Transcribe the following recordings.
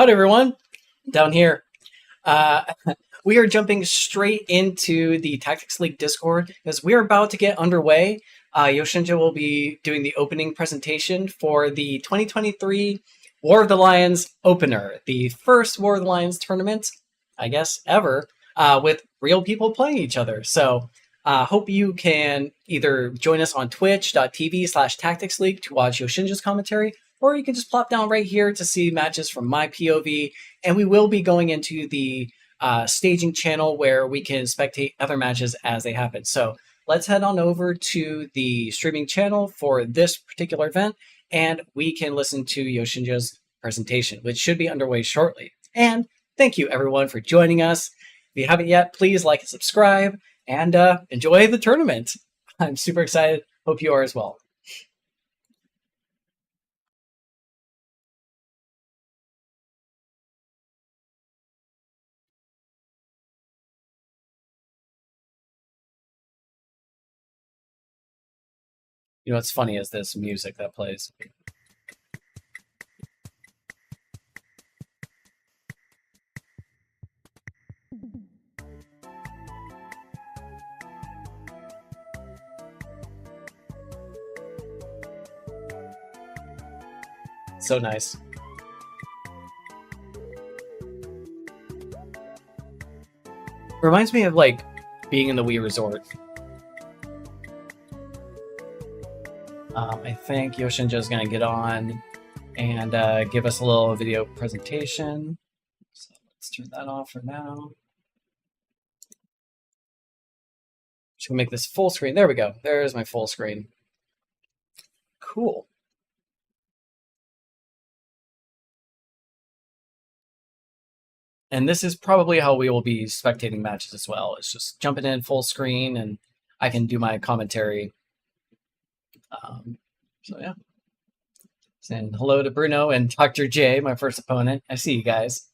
Howdy, everyone. Down here. Uh, we are jumping straight into the Tactics League Discord because we're about to get underway. Yoshinja will be doing the opening presentation for the 2023 War of the Lions opener, the first War of the Lions tournament, I guess, ever, with real people playing each other. So, hope you can either join us on twitch.tv/Tactics League to watch Yoshinja's commentary, or you can just plop down right here to see matches from my POV. And we will be going into the staging channel where we can spectate other matches as they happen. So let's head on over to the streaming channel for this particular event, and we can listen to Yoshinja's presentation, which should be underway shortly. And thank you, everyone, for joining us. If you haven't yet, please like and subscribe, and enjoy the tournament. I'm super excited. Hope you are as well. You know what's funny is this music that plays. So nice. Reminds me of like being in the Wii Resort. I think Yoshinja is going to get on and give us a little video presentation. So let's turn that off for now. Just gonna make this full screen. There we go. There's my full screen. Cool. And this is probably how we will be spectating matches as well. It's just jumping in full screen, and I can do my commentary. So yeah. Saying hello to Bruno and Dr. J, my first opponent. I see you guys.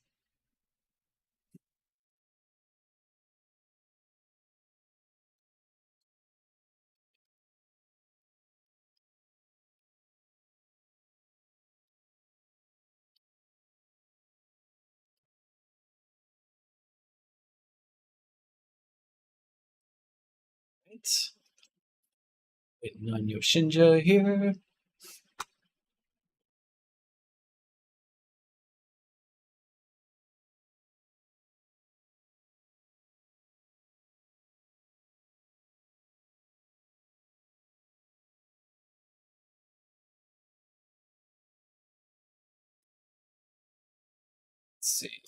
Right. Waiting on Yoshinja here. Let's see.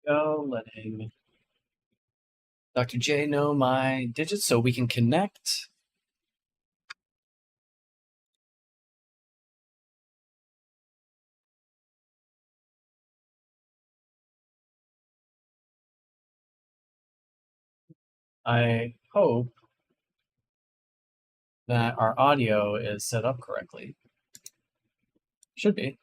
Go, letting Dr. J know my digits so we can connect. I hope that our audio is set up correctly. Should be.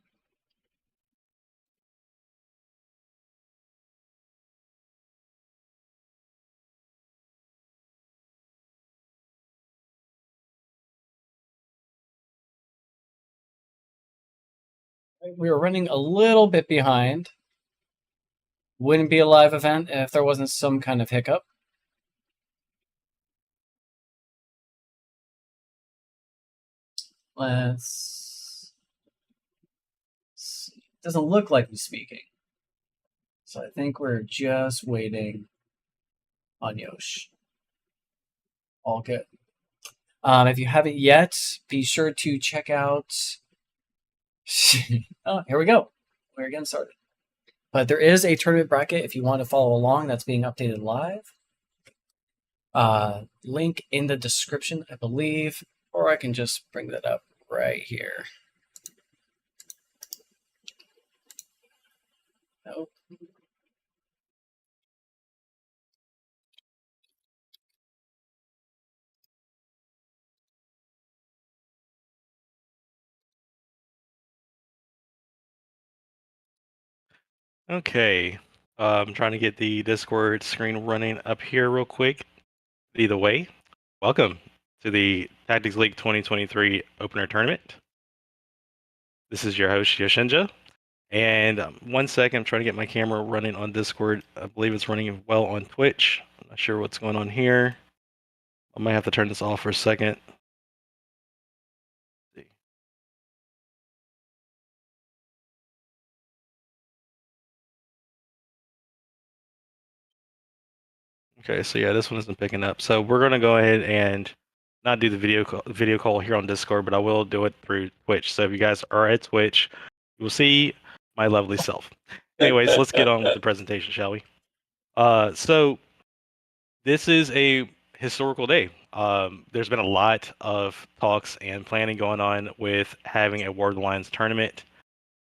We were running a little bit behind. Wouldn't be a live event if there wasn't some kind of hiccup. Let's see. Doesn't look like he's speaking. So I think we're just waiting on Yosh. All good. If you haven't yet, be sure to check out... Oh, here we go. We're getting started. But there is a tournament bracket if you want to follow along. That's being updated live. Link in the description, I believe. Or I can just bring that up right here. Nope. Okay, I'm trying to get the Discord screen running up here real quick. Either way, welcome to the Tactics League 2023 Opener Tournament. This is your host, Yoshinja. And 1 second, I'm trying to get my camera running on Discord. I believe it's running well on Twitch. I'm not sure what's going on here. I might have to turn this off for a second. Okay, so yeah, this one isn't picking up. So we're gonna go ahead and not do the video call here on Discord, but I will do it through Twitch. So if you guys are at Twitch, you will see my lovely self. Anyways, let's get on with the presentation, shall we? So this is a historical day. There's been a lot of talks and planning going on with having a World Alliance tournament,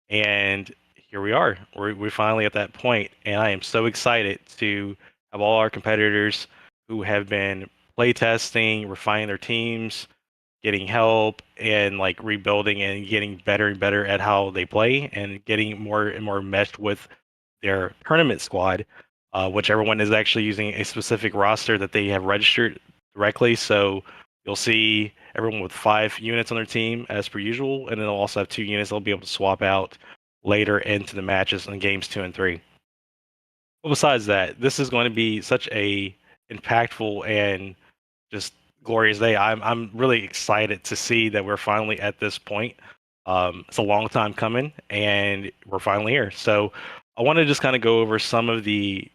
and here we are. We're finally at that point, and I am so excited to have all our competitors who have been playtesting, refining their teams, getting help, and like rebuilding and getting better and better at how they play, and getting more and more meshed with their tournament squad, which everyone is actually using a specific roster that they have registered directly. So you'll see everyone with 5 units on their team as per usual, and then they'll also have 2 units they'll be able to swap out later into the matches in games 2 and 3. But besides that, this is going to be such a impactful and just glorious day. I'm really excited to see that we're finally at this point. It's a long time coming, and we're finally here. So I want to just kind of go over some of the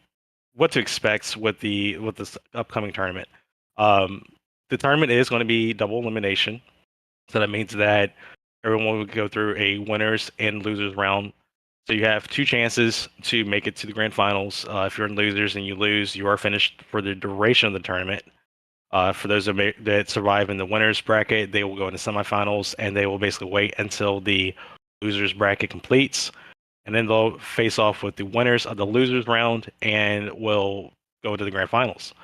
what to expect with this upcoming tournament. The tournament is going to be double elimination, so that means that everyone will go through a winners and losers round. So you have 2 chances to make it to the grand finals. If you're in losers and you lose, you are finished for the duration of the tournament. For those that survive in the winners bracket, they will go into semifinals, and they will basically wait until the losers bracket completes, and then they'll face off with the winners of the losers round, and will go to the grand finals.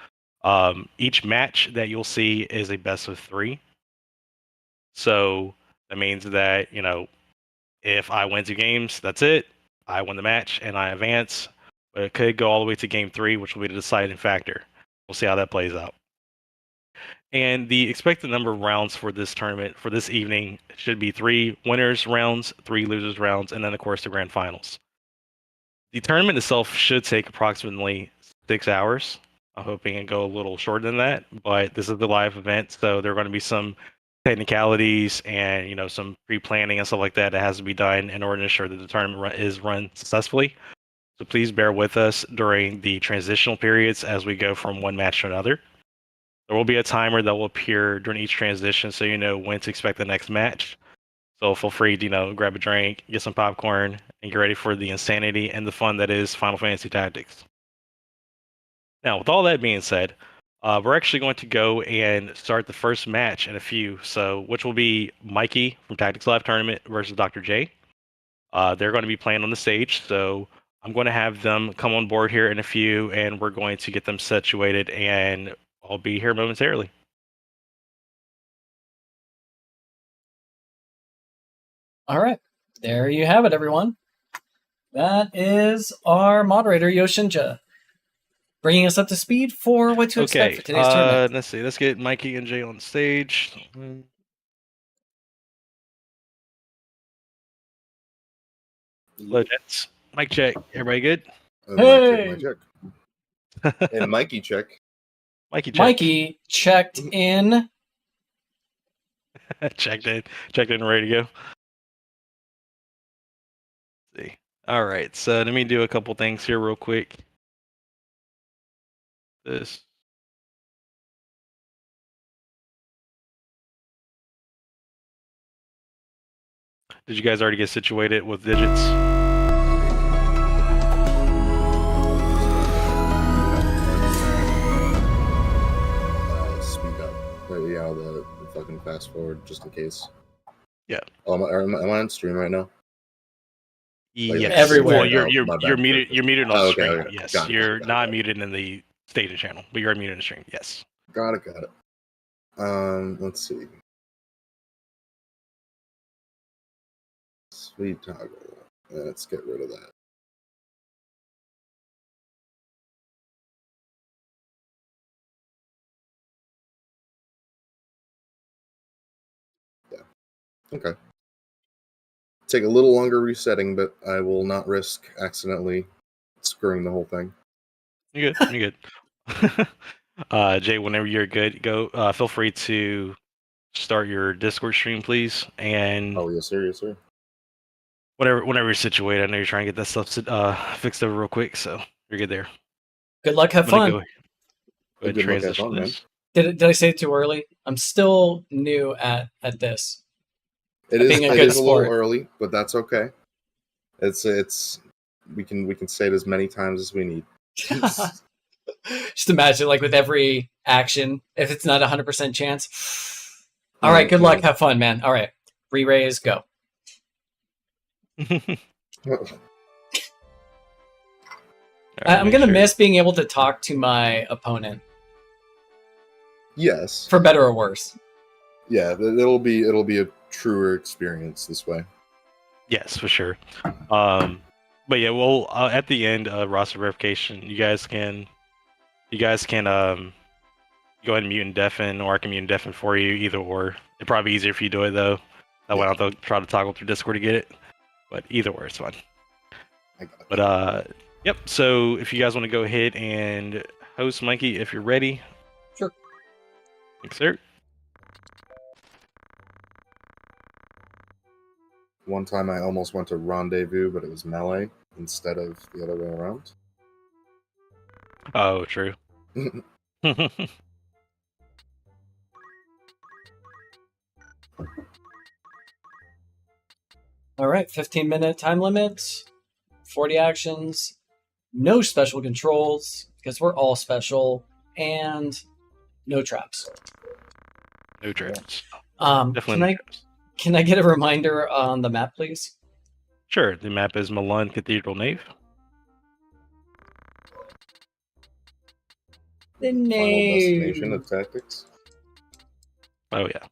Each match that you'll see is a best of 3. So that means that, if I win 2 games, that's it. I win the match and I advance. But it could go all the way to game 3, which will be the deciding factor. We'll see how that plays out. And the expected number of rounds for this tournament, for this evening, should be 3 winners rounds, 3 losers rounds, and then, of course, the grand finals. The tournament itself should take approximately 6 hours. I'm hoping it go a little shorter than that, but this is the live event, so there are going to be some technicalities and some pre-planning and stuff like that has to be done in order to ensure that the tournament is run successfully. So please bear with us during the transitional periods as we go from one match to another. There will be a timer that will appear during each transition, so you know when to expect the next match. So feel free to grab a drink, get some popcorn, and get ready for the insanity and the fun that is Final Fantasy Tactics. Now, with all that being said, we're actually going to go and start the first match in a few, which will be Mikey from Tactics Live Tournament versus Dr. J. They're going to be playing on the stage, so I'm going to have them come on board here in a few, and we're going to get them situated, and I'll be here momentarily. All right, there you have it, everyone. That is our moderator, Yoshinja, bringing us up to speed for what to expect for today's tournament. Let's see. Let's get Mikey and Jay on stage. Hello, gents. Mic check. Everybody good? Hey! Mic check. And Mikey check. Mikey check. Mikey checked in. Checked in, ready to go. Let's see. All right, so let me do a couple things here real quick. This. Did you guys already get situated with digits? Speak up. Yeah, the fucking fast forward just in case. Yeah. Oh, am I on stream right now? Yes. Everywhere. Well, you're muted. You're muted on stream. Okay. Yes. Got it, You're got not it. muted in the staging channel, but you're muted in the stream. Yes. Got it. Let's see. Sweet toggle. Let's get rid of that. Okay. Take a little longer resetting, but I will not risk accidentally screwing the whole thing. You're good. You're good. Jay, whenever you're good, go. Feel free to start your Discord stream, please. And Oh, yes, sir. Yes, sir. whenever you're situated, I know you're trying to get that stuff fixed over real quick, so you're good there. Good luck, have I'm gonna fun. go ahead and Good luck, have transition fun, man. this. Did I say it too early? I'm still new at this. It is Being a it good is a sport. little early, but that's okay. It's we can say it as many times as we need. Just imagine, like, with every action, if it's not 100% chance. All right, good luck, have fun, man. All right, re-raise, go. I'm gonna miss being able to talk to my opponent, Yes. for better or worse. Yeah, it'll be a truer experience this way. Yes, for sure. But yeah, well, at the end of roster verification, you guys can go ahead and mute and deafen, or I can mute and deafen for you, either or. It'd probably be easier if you do it though. That way I don't have to try to toggle through Discord to get it. But either or, it's fine. I got you. But yep. So if you guys want to go ahead and host Mikey, if you're ready. Sure. Thanks, sir. One time I almost went to Rendezvous, but it was melee instead of the other way around. Oh, true. All right, 15-minute time limit, 40 actions, no special controls, because we're all special, and no traps. No traps. Definitely Definitely no traps. Can I get a reminder on the map, please? Sure. The map is Milan Cathedral Nave. The Final destination name. of tactics. Oh yeah.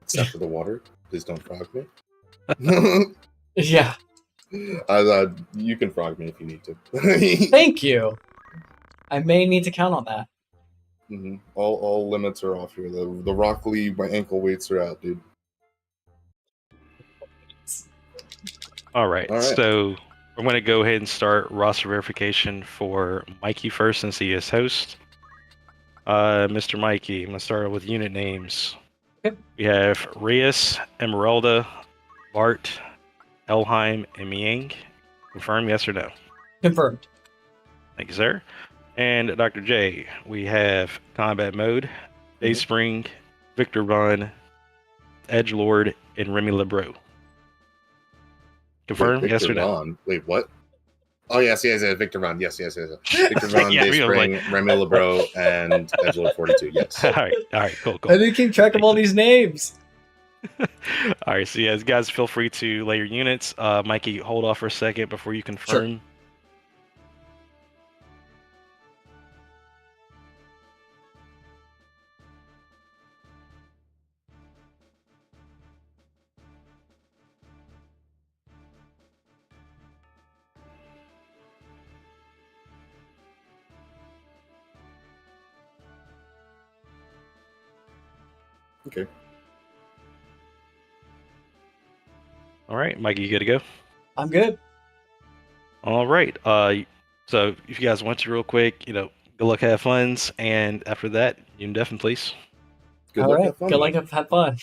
Except for the water. Please don't frog me. Yeah. You can frog me if you need to. Thank you. I may need to count on that. Mm-hmm. All limits are off here. The Rock Lee, my ankle weights are out, dude. All right. All right. So we're going to go ahead and start roster verification for Mikey first, since he is host. Mr. Mikey, I'm going to start with unit names. Okay. We have Reyes, Emeralda, Bart, Elheim, and Miang. Confirm, yes or no? Confirmed. Thank you, sir. And Dr. J, we have Combat Mode, Dayspring, Victor Von, Edgelord, and Remy LeBreau. Confirm, Wait, yes or Victor no? Von. Wait, what? Oh, yes, Victor Von. Yes. Victor Von, Yeah, Dayspring, Remy LeBreau, and Edgelord 42. Yes. All right, cool. I didn't keep track of all these names. All right, so yeah, guys, feel free to lay your units. Mikey, hold off for a second before you confirm. Sure. Okay. All right, Mikey, you good to go? I'm good. All right. So if you guys want to real quick, good luck, have funs, and after that, you can deafen, please. Good All luck, right. have fun, Good man. luck, have fun.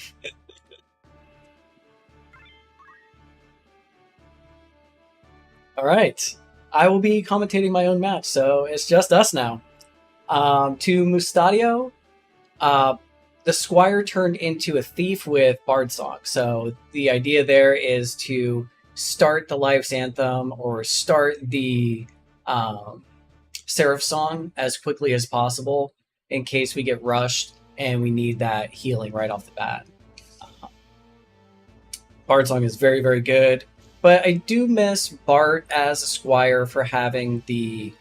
All right. I will be commentating my own match, so it's just us now. To Mustadio, the Squire turned into a thief with Bard Song. So the idea there is to start the Life's Anthem or start the Seraph Song as quickly as possible in case we get rushed and we need that healing right off the bat. Bard Song is very, very good. But I do miss Bart as a Squire for having the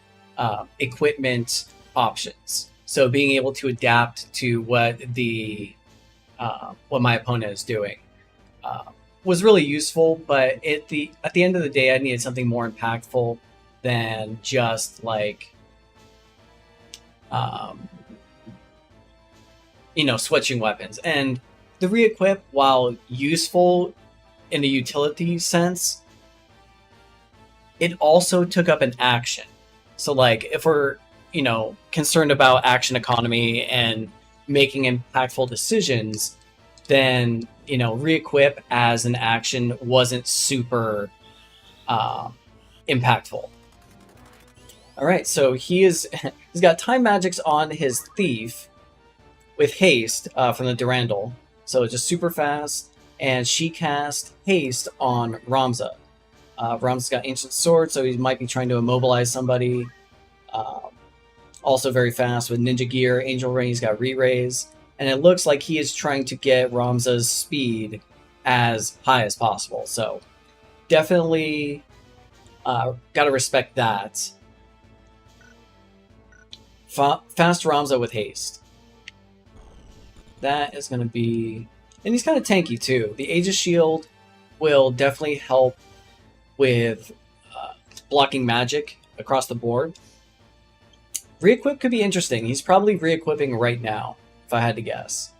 equipment options. So being able to adapt to what my opponent is doing was really useful. But at the end of the day, I needed something more impactful than just like switching weapons. And the re-equip, while useful in a utility sense, it also took up an action. So like if we're, concerned about action economy and making impactful decisions, then, re-equip as an action wasn't super impactful. All right, so he's got time magics on his thief with haste from the Durandal. So just super fast, and she cast haste on Ramza. Ramza's got ancient sword, so he might be trying to immobilize somebody. Also very fast with ninja gear, angel ring. He's got re-raise, and it looks like he is trying to get Ramza's speed as high as possible. So definitely gotta respect that. Fast Ramza with haste. That is going to be... And he's kind of tanky too. The Aegis Shield will definitely help with blocking magic across the board. Re-equip could be interesting. He's probably re-equipping right now, if I had to guess.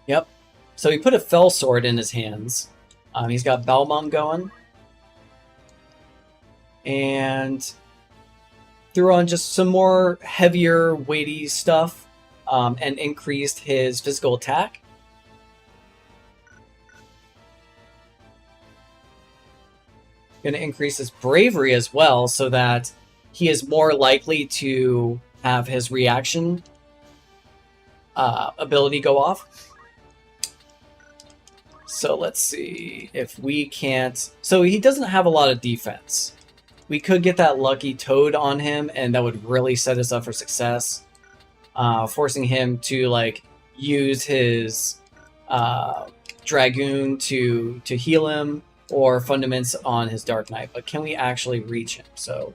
Yep. So he put a Fell Sword in his hands. He's got Balmung going. And threw on just some more heavier, weighty stuff, and increased his physical attack. Going to increase his bravery as well, so that he is more likely to have his reaction ability go off. So let's see if we can't... So he doesn't have a lot of defense. We could get that lucky toad on him, and that would really set us up for success. Forcing him to, like, use his Dragoon to heal him, or Fundaments on his Dark Knight. But can we actually reach him? So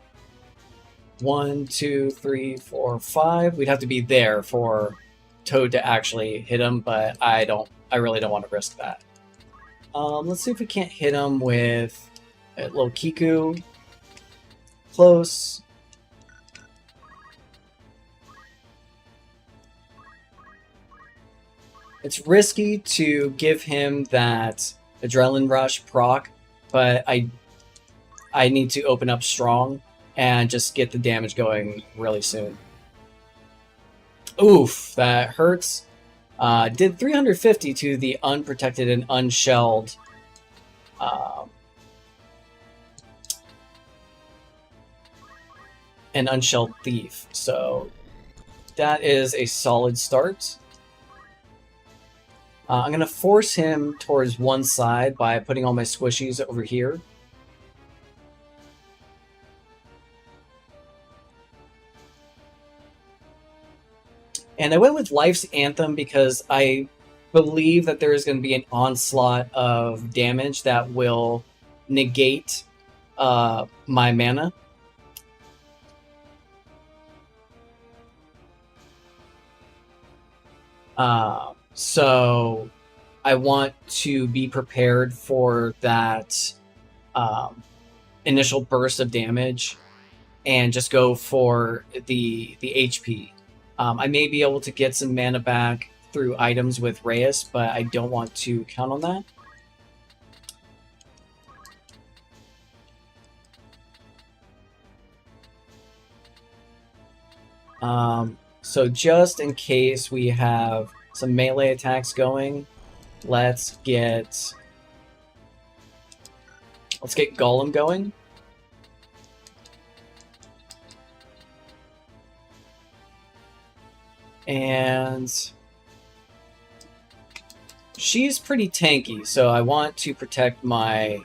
1, 2, 3, 4, 5. We'd have to be there for Toad to actually hit him, but I really don't want to risk that. Let's see if we can't hit him with a little Kiku. Close. It's risky to give him that Adrenaline Rush proc, but I need to open up strong and just get the damage going really soon. Oof, that hurts. Did 350 to the unprotected and unshelled thief. So that is a solid start. I'm going to force him towards one side by putting all my squishies over here. And I went with Life's Anthem because I believe that there is going to be an onslaught of damage that will negate my mana. So I want to be prepared for that initial burst of damage and just go for the HP. I may be able to get some mana back through items with Reyes, but I don't want to count on that. So just in case we have some melee attacks going, let's get Golem going. And she's pretty tanky, so I want to protect my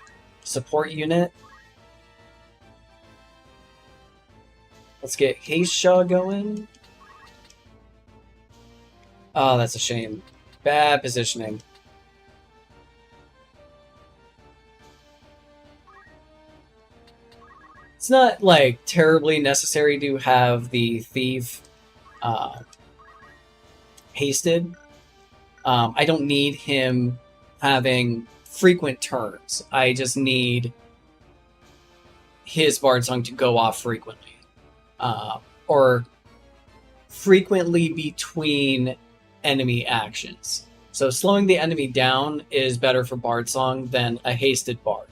support unit. Let's get Haste Shaw going. Oh, that's a shame. Bad positioning. It's not, like, terribly necessary to have the thief hasted. I don't need him having frequent turns. I just need his Bard Song to go off frequently. or frequently between enemy actions. So slowing the enemy down is better for Bard Song than a hasted Bard.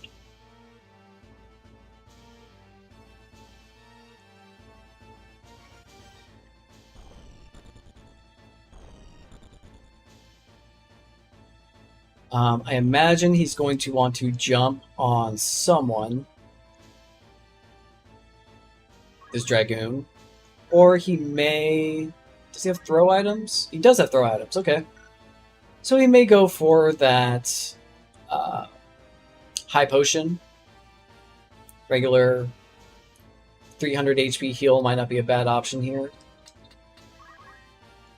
I imagine he's going to want to jump on someone. This Dragoon. Or he may... Does he have throw items? He does have throw items, okay. So he may go for that high potion. Regular 300 HP heal might not be a bad option here.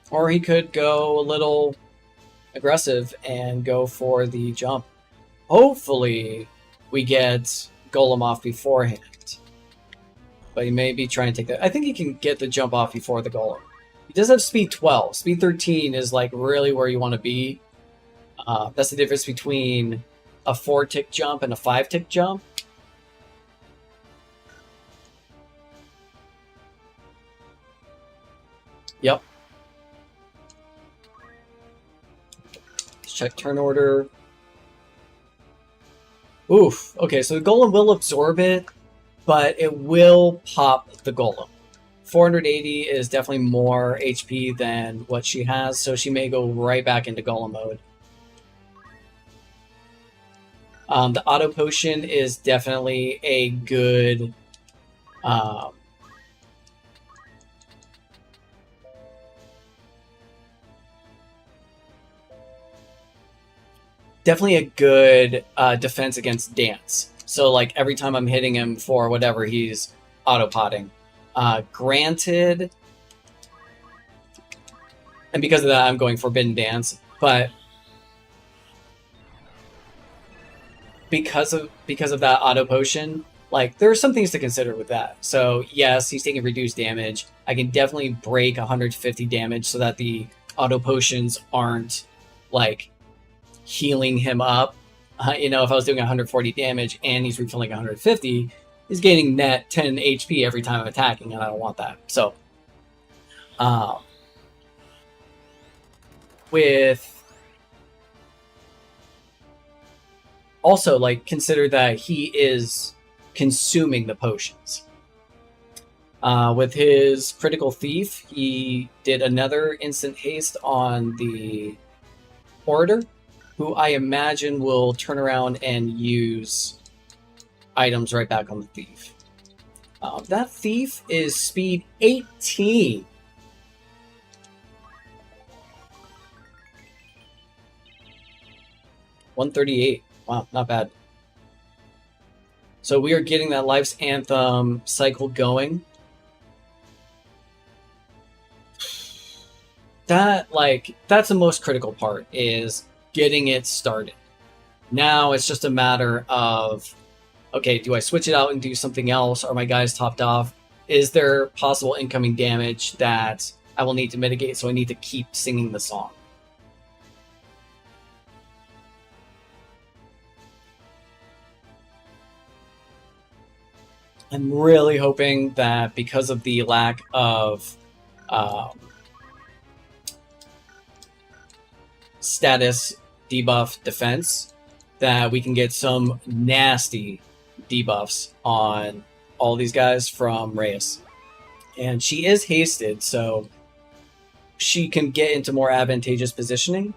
Or he could go a little aggressive and go for the jump. Hopefully we get Golem off beforehand. But he may be trying to take that. I think he can get the jump off before the Golem. He does have speed 12. Speed 13 is like really where you want to be. That's the difference between a 4-tick jump and a 5-tick jump. Yep. Let's check turn order. Oof. Okay, so the Golem will absorb it, but it will pop the Golem. 480 is definitely more HP than what she has, so she may go right back into Golem mode. The auto potion is definitely a good defense against dance. So like every time I'm hitting him for whatever, he's auto-potting. Granted, and because of that, I'm going Forbidden Dance, but because of that auto potion, like there are some things to consider with that. So yes, he's taking reduced damage. I can definitely break 150 damage so that the auto potions aren't like healing him up. You know, if I was doing 140 damage and he's refilling 150, he's gaining net 10 HP every time I'm attacking, and I don't want that. So, with also, like, consider that he is consuming the potions. With his Critical Thief, he did another instant haste on the Orator, who I imagine will turn around and use items right back on the Thief. That Thief is speed 18. $138. Wow, not bad. So we are getting that Life's Anthem cycle going. That's the most critical part, is getting it started. Now it's just a matter of, okay, do I switch it out and do something else? Are my guys topped off? Is there possible incoming damage that I will need to mitigate, so I need to keep singing the song? I'm really hoping that because of the lack of status debuff defense, that we can get some nasty debuffs on all these guys from Reyes. And she is hasted, so she can get into more advantageous positioning.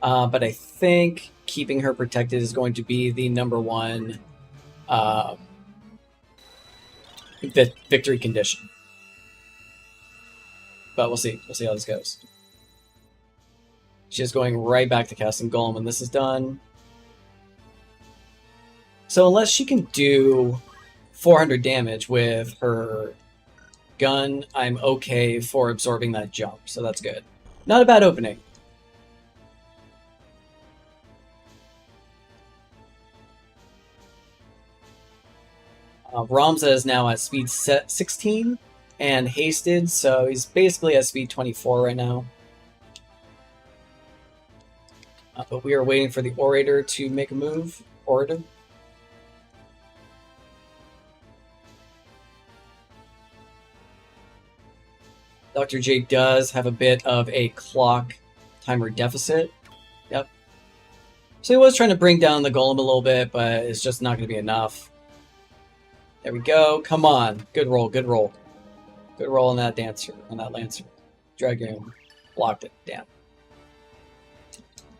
But I think keeping her protected is going to be the number one victory condition. But we'll see. We'll see how this goes. She's going right back to casting Golem when this is done. So unless she can do 400 damage with her gun, I'm okay for absorbing that jump. So that's good. Not a bad opening. Ramza is now at speed 16 and hasted, so he's basically at speed 24 right now. But we are waiting for the Orator to make a move. Orator. Dr. J does have a bit of a clock timer deficit. Yep. So he was trying to bring down the golem a little bit, but it's just not going to be enough. There we go. Come on. Good roll, good roll. Good roll on that dancer, on that lancer. Dragoon. Blocked it. Damn.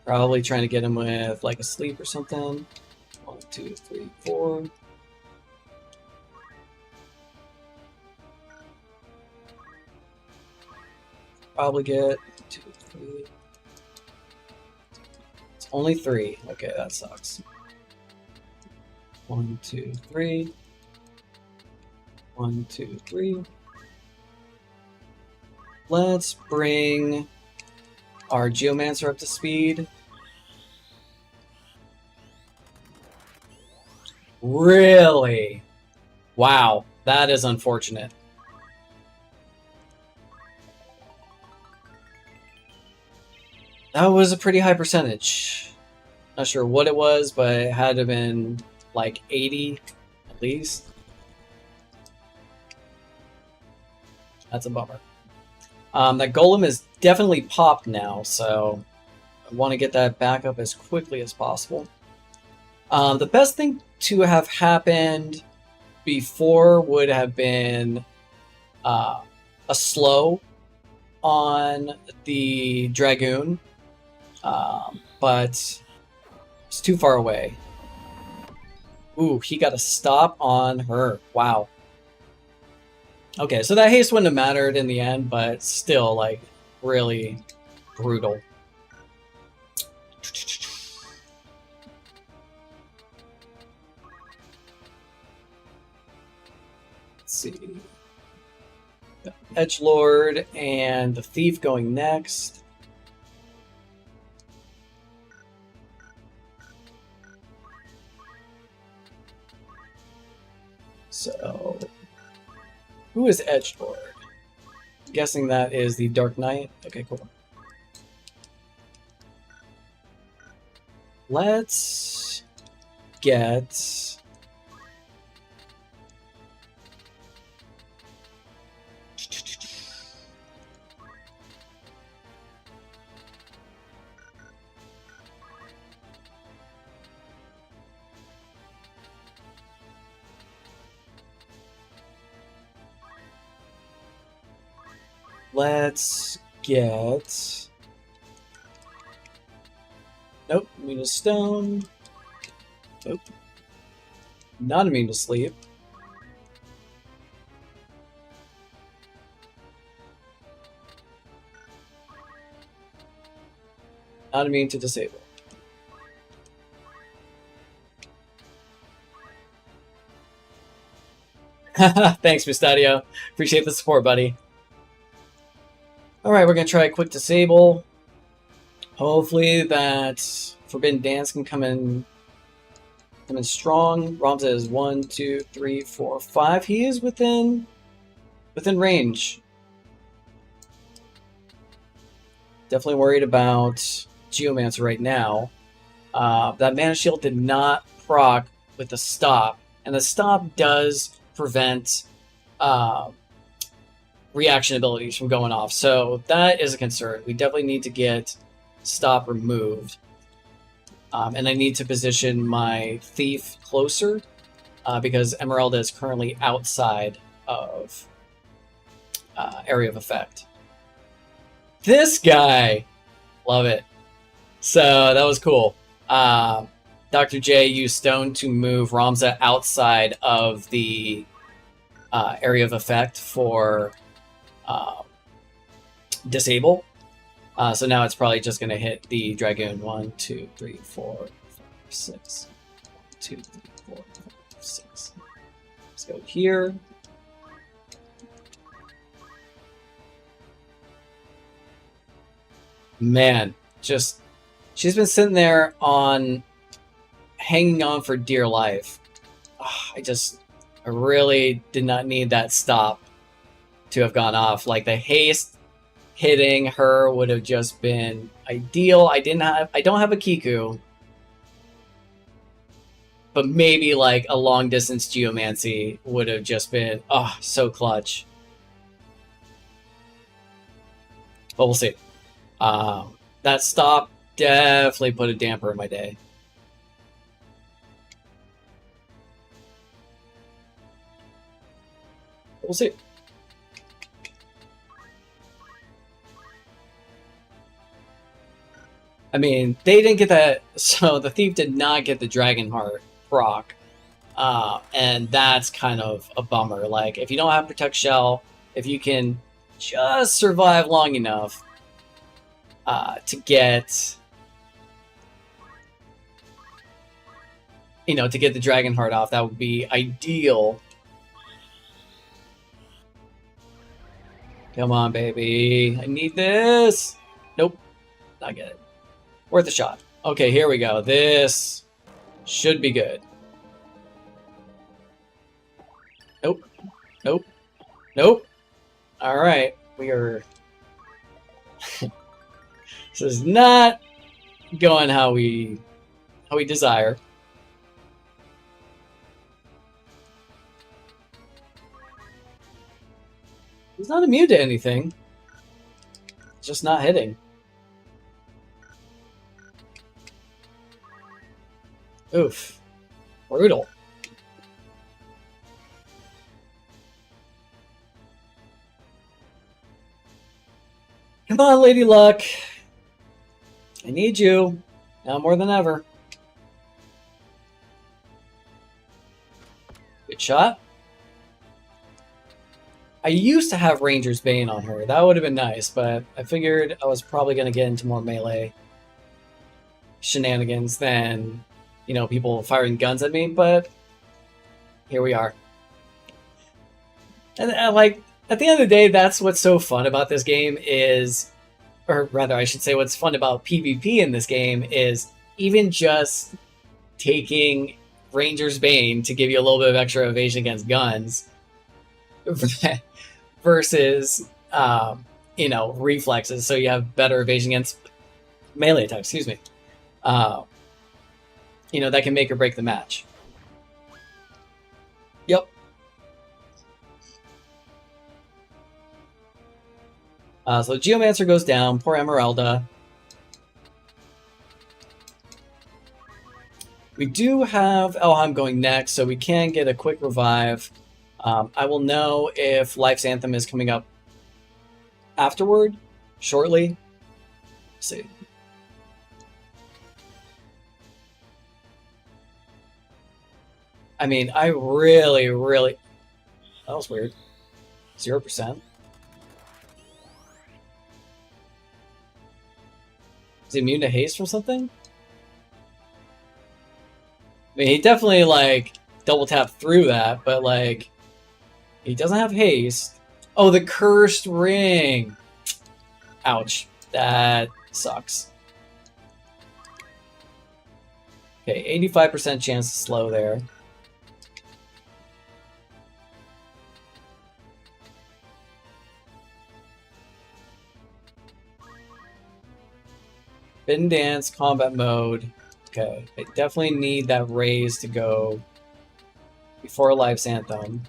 Probably trying to get him with like a sleep or something. 1, 2, 3, 4. Probably get 2, 3. It's only 3. Okay, that sucks. 1, 2, 3. 1, 2, 3. Let's bring our Geomancer up to speed. Really? Wow, that is unfortunate. That was a pretty high percentage. Not sure what it was, but it had to have been like 80 at least. That's a bummer. That golem is definitely popped now, so I want to get that back up as quickly as possible. The best thing to have happened before would have been a slow on the Dragoon, but it's too far away. Ooh, he got a stop on her. Wow. Okay, so that haste wouldn't have mattered in the end, but still, like, really brutal. Let's see. Edgelord and the Thief going next. So, who is Edgelord? I'm guessing that is the Dark Knight. Okay, cool. Let's get... Let's get... Nope, immune to stone. Nope. Not immune to sleep. Not immune to disable. Thanks, Mustadio. Appreciate the support, buddy. Alright, we're going to try a quick disable. Hopefully that Forbidden Dance can come in strong. Ramza is 1, 2, 3, 4, 5. He is within range. Definitely worried about Geomancer right now. That Mana Shield did not proc with the stop, and the stop does prevent reaction abilities from going off, so that is a concern. We definitely need to get stop removed. And I need to position my Thief closer, because Emeralda is currently outside of area of effect. This guy! Love it. So, that was cool. Dr. J used Stone to move Ramza outside of the area of effect for disable. So now it's probably just going to hit the Dragoon. 1, 2, 3, 4, 5, 6. 1, 2, 3, 4, 5, 6. Let's go here. Man, just... she's been sitting there hanging on for dear life. I really did not need that stop to have gone off. Like, the haste hitting her would have just been ideal. I don't have a Kiku, but maybe like a long distance Geomancy would have just been so clutch. But we'll see. That stop definitely put a damper in my day. We'll see. I mean, they didn't get that, so the thief did not get the Dragon Heart proc. And that's kind of a bummer. Like, if you don't have Protect Shell, if you can just survive long enough to get, to get the Dragon Heart off, that would be ideal. Come on, baby. I need this. Nope. Not get it. Worth a shot. Okay, here we go. This should be good. Nope. Nope. Nope. Alright. We are... This is not going how we desire. He's not immune to anything. It's just not hitting. Oof. Brutal. Come on, Lady Luck. I need you. Now more than ever. Good shot. I used to have Ranger's Bane on her. That would have been nice, but I figured I was probably going to get into more melee shenanigans than, people firing guns at me, but here we are. And at the end of the day, that's what's so fun about this game is, or rather, I should say what's fun about PvP in this game is even just taking Ranger's Bane to give you a little bit of extra evasion against guns versus, reflexes, so you have better evasion against melee attacks, excuse me. That can make or break the match. Yep. So Geomancer goes down. Poor Emeralda. We do have Elheim going next, so we can get a quick revive. I will know if Life's Anthem is coming up afterward, shortly. Let's see. I mean, I really... That was weird. 0%. Is he immune to haste from something? I mean, he definitely, double tapped through that, but, he doesn't have haste. Oh, the Cursed Ring! Ouch. That sucks. Okay, 85% chance to slow there. Spin Dance, combat mode. Okay, I definitely need that raise to go before Life's Anthem.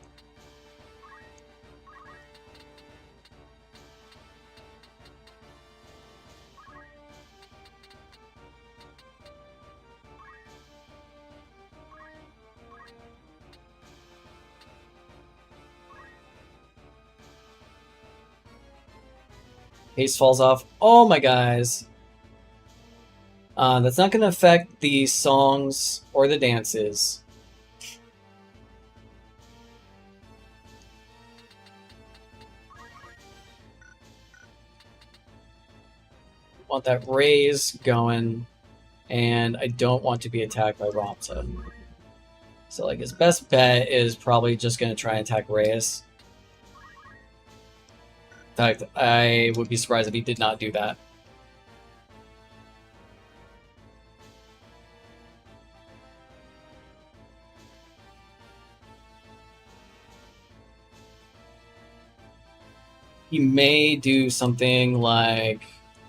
Haste falls off. Oh my guys. That's not going to affect the songs or the dances. Want that raise going, and I don't want to be attacked by Ramza. So his best bet is probably just going to try and attack Reyes. In fact, I would be surprised if he did not do that. He may do something like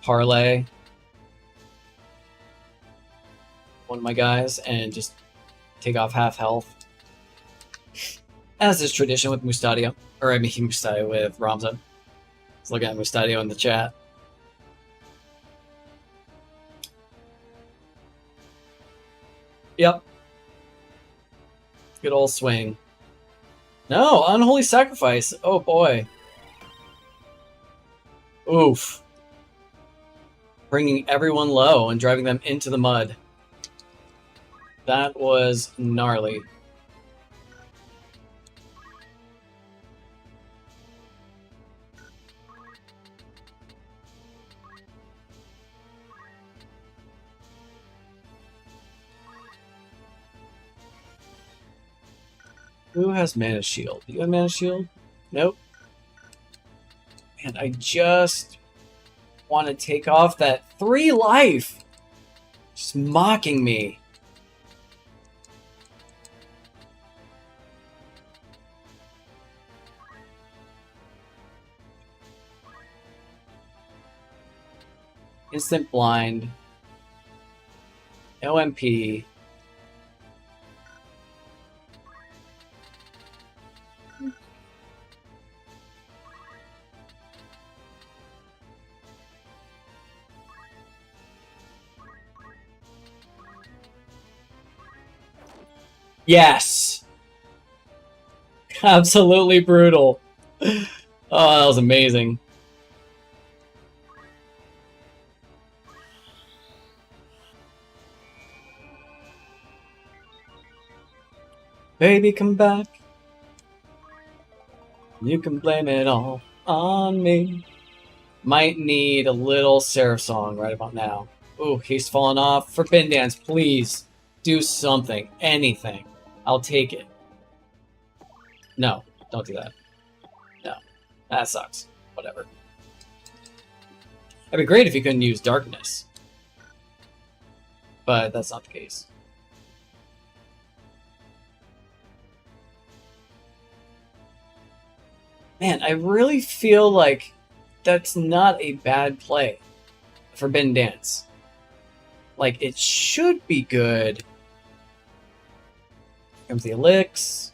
parlay one of my guys and just take off half health. As is tradition with Mustadio. Or I mean Mustadio with Ramza. Let's look at Mustadio in the chat. Yep. Good old swing. No, unholy sacrifice. Oh boy. Oof. Bringing everyone low and driving them into the mud. That was gnarly. Who has Mana Shield? Do you have Mana Shield? Nope. And I just want to take off that 3 life. Just mocking me. Instant blind. OMP. Yes! Absolutely brutal. Oh, that was amazing. Baby, come back. You can blame it all on me. Might need a little Seraph song right about now. Ooh, he's falling off. Forbidden Dance, please. Do something. Anything. I'll take it. No, don't do that. No. That sucks. Whatever. It'd be great if you couldn't use Darkness. But that's not the case. Man, I really feel like that's not a bad play. Forbidden Dance. Like, it should be good. Here comes the Elix.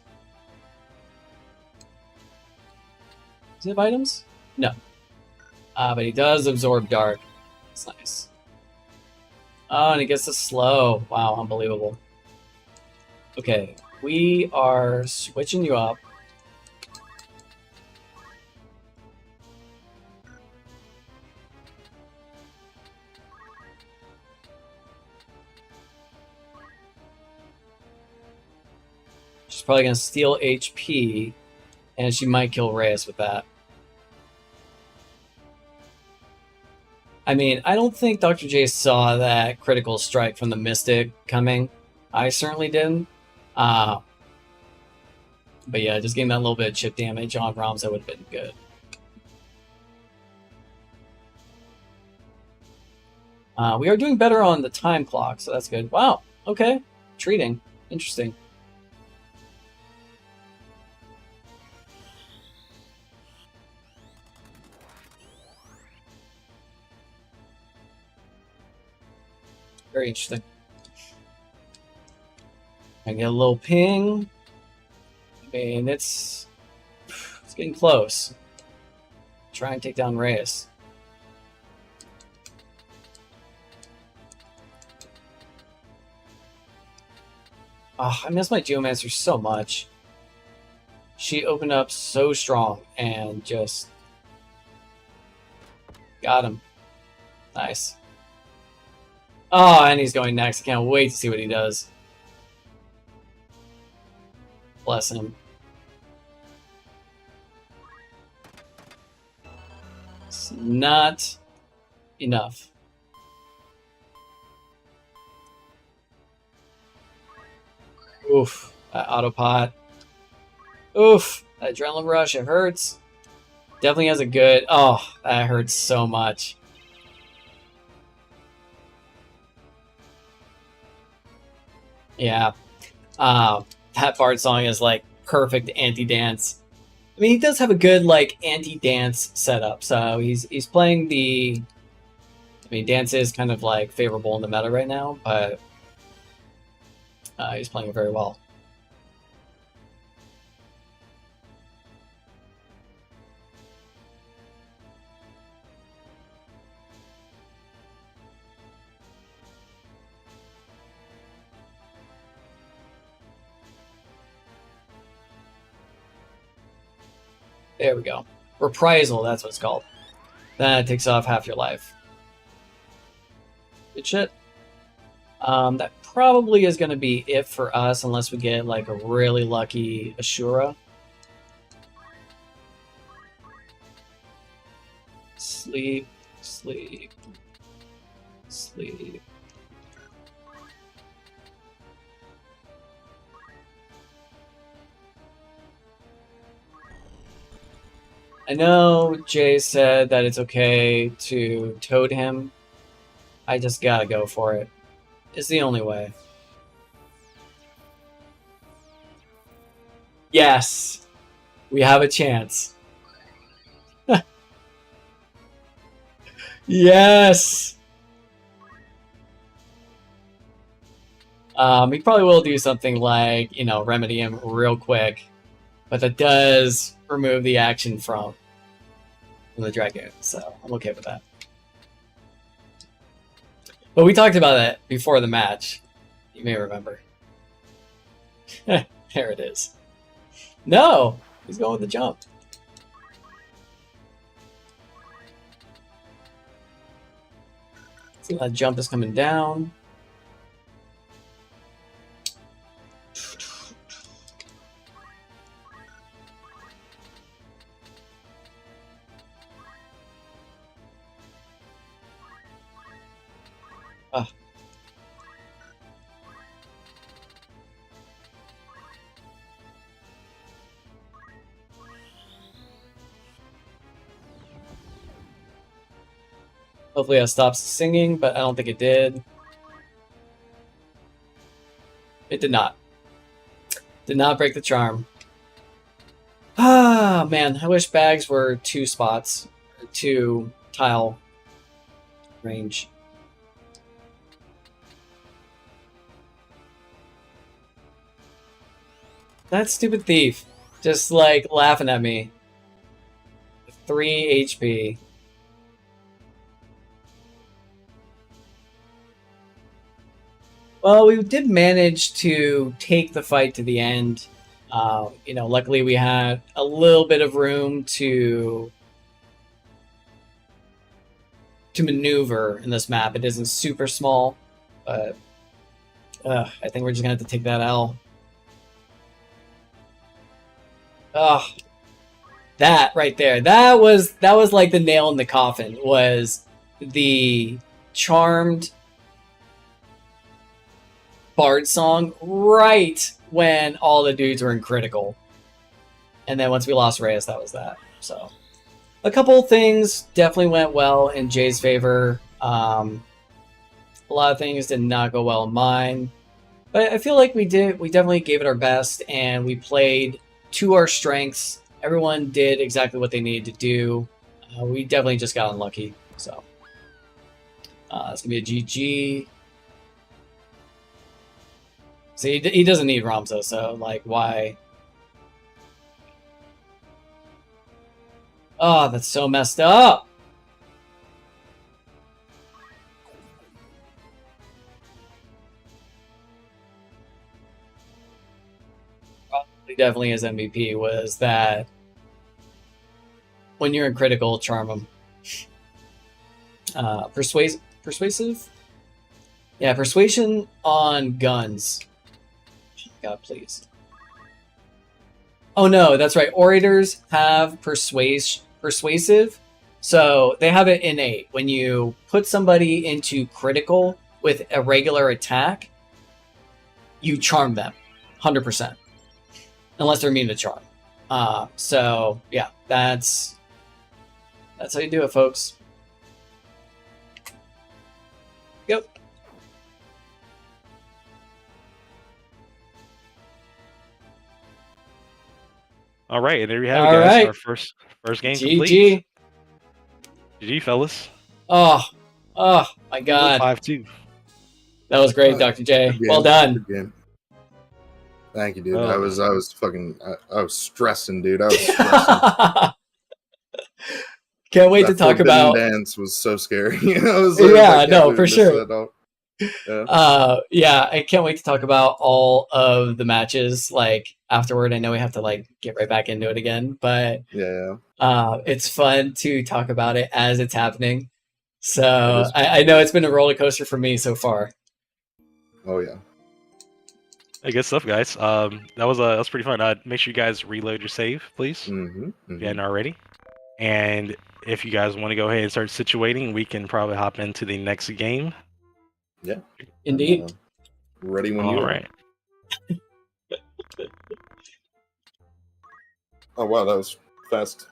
Does he have items? No. But he does absorb Dark. That's nice. Oh, and he gets the slow. Wow, unbelievable. Okay, we are switching you up. She's probably going to steal HP, and she might kill Reyes with that. I mean, I don't think Dr. J saw that critical strike from the Mystic coming. I certainly didn't. But yeah, just getting that little bit of chip damage on Ramza would have been good. We are doing better on the time clock, so that's good. Wow, okay. Treating. Interesting. Very interesting. I get a little ping. I mean, it's getting close. Try and take down Reyes. Oh, I miss my Geomancer so much. She opened up so strong and just got him. Nice. Oh, and he's going next. I can't wait to see what he does. Bless him. It's not enough. Oof. That autopot. Oof. That adrenaline rush. It hurts. Definitely has a good... Oh, that hurts so much. Yeah. That Bard song is like perfect anti-dance. I mean, he does have a good like anti-dance setup. So he's playing the. I mean, dance is kind of like favorable in the meta right now, but he's playing it very well. There we go. Reprisal, that's what it's called. That takes off half your life. Good shit. That probably is going to be it for us unless we get like a really lucky Ashura. Sleep, sleep, sleep. I know Jay said that it's okay to toad him. I just gotta go for it. It's the only way. Yes! We have a chance. Yes! He probably will do something like, you know, remedy him real quick. But that does remove the action from the Dragoon, so I'm okay with that. But we talked about that before the match. You may remember. There it is. No! He's going with the jump. See, that jump is coming down. Ah. Hopefully that stops singing, but I don't think it did. It did not. Did not break the charm. Ah, man. I wish bags were 2 spots. 2 tile range. That stupid thief. Just, like, laughing at me. 3 HP. Well, we did manage to take the fight to the end. You know, luckily we had a little bit of room to maneuver in this map. It isn't super small, but I think we're just gonna have to take that L. Oh, that right there. That was like the nail in the coffin. Was the charmed Bard song right when all the dudes were in critical. And then once we lost Reyes, that was that. So a couple things definitely went well in Jay's favor. A lot of things did not go well in mine. But I feel like we definitely gave it our best, and we played to our strengths. Everyone did exactly what they needed to do. We definitely just got unlucky. So it's going to be a GG. See, he doesn't need Ramza, so, like, why? Oh, that's so messed up! Probably definitely his MVP was that when you're in critical, charm him. Persuasive? Yeah, persuasion on guns. God, please. Oh no, that's right. Orators have persuasive, so they have it innate. When you put somebody into critical with a regular attack, you charm them, 100%, unless they're immune to charm. So yeah, that's how you do it, folks. Yep. All right, and there you have it, guys. Right. Our first game GG. complete. GG, fellas. Oh my God. 5-2. That was great, Dr. J. Good Well game. done. Good game. Thank you, dude. Oh. I was stressing, dude. I was stressing. Can't wait to That talk forbidden about. dance was so scary. I was Yeah, I can't no, believe for I missed sure. that out. Yeah. Yeah, I can't wait to talk about all of the matches. Like, afterward. I know we have to like get right back into it again, but Yeah. it's fun to talk about it as it's happening. So It is. I know it's been a roller coaster for me so far. Oh yeah. Hey, good stuff, guys. That was pretty fun. Make sure you guys reload your save, please. Mm-hmm. If you hadn't already. And if you guys want to go ahead and start situating, we can probably hop into the next game. Yeah. Indeed. Ready when you All are. right. Oh wow, that was fast.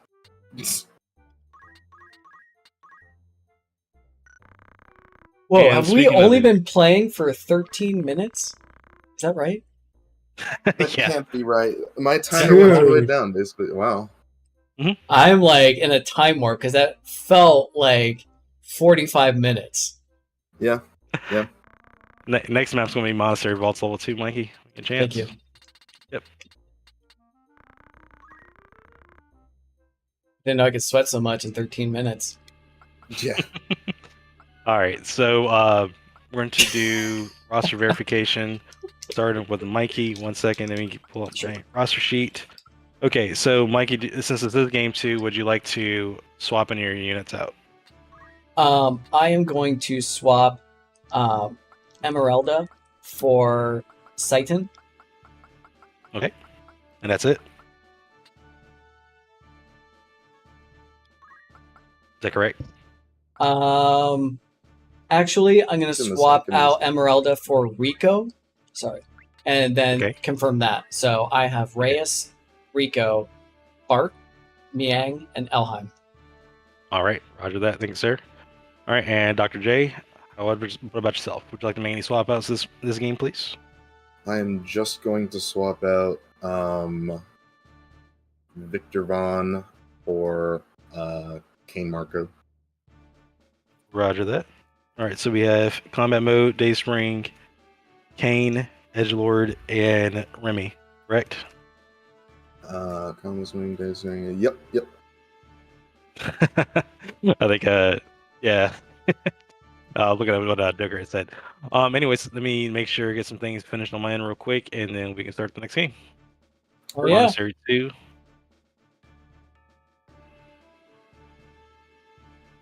Whoa, And have we speaking of only it- been playing for 13 minutes? Is that right? That Yeah. can't be right. My timer went all the way Dude. down, basically. Wow. I'm like in a time warp because that felt like 45 minutes. Yeah. Next map's going to be Monastery Vaults level 2, Mikey. Good chance. Thank you. Yep. Didn't know I could sweat so much in 13 minutes. Yeah. All right, so we're going to do roster verification, starting with Mikey. 1 second, let me pull up my roster sheet. Okay, so Mikey, since this is game 2, would you like to swap any of your units out? I am going to swap Emeralda for Seitan. And that's it? Is that correct? Actually, I'm going to It's in the swap second out list. Emeralda for Rico. Sorry. And then Okay. confirm that. So I have Reyes, Rico, Bart, Miang, and Elheim. All right, roger that. Thank you, sir. All right, and Dr. J, what about yourself? Would you like to make any swap outs this game, please? I am just going to swap out Victor Vaughn for Kane Marco. Roger that. All right, so we have combat mode, Dayspring, Kane, Edgelord, and Remy, correct? Combat swing, day swing. Yep. I think, yeah. Look at what Duggar said. Anyways, let me make sure get some things finished on my end real quick, and then we can start the next game. Oh, yeah. Monastery 2.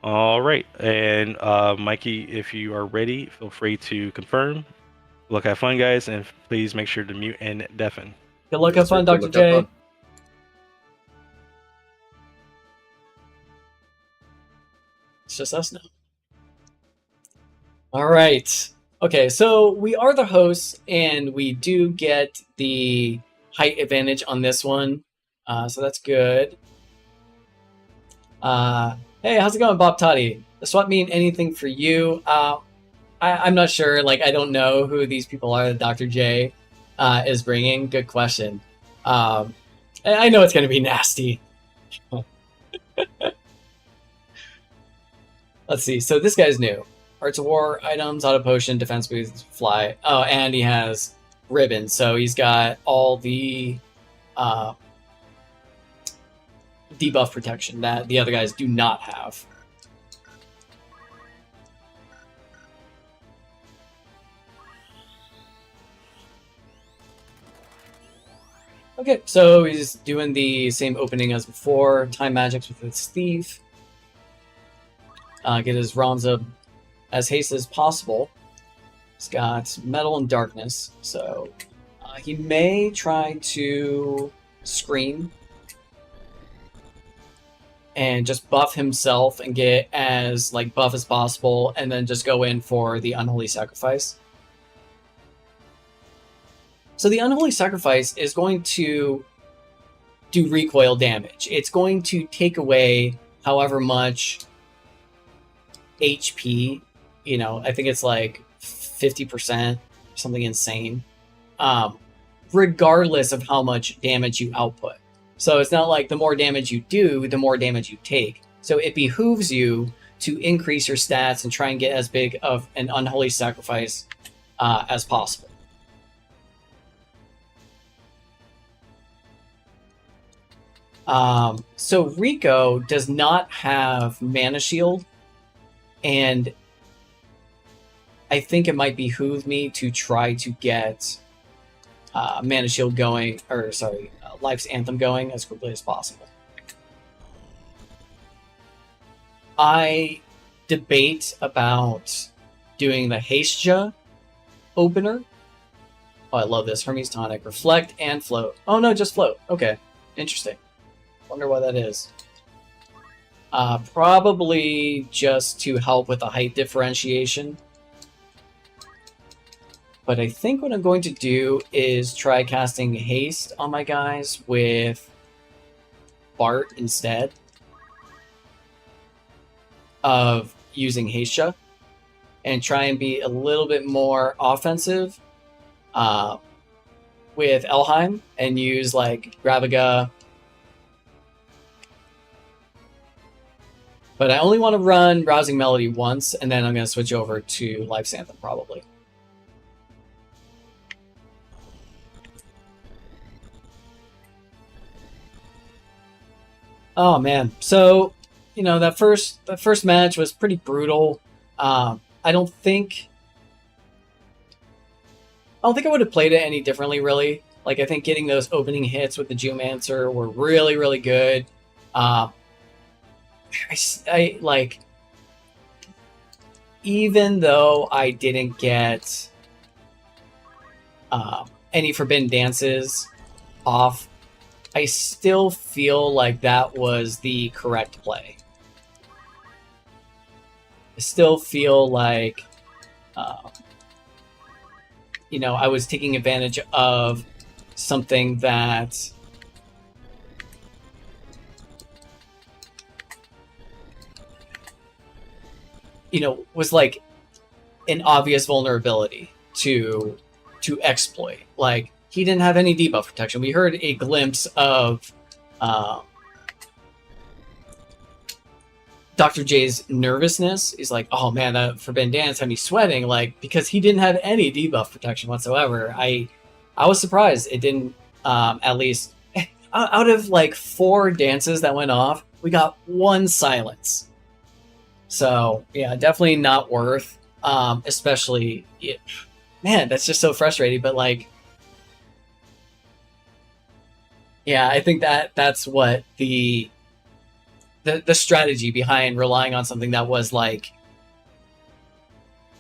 All right, and Mikey, if you are ready, feel free to confirm. Look, have fun, guys, and please make sure to mute and deafen. Good luck, Yes, have fun, sir. Dr. Good luck, have J. fun. It's just us now. All right. Okay, so we are the hosts, and we do get the height advantage on this one. So that's good. Hey, how's it going, Bob Toddy? Does swap mean anything for you? I'm not sure. Like, I don't know who these people are that Dr. J is bringing. Good question. I know it's going to be nasty. Let's see. So this guy's new. Arts of War, items, auto potion, defense boost, fly. Oh, and he has ribbon. So he's got all the debuff protection that the other guys do not have. Okay, so he's doing the same opening as before. Time magics with his thief. Get his Ronza as haste as possible. He's got metal and darkness, so he may try to scream and just buff himself and get as like buff as possible, and then just go in for the Unholy Sacrifice. So the Unholy Sacrifice is going to do recoil damage. It's going to take away however much HP, I think it's like 50%, something insane, regardless of how much damage you output. So it's not like the more damage you do, the more damage you take. So it behooves you to increase your stats and try and get as big of an Unholy Sacrifice as possible. So Rico does not have Mana Shield, and I think it might behoove me to try to get Mana Shield going, or sorry, Life's Anthem going as quickly as possible. I debate about doing the Hasteja opener. Oh, I love this. Hermes Tonic. Reflect and Float. Oh, no, just Float. Okay. Interesting. Wonder why that is. Probably just to help with the height differentiation. But I think what I'm going to do is try casting Haste on my guys with Bart instead of using Hasteja, and try and be a little bit more offensive with Elheim and use like Gravaga. But I only want to run Rousing Melody once, and then I'm going to switch over to Life's Anthem probably. Oh man, so you know that first match was pretty brutal. I don't think I would have played it any differently, really. Like, I think getting those opening hits with the Geomancer were really, really good. I like, even though I didn't get any Forbidden Dances off, I still feel like that was the correct play. I still feel like, you know, I was taking advantage of something that you know was like an obvious vulnerability to exploit. Like, he didn't have any debuff protection. We heard a glimpse of Dr. J's nervousness. He's like, oh man, that Forbidden Dance had me sweating, like, because he didn't have any debuff protection whatsoever. I was surprised it didn't, at least out of like 4 dances that went off, we got 1 silence. So yeah, definitely not worth, especially man, that's just so frustrating. But like, yeah, I think that's what the strategy behind relying on something that was like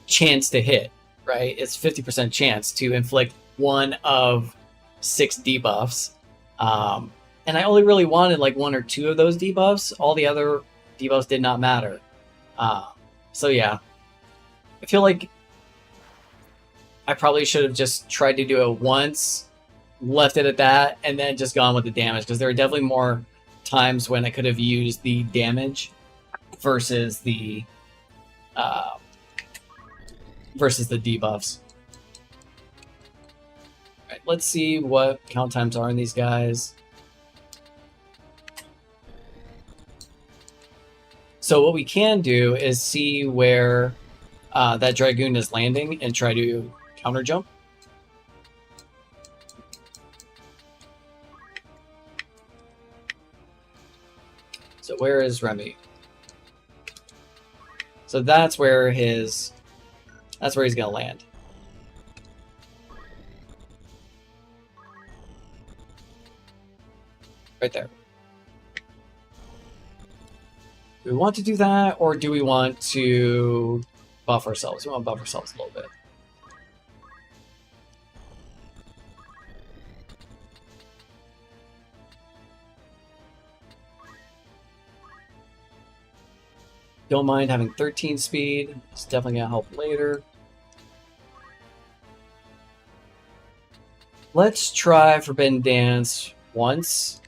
chance to hit, right? It's 50% chance to inflict 1 of 6 debuffs. And I only really wanted like 1 or 2 of those debuffs. All the other debuffs did not matter. So yeah, I feel like I probably should have just tried to do it once, left it at that, and then just gone with the damage, because there are definitely more times when I could have used the damage versus the debuffs. All right, let's see what count times are in these guys. So what we can do is see where that Dragoon is landing and try to counter jump. So where is Remy? So that's where he's gonna land. Right there. Do we want to do that, or do we want to buff ourselves? We want to buff ourselves a little bit. Don't mind having 13 speed. It's definitely gonna help later. Let's try Forbidden Dance once.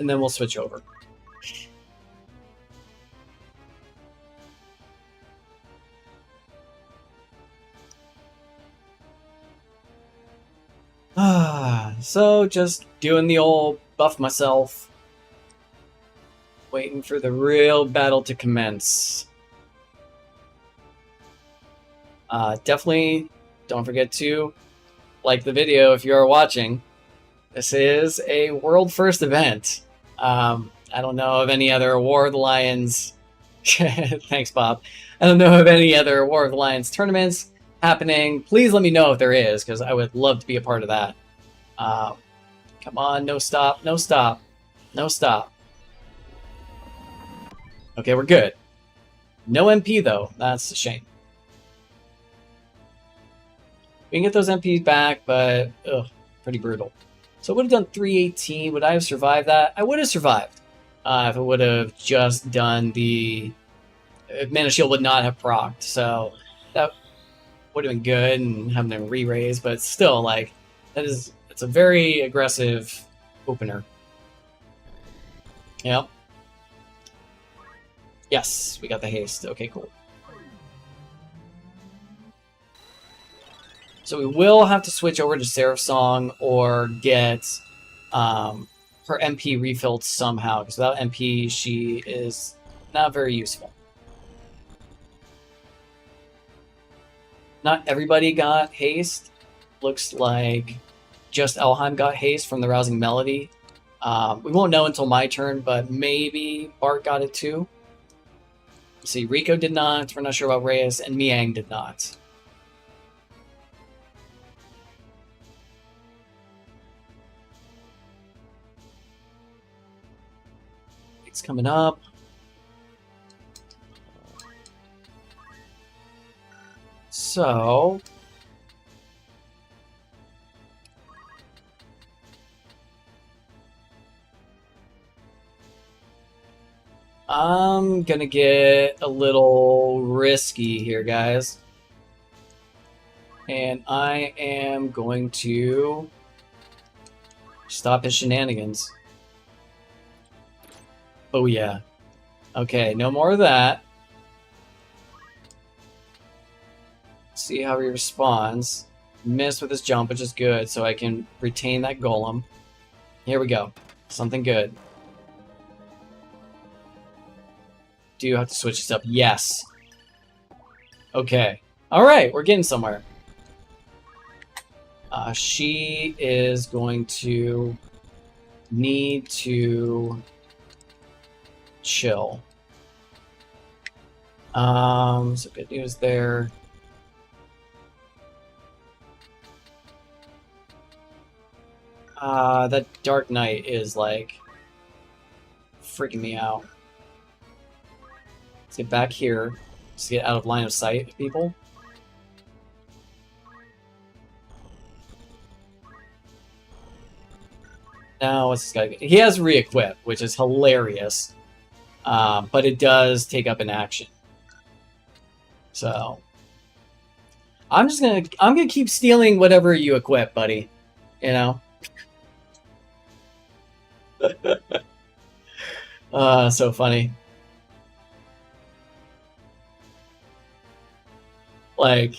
And then we'll switch over. So just doing the old buff myself. Waiting for the real battle to commence. Definitely don't forget to like the video if you are watching. This is a world first event. I don't know of any other War of the Lions. Thanks, Bob. I don't know of any other War of the Lions tournaments happening. Please let me know if there is, because I would love to be a part of that. Come on, no stop, no stop, no stop. Okay, we're good. No MP, though. That's a shame. We can get those MPs back, but ugh, pretty brutal. So I would have done 318. Would I have survived that? I would have survived. If it would have just done the... Mana Shield would not have procced, so that would have been good and having them re-raise, but still, like, it's a very aggressive opener. Yep. Yes, we got the haste. Okay, cool. So we will have to switch over to Seraph Song or get her MP refilled somehow, because without MP, she is not very useful. Not everybody got haste. Looks like just Elheim got haste from the Rousing Melody. We won't know until my turn, but maybe Bart got it too. Let's see, Rico did not. We're not sure about Reyes, and Miang did not. It's coming up. So... I'm gonna get a little risky here, guys. And I am going to stop his shenanigans. Oh yeah. Okay, no more of that. See how he responds. Miss with his jump, which is good, so I can retain that golem. Here we go. Something good. Do you have to switch this up? Yes. Okay. Alright, we're getting somewhere. She is going to need to chill. So good news there. That Dark Knight is like freaking me out. Let's get back here. Let's get out of line of sight of people. Now, what's this guy? He has re-equip, which is hilarious. But it does take up an action. So I'm gonna keep stealing whatever you equip, buddy. You know? So funny. Like,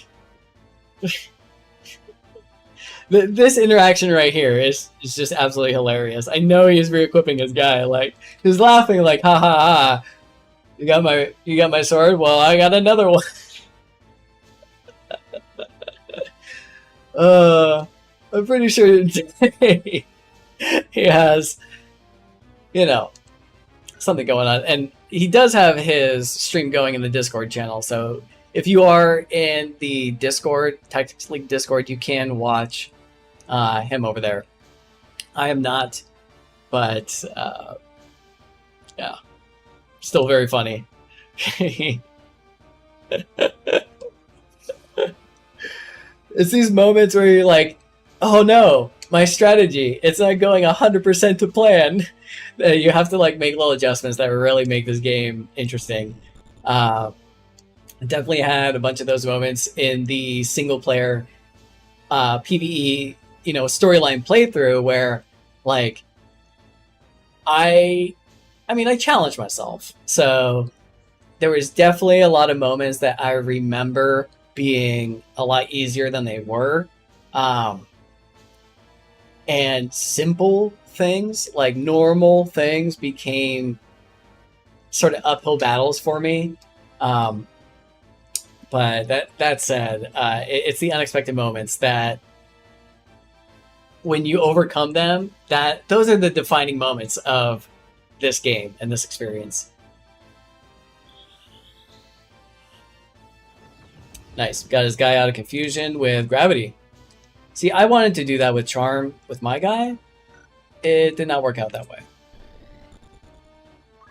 this interaction right here is just absolutely hilarious. I know he's re-equipping his guy. Like, he's laughing like, ha ha ha. You got my sword? Well, I got another one. I'm pretty sure today he has, you know, something going on. And he does have his stream going in the Discord channel, so if you are in the Discord, Tactics League Discord, you can watch him over there. I am not, but yeah, still very funny. It's these moments where you're like, oh no, my strategy, it's not going 100% to plan. You have to like make little adjustments that really make this game interesting. Definitely had a bunch of those moments in the single player PvE, you know, storyline playthrough where, like, I challenged myself. So there was definitely a lot of moments that I remember being a lot easier than they were. And simple things, like normal things, became sort of uphill battles for me. But that said, it's the unexpected moments that when you overcome them, those are the defining moments of this game and this experience. Nice. Got his guy out of confusion with gravity. See, I wanted to do that with charm with my guy. It did not work out that way.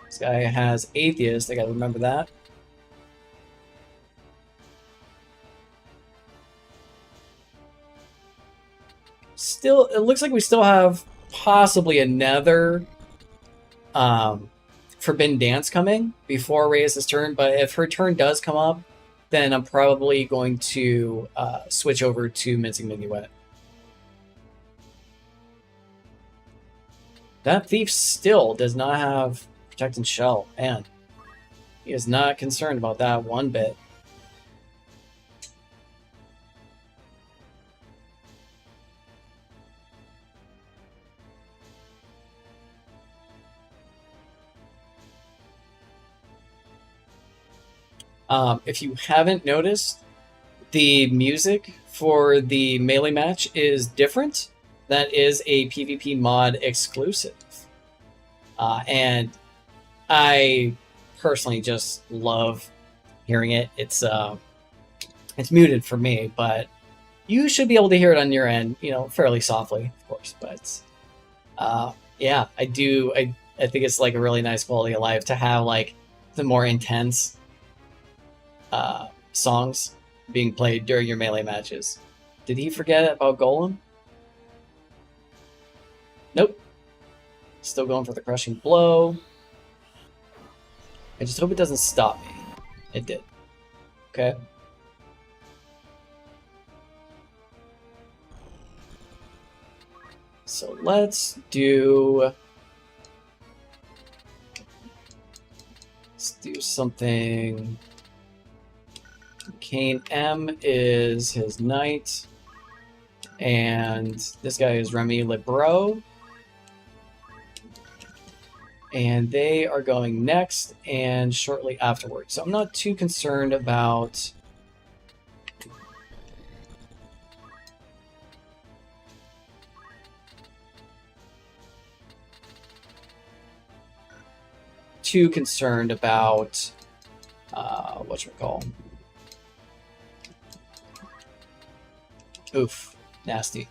This guy has atheist. I gotta remember that. Still, it looks like we still have possibly another Forbidden Dance coming before Reyes' turn, but if her turn does come up, then I'm probably going to switch over to Mincing Minuet. That thief still does not have Protect and Shell, and he is not concerned about that one bit. If you haven't noticed, the music for the melee match is different. That is a PvP mod exclusive. And I personally just love hearing it. It's muted for me, but you should be able to hear it on your end, you know, fairly softly, of course. But yeah, I do. I think it's like a really nice quality of life to have like the more intense songs being played during your melee matches. Did he forget about Golem? Nope. Still going for the crushing blow. I just hope it doesn't stop me. It did. Okay. So let's do something. Kane M is his knight, and this guy is Remy Lebro, and they are going next and shortly afterwards. So I'm not too concerned about whatchamacall. Oof, nasty.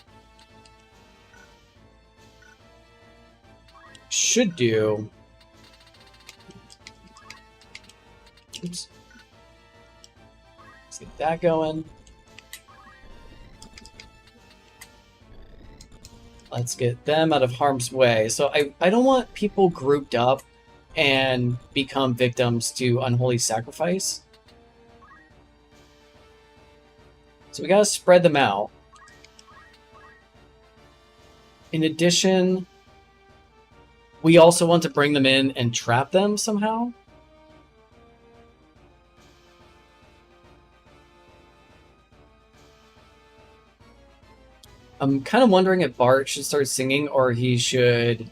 Should do. Oops. Let's get that going. Let's get them out of harm's way. So I don't want people grouped up and become victims to unholy sacrifice. So we gotta spread them out. In addition, we also want to bring them in and trap them somehow. I'm kind of wondering if Bart should start singing or he should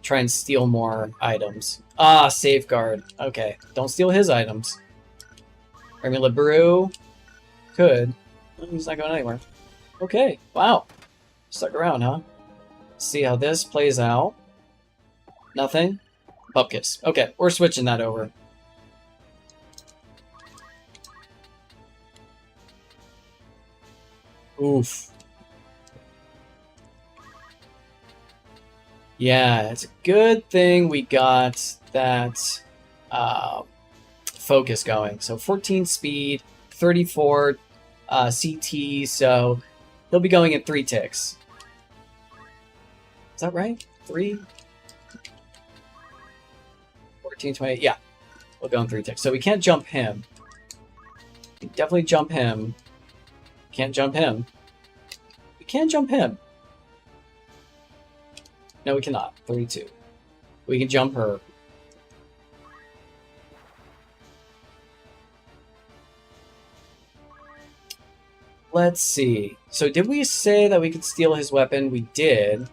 try and steal more items. Ah, safeguard. Okay, don't steal his items. Remy LeBrew could. He's not going anywhere. Okay, wow. Stuck around, huh? Let's see how this plays out. Nothing. Bupkis. Okay, we're switching that over. Oof. Yeah, it's a good thing we got that focus going. So 14 speed, 34 CT, so he'll be going at 3 ticks. Is that right? 3? 14, 20, yeah. We'll go in 3 ticks. So we can't jump him. We can definitely jump him. Can't jump him. We can jump him. No, we cannot. 32. We can jump her. Let's see. So did we say that we could steal his weapon? We did.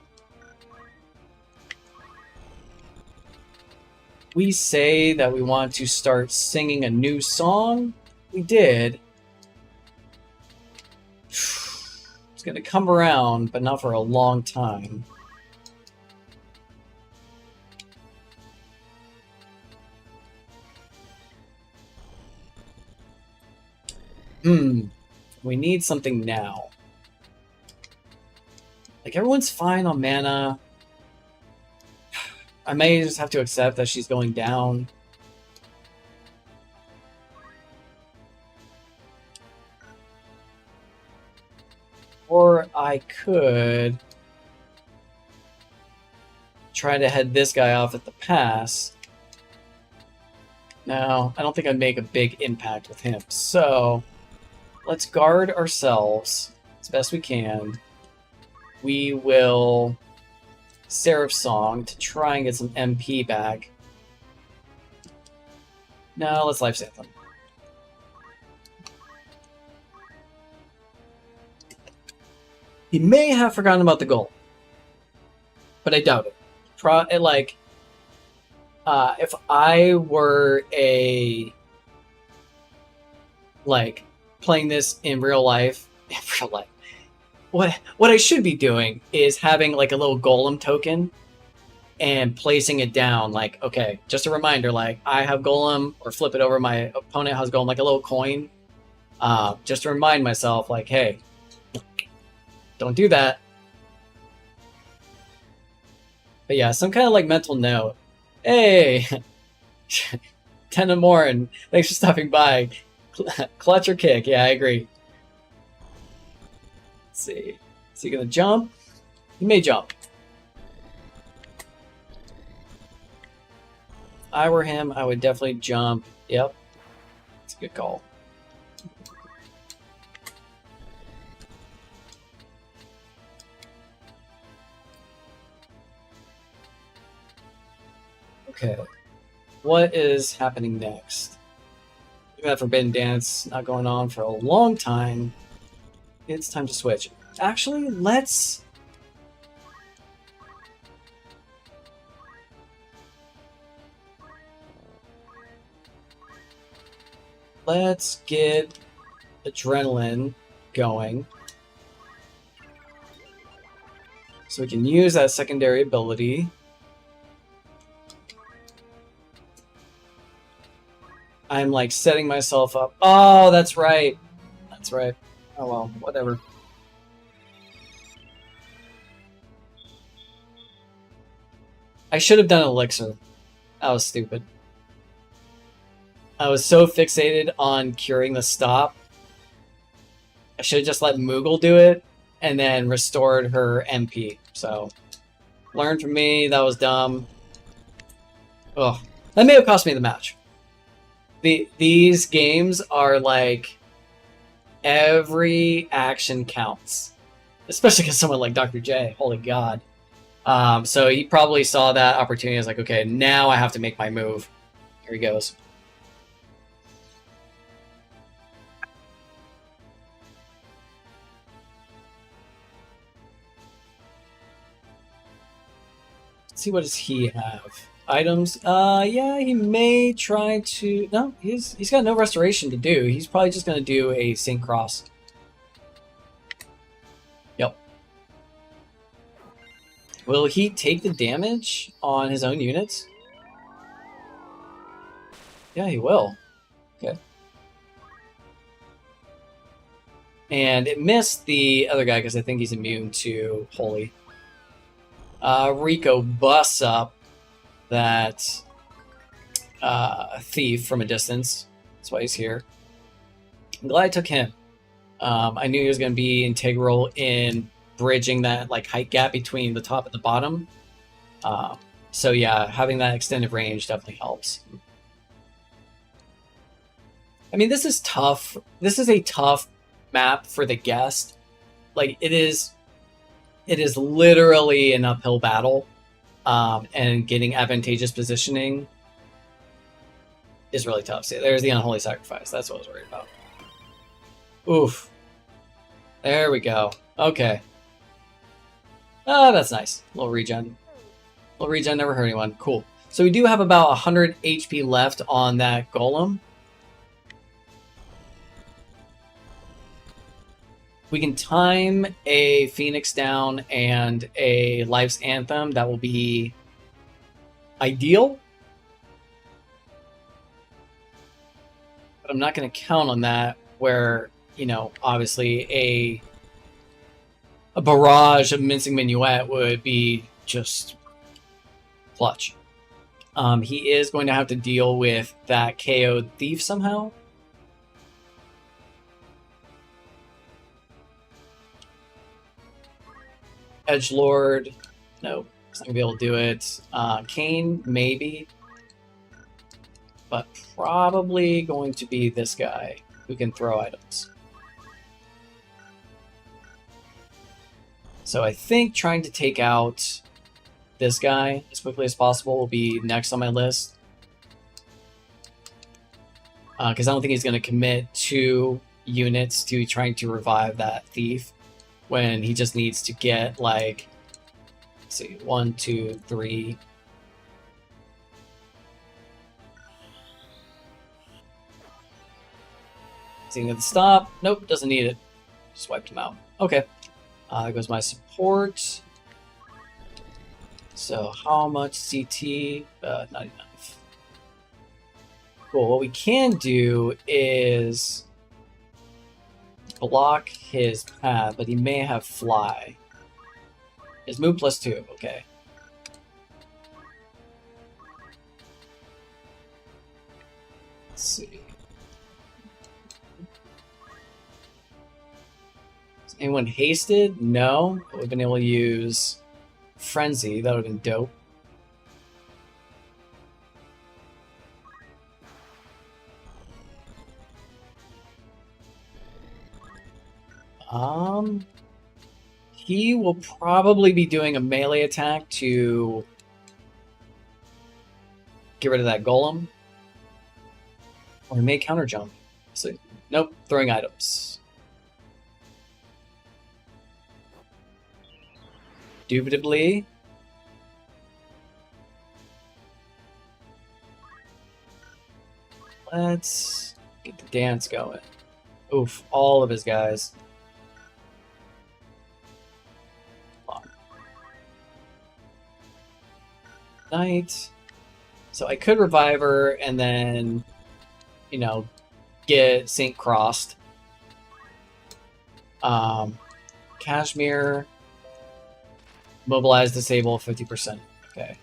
We say that we want to start singing a new song? We did. It's going to come around, but not for a long time. We need something now. Like, everyone's fine on mana. I may just have to accept that she's going down. Or I could try to head this guy off at the pass. No, I don't think I'd make a big impact with him. So, let's guard ourselves as best we can. We will Seraph Song to try and get some MP back. No, let's Life Save them. He may have forgotten about the goal, but I doubt it. If I were playing this in real life, what I should be doing is having like a little golem token and placing it down. Like, okay, just a reminder, like I have golem, or flip it over, my opponent has golem, like a little coin. Just to remind myself, like, hey, don't do that. But yeah, some kind of like mental note. Hey, 10 and more, and thanks for stopping by. Clutch or kick? Yeah, I agree. Let's see. Is he gonna jump? He may jump. If I were him, I would definitely jump. Yep. It's a good call. Okay. What is happening next? Look at that Forbidden Dance not going on for a long time. It's time to switch. Actually, let's get adrenaline going so we can use that secondary ability. I'm like setting myself up. Oh, that's right. That's right. Oh well, whatever. I should have done elixir. That was stupid. I was so fixated on curing the stop. I should have just let Moogle do it and then restored her MP. So, learn from me. That was dumb. Ugh. That may have cost me the match. These games are like every action counts, especially because someone like Dr. J. Holy God! So he probably saw that opportunity. As like, okay, now I have to make my move. Here he goes. Let's see, what does he have? Items, yeah, he may try to... No, he's got no restoration to do. He's probably just going to do a Saint Cross. Yep. Will he take the damage on his own units? Yeah, he will. Okay. And it missed the other guy because I think he's immune to Holy. Rico busts up that thief from a distance. That's why he's here. I'm glad I took him. I knew he was going to be integral in bridging that like height gap between the top and the bottom. So yeah, having that extended range definitely helps. I mean, this is tough. This is a tough map for the guest. Like, it is literally an uphill battle. And getting advantageous positioning is really tough. See, there's the Unholy Sacrifice. That's what I was worried about. Oof. There we go. Okay. Oh, that's nice. Little regen. Little regen never hurt anyone. Cool. So we do have about 100 HP left on that golem. we can time a Phoenix Down and a Life's Anthem. That will be ideal. But I'm not going to count on that where, you know, obviously a barrage of Mincing Minuet would be just clutch. He is going to have to deal with that KO'd Thief somehow. Edgelord, no, he's not going to be able to do it. Kane, maybe. But probably going to be this guy who can throw items. So I think trying to take out this guy as quickly as possible will be next on my list. Because I don't think he's going to commit 2 units to trying to revive that thief when he just needs to get, like, let's see, 1, 2, 3. Is he going to stop? Nope, doesn't need it. Just wiped him out. Okay. There goes my support. So how much CT? Not enough. Cool. What we can do is block his path, but he may have fly. His move +2. Okay. Let's see. Is anyone hasted? No. But we've been able to use Frenzy. That would have been dope. He will probably be doing a melee attack to get rid of that golem. Or he may counter jump. So, nope, throwing items. Indubitably. Let's get the dance going. Oof, all of his guys. Knight. So I could revive her and then, you know, get Saint Crossed. Kashmir. Mobilize, disable 50%. Okay.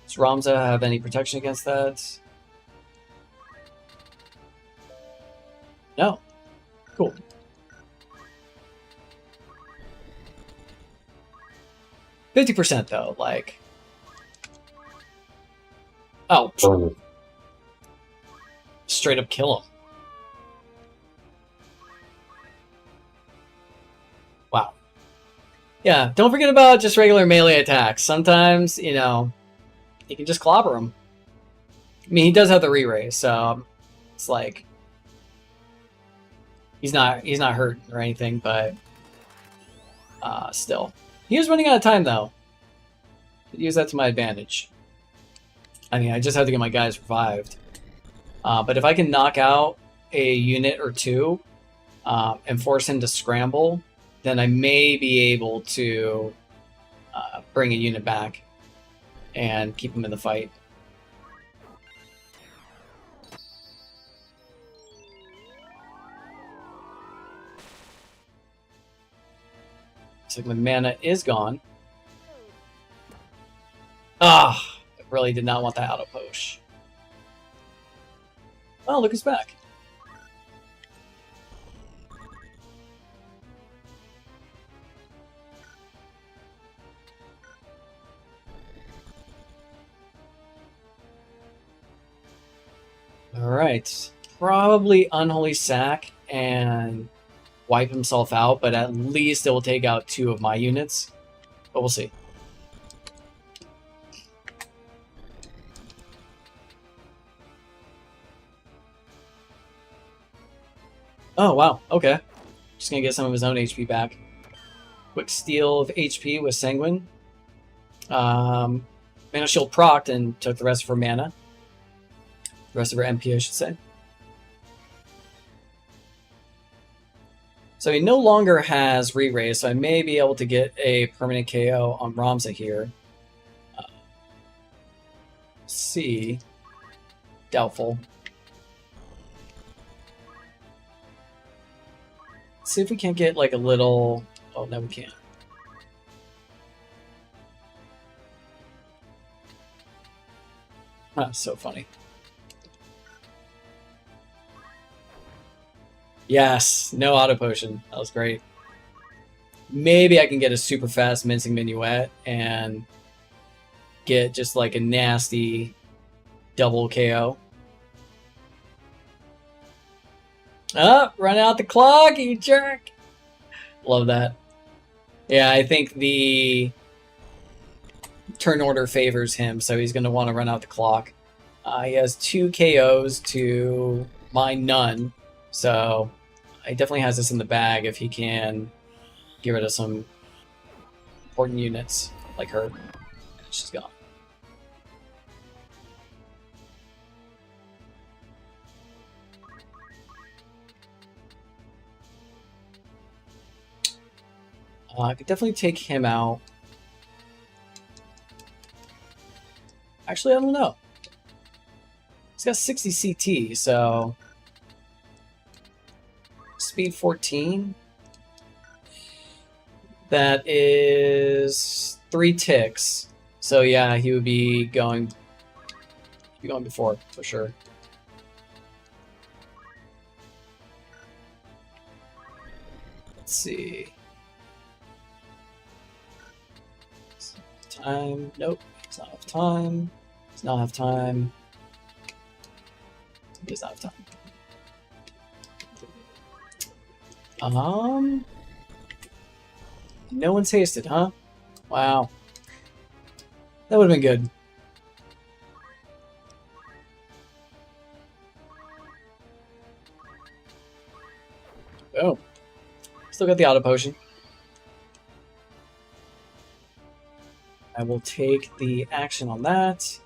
Does Ramza have any protection against that? No. Cool. %, though, like. Oh. Straight up kill him. Wow. Yeah, don't forget about just regular melee attacks. Sometimes, you know, you can just clobber him. I mean, he does have the re-raise, so it's like he's not hurt or anything, but still. He was running out of time, though. Use that to my advantage. I mean, I just have to get my guys revived. But if I can knock out a unit or 2 and force him to scramble, then I may be able to bring a unit back and keep him in the fight. Looks like my mana is gone. Ah, I really did not want that auto push. Oh, look who's back. Alright. Probably Unholy Sack and wipe himself out, but at least it will take out 2 of my units. But we'll see. Oh, wow. Okay. Just gonna get some of his own HP back. Quick steal of HP with Sanguine. Mana Shield procced and took the rest of her mana. The rest of her MP, I should say. So he no longer has re-raise, so I may be able to get a permanent KO on Ramza here. C. Doubtful. Let's see if we can't get like a little... Oh, no we can't. That's so funny. Yes, no auto potion. That was great. Maybe I can get a super fast mincing minuet and get just like a nasty double KO. Oh, run out the clock, you jerk! Love that. Yeah, I think the turn order favors him, so he's going to want to run out the clock. He has 2 KOs to my none, so he definitely has this in the bag if he can get rid of some important units like her. And she's gone. I could definitely take him out. Actually, I don't know. He's got 60 CT, so... Speed 14. That is 3 ticks. So yeah, he would be going before, for sure. Let's see. Time. Nope. Does not have time. Does not have time. Does not have time. No one's hasted, huh? Wow. That would have been good. Oh. Still got the auto potion. I will take the action on that.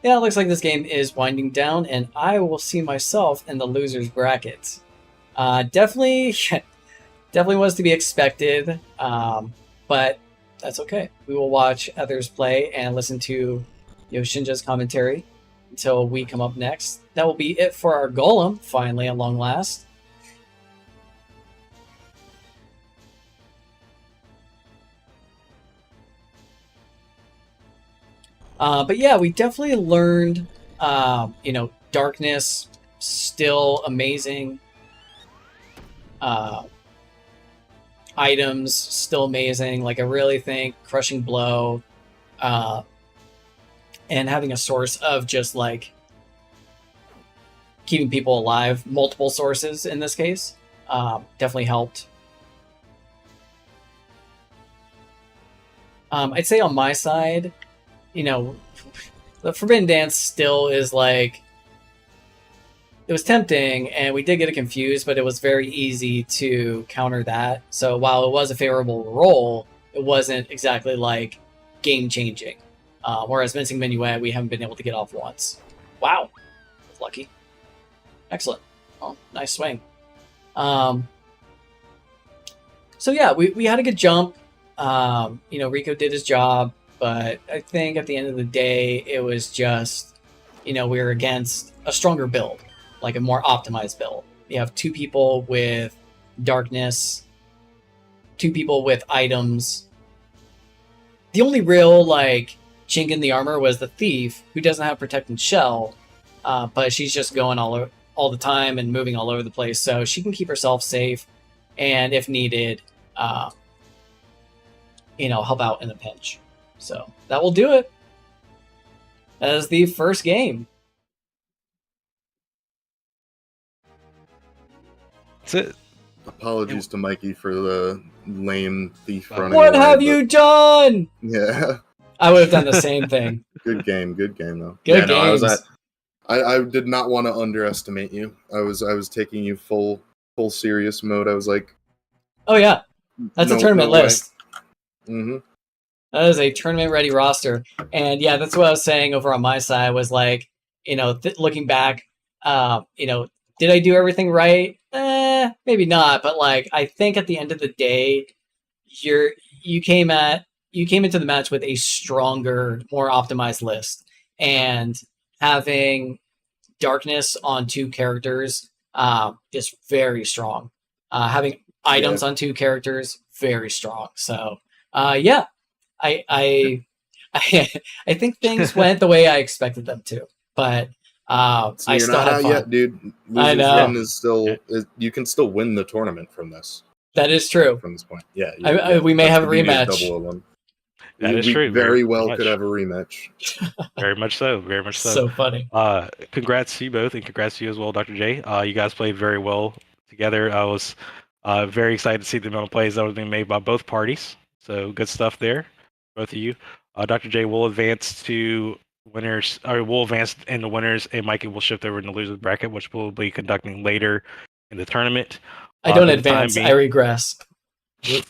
Yeah, it looks like this game is winding down, and I will see myself in the loser's bracket. Definitely was to be expected, but that's okay. We will watch others play and listen to Yoshinja's commentary until we come up next. That will be it for our golem, finally, at long last. But yeah, we definitely learned, darkness, still amazing. Items, still amazing. Like, I really think Crushing Blow, and having a source of just, like, keeping people alive, multiple sources in this case, definitely helped. I'd say on my side, the Forbidden Dance still is like, it was tempting, and we did get it confused, but it was very easy to counter that. So while it was a favorable roll, it wasn't exactly like game-changing. Whereas Mincing Minuet, we haven't been able to get off once. Wow. Lucky. Excellent. Oh, nice swing. So yeah, we had a good jump. Rico did his job. But I think at the end of the day, it was just, we were against a stronger build, like a more optimized build. You have 2 people with darkness, 2 people with items. The only real, chink in the armor was the thief, who doesn't have protecting shell, but she's just going all the time and moving all over the place, so she can keep herself safe, and if needed, help out in a pinch. So that will do it. That is the first game. That's it. Apologies to Mikey for the lame thief running What away, have but- you done? Yeah. I would have done the same thing. Good game though. Good No, games. I did not want to underestimate you. I was taking you full serious mode. I was like, Oh yeah, that's a tournament list. Mm-hmm. That is a tournament-ready roster. And yeah, that's what I was saying over on my side was looking back, did I do everything right? maybe not, but like I think at the end of the day, you came into the match with a stronger, more optimized list, and having darkness on 2 characters is very strong. Having items on 2 characters, very strong. So yeah, I I think things went the way I expected them to, but So I you're still not had out fun. yet, dude. I Losers know. win is still. You can still win the tournament from this. That is true. From this point, yeah. We may that's have a the beauty of rematch. 001. That is we true. Very well much. could have a rematch. Very much so. Very much so. So funny. Congrats to you both, and congrats to you as well, Dr. J. You guys played very well together. I was very excited to see the amount of plays that was being made by both parties. So good stuff there, both of you. Dr. J will advance to winners, or will advance in the winners, and Mikey will shift over in the losers bracket, which we'll be conducting later in the tournament. I don't for the time advance. I being- regress. You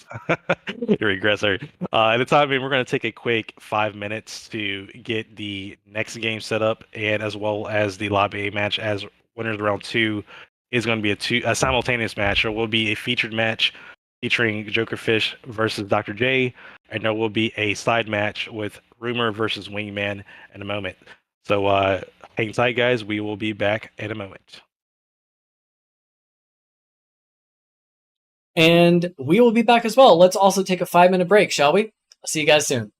regressor. At the time being, we're going to take a quick 5 minutes to get the next game set up, and as well as the lobby A match, as winners round 2 is going to be a simultaneous match. There will be a featured match featuring Jokerfish versus Dr. J, and there will be a side match with Rumor versus Wingman in a moment. So hang tight, guys. We will be back in a moment. And we will be back as well. Let's also take a 5-minute break, shall we? I'll see you guys soon.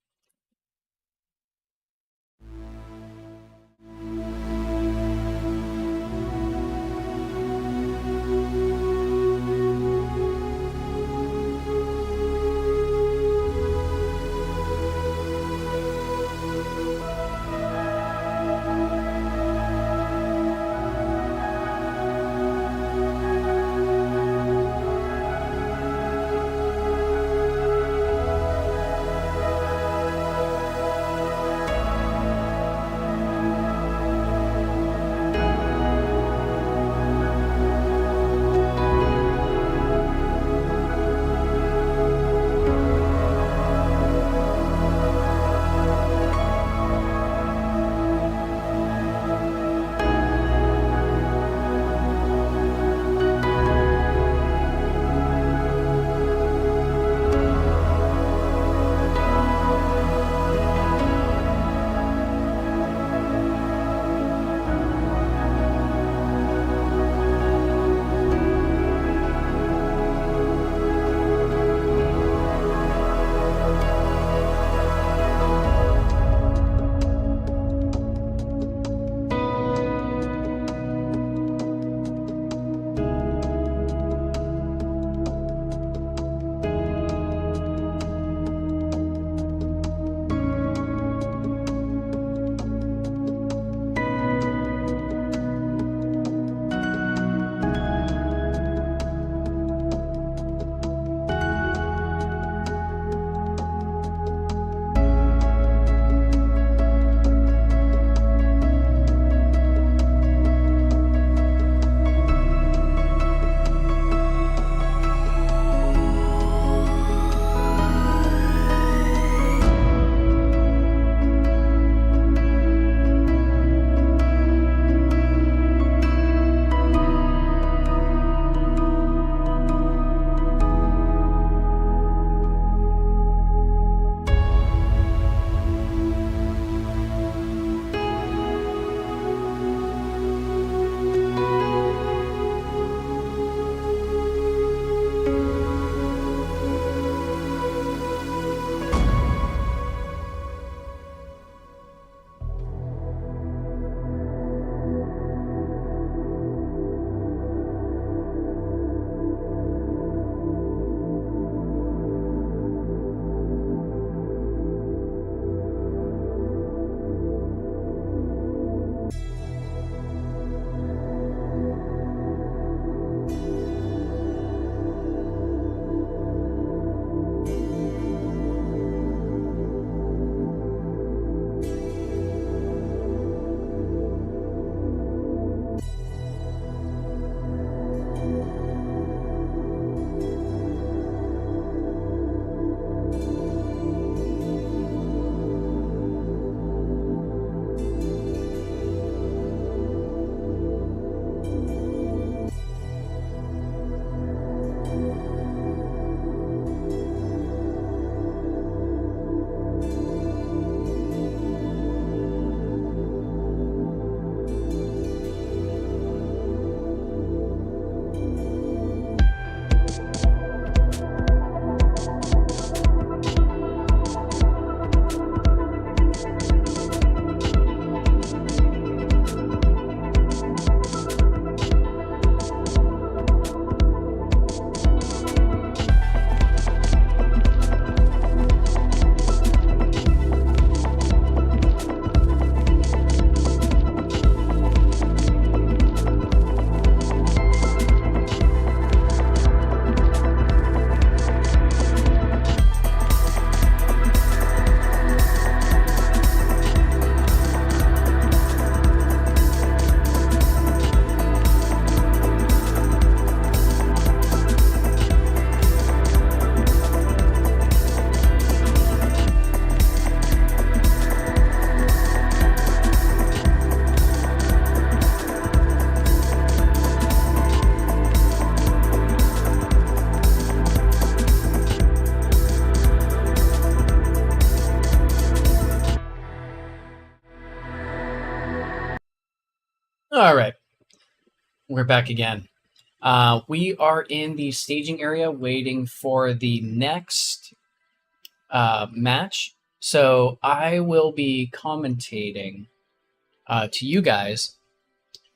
All right, we're back again. We are in the staging area waiting for the next match. So I will be commentating to you guys,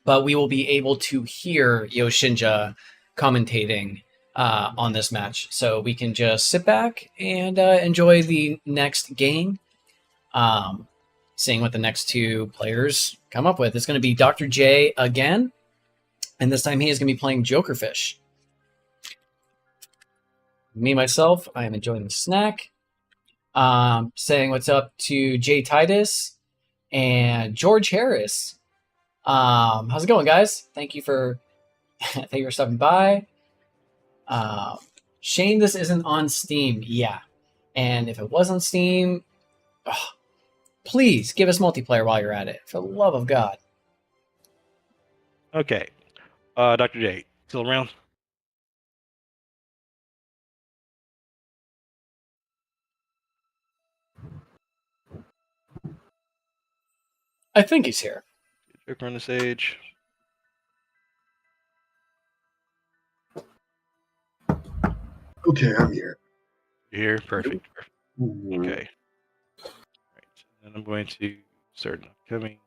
but we will be able to hear Yoshinja commentating on this match. So we can just sit back and enjoy the next game, seeing what the next two players come up with. It's going to be Dr. J again, and this time he is going to be playing Jokerfish. Me, myself, I am enjoying the snack. Saying what's up to Jay Titus and George Harris. How's it going, guys? Thank you for stopping by. Shame this isn't on Steam. Yeah, and if it was on Steam, please give us multiplayer while you're at it. For the love of God. Okay. Dr. J, still around? I think he's here. Joker on the stage. Okay, I'm here. You're here? Perfect. Mhm. Okay. Right. And I'm going to start coming.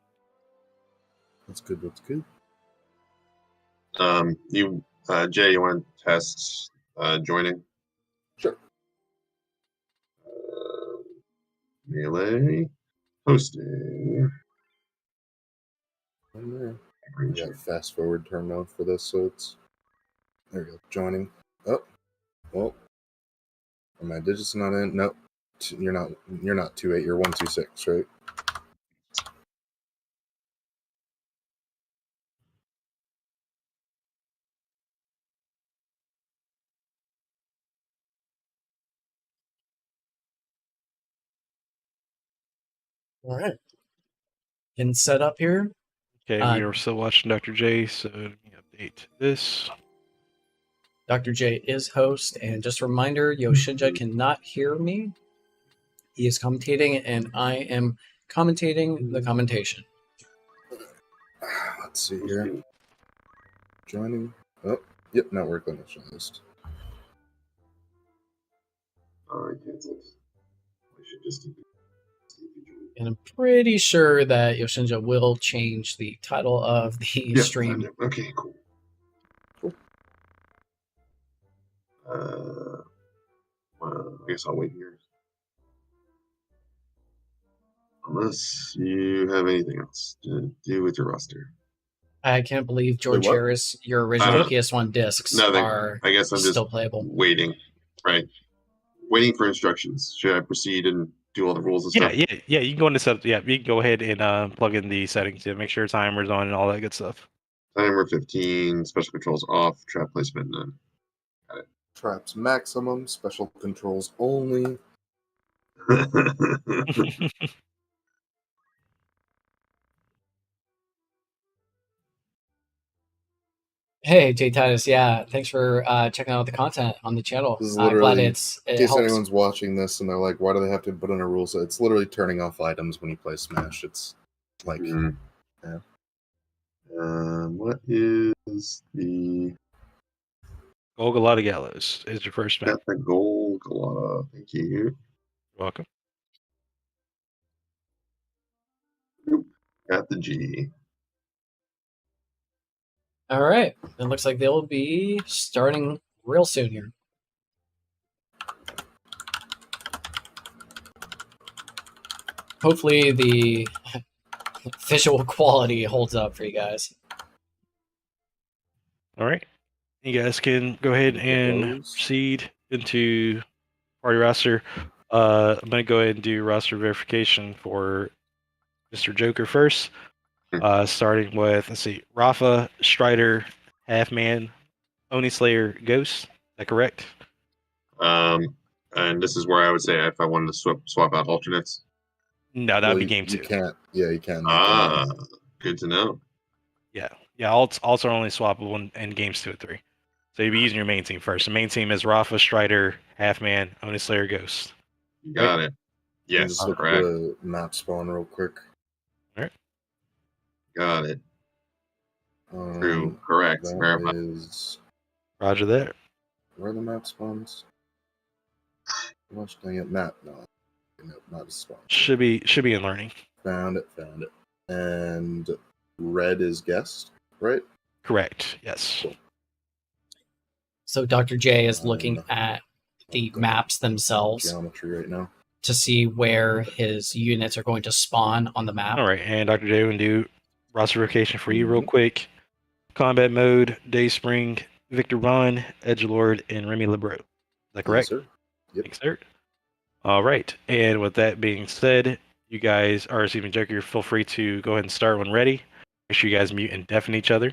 That's good. That's good. Jay, you want to test joining? Sure. Melee hosting. Right there. We got fast forward turned on for this, so it's there. You go. Joining. Oh, well, are my digits not in? Nope. You're not 2-8. You're 1-2-6, right? All right. Getting set up here. Okay, we are still watching Dr. J, so let me update this. Dr. J is host, and just a reminder, Yoshinja cannot hear me. He is commentating, and I am commentating the commentation. Let's see here. Joining. Oh, yep, network initialized. Alright, cancel. I should just And I'm pretty sure that Yoshinja will change the title of the stream. Okay, cool. Well, I guess I'll wait here. Unless you have anything else to do with your roster. I can't believe George Wait, what? Harris, your I original don't know. PS1 discs Nothing. are I guess I'm just still playable. waiting. Right. Waiting for instructions. Should I proceed and do all the rules and Yeah, stuff? yeah. You can go into setup. Yeah, you can go ahead and plug in the settings to make sure timer's on and all that good stuff. Timer 15, special controls off, trap placement none. Traps maximum, special controls only. Hey, Jay Titus, yeah, thanks for checking out the content on the channel. This is I'm glad literally, it in case helps. anyone's watching this and they're like, why do they have to put in a rule? So it's literally turning off items when you play Smash. It's like, yeah. What is the Golgolata Gallows is your first match. got the gold Galata? Thank you. You're welcome. Got the G. All right, it looks like they'll be starting real soon here. Hopefully the visual quality holds up for you guys. All right. You guys can go ahead and proceed into party roster. I'm going to go ahead and do roster verification for Mr. Joker first. Starting with, let's see, Rafa, Strider, Half-Man, Oni Slayer, Ghost. Is that correct? And this is where I would say if I wanted to swap out alternates. No, that would be game 2. You can't. Yeah, you can't. Good to know. Yeah. Alts are only swappable in games 2 and 3. So you'd be using your main team first. The main team is Rafa, Strider, Half-Man, Oni Slayer, Ghost. Got it. Yes, just look at correct. the map spawn real quick. All right. Got it. True. Correct. That Verify. is Roger that. where are the map spawns? Gosh dang it, map. No, not a spawn. Should be in learning. Found it. And red is guest, right? Correct. Yes. Cool. So Dr. J is looking at the maps themselves Geometry right now. to see where his units are going to spawn on the map. All right, and Dr. J will do roster for you real quick. Combat mode, Dayspring, Victor Vaughn, Edgelord, and Remy Lebreau. Is that correct? Yes, sir. Yep. Thanks, sir. All right, and with that being said, you guys, or even Joker, feel free to go ahead and start when ready. Make sure you guys mute and deafen each other.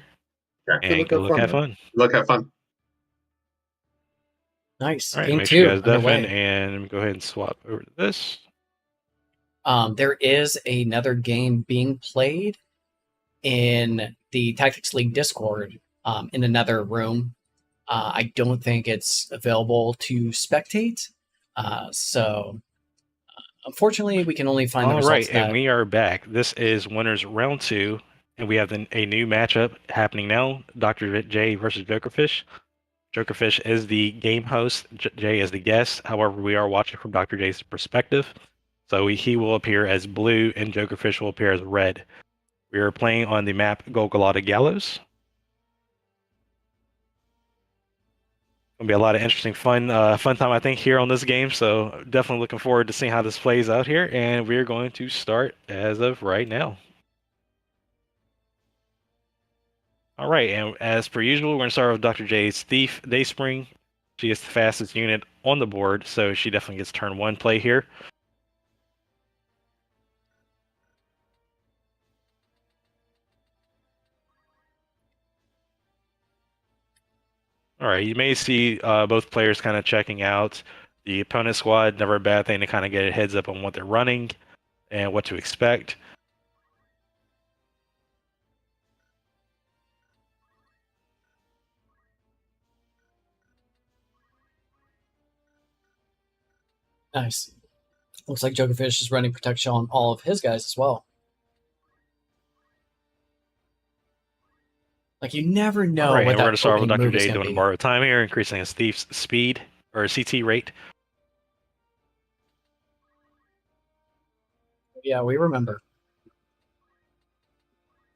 Okay. And go look, have fun. Look, have fun. Nice. All right, Game make sure you 2 guys deafen underway. and go ahead and swap over to this. There is another game being played in the Tactics League Discord in another room. I don't think it's available to spectate. So unfortunately, we can only find the All results right, and we are back. This is winners round 2, and we have a new matchup happening now. Dr. J versus Jokerfish. Jokerfish is the game host. Jay is the guest. However, we are watching from Dr. J's perspective. So he will appear as blue, and Jokerfish will appear as red. We are playing on the map Golgotha Gallows. Gonna be a lot of interesting fun time, I think, here on this game. So definitely looking forward to seeing how this plays out here. And we're going to start as of right now. All right, and as per usual, we're going to start with Dr. J's Thief Dayspring. She is the fastest unit on the board, so she definitely gets turn 1 play here. All right, you may see both players kind of checking out the opponent squad. Never a bad thing to kind of get a heads up on what they're running and what to expect. Nice. Looks like Jokerfish is running protection on all of his guys as well. Like, you never know All right, what and we're going that to start with opening Dr. move is J going doing to a be. borrowed time here, increasing his Thief's speed or CT rate. Yeah, we remember.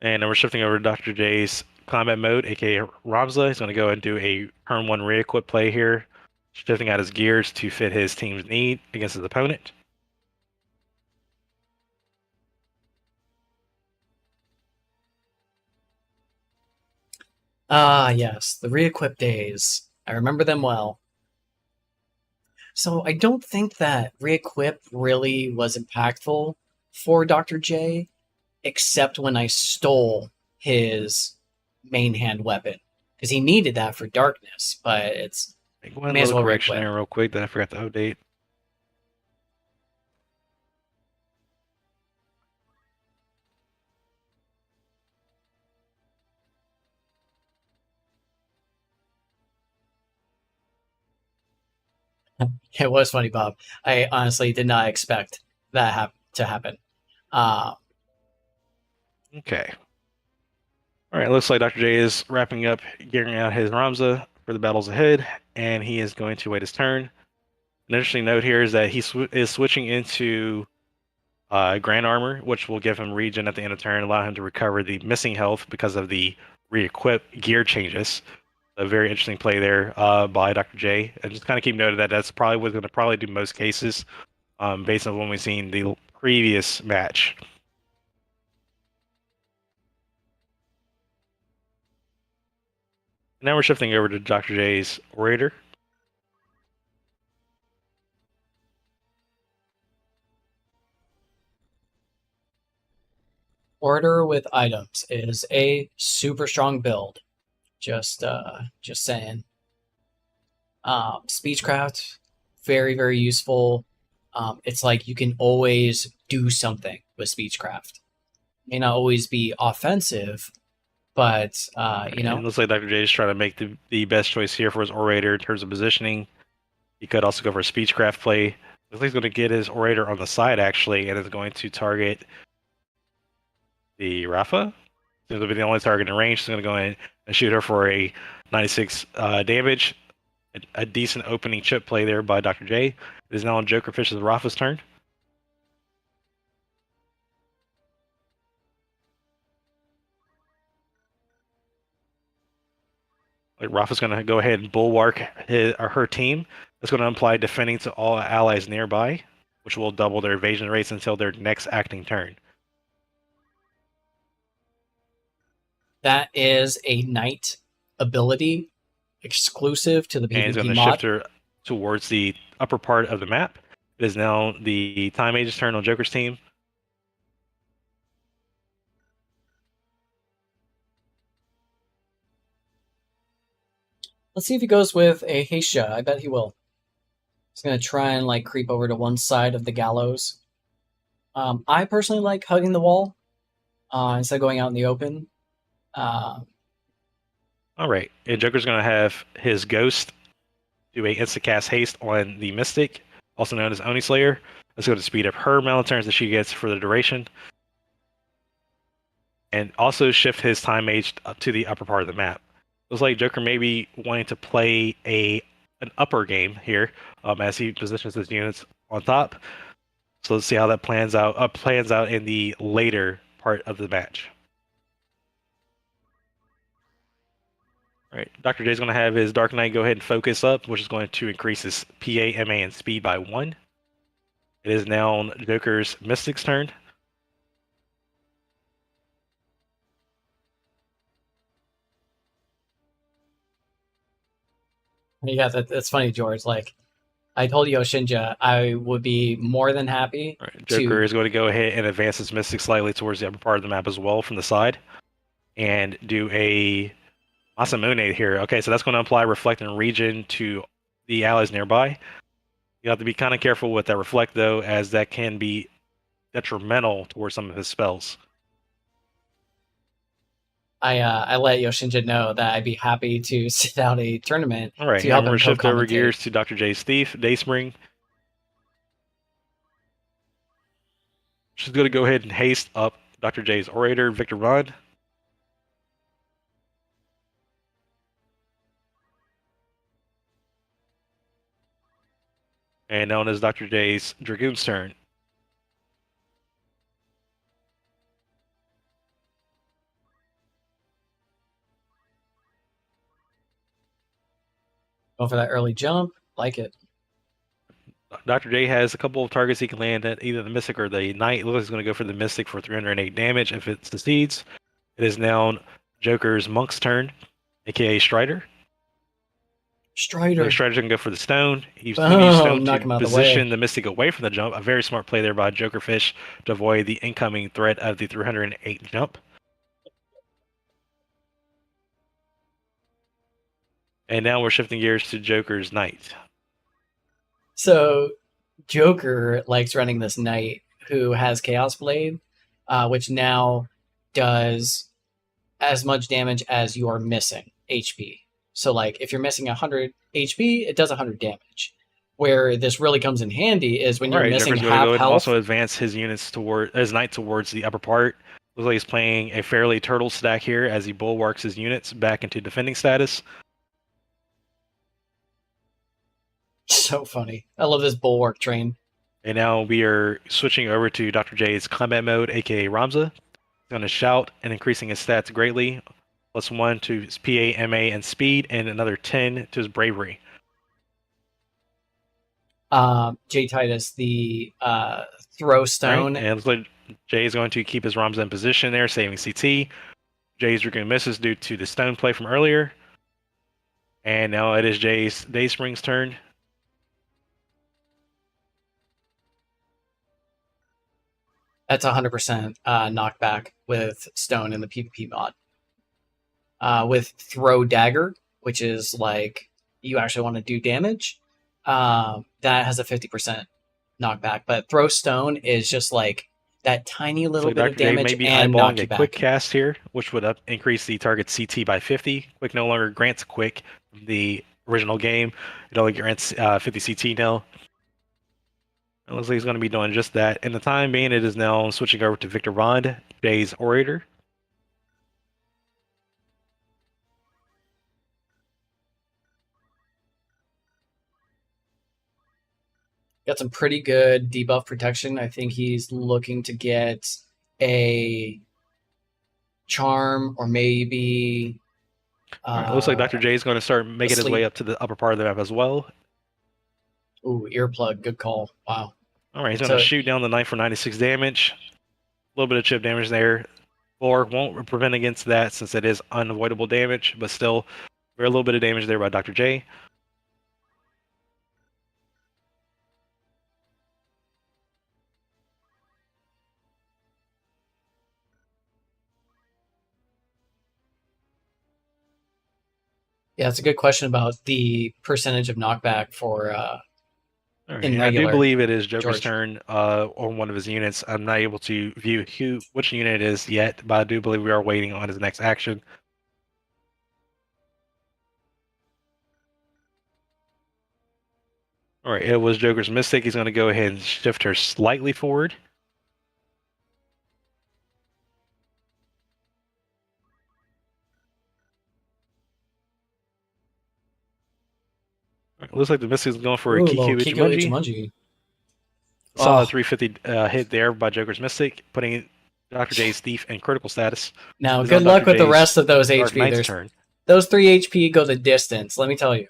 And then we're shifting over to Dr. J's combat mode, aka Ramza. He's going to go and do a turn 1 re-equip play here, shifting out his gears to fit his team's need against his opponent. Ah, yes, the re-equip days. I remember them well. So I don't think that re-equip really was impactful for Dr. J, except when I stole his main hand weapon. Because he needed that for darkness, but it's One may as little well correction re-equip. there real quick that I forgot to update. It was funny, Bob. I honestly did not expect that to happen. Okay. All right, looks like Dr. J is wrapping up, gearing out his Ramza for the battles ahead, and he is going to wait his turn. An interesting note here is that he is switching into Grand Armor, which will give him regen at the end of turn, allow him to recover the missing health because of the re-equip gear changes. A very interesting play there by Dr. J. And just kind of keep note of that. That's probably what's going to probably do most cases based on when we've seen the previous match. Now we're shifting over to Dr. J's Orator. Order with items is a super strong build. Just saying. Speechcraft, very, very useful. It's like you can always do something with Speechcraft. May not always be offensive, but you know. It looks like Dr. J is trying to make the best choice here for his Orator in terms of positioning. He could also go for a Speechcraft play. Looks like he's going to get his Orator on the side, actually, and is going to target the Rafa. Since it'll be the only target in range, so I'm going to go in and shoot her for a 96 damage. A decent opening chip play there by Dr. J. It is now on Joker Fish's Rafa's turn. Like Rafa's going to go ahead and bulwark her team. That's going to imply defending to all allies nearby, which will double their evasion rates until their next acting turn. That is a knight ability exclusive to the And he's PvP going to mod. shift her towards the upper part of the map. It is now the Time Mage's turn on Joker's team. Let's see if he goes with a Heisha. I bet he will. He's going to try and like creep over to one side of the gallows. I personally like hugging the wall instead of going out in the open. All right. And Joker's going to have his Ghost do a insta-cast haste on the Mystic, also known as Oni Slayer. That's going to speed up her amount of turns that she gets for the duration. And also shift his Time Mage up to the upper part of the map. Looks like Joker may be wanting to play an upper game here as he positions his units on top. So let's see how that plans out in the later part of the match. All right, Dr. J is going to have his Dark Knight go ahead and focus up, which is going to increase his PA, MA, and speed by 1. It is now on Joker's Mystic's turn. Yeah, that's funny, George. Like, I told Yoshinja I would be more than happy. All right, Joker is going to go ahead and advance his Mystic slightly towards the upper part of the map as well from the side. And do a Masamune here. Okay, so that's going to apply Reflecting Region to the allies nearby. You have to be kind of careful with that Reflect, though, as that can be detrimental towards some of his spells. I let Yoshinja know that I'd be happy to sit out a tournament. All right, to help we're going him to shift over co-commentate. gears to Dr. J's Thief, Dayspring. She's going to go ahead and haste up Dr. J's Orator, Victor Von. And known as Dr. J's Dragoon's turn. Go for that early jump. Like it. Dr. J has a couple of targets he can land at, either the Mystic or the Knight. It looks like he's going to go for the Mystic for 308 damage if it succeeds. It is now Joker's Monk's turn, aka Strider. Strider. Strider's going to go for the Stone. He's Boom, using Stone knock him to out the position way. the Mystic away from the jump. A very smart play there by Joker Fish to avoid the incoming threat of the 308 jump. And now we're shifting gears to Joker's Knight. So Joker likes running this knight who has Chaos Blade, which now does as much damage as you are missing HP. So like if you're missing 100 HP, it does 100 damage. Where this really comes in handy is when you're missing Joker's half going to go ahead and health. also advance his units his knight towards the upper part. Looks like he's playing a fairly turtle stack here as he bulwarks his units back into defending status. So funny. I love this bulwark train. And now we are switching over to Dr. J's combat mode, aka Ramza. He's going to shout and increasing his stats greatly. +1 to his PA, MA, and speed, and another 10 to his bravery. J Titus, the throw stone. Right? And it looks like Jay is going to keep his Ramza in position there, saving CT. Jay's Dragoon misses due to the stone play from earlier. And now it is Jay's Dayspring's turn. That's 100% knockback with stone in the PvP mod. With throw dagger, which is like you actually want to do damage, that has a 50% knockback. But throw stone is just like that tiny little bit of damage may be and knock eyeballing you a back. quick cast here, which would increase the target CT by 50. Quick no longer grants quick from the original game. It only grants 50 CT now. It looks like he's going to be doing just that. In the time being, it is now switching over to Victor Vond, Jay's Orator. got some pretty good debuff protection. I think he's looking to get a charm or maybe. All right, looks like Dr. J is going to start making his asleep. way up to the upper part of the map as well. Ooh, earplug. Good call. Wow. All right, he's going to shoot down the knife for 96 damage. A little bit of chip damage there. Or won't prevent against that since it is unavoidable damage, but still, very little bit of damage there by Dr. J. Yeah, it's a good question about the percentage of knockback for Right, in and I do regular. believe it is Joker's George. turn on one of his units. I'm not able to view which unit it is yet, but I do believe we are waiting on his next action. All right, it was Joker's mistake. He's going to go ahead and shift her slightly forward. All right, looks like the mistake is going for a Kiku Ichimonji. Ichimonji. Solid 350 hit there by Joker's Mystic, putting Dr. J's Thief in critical status. Now, This is good on luck Dr. with the J's rest of those Dark HP. Knight's There's turn. those 3 HP go the distance. Let me tell you.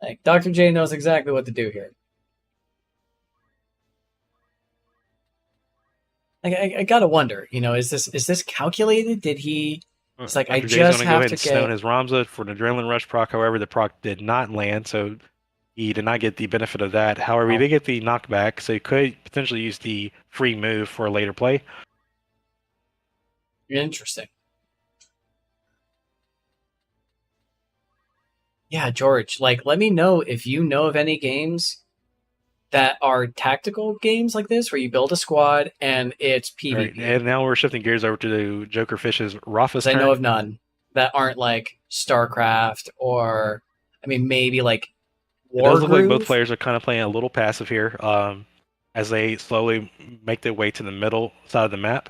Like Dr. J knows exactly what to do here. Like I gotta wonder, is this calculated? Did he? It's like Dr. I J's just going to go have ahead to and stone get. his Ramza for an Adrenaline Rush proc. However, the proc did not land, so he did not get the benefit of that. However, he did get the knockback, so he could potentially use the free move for a later play. Interesting. Yeah, George. Like, let me know if you know of any games that are tactical games like this, where you build a squad and it's PvP. Right, and now we're shifting gears over to the Joker Fish's Rafa's I turn. know of none that aren't like StarCraft or, I mean, maybe like It does look like both Wargroove. players are kind of playing a little passive here as they slowly make their way to the middle side of the map.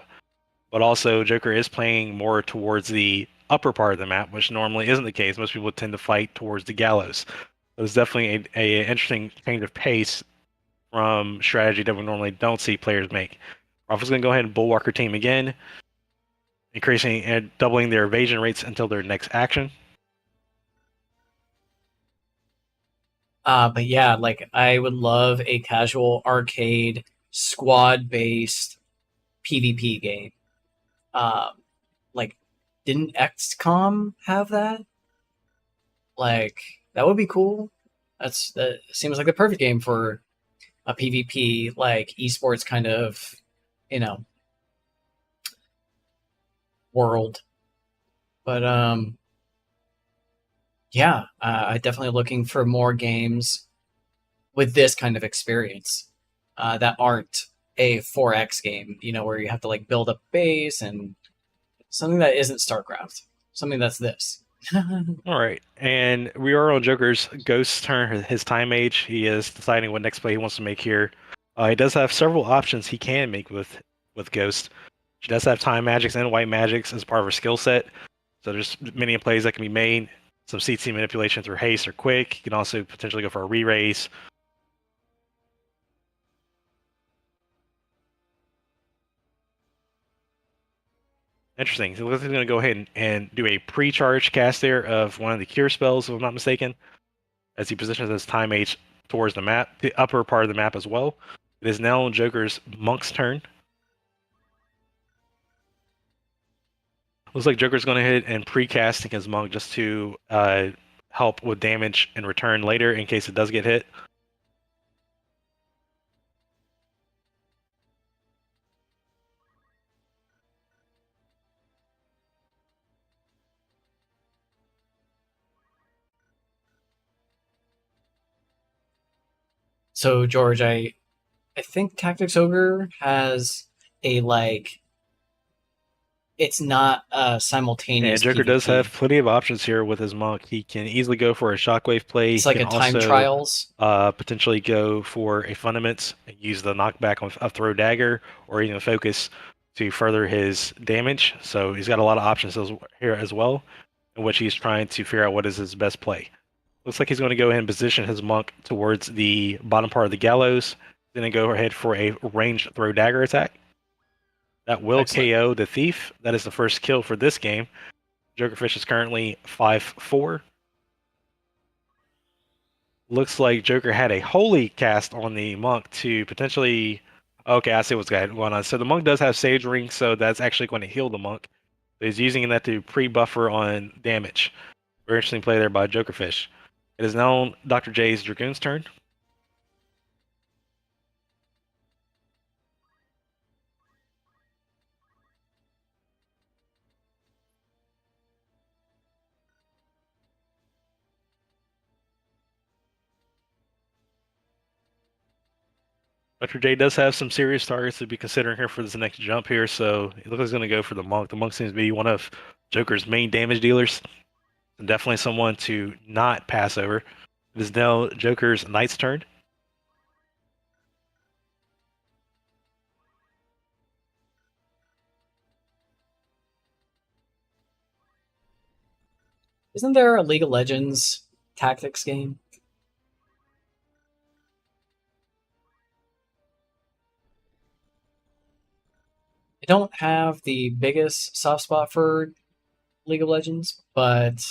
But also, Joker is playing more towards the upper part of the map, which normally isn't the case. Most people tend to fight towards the gallows. So it's definitely a interesting change of pace from strategy that we normally don't see players make. Rafa's going to go ahead and bulwark her team again, increasing and doubling their evasion rates until their next action. But yeah, like I would love a casual arcade squad-based PvP game. Like, didn't XCOM have that? Like, that would be cool. That seems like the perfect game for a PvP, like esports kind of, world. But yeah, I definitely looking for more games with this kind of experience that aren't a 4X game, where you have to like build a base and something that isn't StarCraft, something that's this. All right, and we are on Joker's Ghost's turn, his time age. He is deciding what next play he wants to make here. He does have several options he can make with Ghost. She does have time magics and white magics as part of her skill set, so there's many plays that can be made. Some CC manipulation through haste or quick. You can also potentially go for a re-raise. Interesting. So he's going to go ahead and do a pre-charge cast there of one of the cure spells, if I'm not mistaken, as he positions his time age towards the map, the upper part of the map as well. It is now Joker's Monk's turn. Looks like Joker's going ahead and pre-casting his Monk just to help with damage in return later in case it does get hit. So George, I think Tactics Ogre has a like. It's not a simultaneous. And Joker PvP. does have plenty of options here with his Monk. He can easily go for a Shockwave play. It's like he a can time also, trials. Potentially go for a Fundament and use the knockback on a Throw Dagger or even Focus to further his damage. So he's got a lot of options here as well, in which he's trying to figure out what is his best play. Looks like he's going to go ahead and position his monk towards the bottom part of the gallows. Then go ahead for a ranged throw dagger attack. That will Excellent. KO the thief. That is the first kill for this game. Jokerfish is currently 5-4. Looks like Joker had a holy cast on the monk to potentially. Okay, I see what's going on. So the monk does have Sage Ring, so that's actually going to heal the monk. So he's using that to pre-buffer on damage. Very interesting play there by Jokerfish. It is now Dr. J's Dragoon's turn. Dr. J does have some serious targets to be considering here for this next jump here, so it looks like he's going to go for the monk. The monk seems to be one of Joker's main damage dealers, and definitely someone to not pass over. It is now Joker's knight's turn. Isn't there a League of Legends tactics game? I don't have the biggest soft spot for League of Legends, but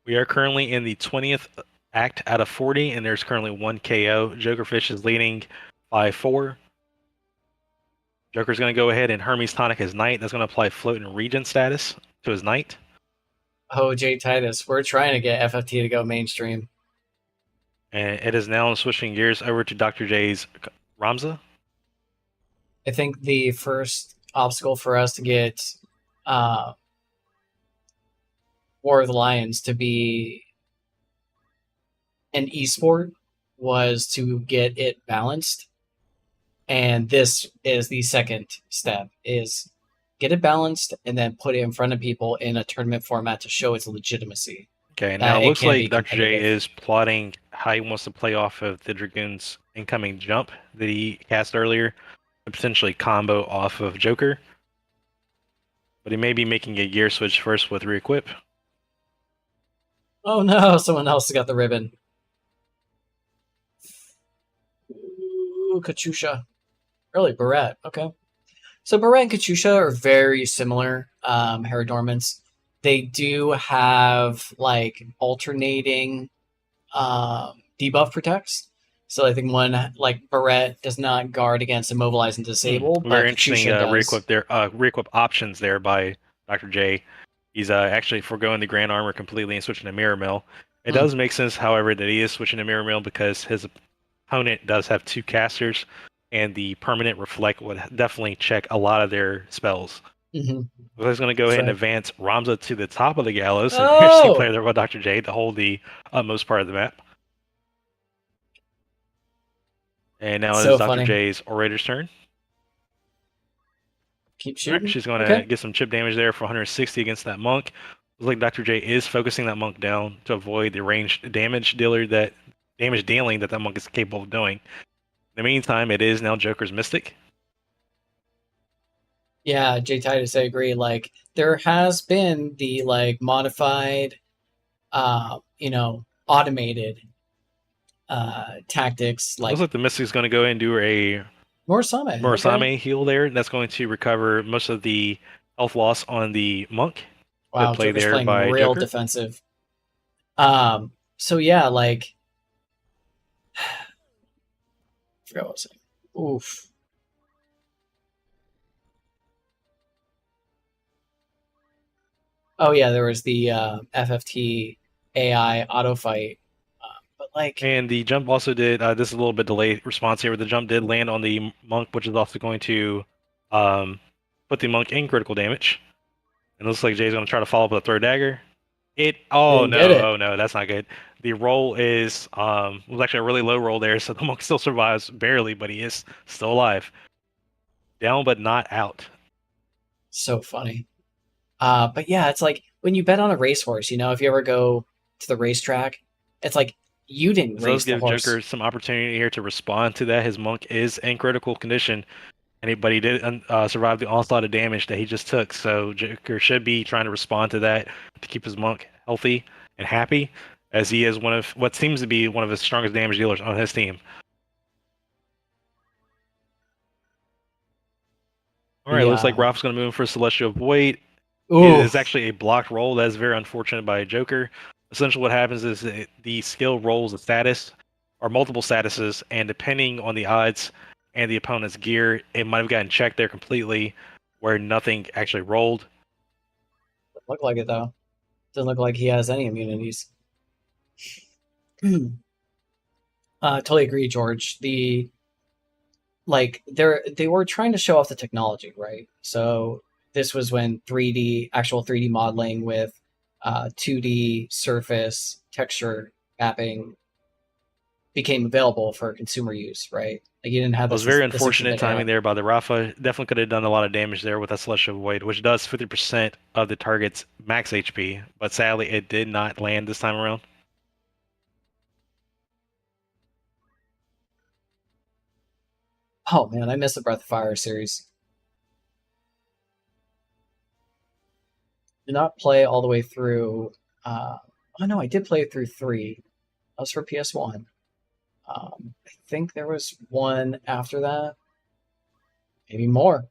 We are currently in the 20th act out of 40, and there's currently 1 KO. Jokerfish is leading 5-4. Joker's going to go ahead and Hermes Tonic his knight. That's going to apply float and regent status to his knight. oh, Jay Titus, we're trying to get FFT to go mainstream. And it is now switching gears over to Dr. J's Ramza. I think the first obstacle for us to get War of the Lions to be an esport was to get it balanced. And this is the second step, is get it balanced and then put it in front of people in a tournament format to show its legitimacy. Okay, now it looks can be like Dr. J competitive. is plotting how he wants to play off of the Dragoon's incoming jump that he cast earlier to potentially combo off of Joker. But he may be making a gear switch first with re-equip. Oh no, someone else got the ribbon. Ooh, Katyusha. Really, Barrette. Okay. So Barrette and Katyusha are very similar Herodorments. They do have like alternating debuff protects. So I think one like Barrette does not guard against immobilize and disable, but Very interesting Katyusha does. re-equip there, re-equip options there by Dr. J. He's actually foregoing the Grand Armor completely and switching to Mirror Mill. It does make sense, however, that he is switching to Mirror Mill because his opponent does have 2 casters, and the permanent Reflect would definitely check a lot of their spells. Mm-hmm. So he's going to go ahead and right. advance Ramza to the top of the gallows. So Oh! interesting play there by Dr. J to hold the utmost part of the map. And now So it's Dr. funny. J's Orator's turn. Keep All shooting. right, she's going to get some chip damage there for 160 against that monk. Looks like Dr. J is focusing that monk down to avoid the ranged damage dealing that monk is capable of doing. In the meantime, it is now Joker's Mystic. Yeah, Jay Titus, I agree. Like there has been the like modified, automated tactics like Looks like the Mystic's going to go and do a Morasame. Murasame Okay. heal there. That's going to recover most of the health loss on the monk. Wow, Good play Joker's there playing by real Joker. defensive. So yeah, like I forgot what I was saying. Oof. Oh yeah, there was the FFT AI auto fight, but like And the jump also did, this is a little bit delayed response here, but the jump did land on the monk, which is also going to put the monk in critical damage. And it looks like Jay's going to try to follow up with a throw dagger. Oh Didn't get it. no, oh no, that's not good. The roll was actually a really low roll there, so the monk still survives barely, but he is still alive. Down but not out. So funny. But yeah, it's like when you bet on a racehorse, if you ever go to the racetrack, it's like you didn't This race does the give horse. Joker some opportunity here to respond to that. His monk is in critical condition, but he did survive the onslaught of damage that he just took. So Joker should be trying to respond to that to keep his monk healthy and happy. as he is one of what seems to be one of the strongest damage dealers on his team. All right, looks like Ralph's going to move for Celestial Void. It is actually a blocked roll. That is very unfortunate by a Joker. Essentially, what happens is the skill rolls a status or multiple statuses, and depending on the odds and the opponent's gear, it might have gotten checked there completely, where nothing actually rolled. Doesn't look like it though. Doesn't look like he has any immunities. Totally agree, George. They were trying to show off the technology, right? So this was when actual 3D modeling with 2D surface texture mapping became available for consumer use, right? Like you didn't have It was this. very unfortunate timing there by the Rafa. Definitely could have done a lot of damage there with that Celestial Void, which does 50% of the target's max HP, but sadly it did not land this time around. Oh man, I miss the Breath of Fire series. Did not play all the way through. Oh no, I did play through 3. That was for PS1. I think there was one after that, maybe more.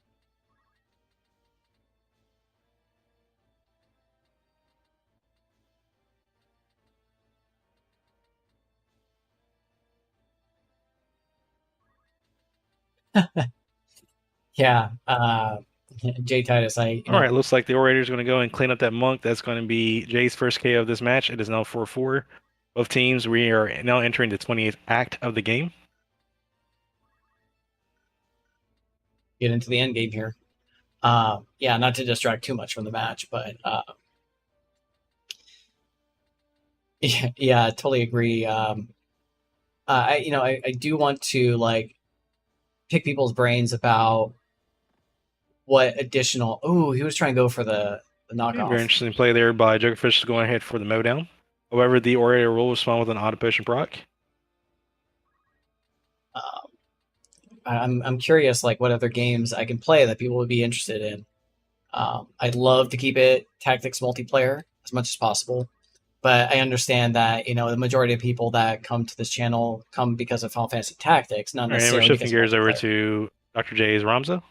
Yeah, Jay Titus. All right, looks like the Orator is going to go and clean up that monk. That's going to be Jay's first KO of this match. It is now 4-4. Both teams, we are now entering the 28th act of the game. Get into the end game here. Yeah, not to distract too much from the match, but yeah, totally agree. I do want to like pick people's brains about what additional. Oh, he was trying to go for the knockoff. Very interesting play there by Jokerfish going ahead for the mowdown. However, the Orator will respond with an auto potion proc. I'm curious, like what other games I can play that people would be interested in. I'd love to keep it tactics multiplayer as much as possible, but I understand that the majority of people that come to this channel come because of Final Fantasy Tactics, not necessarily. And we're shifting gears over to Dr. J's Ramza.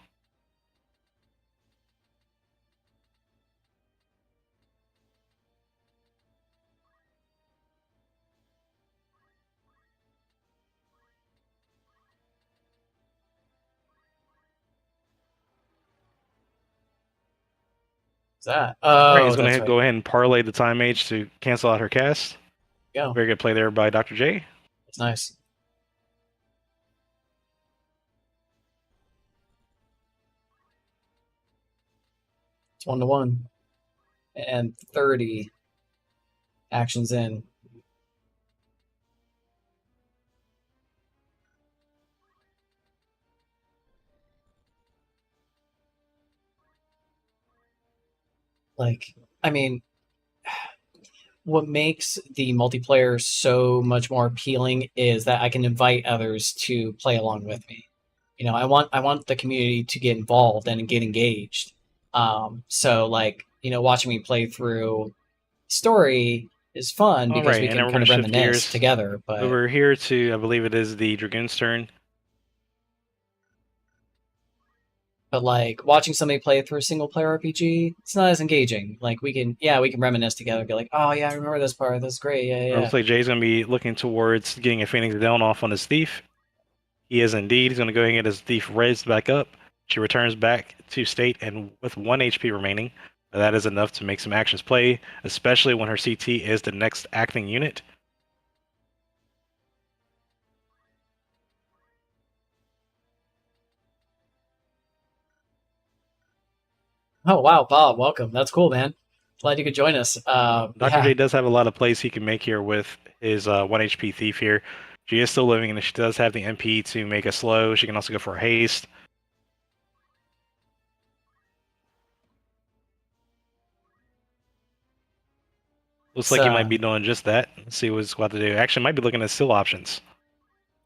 That? Right, he's going to go ahead and parlay the time mage to cancel out her cast. Yeah. Very good play there by Dr. J. That's nice. It's 1-1. And 30 actions in. Like, I mean, what makes the multiplayer so much more appealing is that I can invite others to play along with me. I want the community to get involved and get engaged. So like, watching me play through story is fun because we can kind of reminisce together. But over here to, I believe it is the Dragoon's turn. But like watching somebody play through a single player RPG, it's not as engaging. Like we can reminisce together and be like, oh yeah, I remember this part. That's great. Yeah. Looks like Jay's gonna be looking towards getting a Phoenix down off on his thief. He is indeed. He's gonna go and get his thief raised back up. She returns back to state and with 1 HP remaining. That is enough to make some actions play, especially when her CT is the next acting unit. Oh wow, Bob, welcome. That's cool, man. Glad you could join us. Dr. J does have a lot of plays he can make here with his 1 HP thief here. She is still living, and she does have the MP to make a slow. She can also go for a haste. Looks like he might be doing just that. Let's see what he's about to do. Actually, might be looking at still options.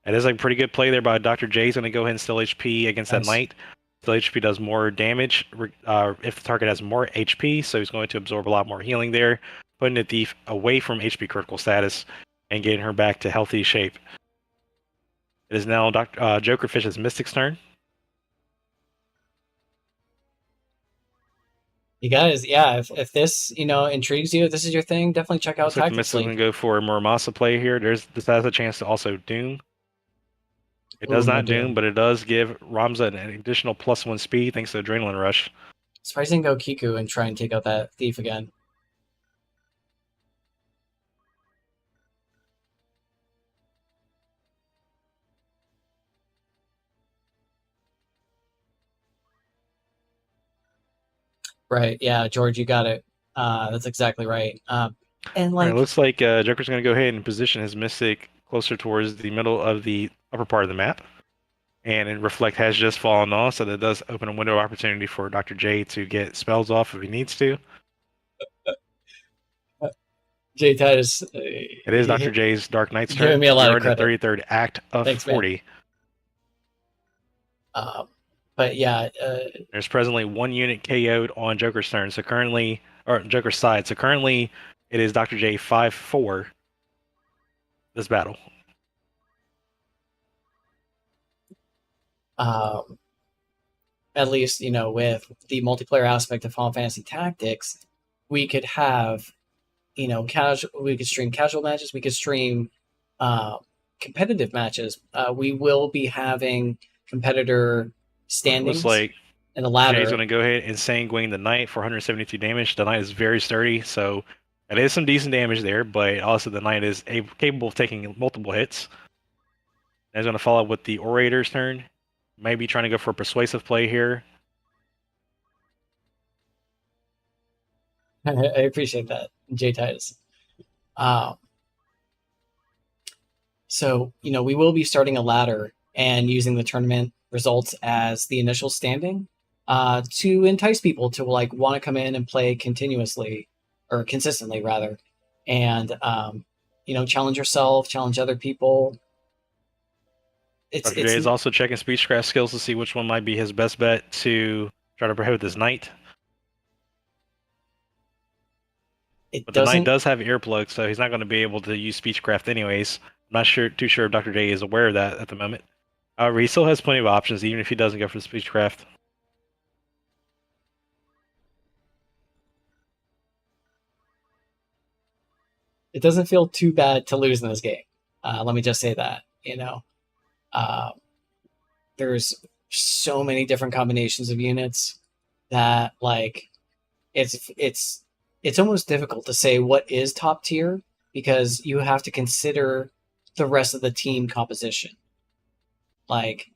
It is a pretty good play there by Dr. J. He's going to go ahead and still HP against that knight. Still HP does more damage if the target has more HP, so he's going to absorb a lot more healing there. putting the thief away from HP critical status and getting her back to healthy shape. It is now Joker Fish's Mystic's turn. You guys, yeah, if this, intrigues you, if this is your thing, definitely check out Looks like the Tactics Mystic's going League. to go for a Muramasa play here. This has a chance to also Doom. It does Ooh, not no Doom, but it does give Ramza an additional +1 speed thanks to Adrenaline Rush. Surprised he didn't go Kiku and try and take out that thief again. Right, yeah, George, you got it. That's exactly right. And All right, like, looks like Joker's going to go ahead and position his Mystic closer towards the middle of the upper part of the map. And Reflect has just fallen off, so that does open a window of opportunity for Dr. J to get spells off if he needs to. Jay Titus, It is Dr. J's Dark Knight's turn. giving me a lot We are of in the credit. 33rd act of Thanks, man. 40. But yeah, There's presently 1 unit KO'd on Joker's turn, so currently, or Joker's side. So currently, it is Dr. J 5-4 this battle. at least with the multiplayer aspect of Final Fantasy Tactics, we could have we could stream casual matches, we could stream competitive matches. We will be having competitor standings Looks like in the ladder. Jay's going to go ahead and Sanguine the Knight for 172 damage. The Knight is very sturdy, so it is some decent damage there, but also the Knight is capable of taking multiple hits. He's going to follow up with the Orator's turn. Maybe trying to go for a persuasive play here. I appreciate that, J Titus. So we will be starting a ladder and using the tournament results as the initial standing to entice people to want to come in and play continuously or consistently rather, and challenge yourself, challenge other people. Dr. J is also checking Speechcraft skills to see which one might be his best bet to try to prohibit this Knight. But the Knight does have earplugs, so he's not going to be able to use Speechcraft anyways. I'm not too sure if Dr. J is aware of that at the moment. However, he still has plenty of options, even if he doesn't go for the Speechcraft. It doesn't feel too bad to lose in this game. Let me just say that. There's so many different combinations of units that it's almost difficult to say what is top tier because you have to consider the rest of the team composition.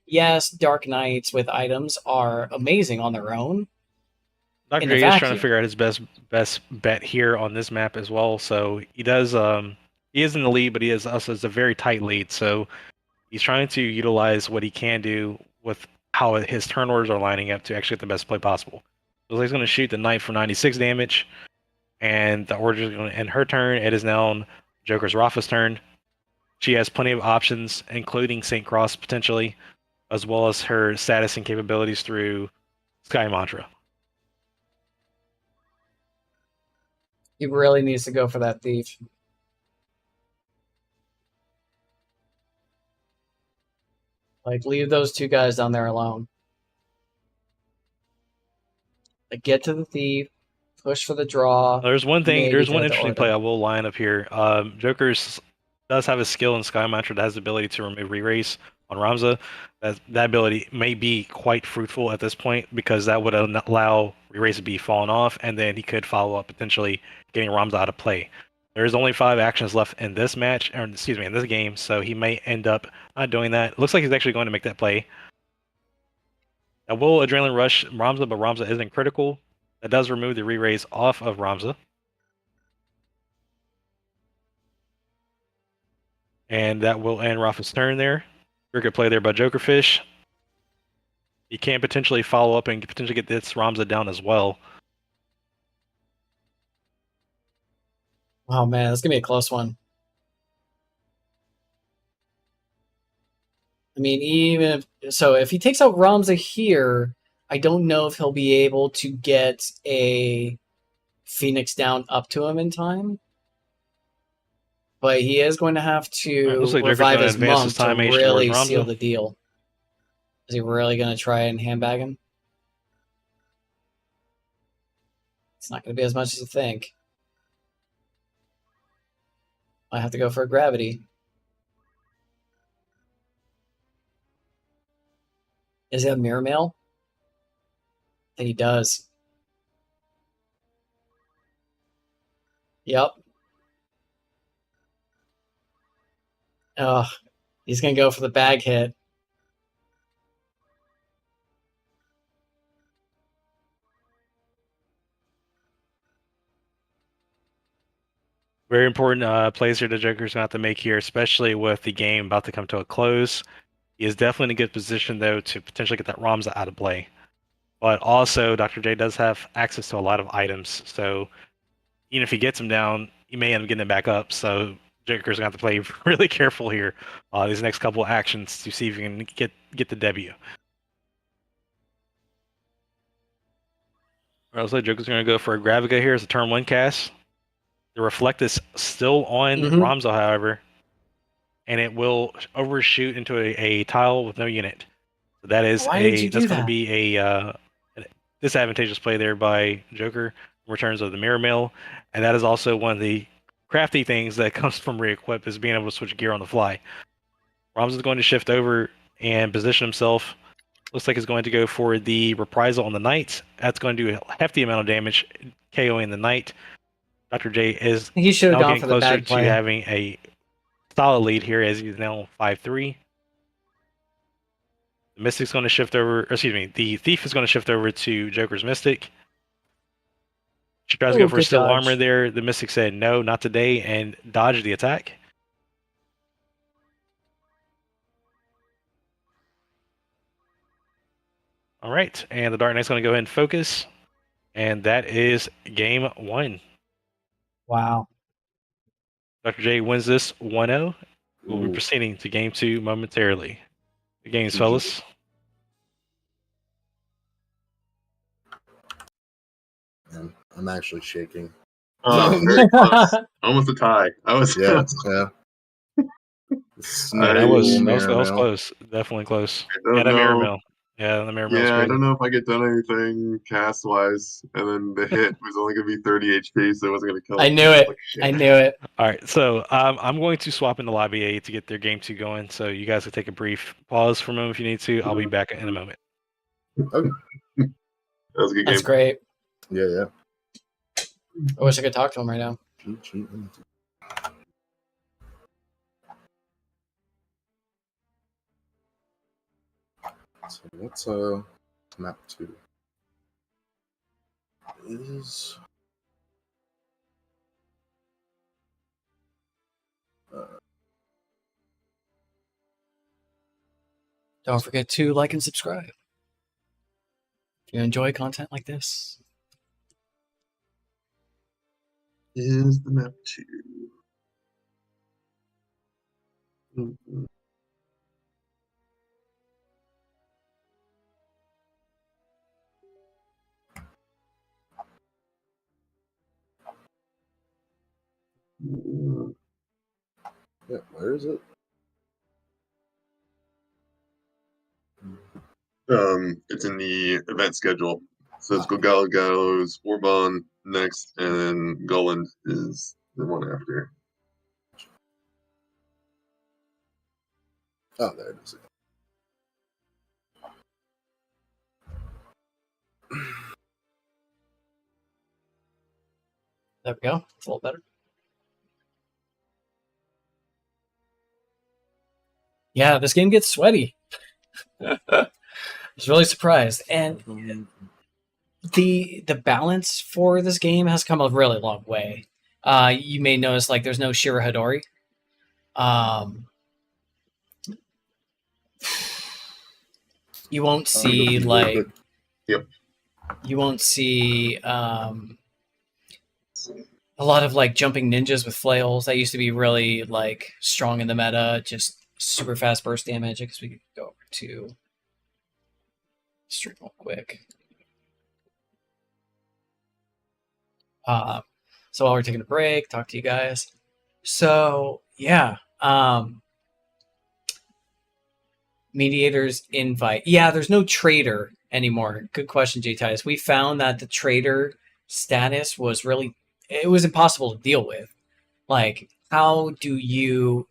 Yes, Dark Knights with items are amazing on their own. Dr. J is trying to figure out his best bet here on this map as well. So he does he is in the lead, but he is also a very tight lead. So he's trying to utilize what he can do with how his turn orders are lining up to actually get the best play possible. So he's going to shoot the Knight for 96 damage, and the order is going to end her turn. It is now on Joker's Rafa's turn. She has plenty of options, including St. Cross potentially, as well as her status and capabilities through Sky Mantra. He really needs to go for that thief. Leave those two guys down there alone. Get to the thief, push for the draw. There's one interesting play I will line up here. Joker's does have a skill in Sky Mantra that has the ability to remove re-race on Ramza. That ability may be quite fruitful at this point because that would allow re-race to be fallen off, and then he could follow up potentially getting Ramza out of play. There's only 5 actions left in this match, or excuse me, in this game, so he may end up not doing that. It looks like he's actually going to make that play. That will Adrenaline Rush Ramza, but Ramza isn't critical. That does remove the re-raise off of Ramza. And that will end Rafa's turn there. Very good play there by Jokerfish. He can potentially follow up and potentially get this Ramza down as well. Oh man, that's gonna be a close one. I mean, if he takes out Ramza here, I don't know if he'll be able to get a Phoenix down up to him in time. But he is going to have to Looks like Joker's revive gonna his advance monk his to time age really towards seal Ramza. the deal. Is he really going to try and handbag him? It's not going to be as much as you think. I have to go for a gravity. Does he have mirror mail? I think he does. Yep. Oh, he's going to go for the bag hit. Very important plays here the Joker's going to have to make here, especially with the game about to come to a close. He is definitely in a good position, though, to potentially get that Ramza out of play. But also, Dr. J does have access to a lot of items, so even if he gets him down, he may end up getting it back up. So Joker's going to have to play really careful here these next couple of actions to see if he can get the W. Also, Joker's going to go for a Graviga here as a turn 1 cast. The Reflect is still on Ramza, however, and it will overshoot into a tile with no unit. So that is that's going to be a disadvantageous play there by Joker in returns of the Mirror Mail, and that is also one of the crafty things that comes from re-equip is being able to switch gear on the fly. Ramza is going to shift over and position himself. Looks like he's going to go for the Reprisal on the Knight. That's going to do a hefty amount of damage, KOing the Knight. Dr. J is he should have now gone getting for the closer bag to play. having a solid lead here as he's now 5-3. The Mystic's going to shift over, the Thief is going to shift over to Joker's Mystic. She tries to go for a steel armor there. The Mystic said no, not today, and dodged the attack. All right, and the Dark Knight's going to go ahead and focus, and that is game 1. Wow. Dr. J wins this 1-0. We'll be Ooh. proceeding to game 2 momentarily. The games, fellas. I'm actually shaking. Very close. Almost a tie. I was Yeah. That was Mirror close. Definitely close. I don't And a Mirror know. Mail. Yeah, the Mirror Mail's Yeah, I crazy. don't know if I get done anything cast wise, and then the hit was only gonna be 30 HP, so it wasn't gonna kill him. I knew it. Like, shit. I knew it. All right, so I'm going to swap into Lobby A to get their game 2 going. So you guys can take a brief pause for a moment if you need to. I'll be back in a moment. Okay. That was a good That's game. great. Yeah. I wish I could talk to him right now. So what's map 2? Is Don't forget to like and subscribe if you enjoy content like this. Is the map 2? Mhm. yeah, where is it? It's in the event schedule. So it's Galgalo's Warbond next, and then Goland is the one after. Oh, there it is. There we go. It's a little better. Yeah, this game gets sweaty. I was really surprised. And the balance for this game has come a really long way. You may notice like there's no Shira Hadori. You won't see like Yep. You won't see a lot of like jumping ninjas with flails. That used to be really like strong in the meta, just super fast burst damage. I guess we could go over to stream real quick. So while we're taking a break, talk to you guys. So yeah, mediators invite. Yeah, there's no traitor anymore. Good question, J Titus. We found that the traitor status was really it was impossible to deal with. Like, how do you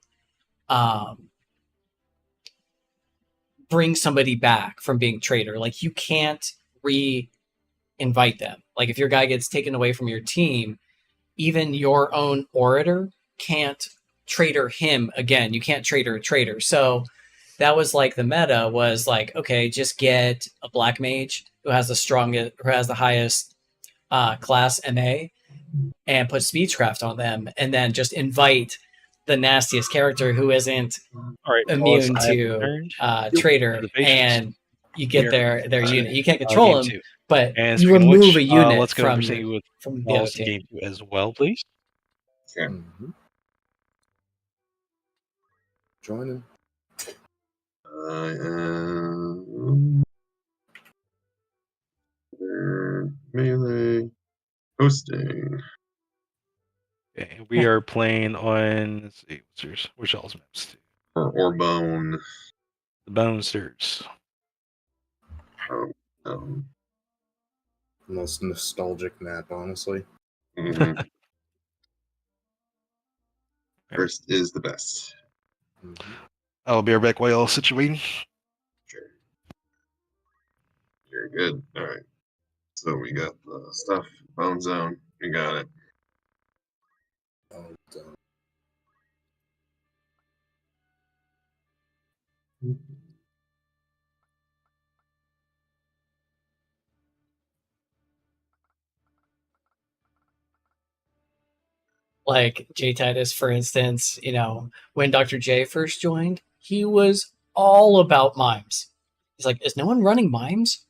bring somebody back from being traitor? Like, you can't re-invite them. Like, if your guy gets taken away from your team, even your own orator can't traitor him again. You can't traitor a traitor. So that was like the meta was like, okay, just get a black mage who has the highest class MA and put speechcraft on them, and then just invite the nastiest character who isn't All right, Wallace, immune I have to returned. traitor, The patience. and you get Here. their unit. You can't control Game them, 2. but And you speaking of remove which, a unit let's go and from proceed with the other Wallace team. game 2 as well, please. Okay. Mhm. Joining. I am melee hosting. Okay, and we are playing on, let's see, where's y'all's maps? Or bone. The Bone Sters. Um, Most nostalgic map, honestly. mhm. First is the best. Mhm. I'll be right back while y'all situating. Sure. You're good. All right. So we got the stuff. Bone zone. We got it. Oh, damn. Like J Titus, for instance, when Dr. J first joined, he was all about mimes. He's like, is no one running mimes?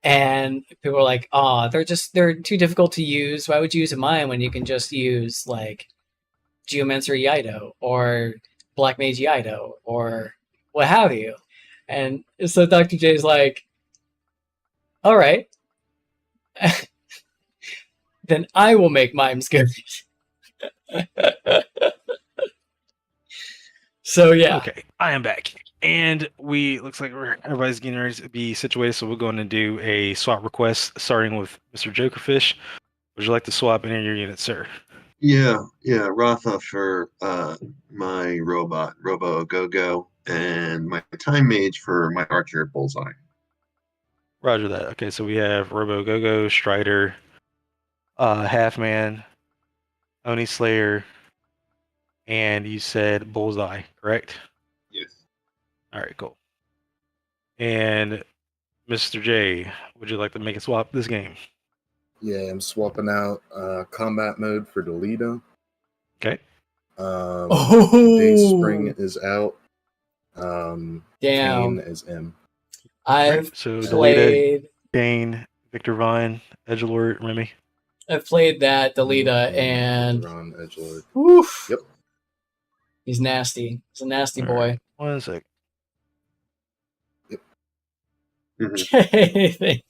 And people are like, oh, they're too difficult to use. Why would you use a mime when you can just use like Geomancer Yido or Black Mage Yido or what have you? And so Dr. J's like, all right, then I will make mimes good. So yeah. Okay, I am back. And looks like everybody's getting ready to be situated, so we're going to do a swap request, starting with Mr. Jokerfish. Would you like to swap any of your units, sir? Yeah. Rafa for my robot, Robo Go-Go, and my Time Mage for my Archer Bullseye. Roger that. Okay, so we have Robo Go-Go, Strider, Half-Man, Oni Slayer, and you said Bullseye, correct? Yes. All right, cool. And Mr. J, would you like to make a swap this game? Yeah, I'm swapping out combat mode for Delita. Okay. Day Spring is out. Damn. Kane is in. I've So played Kane, Victor Vaughn, Edgelord, Remy. I've played that Delita and Ron Edgelord. woof, Yep. he's nasty. He's a nasty All boy. right, 1 sec. I think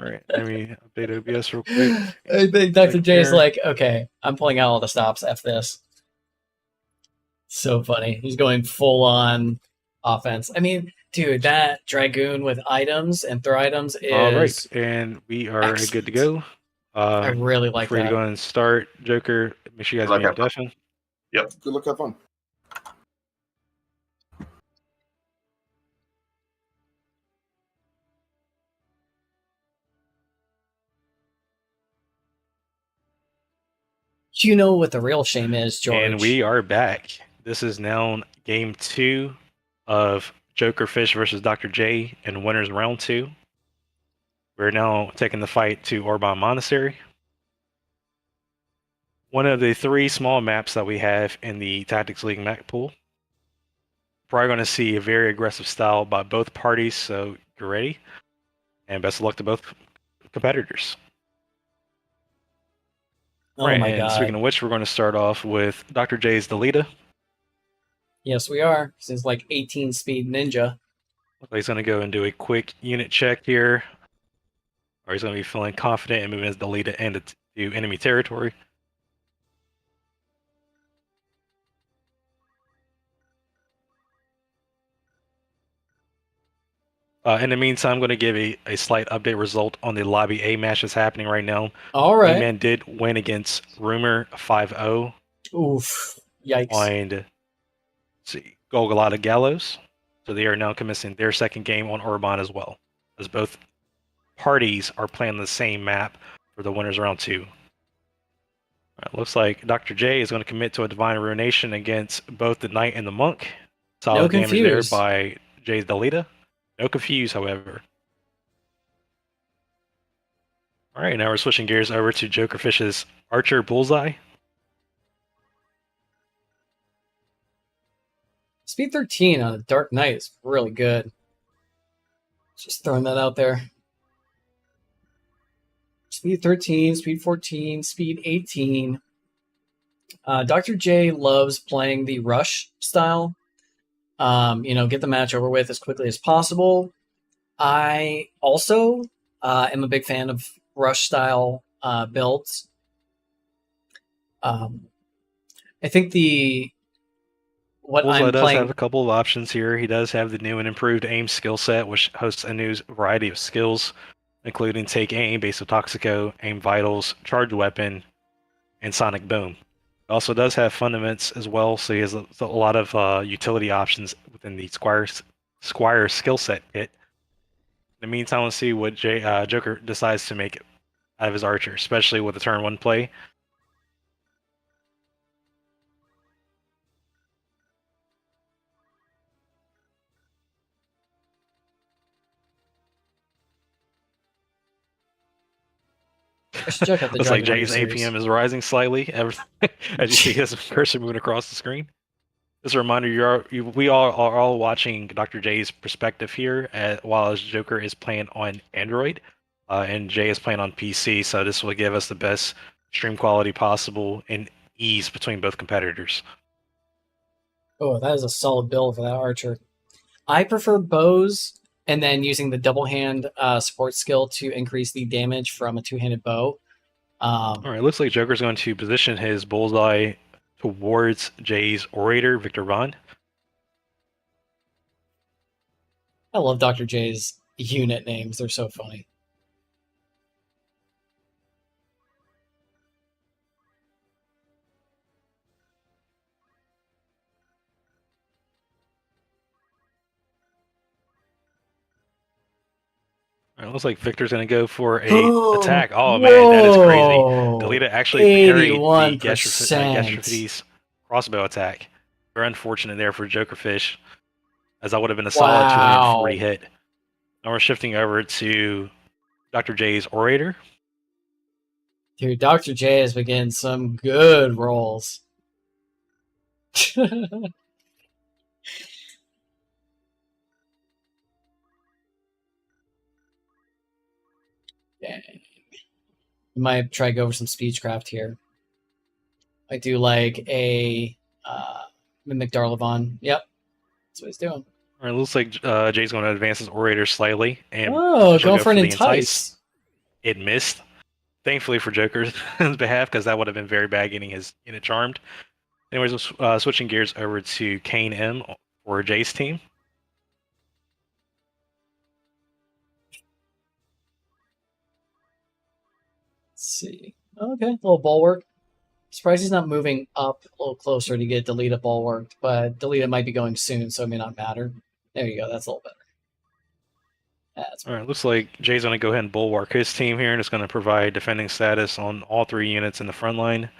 All right, let me update OBS real quick. Dr. J is Here. like, okay, I'm pulling out all the stops. F this. So funny. He's going full on offense. I mean, dude, that Dragoon with items and throw items is All right, and we are good to go. I really like Free to that. go and start. Joker, make sure you guys Like mute that. deafen. Good luck, have fun. You know what the real shame is, George. And we are back. This is now game 2 of Jokerfish versus Dr. J in winners round 2. We're now taking the fight to Orban Monastery. One of the 3 small maps that we have in the Tactics League map pool. Probably going to see a very aggressive style by both parties, so get ready. And best of luck to both competitors. Oh right, my and god. speaking of which, we're going to start off with Dr. J's Delita. Yes, we are. He's like 18 speed ninja. He's going to go and do a quick unit check here. Or he's going to be feeling confident in moving his Delita to enemy territory. In the meantime, I'm going to give a slight update result on the Lobby A match that's happening right now. All right. E-Man did win against Rumor 5-0 Oof. Yikes. on Golgolata Gallows. So they are now commencing their second game on Orban as well, as both parties are playing the same map for the winners round 2. Looks like Dr. J is going to commit to a Divine Ruination against both the Knight and the Monk. Solid damage there Confuse. by Jay's Delita. No confuse, however. Alright, now we're switching gears over to Jokerfish's Archer Bullseye. Speed 13 on a Dark Knight is really good. Just throwing that out there. Speed 13, speed 14, speed 18. Dr. J loves playing the rush style. Get the match over with as quickly as possible. I also am a big fan of rush style builds. I think Bullseye does have a couple of options here. He does have the new and improved aim skill set, which hosts a new variety of skills, including Take Aim, Base of Toxico, Aim Vitals, Charged Weapon, and Sonic Boom. It also does have Fundaments as well, so he has a lot of utility options within the Squire skill set kit. In the meantime, let's see what Joker decides to make out of his Archer, especially with the turn 1 play. Looks like Jay's APM is rising slightly as you see his cursor moving across the screen. Just a reminder, we are all watching Dr. J's perspective here, while his Joker is playing on Android, and Jay is playing on PC, so this will give us the best stream quality possible and ease between both competitors. Oh, that is a solid build for that Archer. I prefer bows, and then using the double hand support skill to increase the damage from a two-handed bow. Alright, looks like Joker's going to position his bullseye towards Jay's Orator, Victor Von. I love Dr. J's unit names. They're so funny. It looks like Victor's going to go for a attack. Oh, man, that is crazy. Delita actually parried the Gastrofides crossbow attack. Very unfortunate there for Jokerfish, as that would have been a solid 240 hit. Now we're shifting over to Dr. J's Orator. Dude, Dr. J has been getting some good rolls. Might try to go over some speechcraft here. I do like a Mimic Darlavon. Yep, that's what he's doing. All right, looks like Jay's going to advance his Orator slightly and go for an Entice. It missed. Thankfully for Joker's behalf, because that would have been very bad getting his unit charmed. Anyways, switching gears over to Kane M for Jay's team. Let's see. Okay, a little bulwark. Surprised he's not moving up a little closer to get Delita bulwarked, but Delita might be going soon, so it may not matter. There you go. That's a little better. All right, looks like Jay's going to go ahead and bulwark his team here, and it's going to provide defending status on all 3 units in the front line,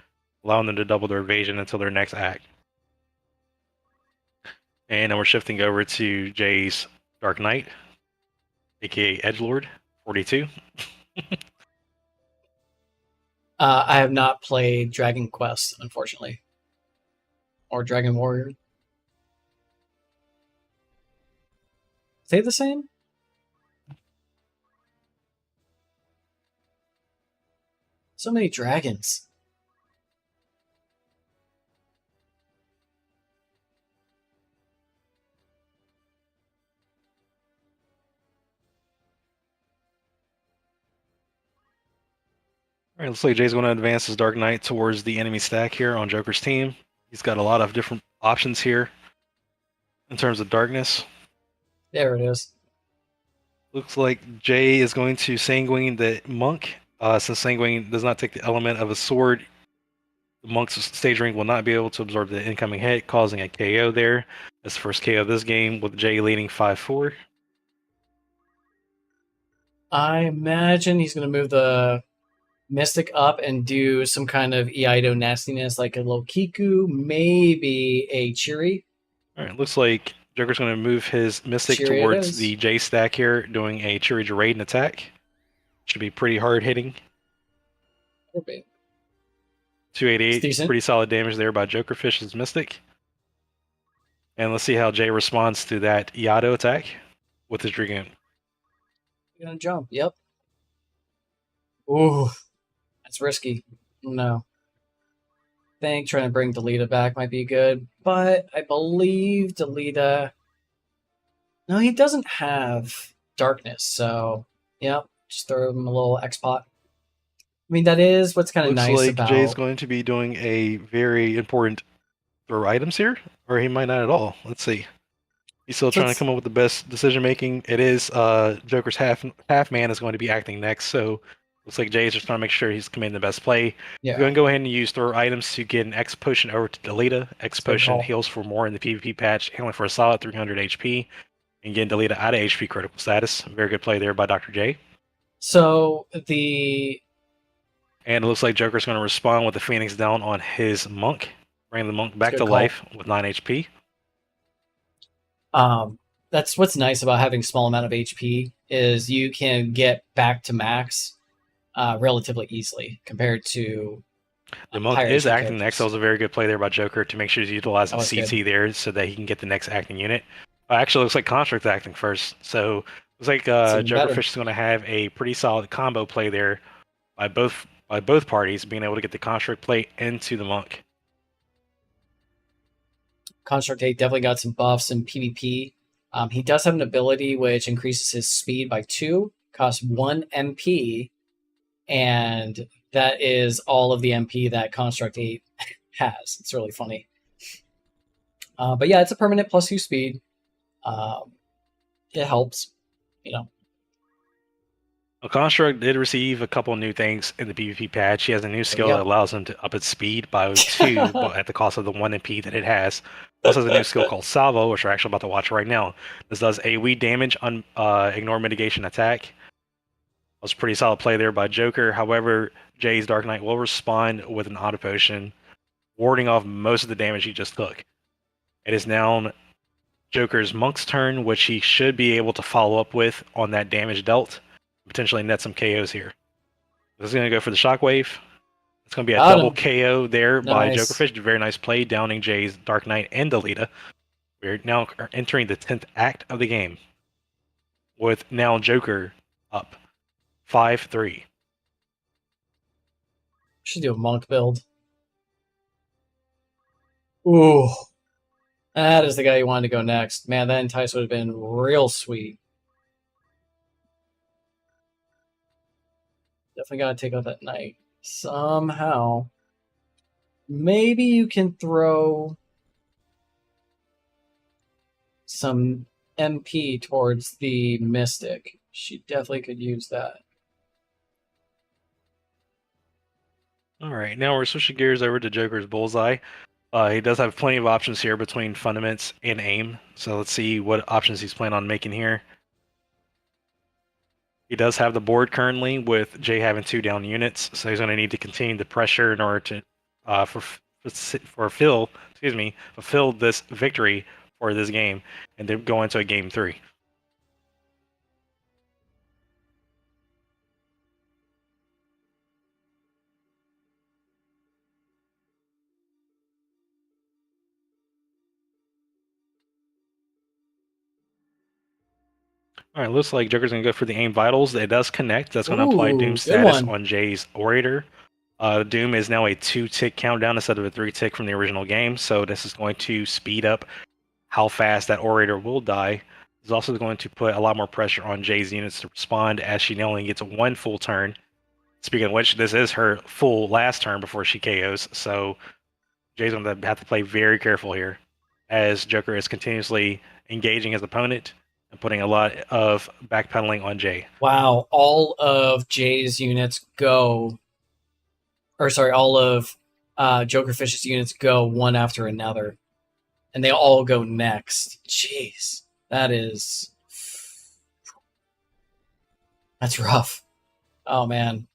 allowing them to double their evasion until their next act. And then we're shifting over to Jay's Dark Knight, aka Edgelord 42. I have not played Dragon Quest, unfortunately, or Dragon Warrior. Are they the same? So many dragons. All right, looks like Jay's going to advance his Dark Knight towards the enemy stack here on Joker's team. He's got a lot of different options here in terms of darkness. There it is. Looks like Jay is going to Sanguine the Monk. Since Sanguine does not take the element of a sword, the Monk's stage rank will not be able to absorb the incoming hit, causing a KO there. That's the first KO of this game, with Jay leading 5-4. I imagine he's going to move the Mystic up and do some kind of Eido nastiness, like a little Kiku, maybe a Chiri. All right, looks like Joker's going to move his Mystic Chiri it towards is. the J stack here, doing a Chiri Raiden attack. Should be pretty hard hitting. Could be. 288, decent. pretty solid damage there by Jokerfish's Mystic. And let's see how Jay responds to that Eido attack with his Dragoon. You're going to jump. Yep. Ooh. That's risky. No. I think trying to bring Delita back might be good, but I believe Delita... No, he doesn't have Darkness, so... Yep, just throw him a little X-Pot. I mean, that is what's kind of Looks nice like about... Jay's going to be doing a very important throw items here, or he might not at all. Let's see. He's still trying to come up with the best decision making. It is Joker's half man is going to be acting next, so looks like Jay's just trying to make sure he's committing the best play. Yeah. We're going to go ahead and use throw items to get an X potion over to Delita. X potion call. heals for more in the PvP patch, healing for a solid 300 HP, and getting Delita out of HP critical status. Very good play there by Dr. J. So, the... And it looks like Joker's going to respond with the Phoenix down on his Monk, bring the Monk back Good to call. life with 9 HP. That's what's nice about having small amount of HP is you can get back to max relatively easily compared to The Monk higher is HP acting next. characters. That was a very good play there by Joker to make sure he's utilizing That was CT there so that he can get the next acting unit. Actually, looks like Construct acting first. So looks like even better. Jokerfish is going to have a pretty solid combo play there by both parties being able to get the Construct play into the Monk. Construct 8 definitely got some buffs in PvP. He does have an ability which increases his speed by 2, costs 1 MP, and that is all of the MP that Construct 8 has. It's really funny. But yeah, it's a permanent plus 2 speed. It helps, you know. Well, Construct did receive a couple new things in the PvP patch. He has a new skill Yep. that allows him to up its speed by 2, but at the cost of the 1 MP that it has. Also has a new skill called Salvo, which we're actually about to watch right now. This does AoE damage on ignore mitigation attack. That was a pretty solid play there by Joker. However, Jay's Dark Knight will respond with an auto potion, warding off most of the damage he just took. It is now Joker's Monk's turn, which he should be able to follow up with on that damage dealt. Potentially net some KOs here. This is going to go for the Shockwave. It's going to be a Got double him. KO there by Nice. Jokerfish. Very nice play, downing Jay's Dark Knight and Delita. We're now entering the 10th act of the game, with now Joker up 5-3. Should do a monk build. Ooh. That is the guy you wanted to go next. Man, that entice would have been real sweet. Definitely got to take out that knight. Somehow. Maybe you can throw some MP towards the Mystic. She definitely could use that. All right, now we're switching gears over to Joker's Bullseye. He does have plenty of options here between Fundaments and Aim. So let's see what options he's planning on making here. He does have the board currently with Jay having 2 down units, so he's going to need to continue the pressure in order to fulfill this victory for this game, and then go into a game 3. All right, looks like Joker's going to go for the Aim Vitals. It does connect. That's going to apply Ooh, Doom good status one. on Jay's Orator. Doom is now a 2-tick countdown instead of a 3-tick from the original game, so this is going to speed up how fast that Orator will die. It's also going to put a lot more pressure on Jay's units to respond, as she now only gets 1 full turn Speaking of which, this is her full last turn before she KOs, so Jay's going to have to play very careful here, as Joker is continuously engaging his opponent and putting a lot of backpedaling on Jay. Wow, all of Jay's units go, or sorry, all of Jokerfish's units go one after another, and they all go next. Jeez, that's rough. Oh man,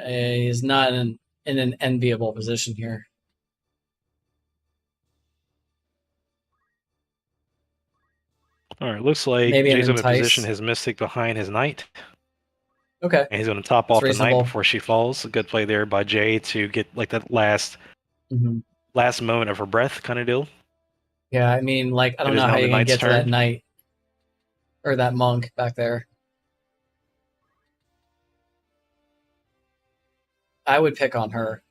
he's not in an enviable position here. All right, looks like Maybe an Jay's going to entice. position his Mystic behind his Knight, Okay, and he's going to top That's off the reasonable. Knight before she falls. A good play there by Jay to get like that last moment of her breath kind of deal. Yeah, I mean, like, I don't It is know now how the you're gonna Knight's get to that turn. knight or that monk back there. I would pick on her.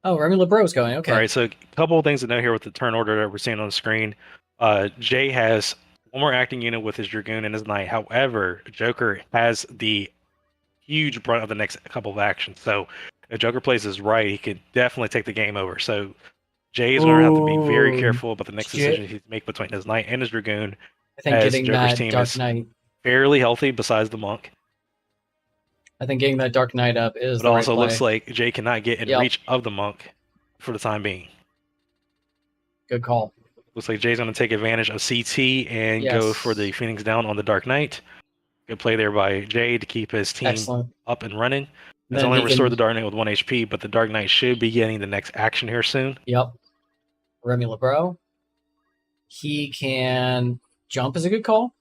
Oh, Remy LeBro's going. Okay. All right, so a couple of things to know here with the turn order that we're seeing on the screen. Jay has one more acting unit with his Dragoon and his Knight. However, Joker has the huge brunt of the next couple of actions. So if Joker plays this right, he could definitely take the game over. So Jay is going to have to be very Ooh, careful about the next Jay- decision he makes between his Knight and his Dragoon, I think as getting Joker's that team Dark is Knight. fairly healthy besides the Monk. I think getting that Dark Knight up is But the right also play. looks like Jay cannot get in Yep. reach of the Monk for the time being. Good call. Looks like Jay's going to take advantage of CT and go for the Phoenix down on the Dark Knight. Good play there by Jay to keep his team Excellent. up and running. It's Then only he restored can- the Dark Knight with 1 HP, but the Dark Knight should be getting the next action here soon. Yep. Remy LeBro. He can jump is a good call.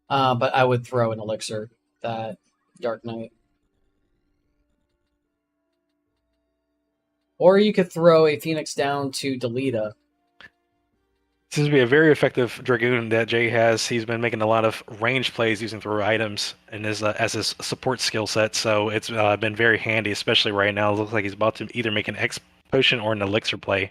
But I would throw an elixir that Dark Knight. Or you could throw a Phoenix down to Delita. Seems to be a very effective Dragoon that Jay has. He's been making a lot of range plays using throw items and as his support skill set, so it's been very handy, especially right now. It looks like he's about to either make an X potion or an elixir play.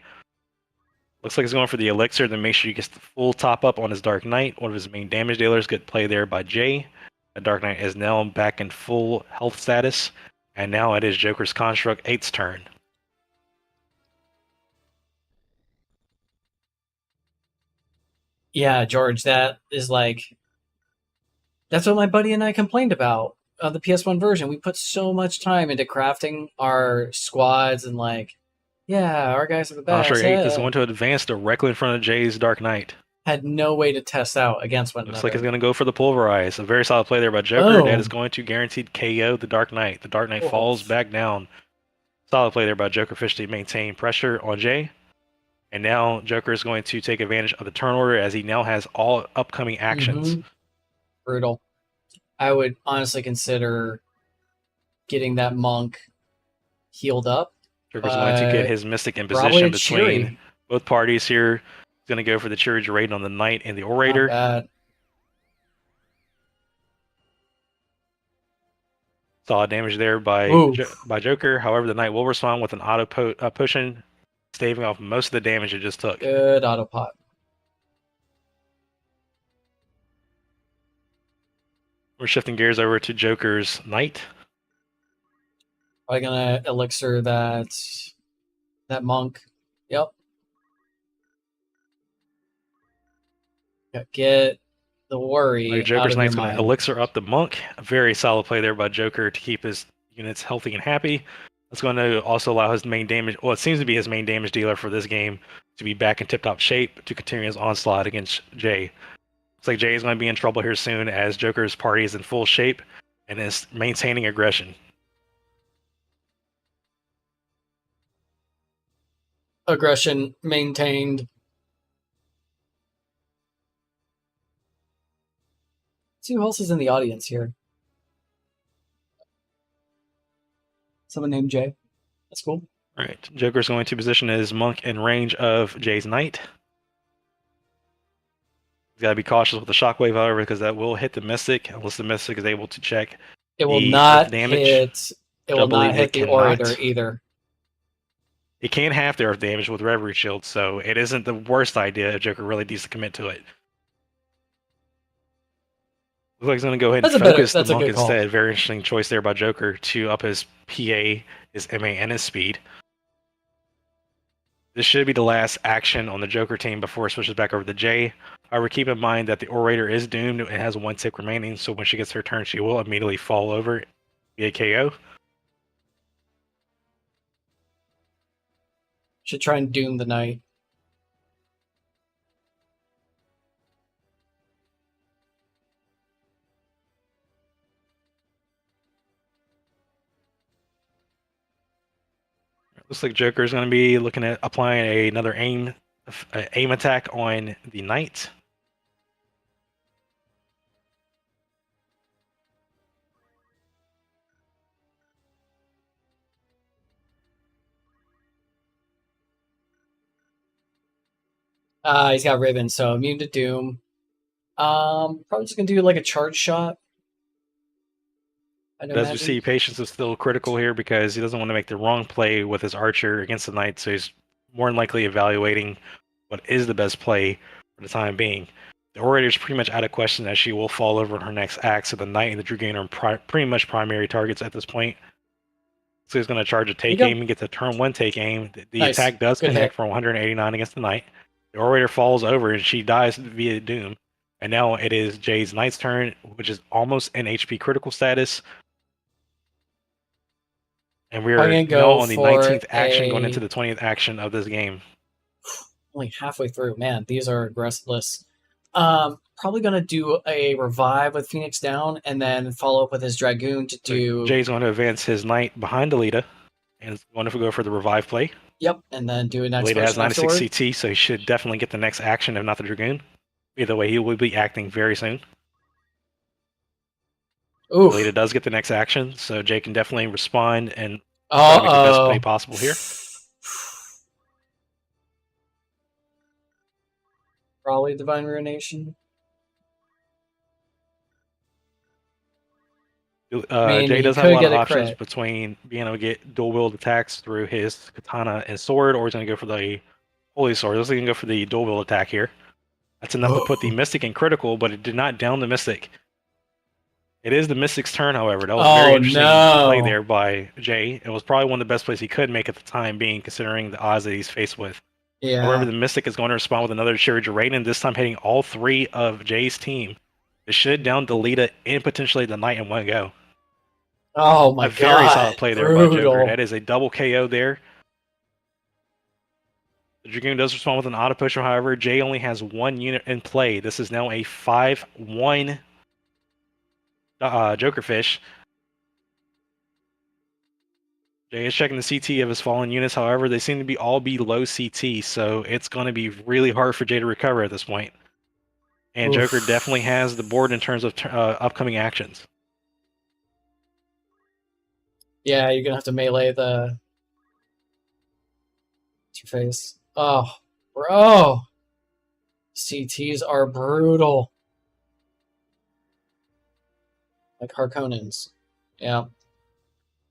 Looks like he's going for the elixir to make sure he gets the full top up on his Dark Knight, one of his main damage dealers. Good play there by Jay. The Dark Knight is now back in full health status, and now it is Joker's Construct 8's turn. Yeah, George, that is like... That's what my buddy and I complained about on the PS1 version. We put so much time into crafting our squads and like, yeah, our guys are the best. Construct 8 is Yeah. going to advance directly in front of Jay's Dark Knight. Had no way to test out against one Looks another. like he's going to go for the Pulverize. A very solid play there by Joker. Oh. That is going to guaranteed KO the Dark Knight. The Dark Knight Oh. falls back down. Solid play there by Jokerfish to maintain pressure on Jay. And now Joker is going to take advantage of the turn order as he now has all upcoming actions. Mhm. Brutal. I would honestly consider getting that monk healed up. Joker's going to get his Mystic in Probably a position between Cheery. both parties here. He's going to go for the Cheery Raid on the Knight and the Orator. Not bad. Solid damage there by Oof. by Joker. However, the Knight will respond with an auto potion, staving off most of the damage it just took. Good autopot. We're shifting gears over to Joker's Knight. Probably gonna elixir that monk. Yep. Get the worry Like out Joker's of your Knight's going to mind. elixir up the Monk. A very solid play there by Joker to keep his units healthy and happy. That's going to also allow his main damage, well, it seems to be his main damage dealer for this game, to be back in tip-top shape to continue his onslaught against Jay. Looks like Jay is going to be in trouble here soon as Joker's party is in full shape and is maintaining aggression. Aggression maintained. Let's see who else is in the audience here. Someone named Jay. That's cool. All right, Joker's going to position his Monk in range of Jay's Knight. He's got to be cautious with the Shockwave, however, because that will hit the Mystic, unless the Mystic is able to check. It will The not damage, hit. It will believe not hit it the cannot. Orator either. It can half the earth damage with Reverie Shield, so it isn't the worst idea if Joker really needs to commit to it. Looks like he's going to go ahead and That's a focus the that's a monk good call. instead. Very interesting choice there by Joker to up his PA, his MA, and his speed. This should be the last action on the Joker team before it switches back over to Jay. However, keep in mind that the Orator is doomed and has 1 tick remaining, so when she gets her turn, she will immediately fall over via KO. Should try and doom the knight. Looks like Joker is going to be looking at applying another aim attack on the knight. He's got ribbon, so immune to doom. Probably just gonna do like a charge shot. But as we see, patience is still critical here because he doesn't want to make the wrong play with his archer against the knight, so he's more than likely evaluating what is the best play for the time being. The Orator is pretty much out of question as she will fall over in her next act, so the knight and the dragoon are pretty much primary targets at this point. So he's going to charge a take aim and get the turn 1 take aim. The Nice. attack does Good connect hit. for 189 against the knight. The Orator falls over and she dies via doom. And now it is Jay's knight's turn, which is almost in HP critical status. And we are now on the 19th action, going into the 20th action of this game. Only halfway through. Man, these are aggressive lists. Probably going to do a revive with Phoenix down and then follow up with his Dragoon to do... So Jay's going to advance his knight behind Alita and is going to go for the revive play. Yep, and then do an next Alita has 96 CT, so he should definitely get the next action, if not the Dragoon. Either way, he will be acting very soon. Oof. Alita does get the next action, so Jay can definitely respond and try to make the best play possible here. Probably Divine Ruination. Jay does have a lot of options between being able to get dual wield attacks through his katana and sword, or he's going to go for the holy sword. He's going to go for the dual wield attack here. That's enough to put the Mystic in critical, but it did not down the Mystic. It is the Mystic's turn, however. That was very interesting play there by Jay. It was probably one of the best plays he could make at the time being, considering the odds that he's faced with. Yeah. However, the Mystic is going to respond with another Charger Raiden, this time hitting all 3 of Jay's team. It should down Delita and potentially the Knight in one go. Oh my god. A very solid play there by Joker. That is a double KO there. The Dragoon does respond with an auto pusher, however. Jay only has 1 unit in play. This is now a 5-1 Jokerfish. Jay is checking the CT of his fallen units, however, they seem to be all low CT, so it's going to be really hard for Jay to recover at this point. And Joker definitely has the board in terms of upcoming actions. Yeah, you're going to have to melee the... What's your face? Oh, bro! CTs are brutal. Like Harkonnens. Yeah.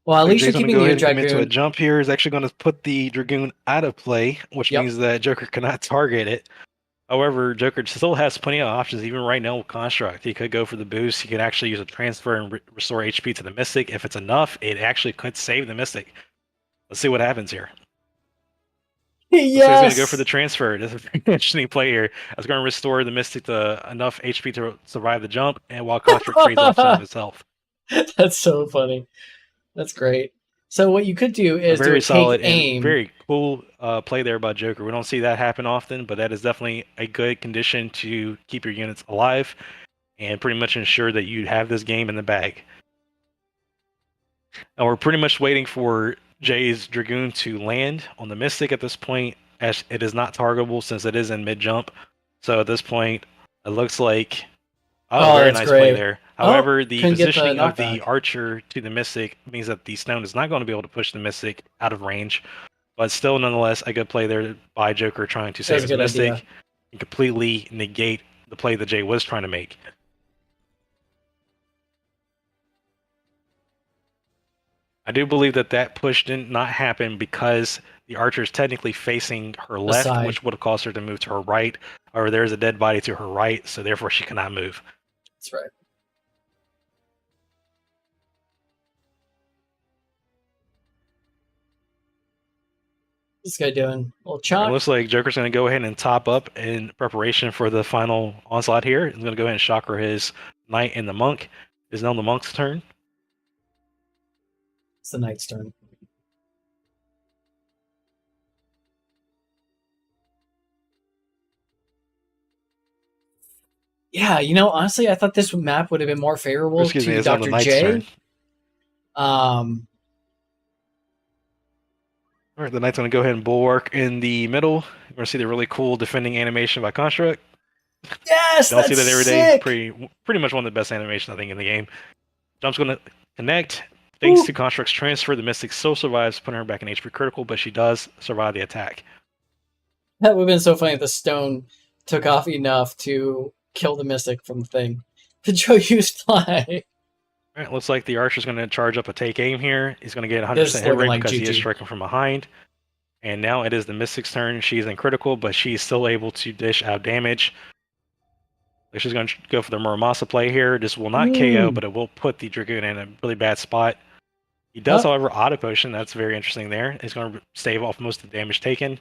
Well, at least you're keeping your Dragoon. Into a jump here is actually going to put the Dragoon out of play, which means that Joker cannot target it. However, Joker still has plenty of options, even right now with Construct. He could go for the boost. He could actually use a transfer and restore HP to the Mystic. If it's enough, it actually could save the Mystic. Let's see what happens here. Yes! So he's going to go for the transfer. This is an interesting play here. I was going to restore the Mystic to enough HP to survive the jump, and while Construct trades off some of his health. That's so funny. That's great. So what you could do is very solid aim. And very cool play there by Joker. We don't see that happen often, but that is definitely a good condition to keep your units alive and pretty much ensure that you have this game in the bag. Now we're pretty much waiting for Jay's Dragoon to land on the Mystic at this point, as it is not targetable since it is in mid-jump. So at this point, it looks like... Oh, very nice play there. However, the positioning of the archer to the Mystic means that the stone is not going to be able to push the Mystic out of range. But still, nonetheless, a good play there by Joker trying to save his Mystic and completely negate the play that Jay was trying to make. I do believe that that push did not happen because the archer is technically facing her left, which would have caused her to move to her right. However, there is a dead body to her right, so therefore she cannot move. That's right. this guy doing? A little It chop. looks like Joker's going to go ahead and top up in preparation for the final onslaught here. He's going to go ahead and chakra his knight and the monk. It's now the monk's turn. It's the knight's turn. Yeah, honestly, I thought this map would have been more favorable Excuse me, to it's on the Dr. knight's J. turn. Um, All right, the knight's going to go ahead and bulwark in the middle. You're going to see the really cool defending animation by Construct. yes, Don't see that's that every day. sick. Pretty much one of the best animations I think in the game. Jump's going to connect. Thanks to Construct's transfer, the Mystic still survives, putting her back in HP critical, but she does survive the attack. That would have been so funny if the stone took off enough to kill the Mystic from the thing. The Joe used fly. All right, looks like the Archer's going to charge up a take aim here. He's going to get 100% This is hit rate looking like because he is GG. striking from behind. And now it is the Mystic's turn. She's in critical, but she's still able to dish out damage. She's going to go for the Muramasa play here. This will not KO, but it will put the Dragoon in a really bad spot. He does, however, auto potion. That's very interesting there. He's going to stave off most of the damage taken.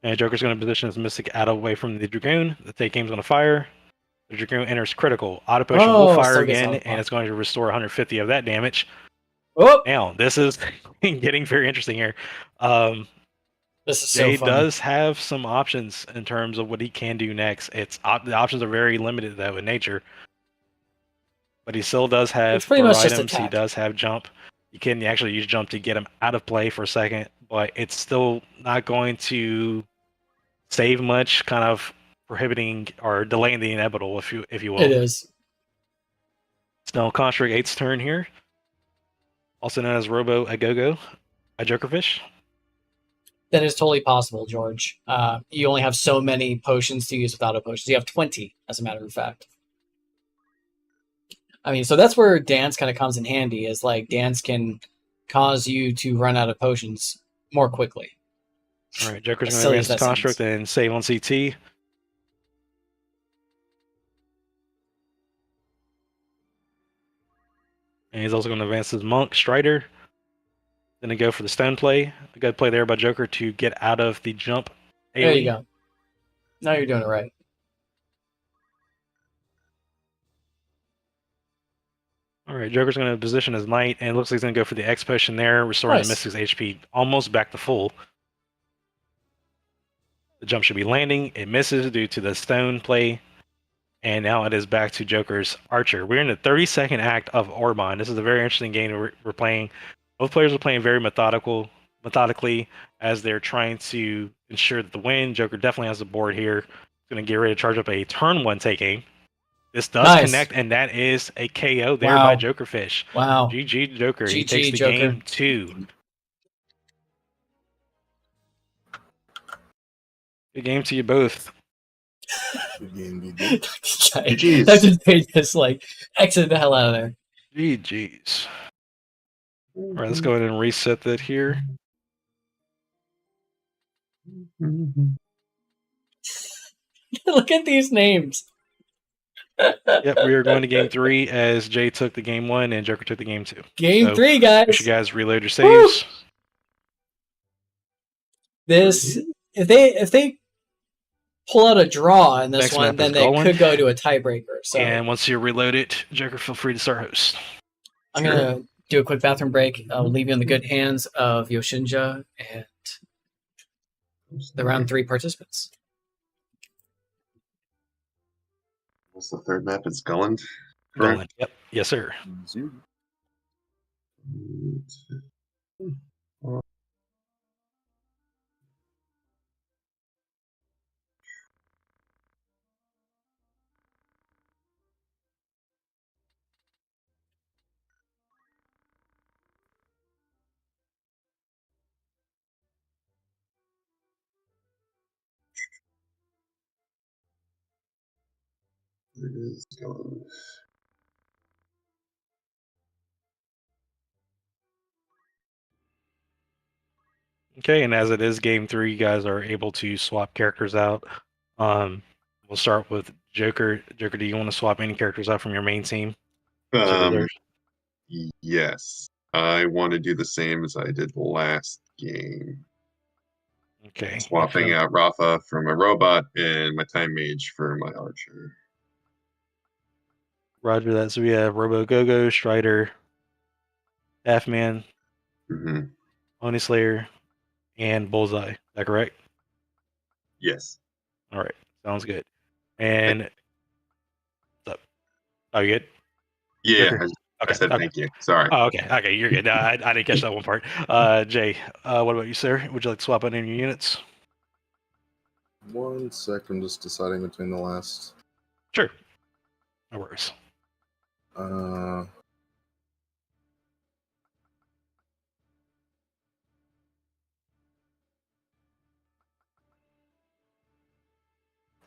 And Joker's going to position his Mystic out away from the Dragoon. The take aim's going to fire. The Dragoon enters critical. Auto potion will fire again, and it's going to restore 150 of that damage. Oh, Now, this is getting very interesting here. this is so Jay funny. does have some options in terms of what he can do next. The options are very limited, though, in nature. But he still does have It's pretty much just items. He attack. does have jump. You can actually use jump to get him out of play for a second, but it's still not going to save much, kind of prohibiting or delaying the inevitable, if you will. It is. It's now Construct 8's turn here, also known as Robo Agogo, a Jokerfish. That is totally possible, George. You only have so many potions to use without a potion. You have 20, as a matter of fact. I mean, so that's where dance kind of comes in handy, is like dance can cause you to run out of potions more quickly. All right, Joker's As going to silly advance as the that Construct and save on CT. And he's also going to advance his Monk Strider. Then to go for the Stone play. A good play there by Joker to get out of the jump. There you go. Now you're doing it right. All right, Joker's going to position his Knight, and it looks like he's going to go for the X potion there, restoring the Mystic's HP almost back to full. The jump should be landing. It misses due to the Stone play. And now it is back to Joker's Archer. We're in the 32nd act of Orban. This is a very interesting game we're playing. Both players are playing very methodically as they're trying to ensure that the win. Joker definitely has the board here. He's going to get ready to charge up a turn 1 take aim. This does connect, and that is a KO there by Jokerfish. Wow. GG Joker. He GG takes the Joker. game 2. Good game to you both. Good game, BD. GGs. Dr. J just like exit the hell out of there. GG's. All right, let's go ahead and reset that here. Look at these names. Yep, we are going to game 3 as Jay took the game 1 and Joker took the game 2. Game 3, guys. Make sure you guys reload your saves. This if they pull out a draw in this Next one, map then is they Golan. could go to a tiebreaker. So And once you reload it, Joker, feel free to start host. I'm gonna do a quick bathroom break. I'll leave you in the good hands of Yoshinja and the round 3 participants. What's the third map? It's Golan. Golan. Yep. Yes, sir. It is Golan. Okay, and as it is game 3, you guys are able to swap characters out. We'll start with Joker. Joker, do you want to swap any characters out from your main team? reserve? Yes. I want to do the same as I did last game. Okay. Swapping out Rafa for my robot and my time mage for my archer. Roger that. So we have Robo Gogo, Strider, Halfman, hmm Oni Slayer, and Bullseye. Is that correct? Yes. All right. Sounds good. And what's up? Oh, you good? Yeah, Joker? I Okay. said Okay. thank you. Sorry. Oh, okay. Okay, you're good. No, I didn't catch that one part. Jay, what about you, sir? Would you like to swap out any of your units? 1 sec, I'm just deciding between the last. Sure. No worries. Uh,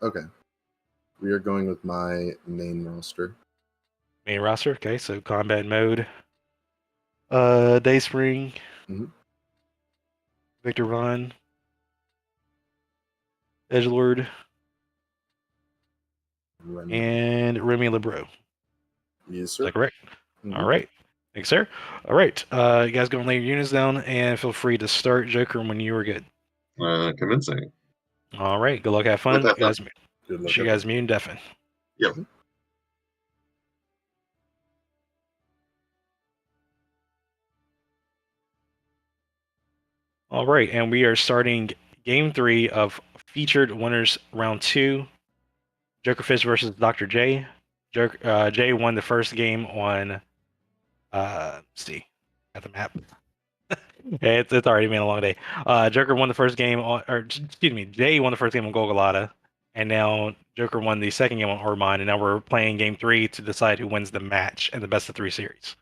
okay. We are going with my main roster. Main roster. Okay, so combat mode. Dayspring. Mhm. Victor Von. Edgelord. Remy. And Remy Lebreau. Yes, Is sir. that correct? Mhm. All right. Thanks, sir. All right. You guys go and lay your units down and feel free to start Joker when you are good. Convincing. All right. Good luck. Have fun. Have You fun. guys, Good luck. wish you guys immune deafen. Yep. All right. And we are starting game 3 of featured winners round 2. Jokerfish versus Dr. J. Jay won the first game on, let's see, at the map. It's already been a long day. Joker won the first game on, or excuse me, Jay won the first game on Golgolata, and now Joker won the second game on Ormond, and now we're playing game 3 to decide who wins the match in the best of 3 series.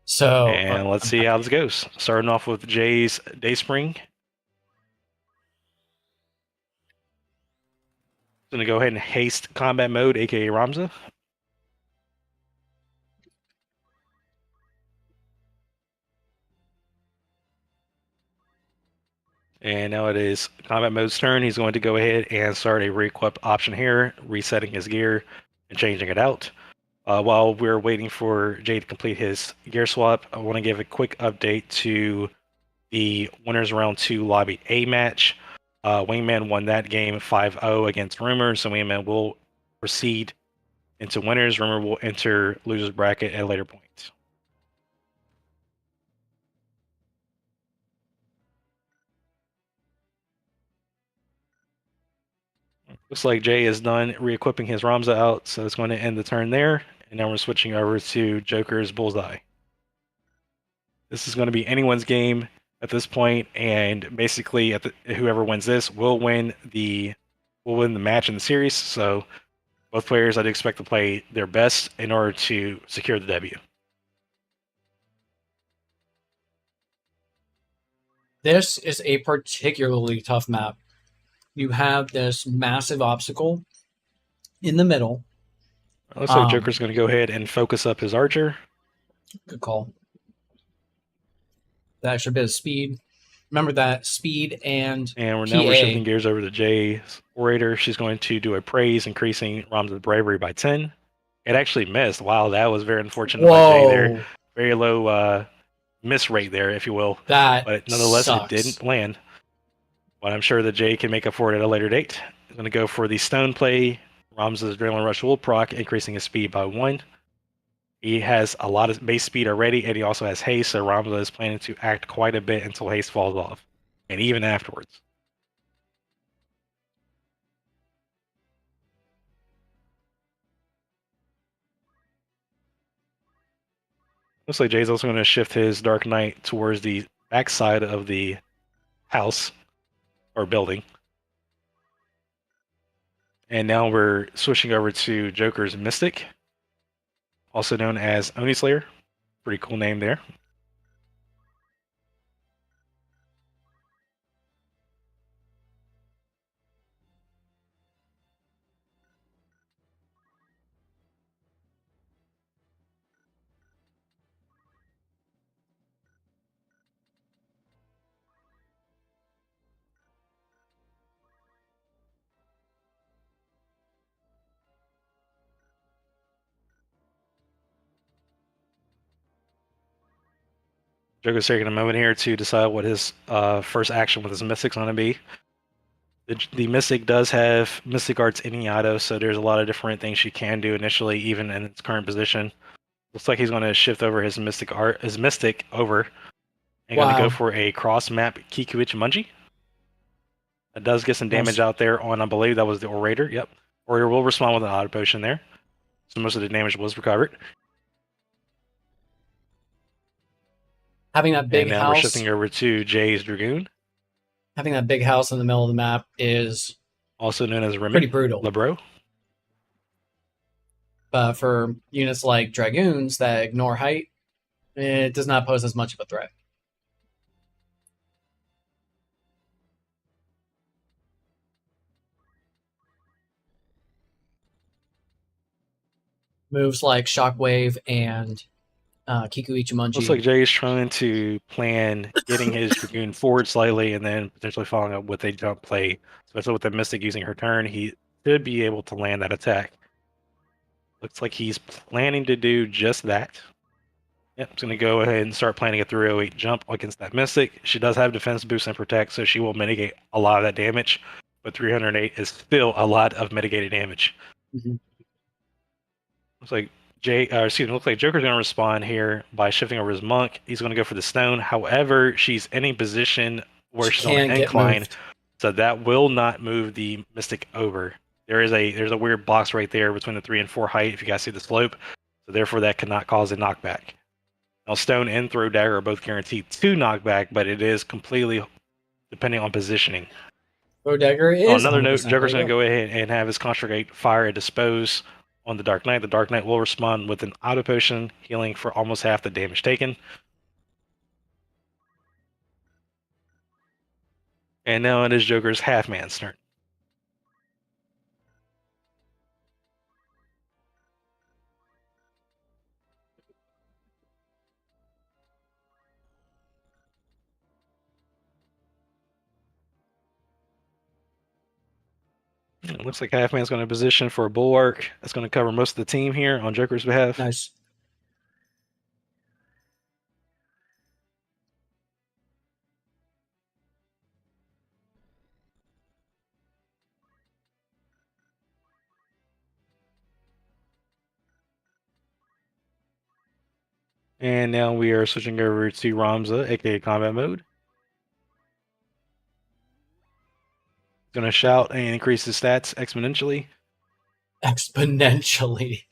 So, And let's see how this goes. Starting off with Jay's Dayspring. Gonna go ahead and haste combat mode, aka Ramza. And now it is combat mode's turn. He's going to go ahead and start a re-equip option here, resetting his gear and changing it out. While we're waiting for Jay to complete his gear swap, I want to give a quick update to the winners round 2 lobby A match. Wingman won that game 5-0 against Rumor, so Wingman will proceed into winners. Rumor will enter losers bracket at a later point. Looks like Jay is done re-equipping his Ramza out, so it's going to end the turn there. And now we're switching over to Joker's Bullseye. This is going to be anyone's game at this point, and basically, whoever wins this will win the match in the series. So both players, I'd expect to play their best in order to secure the W. this is a particularly tough map. You have this massive obstacle in the middle. It looks like Joker's going to go ahead and focus up his archer. Good call. The extra bit of speed. Remember that speed and Now we're shifting PA. gears over to Jay's orator. She's going to do a praise, increasing Ramza's bravery by 10. It actually missed. Wow, that was very unfortunate by Jay there. Whoa, Very low miss rate there, if you will. that But nonetheless, sucks. it didn't land. But I'm sure that Jay can make up for it at a later date. He's going to go for the stone play. Ramza's Adrenaline Rush will proc, increasing his speed by 1. He has a lot of base speed already, and he also has haste, so Ramza is planning to act quite a bit until haste falls off, and even afterwards. Looks like Jay's also going to shift his Dark Knight towards the backside of the house or building. And now we're switching over to Joker's Mystic, also known as Oni Slayer. Pretty cool name there. Joker's taking a moment here to decide what his first action with his Mystic's going to be. The Mystic does have Mystic Arts in auto, so there's a lot of different things she can do initially, even in its current position. Looks like he's going to shift over his Mystic over, and going to go for a cross map Kikuichi Munji. That does get some damage out there on, I believe that was the Orator. Yep, Orator will respond with an auto potion there, so most of the damage was recovered. Having that big and now house. We're shifting over to Jay's Dragoon. Having that big house in the middle of the map is also known as Remy. pretty brutal. Lebro. But for units like Dragoons that ignore height, it does not pose as much of a threat. Moves like Shockwave and Kikuichi Munji. Looks like Jay is trying to plan getting his Dragoon forward slightly and then potentially following up with a jump play. Especially with the Mystic using her turn, he should be able to land that attack. Looks like he's planning to do just that. Yep, it's going to go ahead and start planning a 308 jump against that Mystic. She does have defense boost and protect, so she will mitigate a lot of that damage. But 308 is still a lot of mitigated damage. Mm-hmm. Looks like looks like Joker's going to respond here by shifting over his Monk. He's going to go for the Stone. However, she's in a position where she's on an incline, so that will not move the Mystic over. There's a weird box right there between the 3 and 4 height, if you guys see the slope. So therefore, that cannot cause a knockback. Now, Stone and Throw Dagger are both guaranteed to knockback, but it is completely depending on positioning. Throw Dagger is. On another note, Joker's going to go ahead and have his Conjugate Fire and Dispose on the Dark Knight. The Dark Knight will respond with an auto potion, healing for almost half the damage taken. And now it is Joker's half-man's turn. It looks like Half-Man's going to position for a Bulwark. That's going to cover most of the team here on Joker's behalf. Nice. And now we are switching over to Ramza, aka Combat Mode. Going to shout and increase his stats exponentially. Exponentially.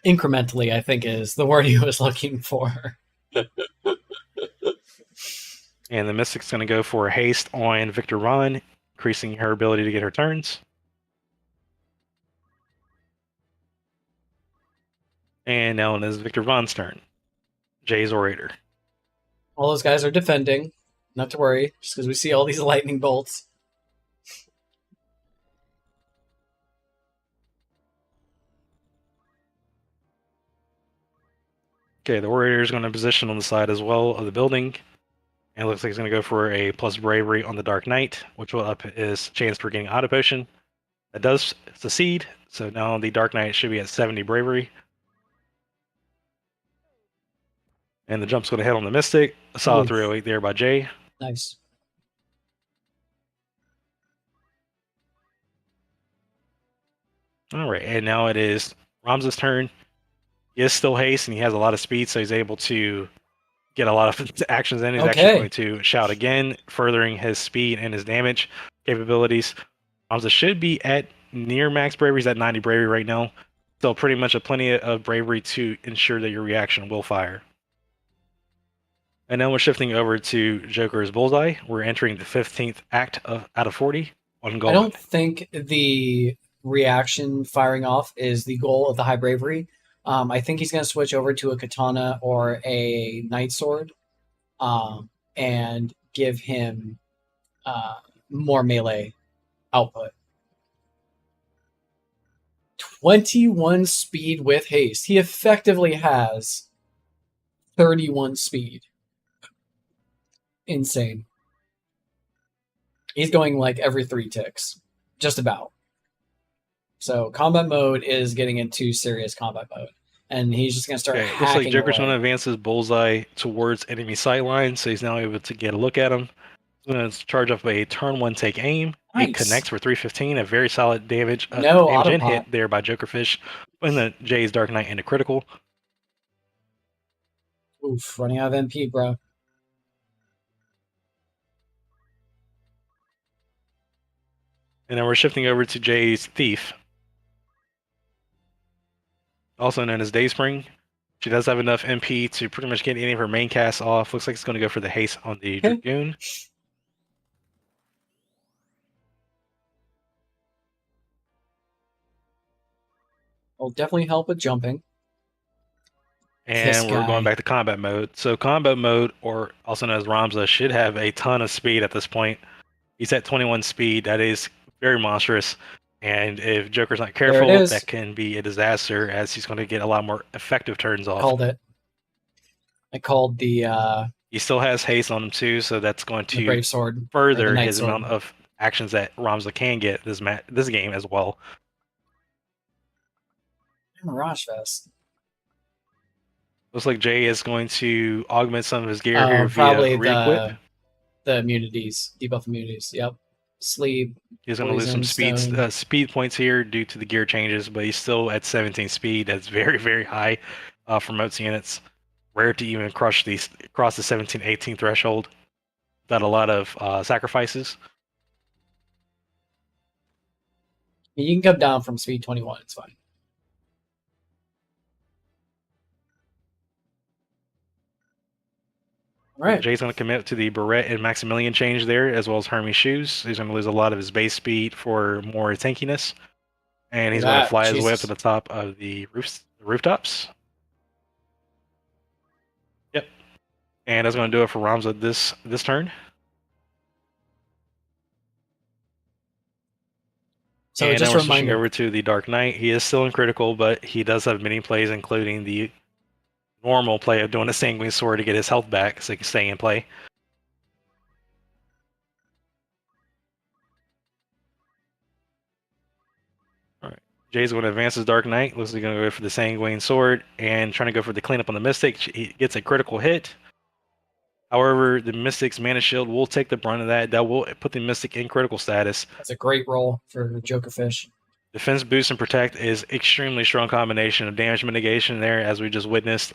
Incrementally, I think, is the word he was looking for. And the Mystic's going to go for haste on Victor Ron, increasing her ability to get her turns. And now it is Victor Von's turn. Jay's Orator. All those guys are defending. Not to worry, just because we see all these lightning bolts. Okay, the Orator is going to position on the side as well of the building. And it looks like he's going to go for a plus bravery on the Dark Knight, which will up his chance for getting auto potion. That does succeed, so now the Dark Knight should be at 70 bravery. And the jump's going to hit on the Mystic. A solid 308 there by Jay. Nice. All right, and now it is Ramza's turn. He is still haste, and he has a lot of speed, so he's able to get a lot of actions in. He's actually going to shout again, furthering his speed and his damage capabilities. Ramza should be at near max bravery. He's at 90 bravery right now. Still pretty much plenty of bravery to ensure that your reaction will fire. And now we're shifting over to Joker's Bullseye. We're entering the 15th act out of 40 on goal. I don't think the reaction firing off is the goal of the high bravery. I think he's going to switch over to a katana or a night sword and give him more melee output. 21 speed with haste. He effectively has 31 speed. Insane. He's going like every 3 ticks. Just about. So combat mode is getting into serious combat mode. and he's just gonna start Okay, looks like hacking Joker's away. going to advance his bullseye towards enemy sightlines, so he's now able to get a look at him. He's going to charge up a turn 1 take aim. Nice. It connects for 315, a very solid damage, No damage and autopot. hit there by Jokerfish, putting the Jay's Dark Knight into critical. Oof, running out of MP, bro. And then we're shifting over to Jay's Thief, also known as Dayspring. She does have enough MP to pretty much get any of her main casts off. Looks like it's going to go for the haste on the Okay. Dragoon. Will definitely help with jumping. And we're guy. going back to combat mode. So combat mode, or also known as Ramza, should have a ton of speed at this point. He's at 21 speed. That is very monstrous. And if Joker's not careful, is. that can be a disaster, as he's going to get a lot more effective turns off. Called it. I called the He still has haste on him too, so that's going to Brave Sword. further Night his Sword. amount of actions that Ramza can get this game as well. Mirage Vest. Looks like Jay is going to augment some of his gear here Probably via re-equip. the immunities, debuff immunities. Yep. Sleep. He's going to lose some Poison, speed points here due to the gear changes, but he's still at 17 speed. That's very, very high for most units. Rare to even cross the 17-18 threshold without a lot of sacrifices. You can come down from speed 21. It's fine. All right. Jay's going to commit to the Barrette and Maximilian change there, as well as Hermes shoes. He's going to lose a lot of his base speed for more tankiness. And he's going to fly his way up to the top of the rooftops. Yep. And that's going to do it for Ramza this turn. So and just then a we're switching reminder. over to the Dark Knight. He is still in critical, but he does have many plays, including the normal play of doing a Sanguine Sword to get his health back so he can stay in play. Alright. Jay's going to advance his Dark Knight. Looks like he's going to go for the Sanguine Sword and trying to go for the cleanup on the Mystic. He gets a critical hit. However, the Mystic's Mana Shield will take the brunt of that. That will put the Mystic in critical status. That's a great roll for Jokerfish. Defense Boost and Protect is extremely strong combination of damage mitigation there, as we just witnessed.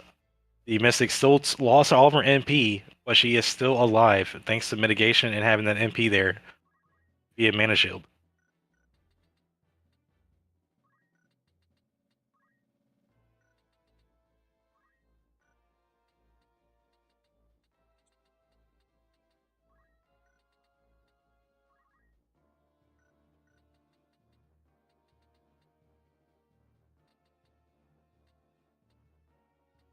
The Mystic still lost all of her MP, but she is still alive thanks to mitigation and having that MP there via Mana Shield.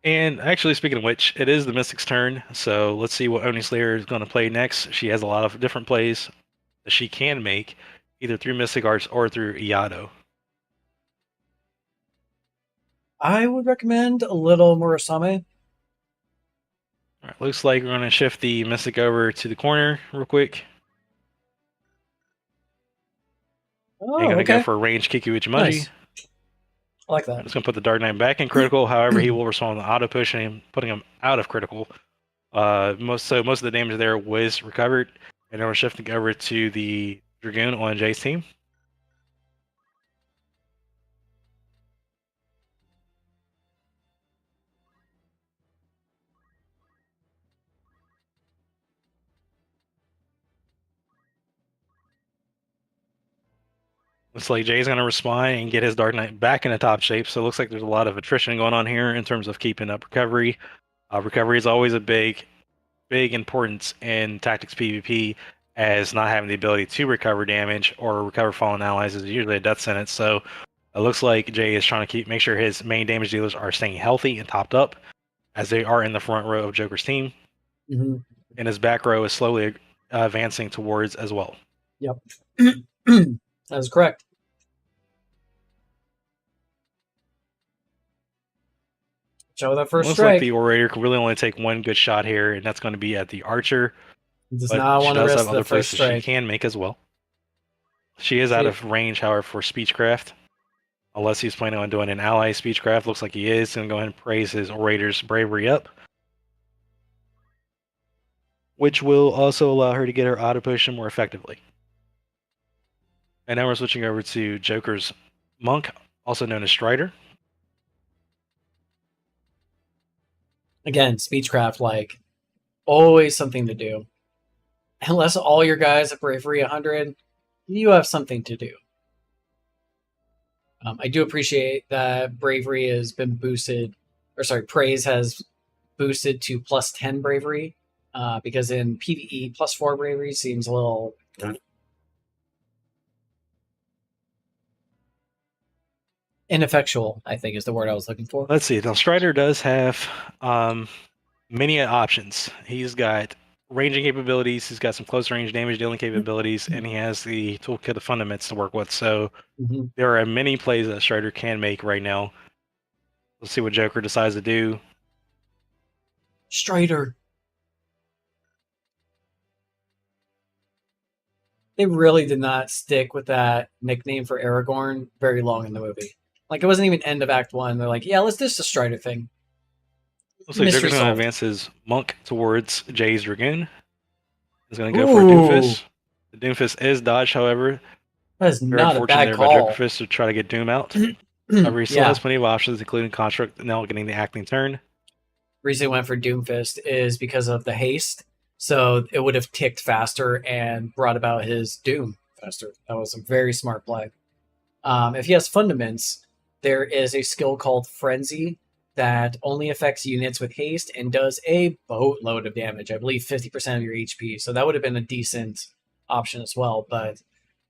And actually, speaking of which, it is the Mystic's turn, so let's see what Oni Slayer is going to play next. She has a lot of different plays that she can make, either through Mystic Arts or through Iato. I would recommend a little Murasame. All right, looks like we're going to shift the Mystic over to the corner real quick. Oh, I'm going to okay. go for a range Kikuichimaji. Nice. I like I'm that. just going to put the Dark Knight back in critical. However, he will respond to auto push and putting him out of critical. Most of the damage there was recovered. And then we're shifting over to the Dragoon on Jay's team. Looks like Jay's going to respond and get his Dark Knight back into top shape. So it looks like there's a lot of attrition going on here in terms of keeping up recovery. Recovery is always a big importance in Tactics PvP, as not having the ability to recover damage or recover fallen allies is usually a death sentence. So it looks like Jay is trying to make sure his main damage dealers are staying healthy and topped up, as they are in the front row of Joker's team. Mm-hmm. And his back row is slowly advancing towards as well. Yep. That is correct. Show that first Looks strike. like the Orator can really only take one good shot here, and that's going to be at the Archer. He does But not she want to does risk have the other first places she strike. can make as well. She is out of range, however, for Speechcraft. unless he's planning on doing an ally speechcraft. Looks like he is. Going to go ahead and praise his orator's bravery up, which will also allow her to get her auto potion more effectively. And now we're switching over to Joker's monk, also known as Strider. Again, speechcraft, like, always something to do. Unless all your guys have bravery 100, you have something to do. I do appreciate that bravery has been boosted, or sorry, praise has boosted to plus 10 bravery, because in PvE, plus 4 bravery seems a little... ineffectual, I think is the word I was looking for. Let's see. Now, Strider does have many options. He's got ranging capabilities, he's got some close range damage dealing capabilities, and he has the toolkit of fundaments to work with. So there are many plays that Strider can make right now. Let's see what Joker decides to do. Strider. They really did not stick with that nickname for Aragorn very long in the movie. Like, it wasn't even end of Act 1. They're like, yeah, let's do the Strider thing. Looks like Mystery Joker's going to solved. advance his monk towards Jay's Dragoon. He's going to go for a Doomfist. The Doomfist is dodged, however. That is Very not a unfortunate bad there by call. Jokerfist to try to get Doom out. However, he still Yeah. has plenty of options, including Construct now getting the acting turn. Reason he went for Doomfist is because of the haste. So it would have ticked faster and brought about his Doom faster. That was a very smart play. If he has Fundaments, there is a skill called Frenzy that only affects units with haste and does a boatload of damage. I believe 50% of your HP. So that would have been a decent option as well. But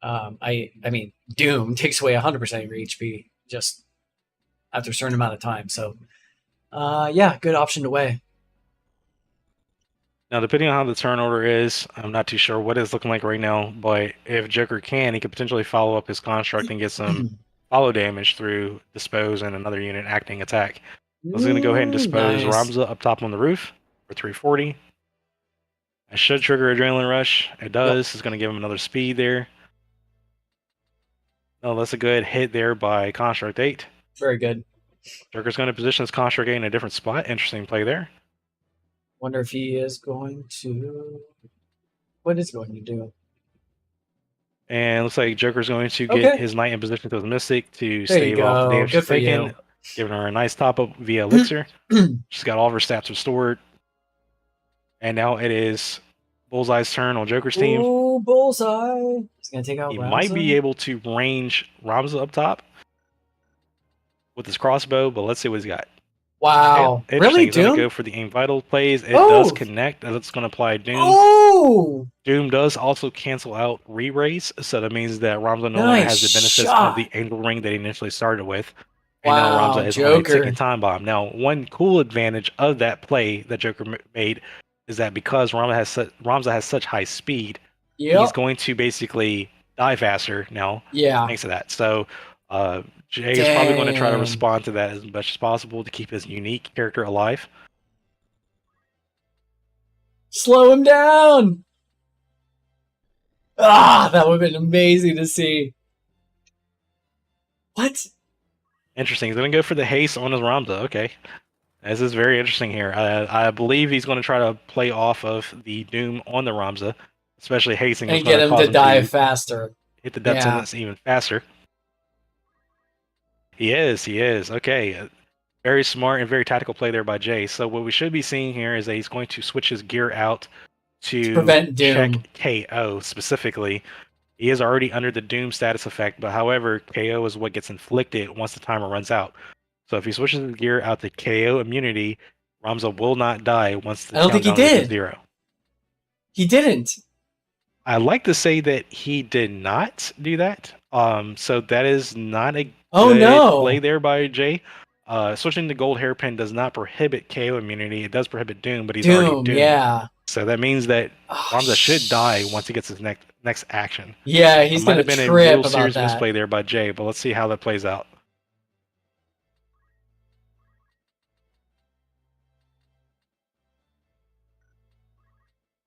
I mean, Doom takes away 100% of your HP just after a certain amount of time. So yeah, good option to weigh. Now, depending on how the turn order is, I'm not too sure what it's looking like right now, but if Joker can, he could potentially follow up his construct and get some follow damage through Dispose and another unit acting attack. I was going to go ahead and dispose Nice. Ramza up top on the roof for 340. I should trigger Adrenaline Rush. It does. It's going to give him another speed there. Oh, that's a good hit there by Construct 8. Very good. Joker's going to position his Construct 8 in a different spot. Interesting play there. Wonder if he is going to... What is he going to do? And looks like Joker's going to get his Knight in position to his Mystic to There you stave off the go. damage Good she's for taken, you. giving her a nice top-up via Elixir. She's got all of her stats restored. And now it is Bullseye's turn on Joker's team. Ooh, Bullseye. He's going to take out He Ramza. might be able to range Ramza up top with his crossbow, but let's see what he's got. Wow. Yeah, Really, He's going Doom? to go for the Aim Vital plays. It does connect, and it's going to apply Doom. Oh! Doom does also cancel out Re-Raise, so that means that Ramza no longer has the benefits of the Angel Ring that he initially started with. And now Ramza is on a ticking time bomb. Now, one cool advantage of that play that Joker made is that because Ramza has such high speed, he's going to basically die faster now thanks to that. So Jay is probably going to try to respond to that as much as possible to keep his unique character alive. Slow him down! Ah, that would have been amazing to see. What? Interesting. He's going to go for the haste on his Ramza. Okay. This is very interesting here. I believe he's going to try to play off of the Doom on the Ramza, especially hasting. And get him to die faster. Hit the death sentence even faster. He is. Okay. Very smart and very tactical play there by Jay. So what we should be seeing here is that he's going to switch his gear out to prevent Doom. Check KO specifically. He is already under the Doom status effect, but however, KO is what gets inflicted once the timer runs out. So if he switches his gear out to KO immunity, Ramza will not die once the countdown reaches 0. He didn't. I like to say that he did not do that. So that is not a good play there by Jay. Switching to gold hairpin does not prohibit KO immunity. It does prohibit Doom, but he's already doomed. Yeah. So that means that Ramza should die once he gets his next action. Yeah, he's going to trip about that. Might have been a real serious misplay there by Jay, but let's see how that plays out.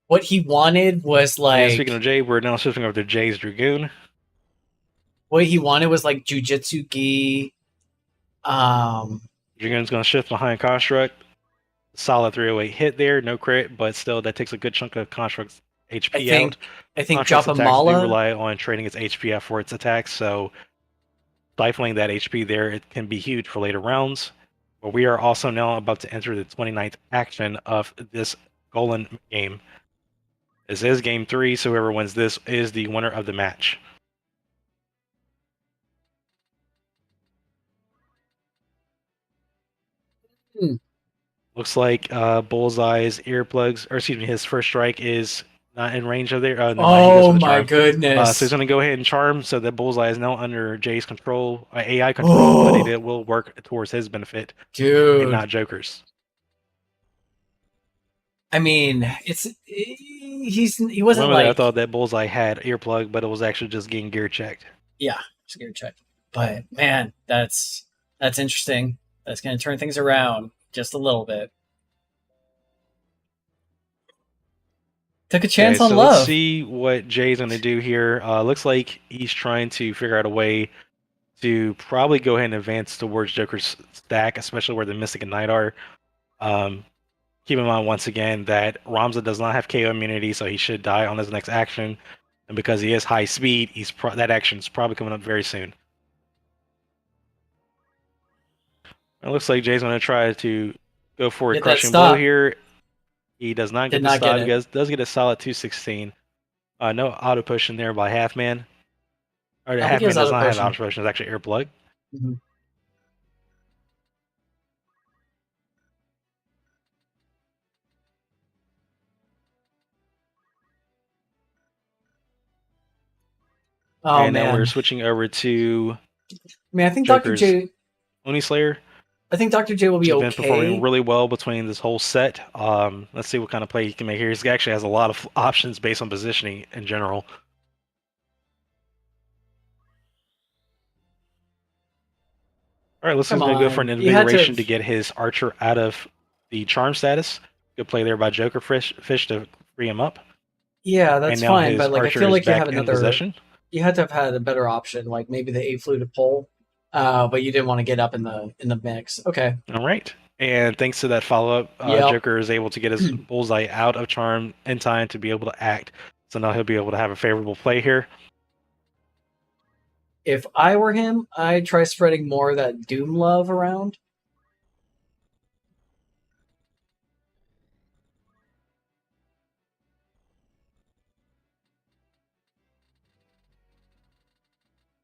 What he wanted was like... And speaking of Jay, we're now switching over to Jay's Dragoon. what he wanted was like jujitsu gi. Dragoon's going to shift behind Construct. Solid 308 hit there, no crit, but still that takes a good chunk of Construct's HP out. I think Construct's attacks do Japamala. rely on trading its HP out for its attacks, so stifling that HP there, it can be huge for later rounds. But we are also now about to enter the 29th action of this Golan game. This is game 3, so whoever wins this is the winner of the match. Looks like Bullseye's earplugs, or excuse me, his first strike is not in range of there. No, he goes Oh for the my charm. goodness. So he's going to go ahead and charm, so that Bullseye is now under Jay's control, AI control, but it will work towards his benefit and Dude. not Joker's. I mean, he wasn't Remember like that I thought that Bullseye had earplug, but it was actually just getting gear checked. yeah, just gear check. But man, that's interesting. That's going to turn things around just a little bit. Took a chance on love. Let's see what Jay's going to do here. Looks like he's trying to figure out a way to probably go ahead and advance towards Joker's stack, especially where the Mystic and Knight are. Keep in mind once again that Ramza does not have KO immunity, so he should die on his next action. And because he is high speed, that action is probably coming up very soon. It looks like Jay's going to try to go for a Get that crushing stop. blow here. He does not get Did the not stop. get He it. does get a solid 216. No auto push in there by Halfman. Or I think Halfman he was does auto not have pushing. auto push. It's actually earplug. Mm-hmm. Oh And now man. we're switching over to I mean, I think Dr. Joker's J. Oni Slayer. I think Dr. J will be He's okay. been performing really well between this whole set. Let's see what kind of play he can make here. He actually has a lot of options based on positioning in general. All right, let's just go for an invigoration to get his archer out of the charm status. Good play there by Joker Fish to free him up. Yeah, that's and now fine, his but like I archer feel is like you back have in another. possession. You had to have had a better option, like maybe the 8 fluted pole, but you didn't want to get up in the mix. Okay. All right. And thanks to that follow-up, Yep. Joker is able to get his bullseye out of charm in time to be able to act. So now he'll be able to have a favorable play here. If I were him, I'd try spreading more of that Doom love around.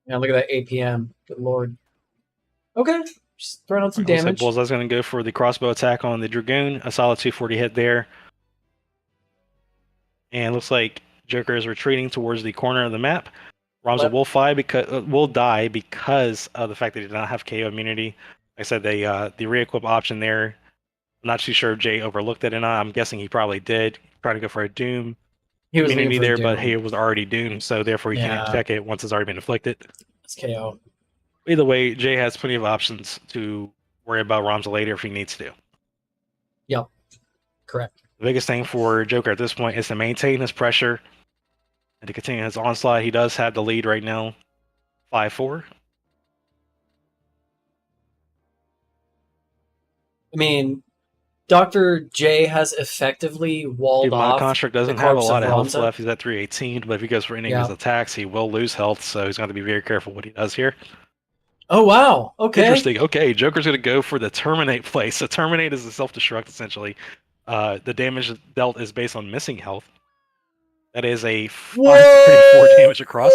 Yeah, look at that APM. Good lord. Okay. Just throwing out some damage. Bullseye's going to go for the crossbow attack on the Dragoon. A solid 240 hit there. And looks like Joker is retreating towards the corner of the map. Ramza will die because of the fact that he did not have KO immunity. Like I said, the re-equip option there. I'm not too sure if Jay overlooked it or not. I'm guessing he probably did. Trying to go for a Doom immunity there, but he was already doomed, so therefore he can't check it once it's already been inflicted. It's KO. Either way, Jay has plenty of options to worry about Ramza later if he needs to. Yep. Correct. The biggest thing for Joker at this point is to maintain his pressure and to continue his onslaught. He does have the lead right now, 5-4. I mean, Dr. J has effectively walled off. Construct doesn't have a lot of health left. He's at 318, but if he goes for any of his attacks, he will lose health, so he's going to be very careful what he does here. Oh, wow. Okay. Interesting. Okay, Joker's going to go for the Terminate play. So Terminate is a self-destruct, essentially. The damage dealt is based on missing health. That is a 534 damage across.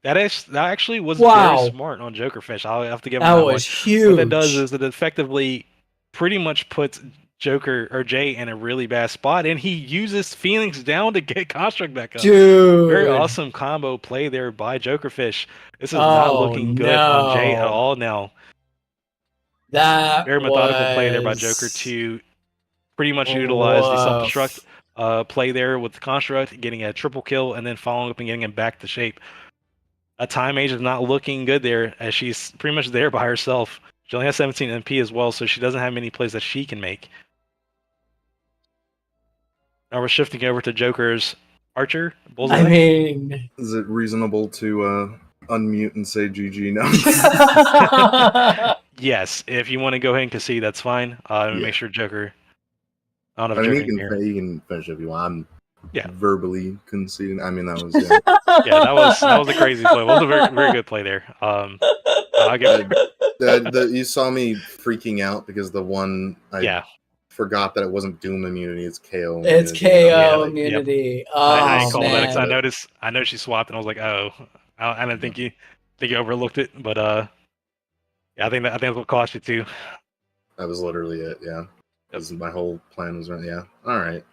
That actually was very smart on Jokerfish. I'll have to give him that was huge. What that does is it effectively pretty much puts Joker or Jay in a really bad spot, and he uses Phoenix down to get Construct back up. Dude, very awesome combo play there by Jokerfish. This is not looking good on Jay at all now. That very methodical play there by Joker to pretty much utilize the self-destruct play there with the Construct, getting a triple kill, and then following up and getting him back to shape. A Time Mage is not looking good there, as she's pretty much there by herself. She only has 17 MP as well, so she doesn't have many plays that she can make. Now we're shifting over to Joker's Archer. Bullseye. I mean, is it reasonable to unmute and say GG now. Yes, if you want to go ahead and concede, that's fine. Yeah. Make sure Joker. I don't know I if mean, Joker can hear. you can finish if you want. I'm Yeah. verbally conceding. I mean, that was Yeah, that was a crazy play. It was a very good play there. I'll give you saw me freaking out because the one I yeah. forgot that it wasn't Doom immunity, it's KO immunity. It's KO Yeah, immunity. I Oh called that because man. I know she swapped, and I was like, oh, I didn't think you overlooked it, but yeah, I think that's what cost you too. That was literally it. Yeah, because my whole plan was yeah. All right.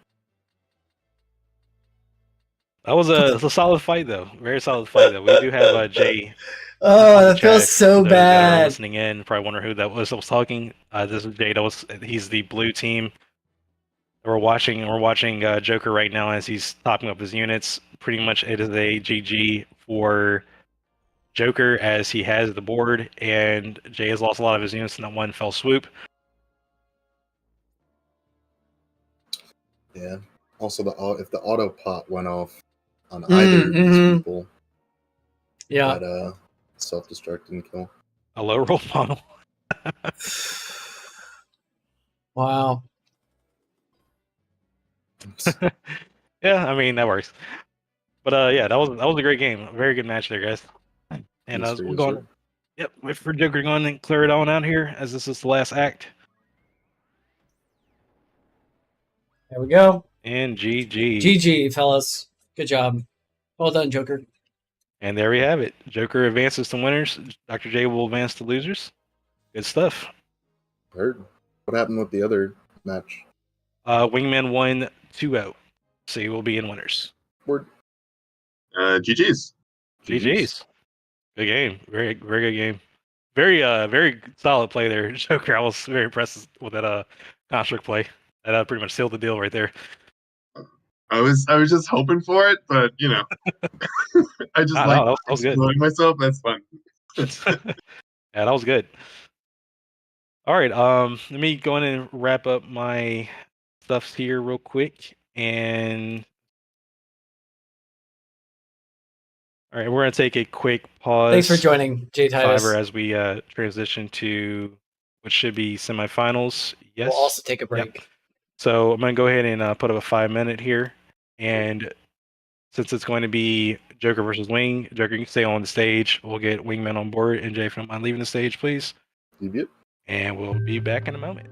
That was a solid fight though, very solid fight though. We do have Jay. Oh, on the that feels chat. so For those that are bad. listening in, probably wonder who that was talking. This is Jay. He's the blue team. We're watching Joker right now as he's topping up his units. Pretty much it is a GG for Joker as he has the board, and Jay has lost a lot of his units in that one fell swoop. Yeah. Also, if the auto pot went off on either of these people, Yeah. that self-destruct and kill. A low roll funnel. Wow. Yeah, I mean that works. But yeah, that was a great game. A very good match there, guys. And Yes, we're yes, going. sir. Yep, wait for Joker to go on and clear it on out here, as this is the last act. There we go. And GG. GG, fellas. Good job. Well done, Joker. And there we have it. Joker advances to winners. Dr. J will advance to losers. Good stuff. Heard. What happened with the other match? Wingman won 2-0. So he will be in winners. Word. GG's. GG's. Good game. Very good game. Very solid play there, Joker. I was very impressed with that construct play. That pretty much sealed the deal right there. I was just hoping for it, but you know, I just like that was good. exploding myself. That's fun. Yeah, that was good. All right, let me go in and wrap up my stuffs here real quick, and all right, we're gonna take a quick pause. Thanks for joining, Jay Titus. Fiverr, as we transition to what should be semifinals. Yes. We'll also take a break. Yep. So I'm gonna go ahead and put up a 5-minute here, and since it's going to be Joker versus Wing, Joker, you can stay on the stage. We'll get Wingman on board, and Jay, if you don't mind leaving the stage, please. Yep. And we'll be back in a moment.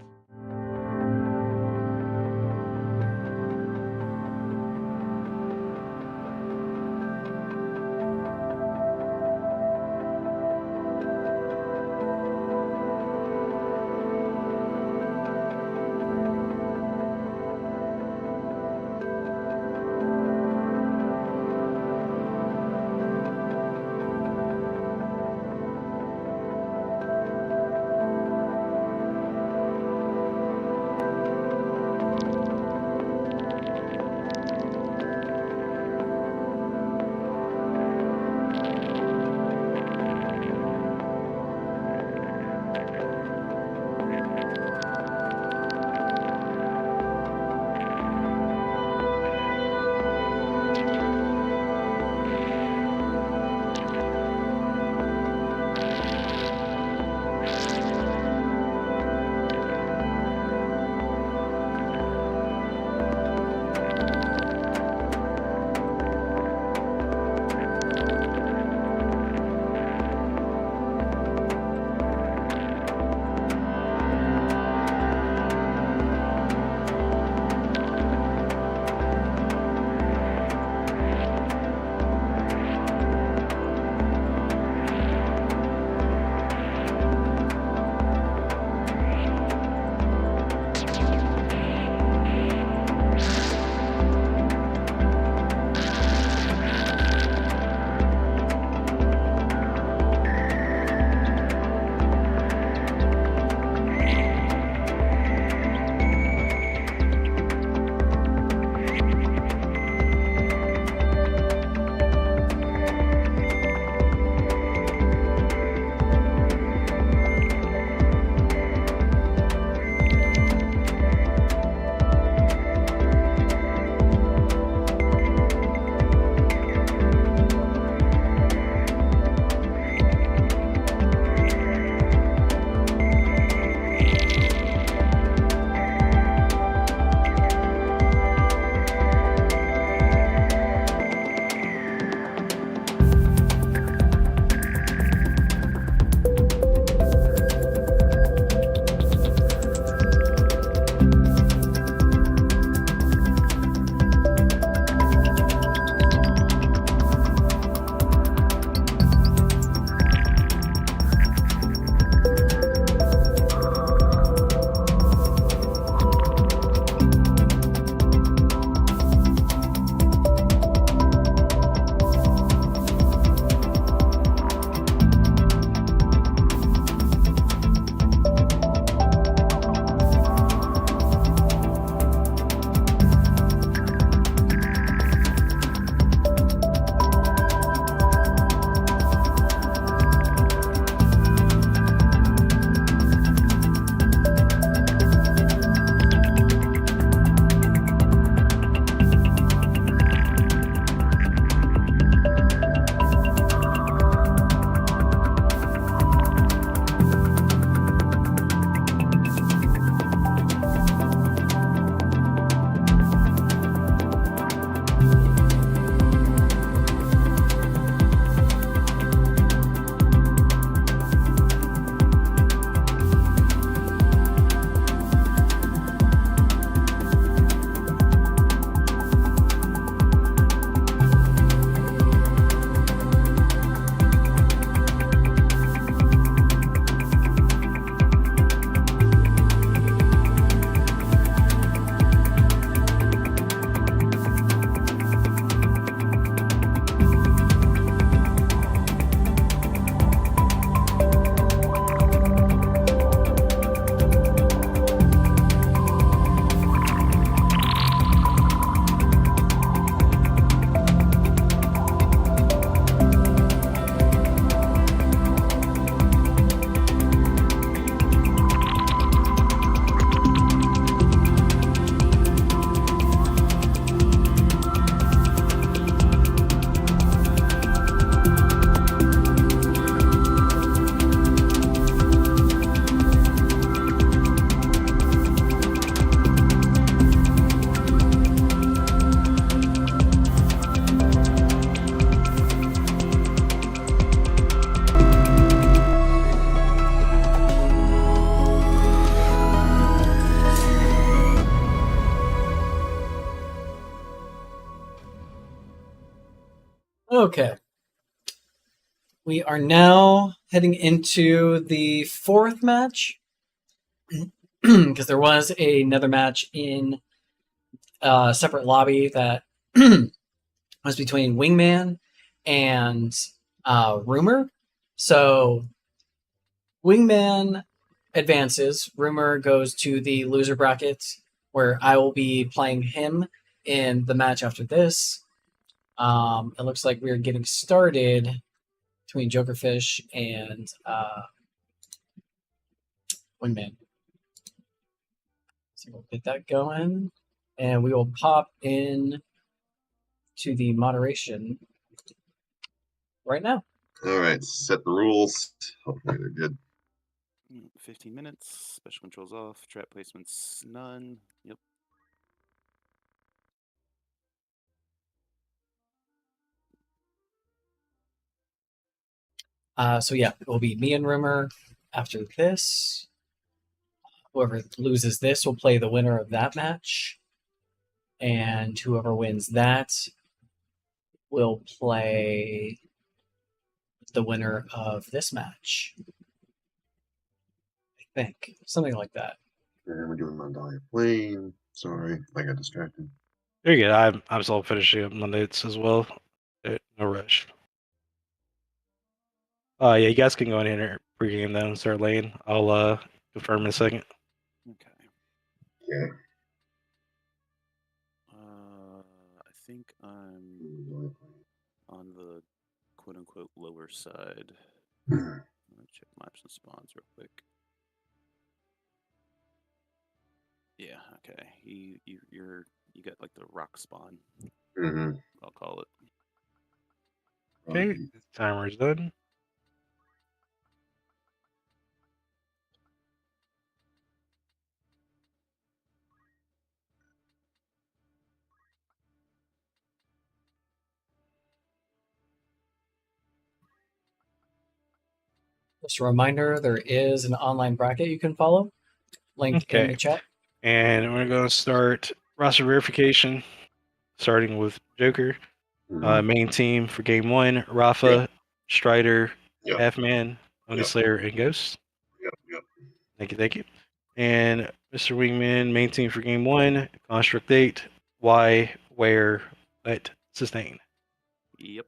Okay. We are now heading into the fourth match. Because there was another match in a separate lobby that was between Wingman and Rumor. So Wingman advances. Rumor goes to the loser bracket, where I will be playing him in the match after this. It looks like we're getting started between Jokerfish and Wingman. So we'll get that going, and we will pop in to the moderation right now. All right, set the rules. Hopefully they're good. 15 minutes. Special controls off. Trap placements none. Yep. So yeah, it will be me and Rumor after this. Whoever loses this will play the winner of that match. And whoever wins that will play the winner of this match. I think. Something like that. And we're doing Mondalia Plane. Sorry, I got distracted. There you go. I'm still finishing up my notes as well. No rush. Yeah, you guys can go in here pregame then and start laying. I'll confirm in a second. Okay. Yeah. I think I'm on the quote unquote lower side. Let me check maps and spawns real quick. Yeah, okay. You got like the rock spawn, Mm-hmm. I'll call it. Okay, timer's done. Just a reminder, there is an online bracket you can follow, linked in Okay. the chat. And we're going to start roster verification, starting with Joker. Main team for game one: Rafa, Strider, Yep. Halfman, Oni Yep. Slayer, and Ghost. Yep. Thank you. And Mr. Wingman, main team for game one: Construct 8, Y, Where, Let, Sustain. Yep.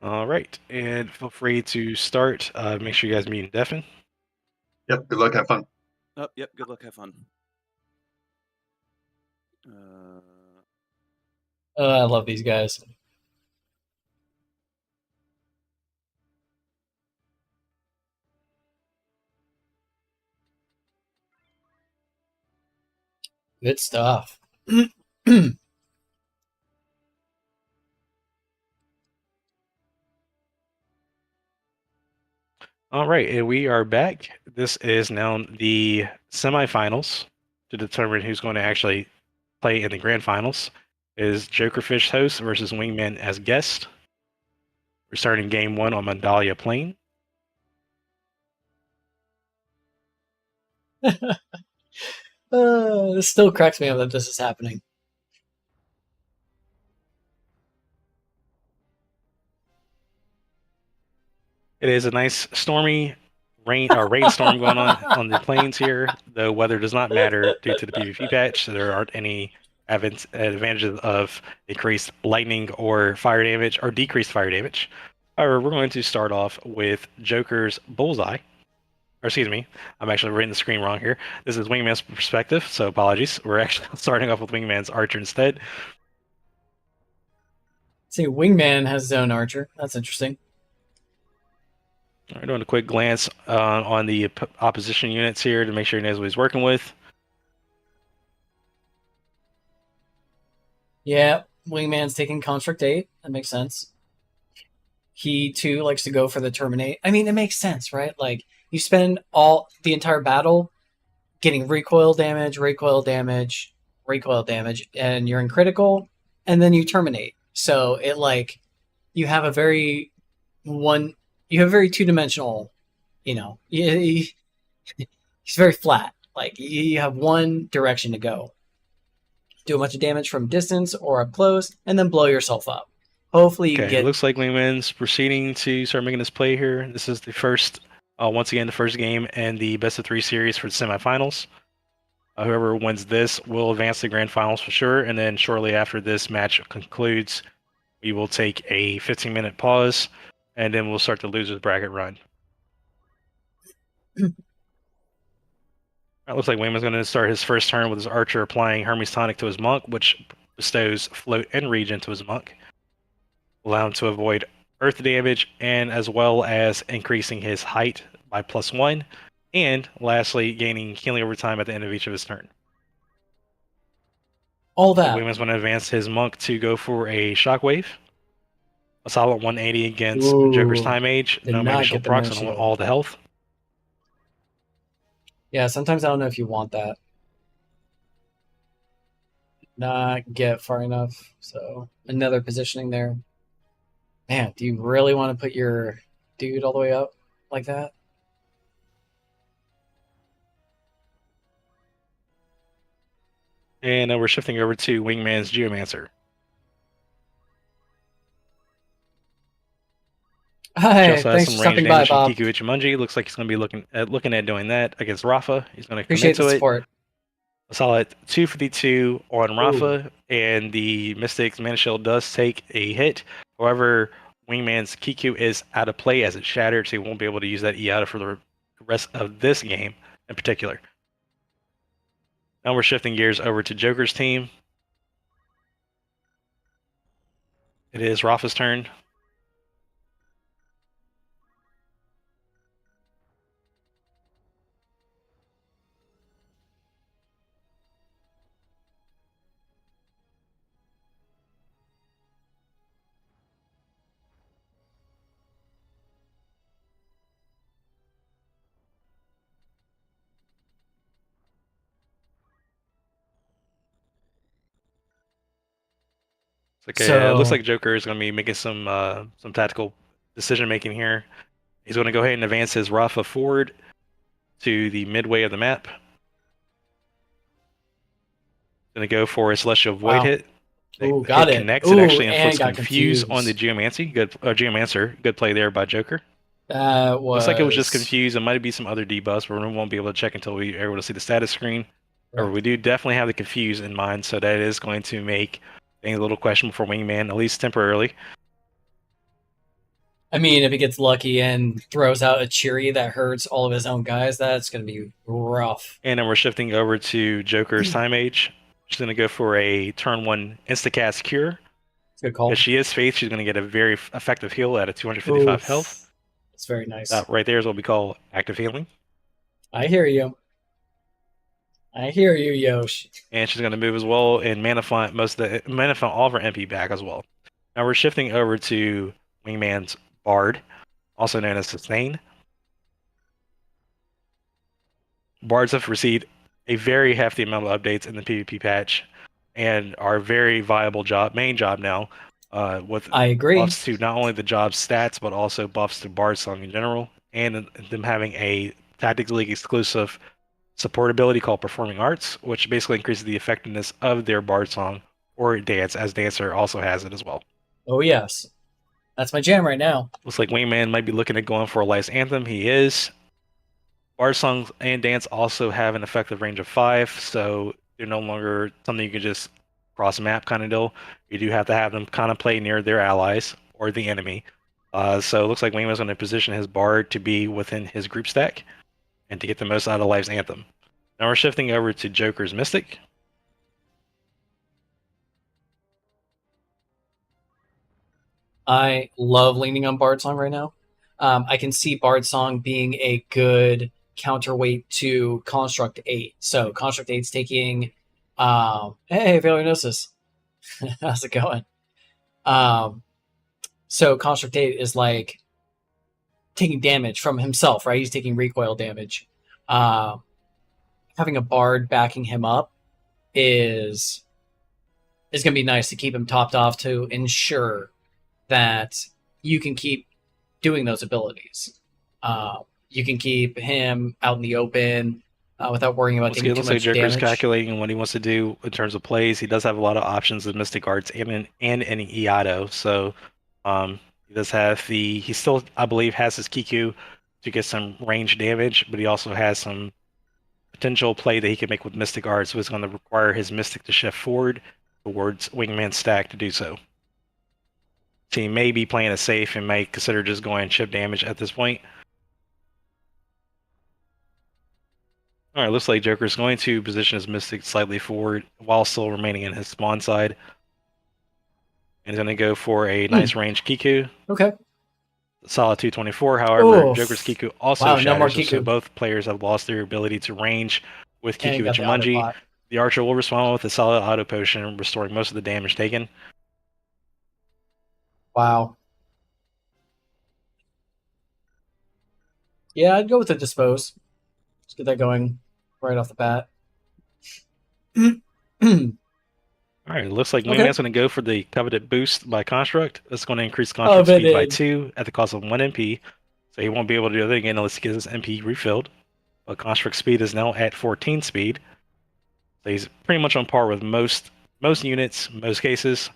All right, and feel free to start. Make sure you guys mute and deafen. Yep. Good luck. Have fun. Oh, yep. Good luck. Have fun. I love these guys. Good stuff. All right, and we are back. This is now the semifinals to determine who's going to actually play in the grand finals. Is Jokerfish host versus Wingman as guest. We're starting game one on Mandalia Plain. This still cracks me up that this is happening. It is a nice stormy rainstorm going on the plains here. The weather does not matter due to the PvP patch. So there aren't any advantages of increased lightning or fire damage or decreased fire damage. However, we're going to start off with Joker's Bullseye. Or excuse me, I'm actually reading the screen wrong here. This is Wingman's perspective, so apologies. We're actually starting off with Wingman's Archer instead. See, Wingman has his own archer. That's interesting. All right, doing a quick glance on the opposition units here to make sure he knows what he's working with. Yeah, Wingman's taking Construct 8. That makes sense. He, too, likes to go for the Terminate. I mean, it makes sense, right? Like, you spend the entire battle getting recoil damage, and you're in critical, and then you terminate. So it you have a very two-dimensional, he's very flat. Like, you have one direction to go. Do a bunch of damage from distance or up close, and then blow yourself up. Hopefully you can Okay, it get. looks like Wingman's proceeding to start making his play here. This is the first, once again, the first game in the best of 3 series for the semifinals. Whoever wins this will advance to the grand finals for sure, and then shortly after this match concludes, we will take a 15-minute pause, and then we'll start the losers bracket run. It looks like Wayman's going to start his first turn with his archer applying Hermes Tonic to his monk, which bestows float and regen to his monk, allow him to avoid earth damage, and as well as increasing his height by +1, and lastly, gaining healing over time at the end of each of his turn. All So that. Wayman's going to advance his monk to go for a shockwave. A solid 180 against Joker's Ooh, Time Age. did No not magical get the procs no on shield. all the health. Yeah, sometimes I don't know if you want that. Not get far enough. So another positioning there. Man, do you really want to put your dude all the way up like that? And we're shifting over to Wingman's Geomancer. She Hi, also has thanks some for range stopping by, damage from Bob. Kiku Ichimonji. Looks like he's going to be looking at doing that against Rafa. He's going to Appreciate commit the to it. support. A solid 252 on Rafa, and the Mystic's Mana Shield does take a hit. However, Wingman's Kiku is out of play as it's shattered, so he won't be able to use that E-Auto for the rest of this game in particular. Now we're shifting gears over to Joker's team. It is Rafa's turn. Okay, it looks like Joker is going to be making some tactical decision making here. He's going to go ahead and advance his Rafa forward to the midway of the map. Going to go for a Celestial Void Wow. hit. Ooh, got it. Connects. Ooh, It actually and inflicts got confuse on the confused. Geomancer. Good play there by Joker. That was. Looks like it was just confused. It might be some other debuffs, but we won't be able to check until we are able to see the status screen. Or we do definitely have the confuse in mind, so that is going to make things a little questionable for Wingman, at least temporarily. I mean, if he gets lucky and throws out a Cheery that hurts all of his own guys, that's going to be rough. And then we're shifting over to Joker's Time Age. She's going to go for a turn 1 Instacast Cure. Good call. If she is Faith, she's going to get a very effective heal at a 255 health. That's very nice. That right there is what we call active healing. I hear you. I hear you, Yosh. And she's going to move as well and Mana Font all of her MP back as well. Now we're shifting over to Wingman's Bard, also known as Sustain. Bards have received a very hefty amount of updates in the PvP patch and are a very viable main job now, with I agree. buffs to not only the job's stats, but also buffs to Bard Song in general, and them having a Tactics League exclusive support ability called Performing Arts, which basically increases the effectiveness of their Bard Song or dance, as Dancer also has it as well. Oh, yes. That's my jam right now. Looks like Wingman might be looking at going for a Life's Anthem. He is. Bard Songs and Dance also have an effective range of 5, so they're no longer something you can just cross map kind of deal. You do have to have them kind of play near their allies or the enemy. So it looks like Wingman's going to position his Bard to be within his group stack and to get the most out of Life's Anthem. Now we're shifting over to Joker's Mystic. I love leaning on Bard Song right now. I can see Bard Song being a good counterweight to Construct 8. So Construct 8's taking... hey, Valionosis. How's it going? So Construct 8 is like taking damage from himself, right? He's taking recoil damage. Having a Bard backing him up is going to be nice to keep him topped off to ensure that you can keep doing those abilities. You can keep him out in the open, without worrying about Once taking again, too looks like much Joker's damage. calculating what he wants to do in terms of plays. He does have a lot of options with Mystic Arts and any Iato. So he does have he still, I believe, has his Kiku to get some range damage, but he also has some potential play that he can make with Mystic Arts, so it's going to require his Mystic to shift forward towards Wingman stack to do so. So he may be playing it safe and may consider just going chip damage at this point. Alright, looks like Joker's going to position his Mystic slightly forward while still remaining in his spawn side. And he's going to go for a nice range Kiku. Okay. Solid 224, however, Oof. Joker's Kiku also Wow, no shatters, more so Kiku. both players have lost their ability to range with And Kiku got and the auto Jumanji. pot. The Archer will respond with a solid auto potion, restoring most of the damage taken. Wow. Yeah, I'd go with the Dispose. Let's get that going right off the bat. Alright, it looks like Okay. Wingman's going to go for the coveted boost by Construct. That's going to increase Construct speed by 2 at the cost of 1 MP. So he won't be able to do that again unless he gets his MP refilled. But Construct speed is now at 14 speed. So he's pretty much on par with most units, most cases.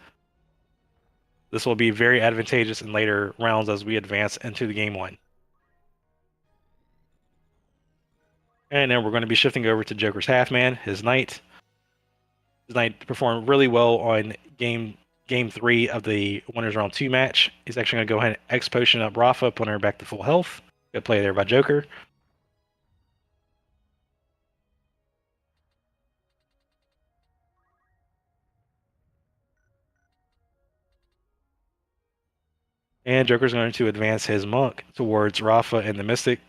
This will be very advantageous in later rounds as we advance into the game 1. And then we're going to be shifting over to Joker's Halfman, his Knight. His Knight performed really well on game 3 of the Winners Round 2 match. He's actually going to go ahead and X Potion up Rafa, putting her back to full health. Good play there by Joker. And Joker's going to advance his Monk towards Rafa and the Mystic.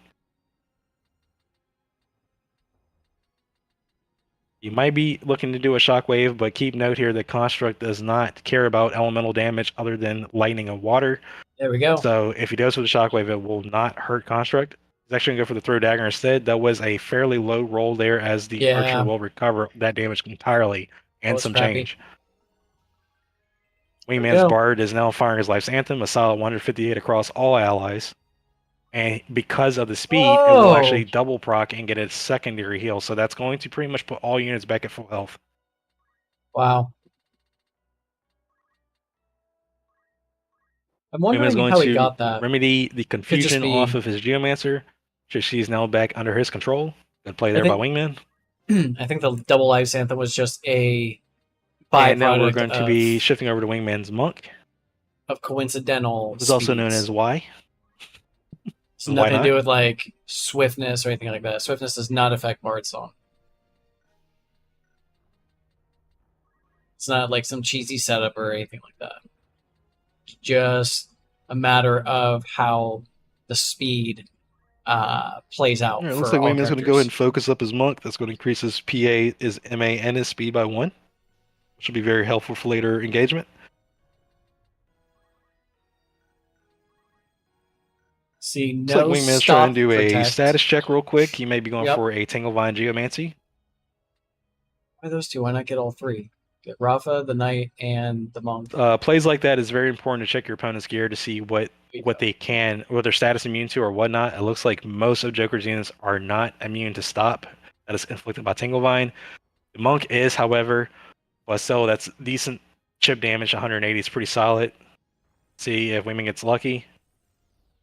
You might be looking to do a Shockwave, but keep note here that Construct does not care about elemental damage other than lightning and water. There we go. So if he goes for the Shockwave, it will not hurt Construct. He's actually going to go for the Throw Dagger instead. That was a fairly low roll there, as the Archer will recover that damage entirely and some change. Wingman's Bard is now firing his Life's Anthem, a solid 158 across all allies. And because of the speed, it will actually double proc and get a secondary heal. So that's going to pretty much put all units back at full health. Wow. I'm wondering going how to he got that. remedy the confusion off of his Geomancer. She's now back under his control. Good play there by Wingman. I think the double Life Anthem was just a byproduct. And now we're going to be shifting over to Wingman's Monk. Of coincidental It's also known as Y. It's nothing to do with like swiftness or anything like that. Swiftness does not affect Bard Song. It's not like some cheesy setup or anything like that. It's just a matter of how the speed plays out. It looks like Wingman's going to go ahead and focus up his Monk. That's going to increase his PA, his MA, and his speed by 1. Which will be very helpful for later engagement. See, no looks like Wingman's trying to do a status check real quick. He may be going for a Tanglevine Geomancy. Why those two? Why not get all three? Get Rafa, the Knight, and the Monk. Plays like that is very important to check your opponent's gear to see what their status immune to or whatnot. It looks like most of Joker's units are not immune to stop that is inflicted by Tanglevine. The Monk is, however, but still that's decent chip damage. 180 is pretty solid. See if Wingman gets lucky.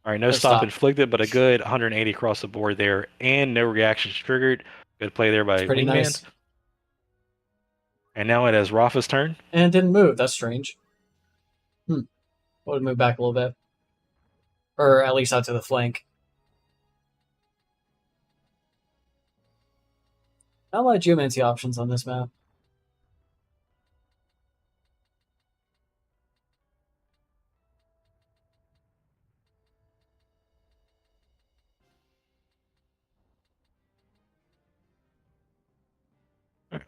All right, no stop inflicted, but a good 180 across the board there, and no reactions triggered. Good play there by Wingman. Nice. And now it is Rafa's turn. And didn't move. That's strange. Would have moved back a little bit. Or at least out to the flank. Not a lot of Geomancy options on this map.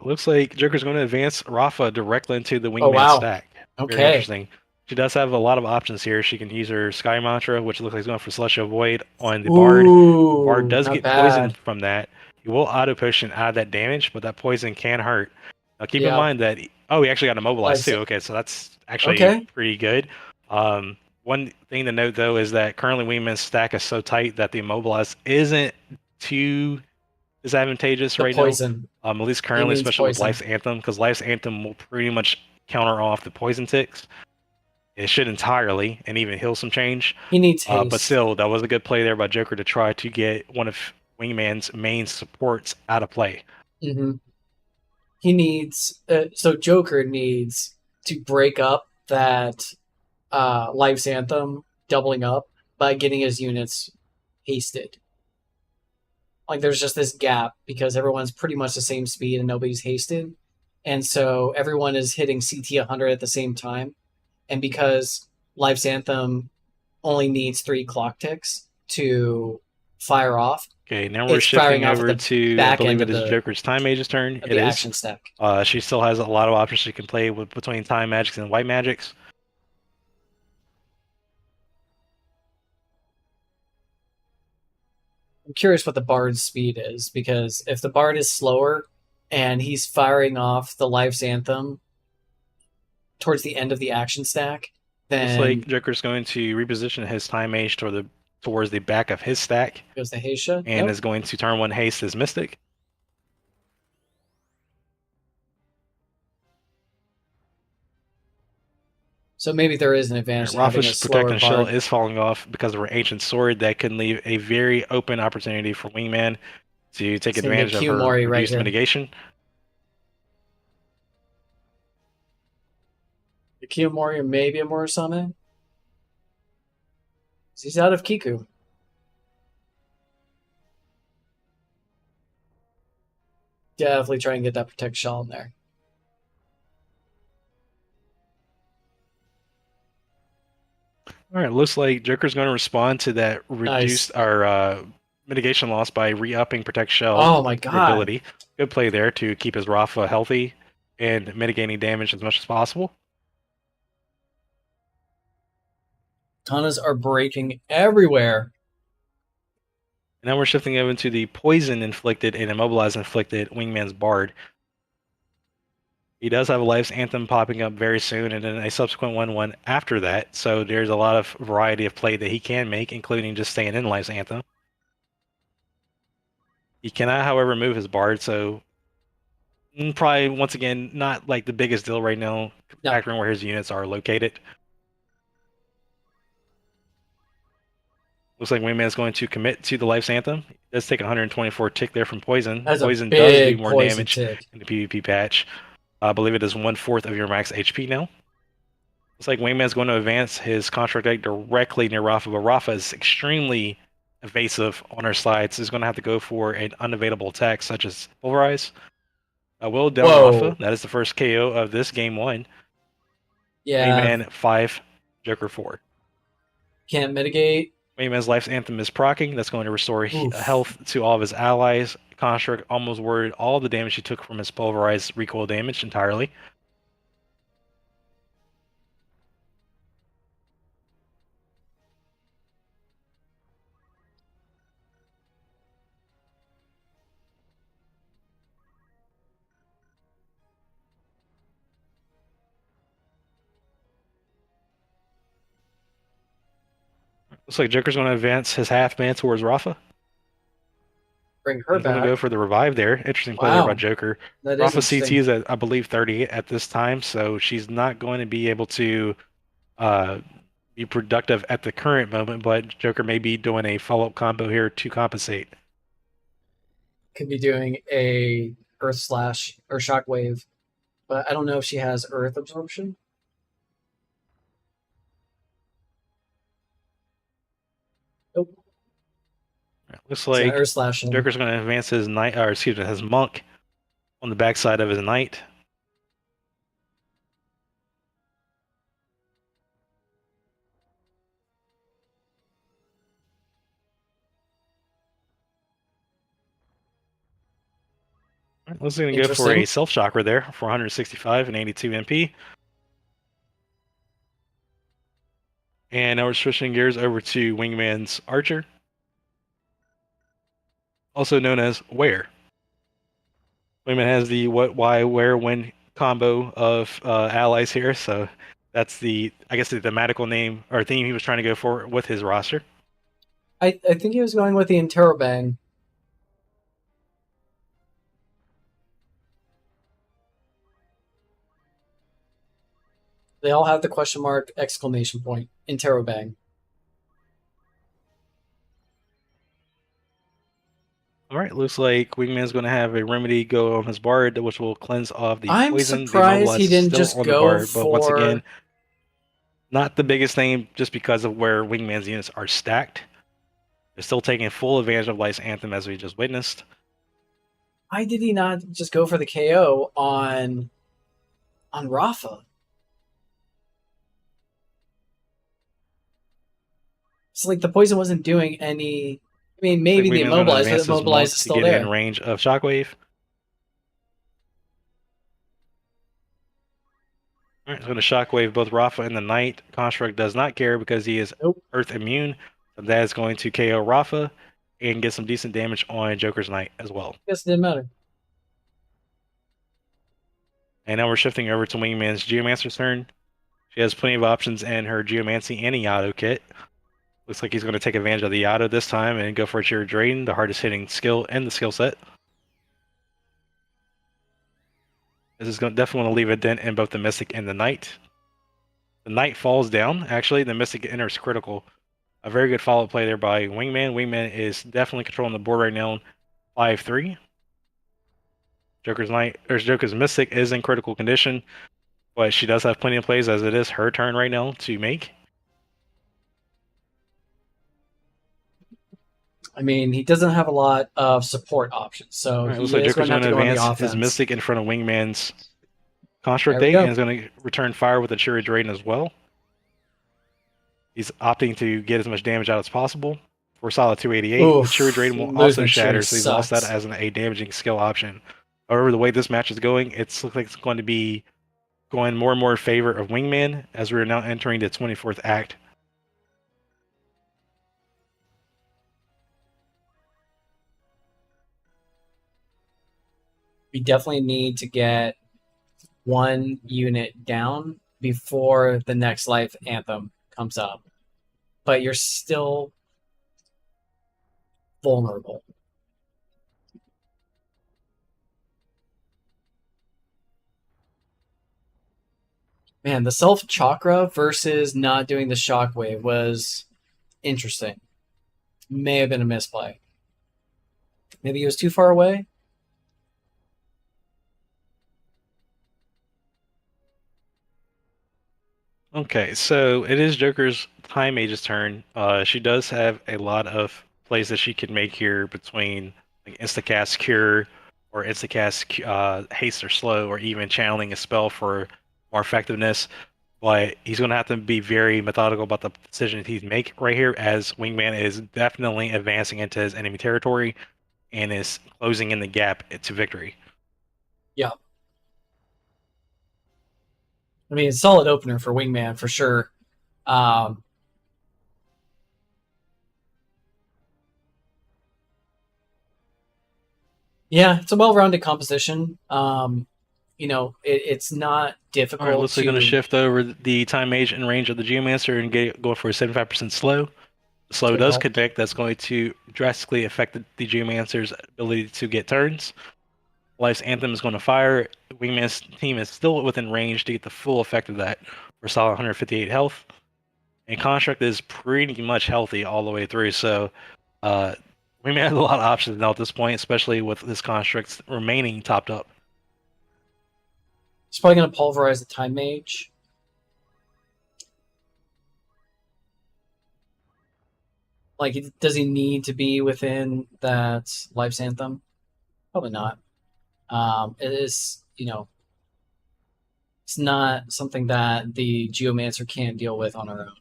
Looks like Joker's going to advance Rafa directly into the Wingman stack. Okay. Very interesting. She does have a lot of options here. She can use her Sky Mantra, which looks like he's going for Celestial Void on the Bard. The Bard does get poisoned from that. He will auto potion out of that damage, but that poison can hurt. Now keep in mind that he actually got immobilized too. Okay, so that's actually pretty good. One thing to note though is that currently Wingman's stack is so tight that the immobilized isn't too is advantageous The right poison. now. At least currently, needs especially with poison. Life's Anthem, because Life's Anthem will pretty much counter off the poison ticks. It should entirely, and even heal some change. He needs haste. But still, that was a good play there by Joker to try to get one of Wingman's main supports out of play. Mm-hmm. He needs so Joker needs to break up that Life's Anthem doubling up by getting his units hasted. Like there's just this gap because everyone's pretty much the same speed and nobody's hasted, and so everyone is hitting CT 100 at the same time, and because Life's Anthem only needs 3 clock ticks to fire off. Okay, now we're It's shifting firing off over at the to, I back believe end it of is the- Joker's Time Mage's turn. Of It the is. action stack. She still has a lot of options she can play with between Time Magics and White Magics. I'm curious what the Bard's speed is, because if the Bard is slower and he's firing off the Life's Anthem towards the end of the action stack, Looks then like Joker's going to reposition his Time Mage towards the back of his stack, goes the Haisha. and Nope. is going to turn 1 haste his Mystic. So maybe there is an advantage to having a Rafa's slower Protecting Shell Bard. is falling off because of her Ancient Sword. That can leave a very open opportunity for Wingman to take Seeing the advantage of her Kyumori right reduced here. mitigation. The Kiyomori may be a Murasame. He's out of Kiku. Definitely try and get that Protect Shell in there. All right, looks like Joker's going to respond to that reduced our mitigation loss by re-upping Protect Shell. Oh my god. Ability. Good play there to keep his Rafa healthy and mitigating damage as much as possible. Tanas are breaking everywhere. And now we're shifting over to the poison inflicted and immobilize inflicted Wingman's Bard. He does have a Life's Anthem popping up very soon, and then a subsequent 1/1 after that. So there's a lot of variety of play that he can make, including just staying in Life's Anthem. He cannot, however, move his Bard, so probably, once again, not like the biggest deal right now, No. factoring where his units are located. Looks like Wingman's going to commit to the Life's Anthem. He does take 124 tick there from Poison. That's Poison a does do big more poison damage tick. in the PvP patch. I believe it is 1/4 of your max HP now. Looks like Wingman's going to advance his Construct deck directly near Rafa, but Rafa is extremely evasive on her side, so he's going to have to go for an unavailable attack such as Pulverize. Will down Whoa. Rafa. That is the first KO of this game 1. Yeah. Wingman 5, Joker 4. Can't mitigate. Wingman's Life's Anthem is proccing. That's going to restore Oof. health to all of his allies. Construct almost warded all the damage he took from his pulverized recoil damage entirely. Looks like Joker's going to advance his half man towards Rafa. Bring her He's going back. to go for the revive there. Interesting play there Wow. by Joker. That is Rafa CT interesting. is at, I believe, 38 at this time, so she's not going to be able to be productive at the current moment, but Joker may be doing a follow-up combo here to compensate. Could be doing a Earth Slash or Shockwave, but I don't know if she has Earth Absorption. Nope. Looks So like Earth Slash. Joker's going to advance his knight, or excuse me, his monk on the backside of his knight. Looks like going to go for a Interesting. self chakra there for 165 and 82 MP. And now we're switching gears over to Wingman's Archer, also known as Where. Wingman has the what, why, where, when combo of allies here, so that's the, I guess, the thematical name or theme he was trying to go for with his roster. I think he was going with the Interrobang. They all have the question mark, exclamation point, interrobang. All right, looks like Wingman's going to have a remedy go on his bard, which will cleanse off the I'm poison. The surprised he immobilize is didn't still just on the go bard, but once for. again, not the biggest thing just because of where Wingman's units are stacked. They're still taking full advantage of Life's Anthem as we just witnessed. Why did he not just go for the KO on Rafa? It's like the poison wasn't doing any. I mean, maybe the Wingman's going to immobilize, but advance the his immobilize monk is to still get there. in range of Shockwave. All right, he's going to Shockwave both Rafa and the Knight. Construct does not care because he is Nope. Earth immune. So that is going to KO Rafa and get some decent damage on Joker's Knight as well. Guess it didn't matter. And now we're shifting over to Wingman's Geomancer's turn. She has plenty of options in her Geomancy and Iato kit. Looks like he's going to take advantage of the Iato this time and go for a Cheer Drain, the hardest hitting skill in the skill set. This is going to definitely want to leave a dent in both the Mystic and the Knight. The Knight falls down. Actually, the Mystic enters critical. A very good follow play there by Wingman. Wingman is definitely controlling the board right now. 5-3. Joker's Mystic is in critical condition, but she does have plenty of plays as it is her turn right now to make. I mean, he doesn't have a lot of support options, so Right, he looks like is Joker's going to have going to to go on the advance his offense. Mystic in front of Wingman's Construct There we Day, go. and is going to return fire with a Cheery Drain as well. He's opting to get as much damage out as possible. For solid 288, Oof, the Cheery Drain will losing also shatter, Cheery so he's lost that sucks. as a damaging skill option. However, the way this match is going, it looks like it's going to be going more and more in favor of Wingman as we are now entering the 24th act. We definitely need to get one unit down before the next life anthem comes up. But you're still vulnerable. Man, the self chakra versus not doing the shockwave was interesting. May have been a misplay. Maybe he was too far away. Okay, so it is Joker's Time Mage's turn. She does have a lot of plays that she can make here between like Instacast Cure or Instacast Haste or Slow, or even channeling a spell for more effectiveness. But he's going to have to be very methodical about the decisions he's make right here, as Wingman is definitely advancing into his enemy territory and is closing in the gap to victory. Yeah. I mean, solid opener for Wingman for sure. Yeah, it's a well-rounded composition. It's not difficult. All right, looks like going to shift over the Time Mage in range of the Geomancer and go for a 75% slow. The slow does connect. That's going to drastically affect the Geomancer's ability to get turns. Life's Anthem is going to fire. Wingman's team is still within range to get the full effect of that for solid 158 health. And Construct is pretty much healthy all the way through, so Wingman has a lot of options now at this point, especially with this Construct remaining topped up. He's probably going to pulverize the Time Mage. Like, does he need to be within that Life's Anthem? Probably not. It is, it's not something that the Geomancer can't deal with on her own.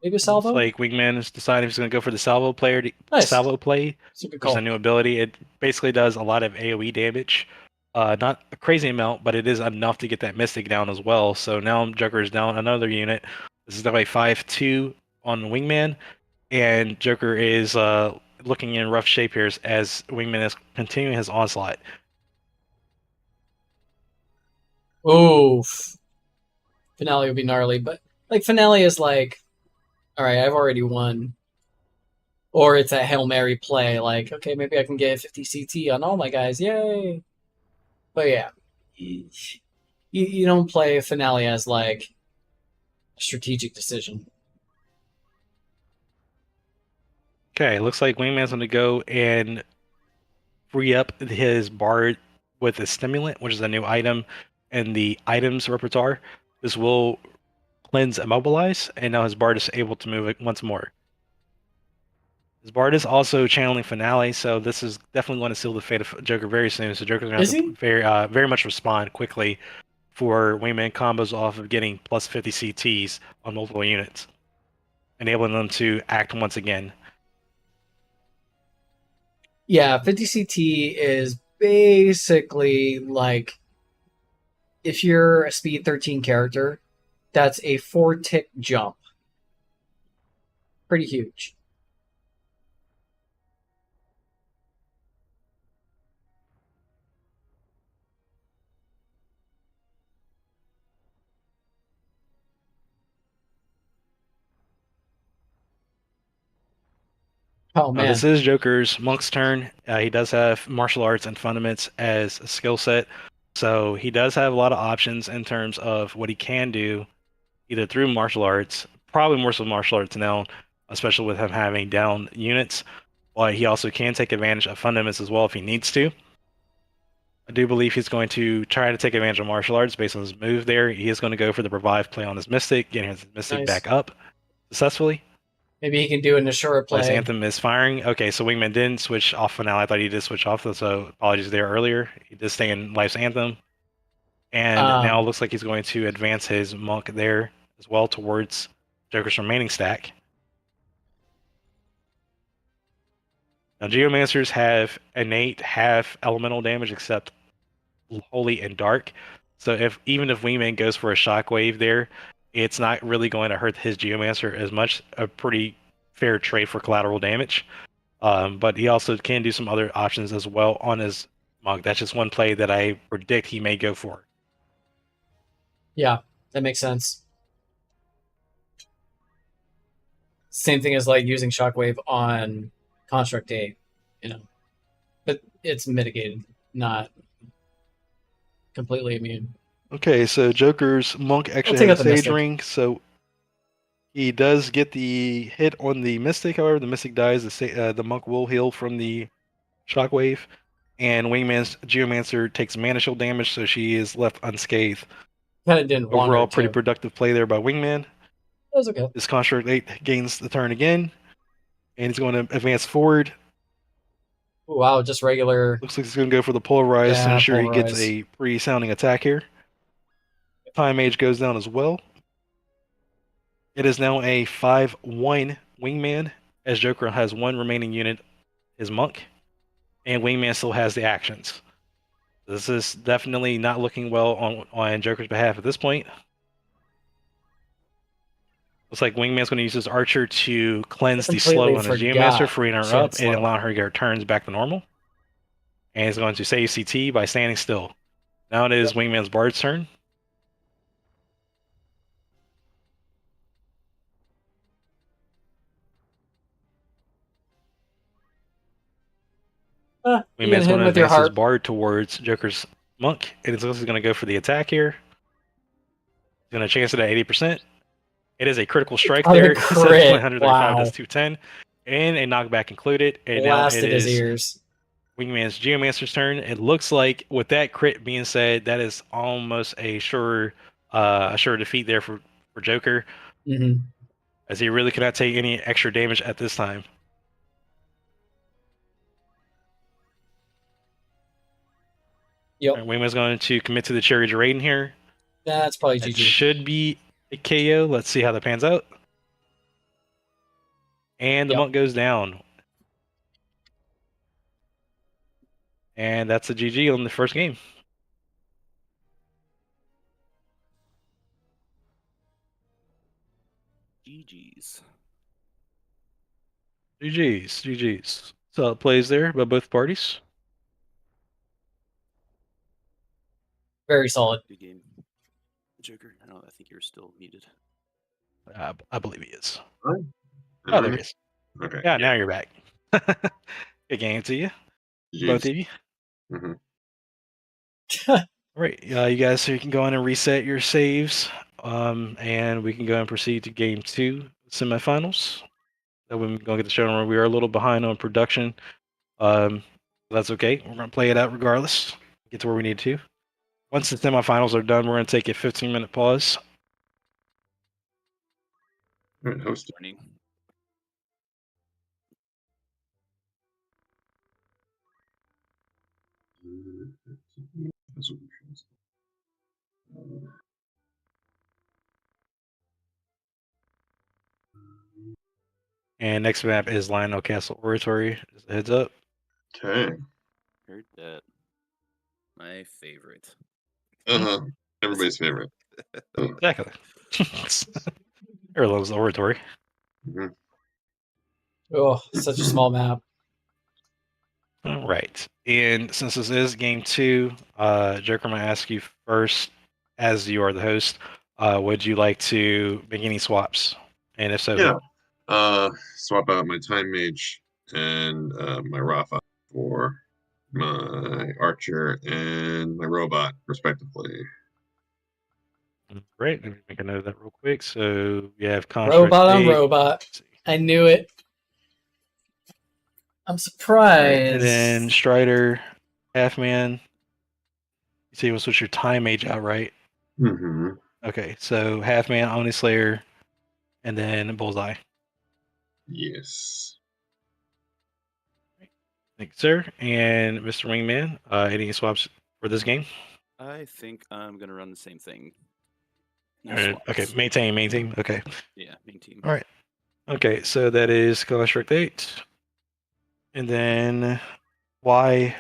Maybe a salvo? It's like Wingman is deciding he's going to go for the salvo player. Nice. Salvo play, It's a good which call. is a new ability. It basically does a lot of AoE damage. Not a crazy amount, but it is enough to get that Mystic down as well. So now Joker is down another unit. This is now a 5-2 on Wingman, and Joker is looking in rough shape here as Wingman is continuing his onslaught. Oof. Finale would be gnarly, but like Finale is like, all right, I've already won. Or it's a Hail Mary play, like, okay, maybe I can get 50 CT on all my guys, yay. But yeah, you You don't play finale as like a strategic decision. Okay, looks like Wingman's going to go and free up his bard with a stimulant, which is a new item in the items repertoire. This will cleanse immobilize, and now his bard is able to move it once more. His bard is also channeling finale, so this is definitely going to seal the fate of Joker very soon. So Joker's going to have to very much respond quickly for Wingman combos off of getting plus 50 CTs on multiple units, enabling them to act once again. Yeah, 50 CT is basically like if you're a speed 13 character, that's a 4-tick jump. Pretty huge. Oh man, This is Joker's Monk's turn. He does have martial arts and fundaments as a skill set, so he does have a lot of options in terms of what he can do, either through martial arts, probably more so martial arts now, especially with him having down units, but he also can take advantage of fundaments as well if he needs to. I do believe he's going to try to take advantage of martial arts based on his move there. He is going to go for the revive play on his Mystic, getting his Mystic Nice. back up successfully. maybe he can do an Ashura Life's play. Anthem is firing. Okay, so Wingman didn't switch off for now. I thought he did switch off, so apologies there earlier. He did stay in Life's Anthem. And now it looks like he's going to advance his Monk there as well towards Joker's remaining stack. Now, Geomancers have innate half elemental damage except Holy and Dark. So even if Wingman goes for a Shockwave there, it's not really going to hurt his Geomancer as much. A pretty fair trade for collateral damage. But he also can do some other options as well on his Monk. That's just one play that I predict he may go for. Yeah, that makes sense. Same thing as like using Shockwave on Construct 8, but it's mitigated, not completely immune. Okay, so Joker's Monk actually take has out the a Sage Mystic. Ring, so he does get the hit on the Mystic. However, the Mystic dies. The Monk will heal from the Shockwave, and Wingman's Geomancer takes Mana Shield damage, so she is left unscathed. Kind of didn't want Overall, her pretty to. productive play there by Wingman. That was okay. This Construct 8 gains the turn again, and he's going to advance forward. Ooh, wow, just regular. Looks like he's going to go for the Polarize to Yeah, ensure he gets Polarize. a pre-sounding attack here. Time Mage goes down as well. It is now a 5-1 Wingman, as Joker has one remaining unit, his Monk, and Wingman still has the actions. This is definitely not looking well on Joker's behalf at this point. Looks like Wingman's going to use his Archer to cleanse the slow on his Geomancer, freeing her up and allowing her to get her turns back to normal. And he's going to save CT by standing still. Now it is Wingman's Bard's turn. Wingman's going to advance his Bard towards Joker's Monk, and he's also going to go for the attack here. He's going to chance it at 80%. It is a critical strike there. It says 135 does 210, and a knockback included. And blasted now it is his ears. Wingman's Geomancer's turn. It looks like, with that crit being said, that is almost a sure defeat there for Joker, as he really cannot take any extra damage at this time. Yep. Right, Wingman's going to commit to the Cherry Raiden here. That's probably It GG. should be a KO. Let's see how that pans out. And the Monk goes down. And that's a GG on the first game. GG's. GG's. Solid plays there by both parties. Very solid. Good game. Joker, I think you're still muted. I believe he is. Right. Oh, there he is. Okay. Yeah, now you're back. Good game to you. GG's. Both of you. Mhm. All right, you guys, so you can go in and reset your saves, and we can go and proceed to game 2 semifinals. That we're gonna get the show on. We are a little behind on production. That's okay. We're gonna play it out regardless. Get to where we need to. Once the semifinals are done, we're gonna take a 15-minute pause. All right, host. Morning. And next map is Lionel Castle Oratory. Just a heads up. Okay. Heard that. My favorite. Everybody's favorite. Exactly. Everyone loves the Oratory. Mhm. Oh, such a small map. All right. And since this is game 2, Joker, I'm gonna ask you first, as you are the host, would you like to make any swaps? And if so, Yeah. Swap out my time mage and my Rafa for my archer and my robot, respectively. great. Let me make a note of that real quick. So you have construct Robot on 8. robot. I knew it. I'm Right. surprised. And then Strider, Halfman. You see, we'll switch your time mage out, right? Mm-hmm. Okay, so Halfman, Omni Slayer, and then Bullseye. Yes. Thank you, sir. And Mr. Wingman, any swaps for this game? I think I'm gonna run the same thing. No All right, okay, swaps. maintain. Okay. Yeah, main team. All right. Okay, so that is construct 8. And then why,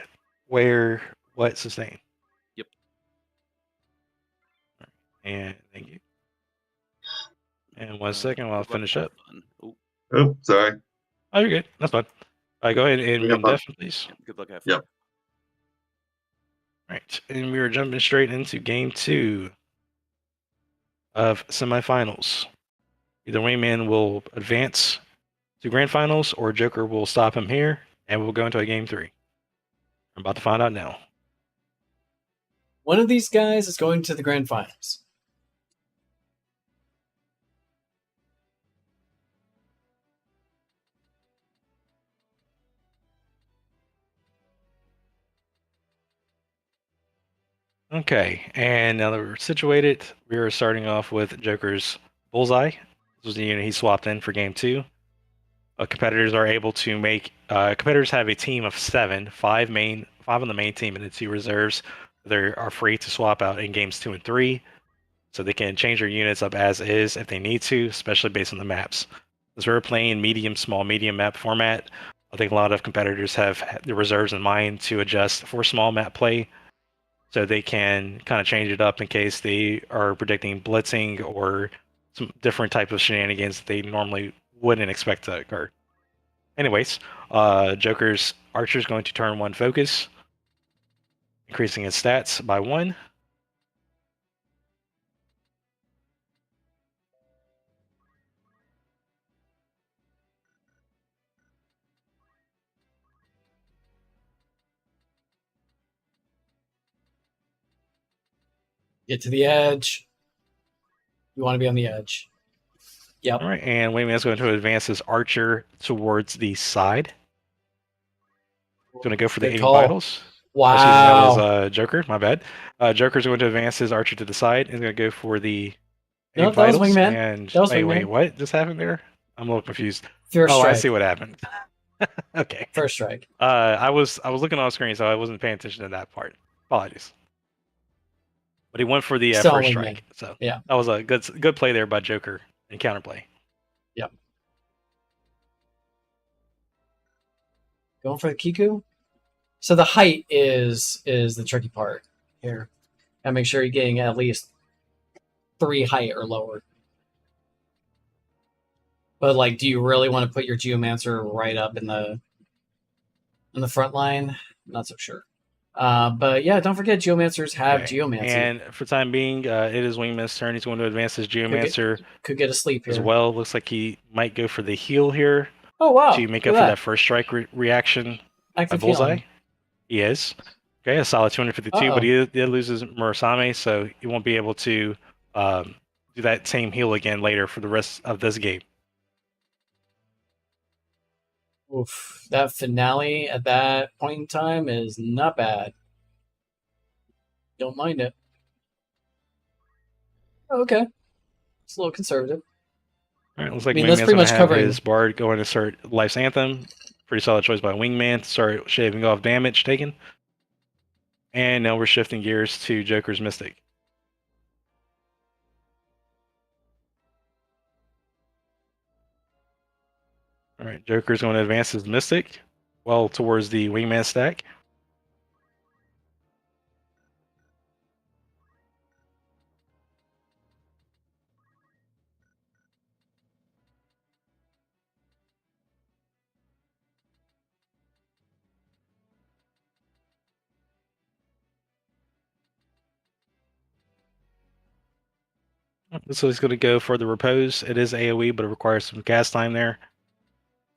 where, what, sustain. Yep. And thank you. And 1 second while I good luck, finish have up. fun. Oh, Oh, sorry. Oh, you're good. That's fine. All right, go ahead and We got min fun. def, please. yeah, good luck, have fun. Yep. All right, and we are jumping straight into game 2 of semifinals. Either Wingman will advance to grand finals, or Joker will stop him here, and we'll go into a game 3. I'm about to find out now. One of these guys is going to the grand finals. Okay, and now that we're situated, we are starting off with Joker's Bullseye. This was the unit he swapped in for game 2. Competitors are able to make. Competitors have a team of 7, 5 on the main team, and the 2 reserves. They are free to swap out in games 2 and 3, so they can change their units up as is if they need to, especially based on the maps. As we're playing medium, small, medium map format, I think a lot of competitors have the reserves in mind to adjust for small map play, so they can kind of change it up in case they are predicting blitzing or some different type of shenanigans that they normally wouldn't expect to occur. Anyways, Joker's Archer is going to turn 1 focus, increasing his stats by 1. Get to the edge. You want to be on the edge. Yep. All right, and Wayman's going to advance his Archer towards the side. He's going to go for the Good aiming call. vitals. Wow. Excuse me, that was Joker. My bad. Joker's going to advance his Archer to the side. He's going to go for the No, aim that was vitals. Wingman. And That was wait, Wingman. what just happened there? I'm a little confused. First Oh, strike. I see what happened. Okay. First strike. I was looking on screen, so I wasn't paying attention to that part. Apologies. But he went for the Still first Wingman. strike, so Yeah. that was a good play there by Joker in counterplay. Yep. Going for the Kiku. So the height is the tricky part here. And make sure you're getting at least 3 height or lower. But like, do you really want to put your Geomancer right up in the front line? Not so sure. But yeah, don't forget Geomancers have Okay. Geomancy. And for time being, it is Wingman's turn. He's going to advance his Geomancer Could get a sleep here as well. Looks like he might go for the heal here Oh wow! to make Look up at for that first strike reaction by Active Bullseye. healing. He is. Okay, a solid 252, but he did lose his Murasame, so he won't be able to do that same heal again later for the rest of this game. Oof, that finale at that point in time is not bad. Don't mind it. Okay, it's a little conservative. All right, looks like I mean, that's Wingman's pretty going to much have covering- his Bard going to start Life's Anthem. Pretty solid choice by Wingman to start shaving off damage taken. And now we're shifting gears to Joker's Mystic. All right, Joker's going to advance his Mystic well towards the Wingman stack. So he's going to go for the Repose. It is AoE, but it requires some cast time there.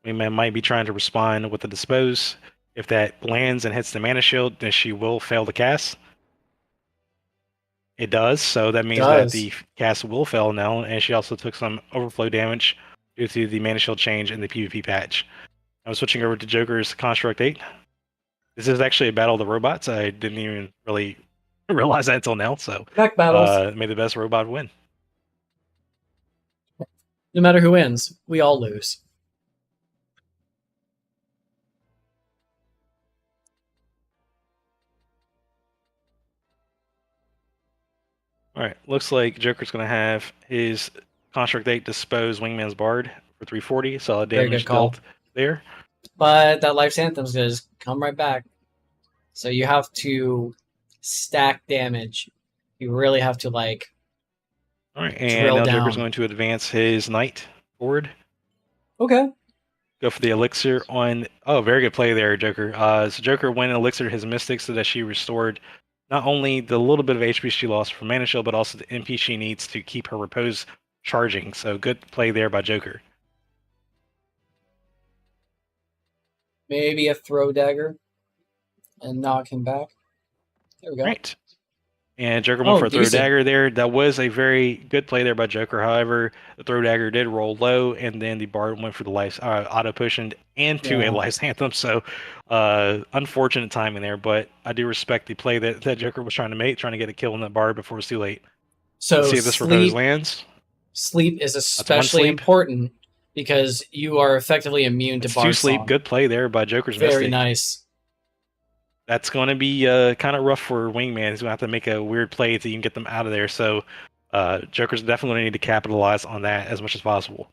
Wingman might be trying to respond with the Dispose. If that lands and hits the Mana Shield, then she will fail the cast. It does, so that means that the cast will fail now, and she also took some overflow damage due to the Mana Shield change in the PvP patch. I'm switching over to Joker's Construct 8. This is actually a battle of the robots. I didn't even really realize that until now, so Back battles. may the best robot win. No matter who wins, we all lose. All right, looks like Joker's going to have his Construct 8 dispose Wingman's Bard for 340. Solid Very damage good call. dealt there. But that Life's Anthem's going to just come right back. So you have to stack damage. You really have to, like, All right, and drill now down. Joker's going to advance his Knight forward. Okay. Go for the Elixir on... Oh, very good play there, Joker. So Joker went and Elixir his Mystic so that she restored not only the little bit of HP she lost from Mana Shield, but also the MP she needs to keep her Repose charging. So good play there by Joker. Maybe a throw dagger and knock him back. There we go. Right. And Joker went for a throw decent. dagger there. That was a very good play there by Joker. However, the throw dagger did roll low, and then the Bard went for the life auto potioned and to a Life's Anthem. So, unfortunate timing there. But I do respect the play that Joker was trying to make, trying to get a kill on that Bard before it was too late. So Let's see if this Repose lands. Sleep is one especially sleep. important because you are effectively immune to It's Bard two sleep. Song. Good play there by Joker's Very Mystic. nice. That's going to be kind of rough for Wingman. He's going to have to make a weird play so you can get them out of there. So Joker's definitely going to need to capitalize on that as much as possible.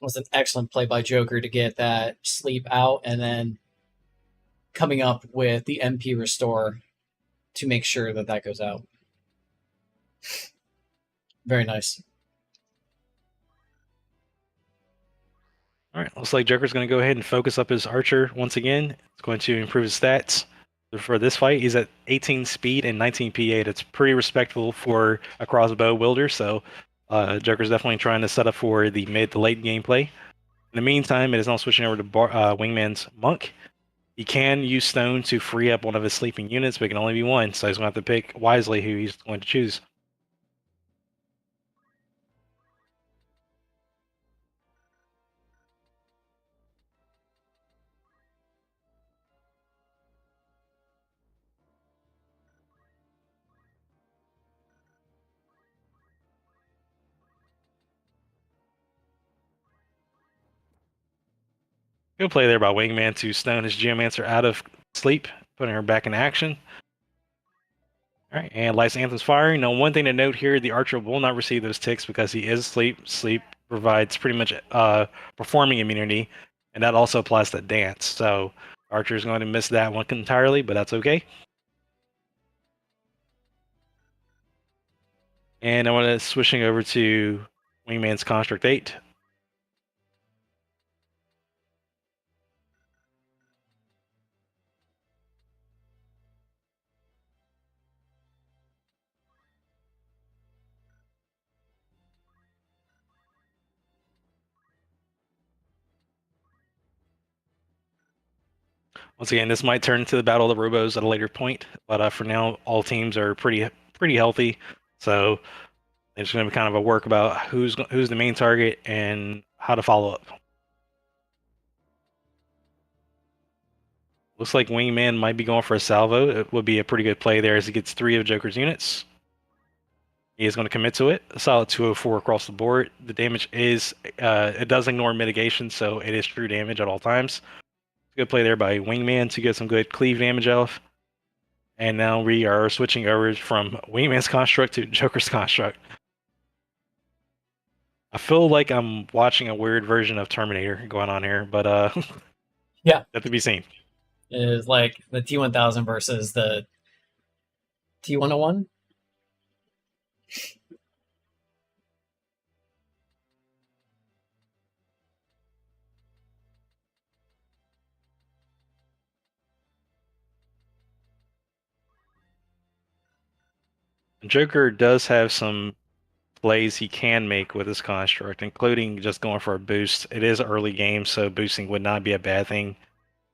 It was an excellent play by Joker to get that sleep out and then coming up with the MP restore to make sure that that goes out. Very nice. All right, looks like Joker's going to go ahead and focus up his Archer once again. It's going to improve his stats. For this fight, he's at 18 speed and 19 PA. That's pretty respectable for a crossbow wielder, so Joker's definitely trying to set up for the mid to late gameplay. In the meantime, it is now switching over to Wingman's Monk. He can use Stone to free up one of his sleeping units, but it can only be one, so he's going to have to pick wisely who he's going to choose. Good play there by Wingman to stone his Geomancer out of sleep, putting her back in action. All right, and Life's Anthem's firing. Now, one thing to note here, the Archer will not receive those ticks because he is asleep. Sleep provides pretty much performing immunity, and that also applies to dance. So Archer is going to miss that one entirely, but that's okay. And I want to switching over to Wingman's Construct 8. Once again, this might turn into the Battle of the Robos at a later point, but for now, all teams are pretty healthy. So it's going to be kind of a work about who's the main target and how to follow up. Looks like Wingman might be going for a salvo. It would be a pretty good play there as he gets 3 of Joker's units. He is going to commit to it. A solid 204 across the board. The damage is, it does ignore mitigation, so it is true damage at all times. Good play there by Wingman to get some good cleave damage off. And now we are switching over from Wingman's construct to Joker's construct. I feel like I'm watching a weird version of Terminator going on here, but Yeah. that to be seen. It is like the T1000 versus the T101. Joker does have some plays he can make with his construct, including just going for a boost. It is early game, so boosting would not be a bad thing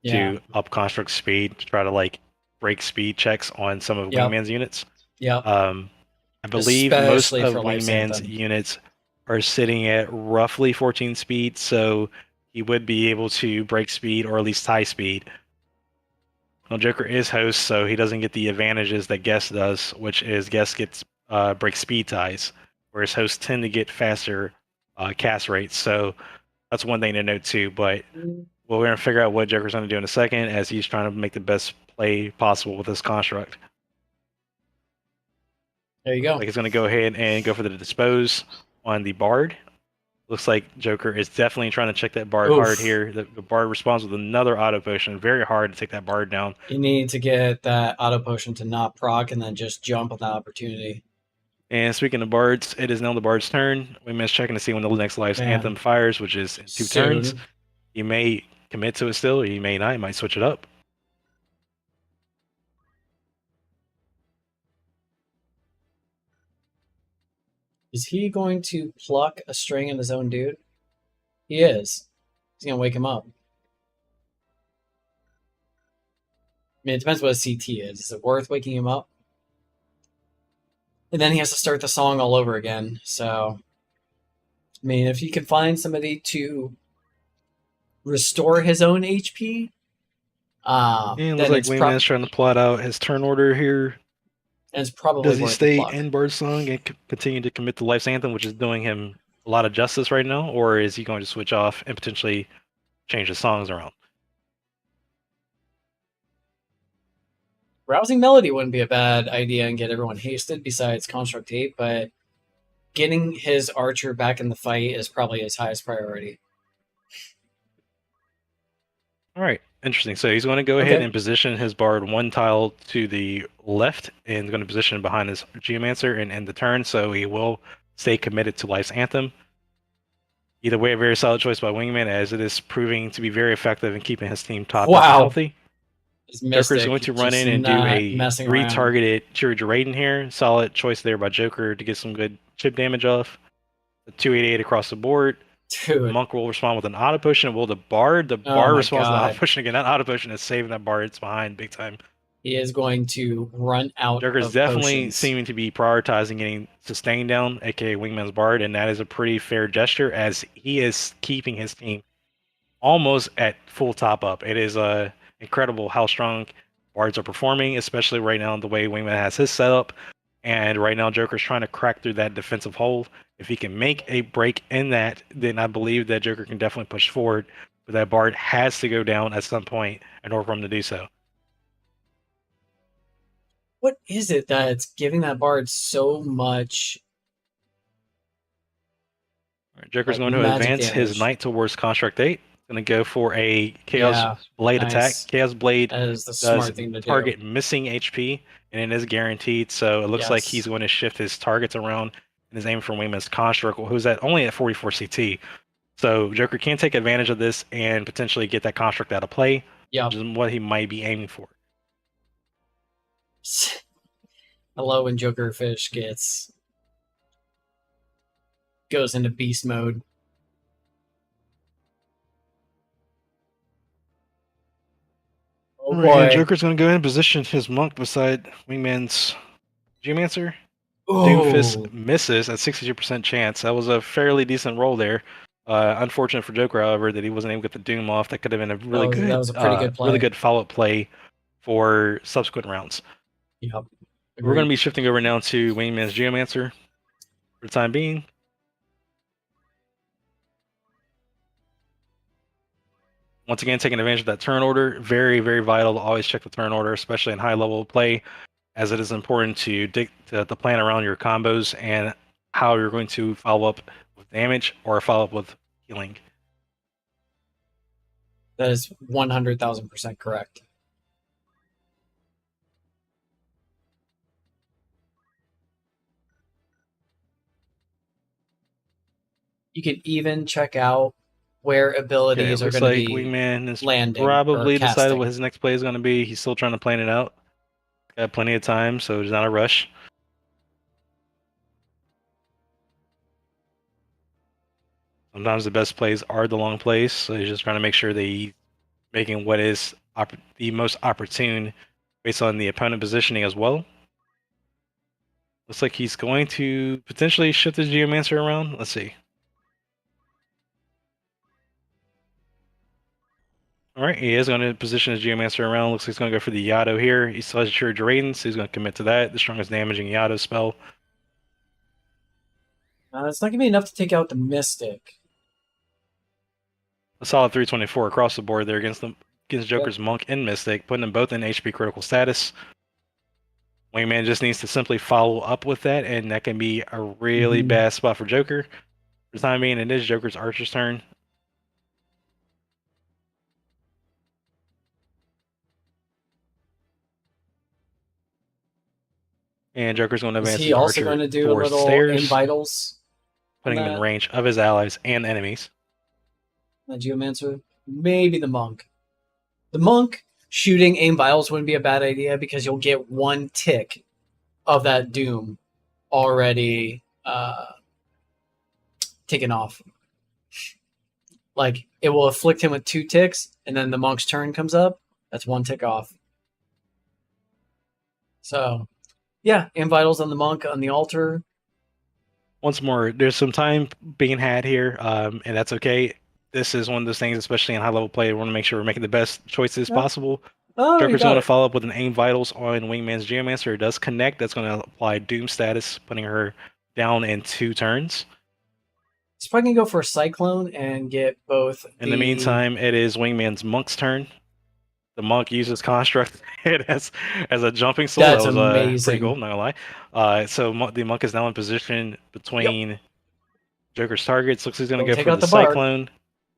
Yeah. to up construct speed, to try to like break speed checks on some of Yep. Wingman's units. Yep. I believe most Especially of for Life Wingman's Anthem. units are sitting at roughly 14 speed, so he would be able to break speed or at least tie speed. Well, Joker is host, so he doesn't get the advantages that Guest does, which is Guest gets break speed ties, whereas hosts tend to get faster cast rates. So that's one thing to note too. But we're going to figure out what Joker's going to do in a second as he's trying to make the best play possible with this construct. There you go. Like he's going to go ahead and go for the dispose on the Bard. Looks like Joker is definitely trying to check that Bard Oof. hard here. The Bard responds with another auto potion. Very hard to take that Bard down. You need to get that auto potion to not proc and then just jump on that opportunity. And speaking of Bards, it is now the Bard's turn. Wingman's checking to see when the next Life's Man. Anthem fires, which is in 2 Soon. turns. He may commit to it still, or he may not. He might switch it up. Is he going to pluck a string in his own dude? He is. He's going to wake him up. I mean, it depends what a CT is. Is it worth waking him up? And then he has to start the song all over again. So, I mean, if you can find somebody to restore his own HP, And then looks like it's, Wingman's trying to plot out his turn order here. it's probably Does he worth the stay pluck. in Bard's Song and continue to commit to Life's Anthem, which is doing him a lot of justice right now? Or is he going to switch off and potentially change the songs around? Rousing Melody wouldn't be a bad idea and get everyone hasted besides Construct 8, but getting his archer back in the fight is probably his highest priority. All right, interesting. So he's going to go ahead Okay. and position his Bard 1 tile to the left and going to position behind his Geomancer and end the turn, so he will stay committed to Life's Anthem. Either way, a very solid choice by Wingman, as it is proving to be very effective in keeping his team top Wow. and healthy. His Joker's Mystic going to run just in and do not a messing around. retargeted Cheer Raiden here. Solid choice there by Joker to get some good chip damage off. The 288 across the board. Dude, Monk will respond with an auto potion. Will the Bard? The Oh Bard my responds with an auto God. potion again. That auto potion is saving that Bard. It's behind big time. he is going to run out Joker's of definitely potions. seeming to be prioritizing getting sustained down, aka Wingman's Bard, and that is a pretty fair gesture as he is keeping his team almost at full top up. It is incredible how strong Bards are performing, especially right now the way Wingman has his setup. And right now Joker's trying to crack through that defensive hole. If he can make a break in that, then I believe that Joker can definitely push forward. But that Bard has to go down at some point in order for him to do so. What is it that's giving that Bard so much? All right, Joker's Like going to magic advance his damage. knight towards Construct 8. Going to go for a Chaos Yeah, Blade nice. attack. Chaos Blade That is the does smart thing to target missing HP, and it is guaranteed. So it looks like Yes. he's going to shift his targets around and is aiming for Wingman's Construct, who's only at 44 CT. So Joker can take advantage of this and potentially get that Construct out of play, do. Yeah. which is what he might be aiming for. I love when Joker Fish goes into beast mode. And boy. Joker's going to go in and position his monk beside Wingman's Geomancer. Oh. Doomfist misses at 62% chance. That was a fairly decent roll there. Unfortunate for Joker, however, that he wasn't able to get the Doom off. That could have been a really good, that was a pretty good play. really good follow-up play for subsequent rounds. Yep. We're going to be shifting over now to Wingman's Geomancer for the time being. Once again, taking advantage of that turn order. Very, very vital to always check the turn order, especially in high-level play, as it is important to plan around your combos and how you're going to follow up with damage or follow up with healing. That is 100,000% correct. You can even check out where abilities are looks going to like be Wingman is landing probably or decided casting. what his next play is going to be. He's still trying to plan it out. Got plenty of time, so there's not a rush. Sometimes the best plays are the long plays, so he's just trying to make sure that he's making what is the most opportune based on the opponent positioning as well. Looks like he's going to potentially shift his Geomancer around. Let's see. Alright, he is going to position his Geomancer around. Looks like he's going to go for the Yado here. He still has Assured Radiance, so he's going to commit to that. The strongest damaging Yado spell. It's not going to be enough to take out the Mystic. A solid 324 across the board there against Joker's Monk and Mystic, putting them both in HP critical status. Wingman just needs to simply follow up with that, and that can be a really bad spot for Joker. For the time being, it is Joker's Archer's turn. And Joker's going to advance Is he his also Archer going to do a towards little stairs, aim vitals? putting him in range of his allies and enemies. The Geomancer? Maybe the Monk. The Monk shooting aim vitals wouldn't be a bad idea because you'll get one tick of that Doom already taken off. Like, it will afflict him with 2 ticks, and then the Monk's turn comes up. That's 1 tick off. So, yeah, aim vitals on the Monk on the altar. Once more, there's some time being had here, and that's okay. This is one of those things, especially in high-level play, we want to make sure we're making the best choices possible. Oh, Joker's going to follow up with an aim vitals on Wingman's Geomancer. It does connect. That's going to apply Doom status, putting her down in 2 turns. He's probably going to go for a Cyclone and get both. In the meantime, it is Wingman's Monk's turn. The Monk uses Construct as a jumping sword. That's that was amazing. Pretty cool, I'm not going to lie. So the Monk is now in position between Joker's targets. Looks like he's going to go for the Cyclone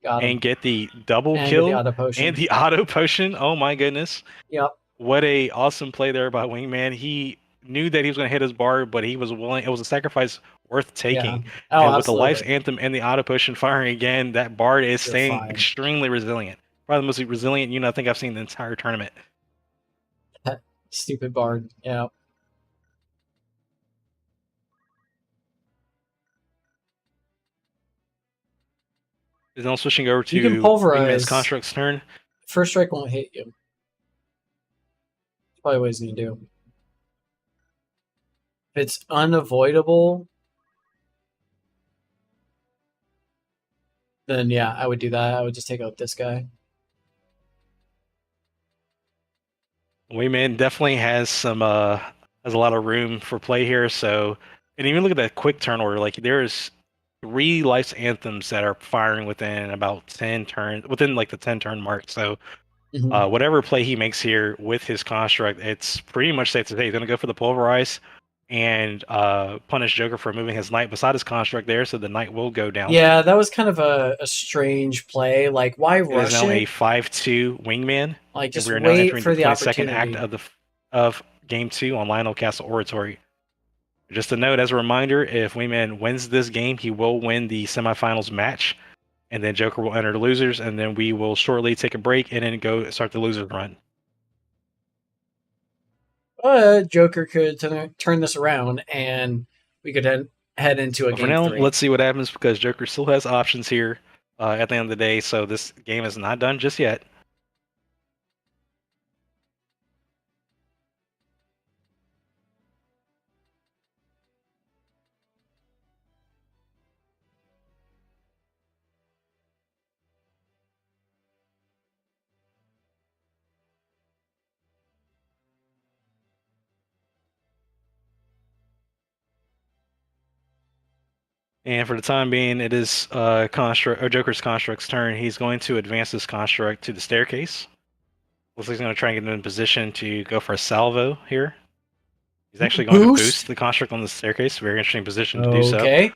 and get the double kill and the auto potion. Oh my goodness. Yep. What a awesome play there by Wingman. He knew that he was going to hit his bard, but he was willing. It was a sacrifice worth taking. Yeah. Oh, and with the Life's Anthem and the auto potion firing again, that bard is staying extremely resilient. Probably the most resilient unit I think I've seen in the entire tournament. Stupid bard. Yeah. Is now switching over to you can pulverize. Wingman's Construct's turn. First strike won't hit you. That's probably what he's going to do. If it's unavoidable, then yeah, I would do that. I would just take out this guy. Wingman definitely has some has a lot of room for play here. So, and even look at that quick turn order. Like there's 3 Life's Anthems that are firing within about 10 turns, within like the 10 turn mark. So, whatever play he makes here with his Construct, it's pretty much safe to say he's going to go for the Pulverize and punish Joker for moving his Knight beside his Construct there, so the Knight will go down. Yeah, that was kind of a strange play. Like, why rush it? It is now a 5-2 Wingman. Like, just we are now wait entering for the second act of Game 2 on Lionel Castle Oratory. Just a note, as a reminder, if Wingman wins this game, he will win the semifinals match, and then Joker will enter the losers, and then we will shortly take a break and then go start the losers run. Joker could turn this around, and we could head into a game 3. For now, let's see what happens, because Joker still has options here at the end of the day, so this game is not done just yet. And for the time being, it is construct or Joker's construct's turn. He's going to advance this construct to the staircase. Looks like he's going to try and get in position to go for a salvo here. He's actually going to boost the construct on the staircase. Very interesting position to do so. Okay.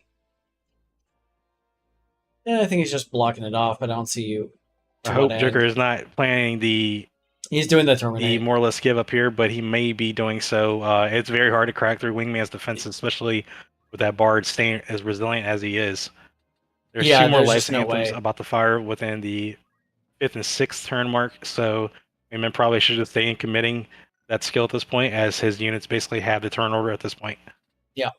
Yeah, I think he's just blocking it off, but I don't see you. I hope Joker is not planning the He's doing the terminate. more or less give up here, but he may be doing so. It's very hard to crack through Wingman's defense, especially with that Bard staying as resilient as he is. There's two more life anthems about to fire within the 5th and 6th turn mark, so Wingman probably should just stay in committing that skill at this point, as his units basically have the turn order at this point. Yeah.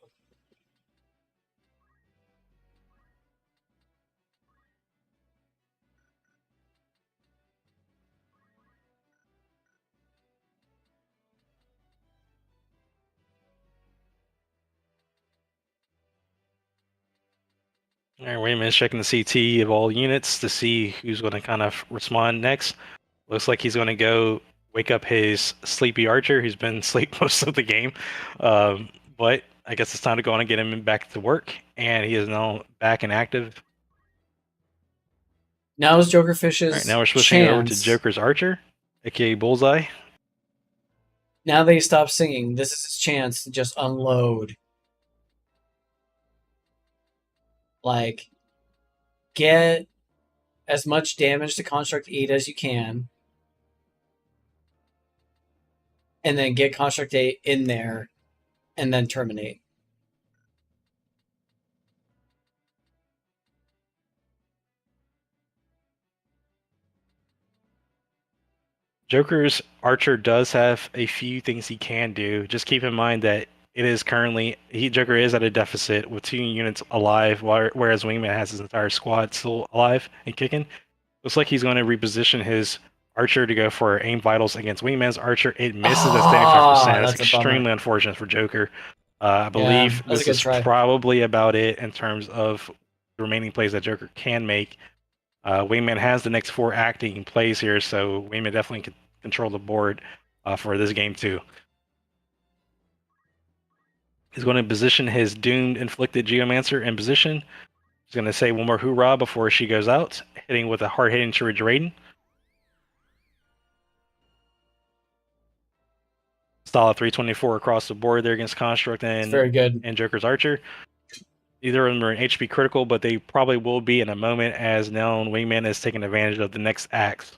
All right, Wingman's checking the CT of all units to see who's going to kind of respond next. Looks like he's going to go wake up his sleepy archer, who's been asleep most of the game. But I guess it's time to go on and get him back to work, and he is now back and active. Now is Jokerfish's All right, now we're switching over to Joker's archer, aka Bullseye. Now that he stopped singing, this is his chance to just unload. Like, get as much damage to Construct 8 as you can. And then get Construct 8 in there. And then terminate. Joker's archer does have a few things he can do. Just keep in mind that it is currently Joker is at a deficit with 2 units alive, whereas Wingman has his entire squad still alive and kicking. Looks like he's going to reposition his archer to go for aim vitals against Wingman's archer. It misses at 75%. That's extremely unfortunate for Joker. I believe this is probably about it in terms of the remaining plays that Joker can make. Wingman has the next 4 acting plays here, so Wingman definitely can control the board for this game too. He's going to position his doomed inflicted Geomancer in position. He's going to say one more hoorah before she goes out, hitting with a hard-hitting Shuri Raiden. Solid 324 across the board there against Construct and very good. And Joker's Archer. Either of them are in HP critical, but they probably will be in a moment, as now Wingman is taking advantage of the next axe.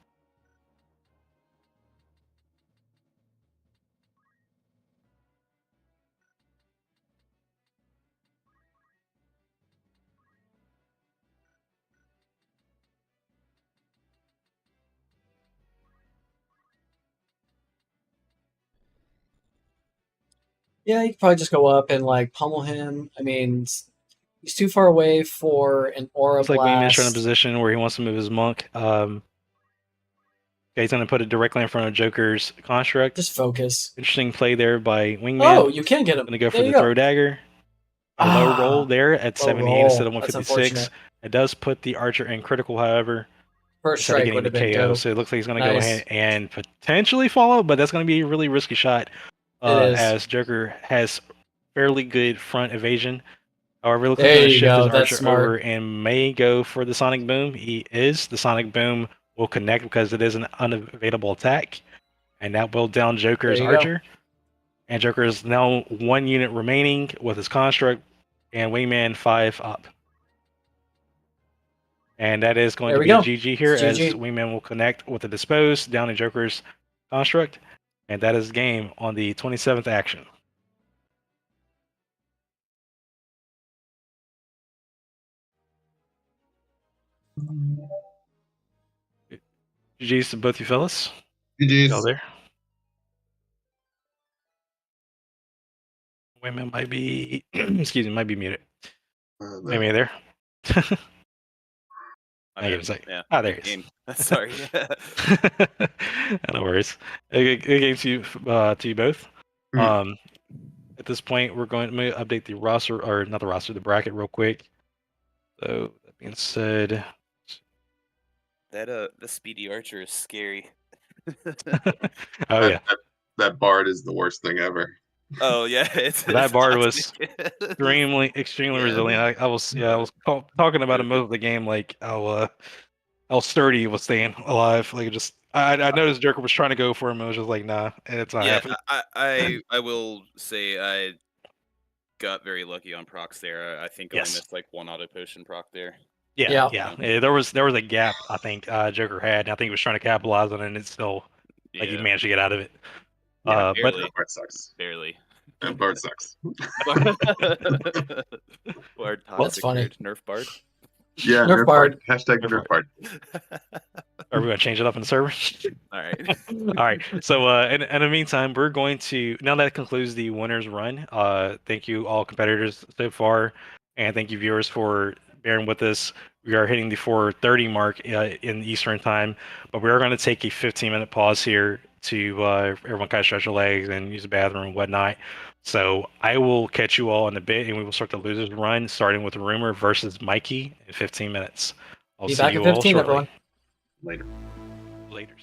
Yeah, you could probably just go up and like pummel him. I mean, he's too far away for an aura blast. Looks like Wingman's trying in a position where he wants to move his monk. Okay, he's going to put it directly in front of Joker's construct. Just focus. Interesting play there by Wingman. Oh, you can get him. Going to go for the throw dagger. A low roll there at 78 instead of 156. It does put the archer in critical, however. First strike would have been KO. So it looks like he's going to go ahead and potentially follow, but that's going to be a really risky shot. As Joker has fairly good front evasion. However, looks like he's going to shift his archer over and may go for the Sonic Boom. He is. The Sonic Boom will connect because it is an unavailable attack. And that will down Joker's archer. And Joker is now 1 unit remaining with his construct and Wingman 5 up. And that is going to be GG here, as Wingman will connect with the Dispose down in Joker's construct. And that is the game on the 27th action. GG's to both you fellas. GG's. Y'all there? Women might be, excuse me, might be muted. Maybe there. Yeah. Ah, there he is. Sorry. No worries. Good game to you both. At this point, we're going to update the roster, or not the roster, the bracket real quick. So that being said, the speedy archer is scary. Oh yeah, that Bard is the worst thing ever. Oh yeah, That bard was toxic. extremely Yeah. resilient. I was talking about him most of the game, like how sturdy he was staying alive. Like just I noticed Joker was trying to go for him, and I was just like, nah, it's not Yeah, happening. I will say I got very lucky on procs there. I think I only Yes. missed like one auto potion proc there. Yeah. There was a gap I think Joker had, and I think he was trying to capitalize on it, and it's still like he Yeah, managed to get out of it. Yeah, But barely. Bard sucks. Barely. And Bard sucks. Bard That's toxic funny. nerd. Nerf Bard. Yeah, Nerf Nerf Bard. Bard. Hashtag Nerf Nerf Bard. are we gonna change it up in the server? All right. All right. So, in the meantime, we're going to now that concludes the winners run. Thank you all competitors so far, and thank you viewers for bearing with us. We are hitting the 4:30 mark in Eastern time, but we are going to take a 15-minute pause here to everyone kind of stretch their legs and use the bathroom and whatnot. So I will catch you all in a bit, and we will start the losers run, starting with Rumor versus Mikey in 15 minutes. I'll Be see back you in all 15, shortly. everyone. Later. Later.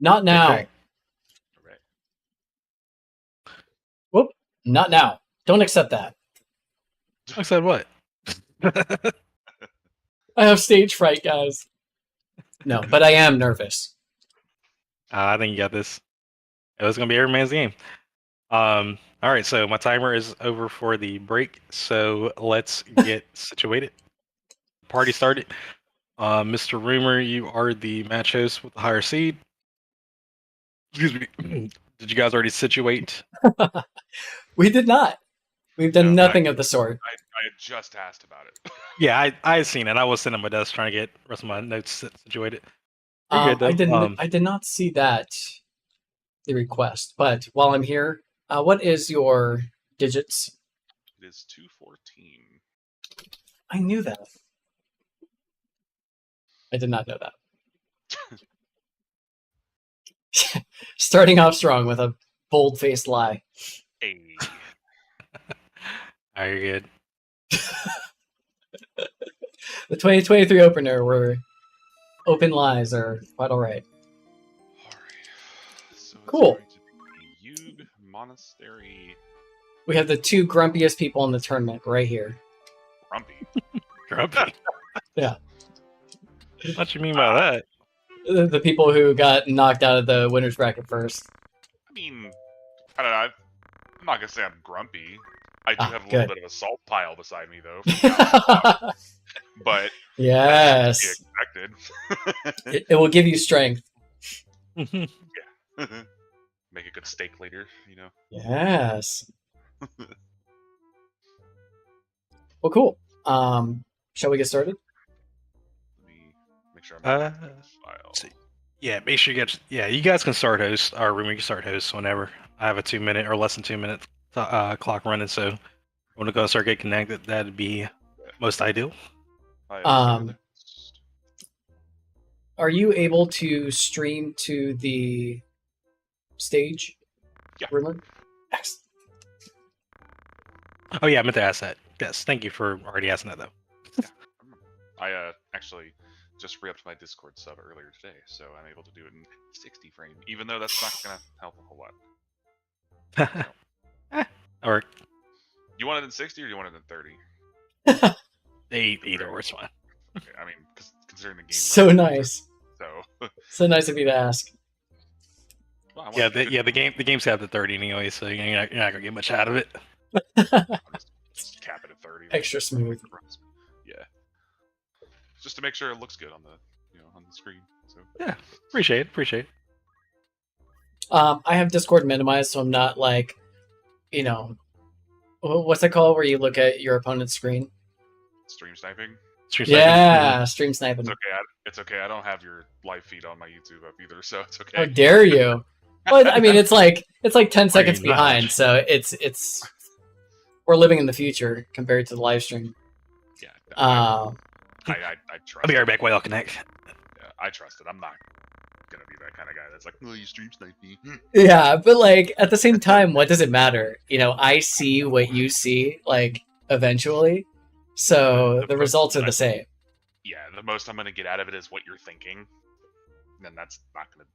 Not now. Okay. All right. Whoop. Not now. Don't accept that. I said what? I have stage fright, guys. No, but I am nervous. I think you got this. It was gonna be every man's game. All right, so my timer is over for the break, so let's get situated. Party started. Mr. Rumor, you are the match host with the higher seed. Excuse me. Did you guys already situate? We did not. We've done No, nothing of the sort. I had just asked about it. Yeah, I had seen it. I was sitting at my desk trying to get the rest of my notes situated. You're good, though. I didn't. I did not see that the request. But while I'm here, what is your digits? It is 214. I knew that. I did not know that. Starting off strong with a bold-faced lie. Hey. All right, you're good. The 2023 opener where open lies are quite all right. All right. So Cool. It's going to be Yug Monastery We have the two grumpiest people in the tournament right here. Grumpy. Grumpy. Yeah. What you mean by that? The people who got knocked out of the winner's bracket first. I mean, I don't know. I'm not gonna say I'm grumpy. I do have a good. little bit of a salt pile beside me, though. But Yes. that's to be expected. It will give you strength. Make a good steak later, you know. Yes. Well, cool. Shall we get started? Let me make sure I'm in the file. see. Yeah, make sure you get. Yeah, you guys can start host. Or we can start host whenever. I have a 2-minute or less than 2-minute clock running, so when we go start getting connected, that'd be most ideal. I have the list. Are you able to stream to the stage? Yeah. Rumor? Excellent. Oh yeah, I meant to ask that. Yes, thank you for already asking that though. I actually just re-upped my Discord sub earlier today, so I'm able to do it in 60 frame, even though that's not gonna help a whole lot. Or You want it in 60 or do you want it in 30? either or it's fine. Okay, I mean, considering the game. So runs, nice. So. So nice of you to ask. Well, I want Yeah, it to be the games have the 30 anyway, so you're not gonna get much out of it. just cap it at 30. Extra smooth. Yeah. Just to make sure it looks good on the, on the screen. So. Yeah, appreciate it. I have Discord minimized, so I'm not like, what's it called where you look at your opponent's screen? Stream sniping. Yeah, stream sniping. It's okay. It's okay. I don't have your live feed on my YouTube up either, so it's okay. How dare you? But I mean, it's like 10 seconds Pretty much. behind, so it's we're living in the future compared to the live stream. Yeah. Uh, I trust. I'll be it. right back while y'all connect. Yeah, I trust it. I'm not gonna be that kind of guy that's like, "Oh, you stream snipe me." Yeah, but like at the same time, what does it matter? I see what you see, like eventually. So the results are the same. Yeah, the most I'm gonna get out of it is what you're thinking, and that's not gonna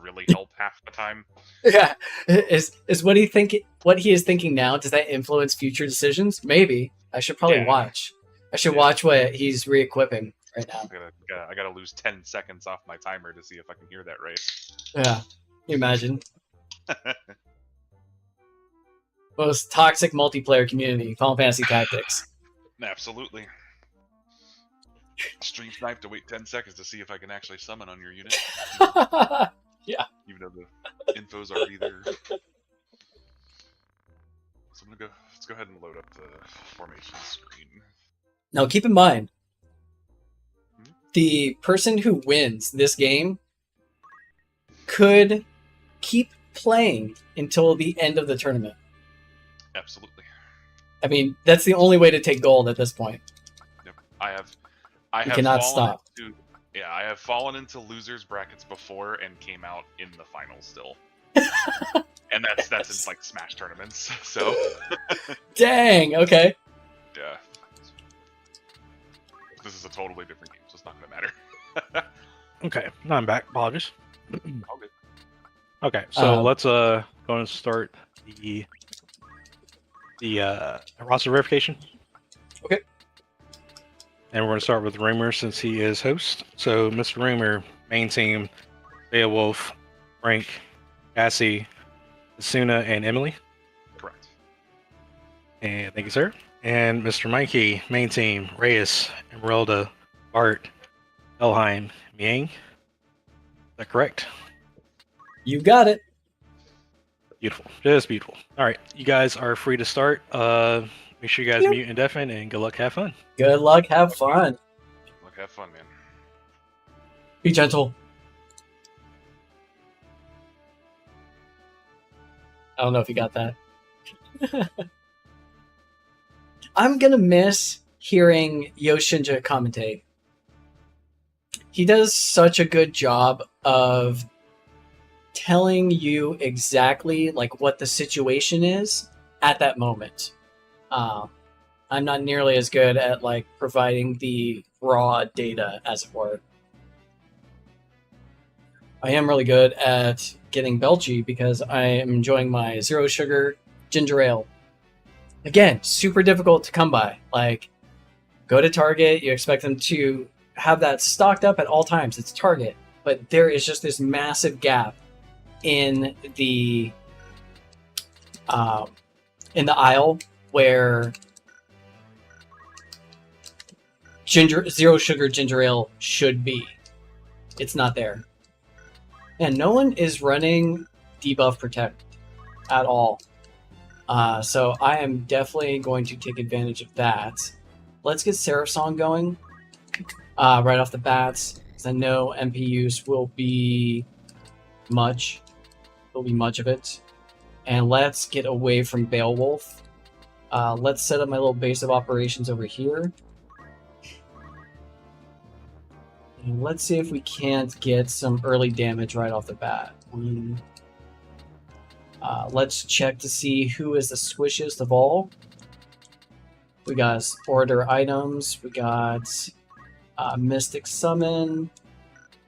really help half the time. Yeah, is what he is thinking now? Does that influence future decisions? Maybe I should probably Yeah. watch. I should watch what he's re-equipping right now. I gotta lose 10 seconds off my timer to see if I can hear that right. Yeah, can you imagine. Most toxic multiplayer community, Final Fantasy Tactics. Absolutely. Stream snipe to wait 10 seconds to see if I can actually summon on your unit. Even though the info's already there. So let's go ahead and load up the formation screen. Now keep in mind, the person who wins this game could keep playing until the end of the tournament. Absolutely. I mean, that's the only way to take gold at this point. Yep. I You have cannot fallen stop. I have fallen into losers brackets before and came out in the finals still. And that's in like Smash tournaments. So Dang, okay. yeah. This is a totally different game, so it's not gonna matter. Okay, now I'm back. Apologies. All good. Okay, so Uh, let's go and start the roster verification. Okay. And we're going to start with Rumor since he is host. So, Mr. Rumor, main team, Beowulf, Frank, Cassie, Asuna, and Emily. Correct. And thank you, sir. And Mr. Mikey, main team, Reyes, Emeralda, Bart, Elheim, Miang. Is that correct? you got it. Beautiful. Just beautiful. All right. You guys are free to start. Make sure you guys Yep. mute and deafen, and good luck. Have fun. Good luck. Have fun. Look, have fun, man. Be gentle. I don't know if you got that. I'm gonna miss hearing Yoshinja commentate. He does such a good job of telling you exactly like what the situation is at that moment. I'm not nearly as good at like providing the raw data, as it were. I am really good at getting belchy because I am enjoying my zero sugar ginger ale. Again, super difficult to come by. Like, go to Target, you expect them to have that stocked up at all times. It's Target, but there is just this massive gap in the aisle where zero sugar ginger ale should be. It's not there. And no one is running debuff protect at all. So I am definitely going to take advantage of that. Let's get Seraph Song going right off the bats, because I know MP use will be much. There'll be much of it. And let's get away from Beowulf. Let's set up my little base of operations over here. And let's see if we can't get some early damage right off the bat. Let's check to see who is the squishiest of all. We got order items. We got Mystic Summon.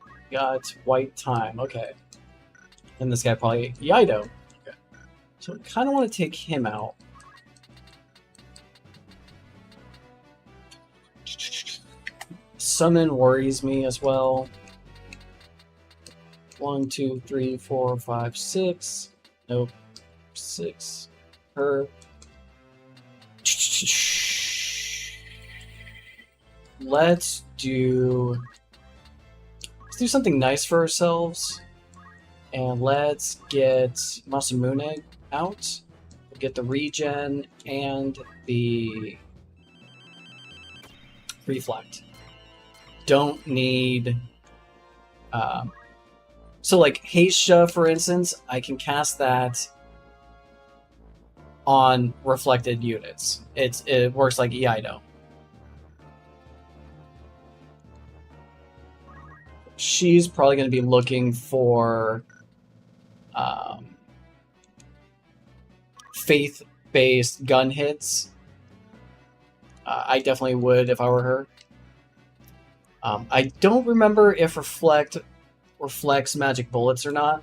We got White Time. Okay. And this guy probably Yido. Okay. So I kind of want to take him out. Summon worries me as well. 1, 2, 3, 4, 5, 6. Nope. 6. Her. Let's do something nice for ourselves. And let's get Masamune out. We'll get the regen and the reflect. Don't need so like Heisha, for instance, I can cast that on reflected units. It works like Eido. She's probably going to be looking for faith-based gun hits. I definitely would if I were her. I don't remember if Reflect reflects magic bullets or not.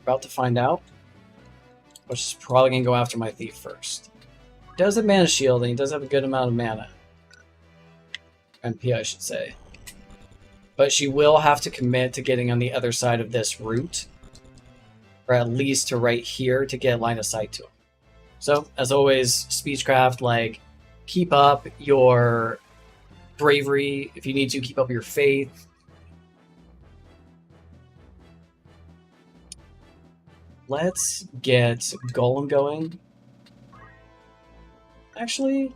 About to find out. Which is probably going to go after my thief first. He does have mana shield, and he does have a good amount of mana. MP, I should say. But she will have to commit to getting on the other side of this route. Or at least to right here to get line of sight to him. So, as always, Speechcraft, like, keep up your bravery. If you need to, keep up your faith. Let's get Golem going. Actually,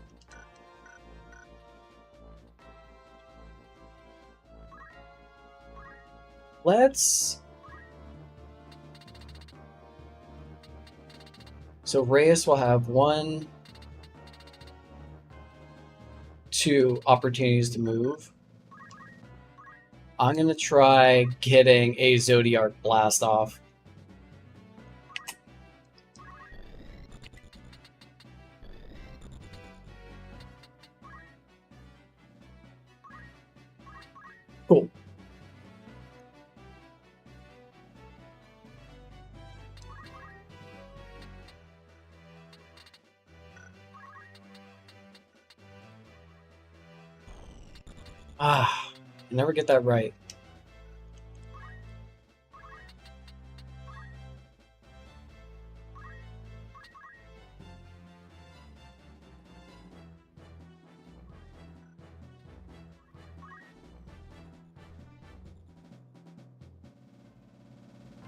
let's... So Reyes will have 1, 2 opportunities to move. I'm going to try getting a Zodiac Blast off. Cool. Ah, I never get that right.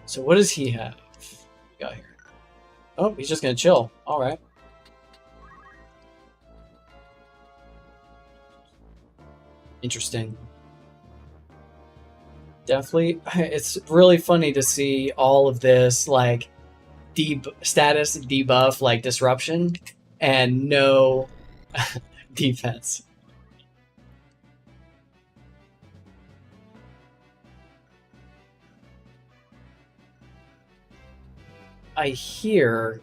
So what does he have? We got here. Oh, he's just gonna chill. All right. Interesting. Definitely, it's really funny to see all of this like status debuff, like disruption, and no defense. I hear.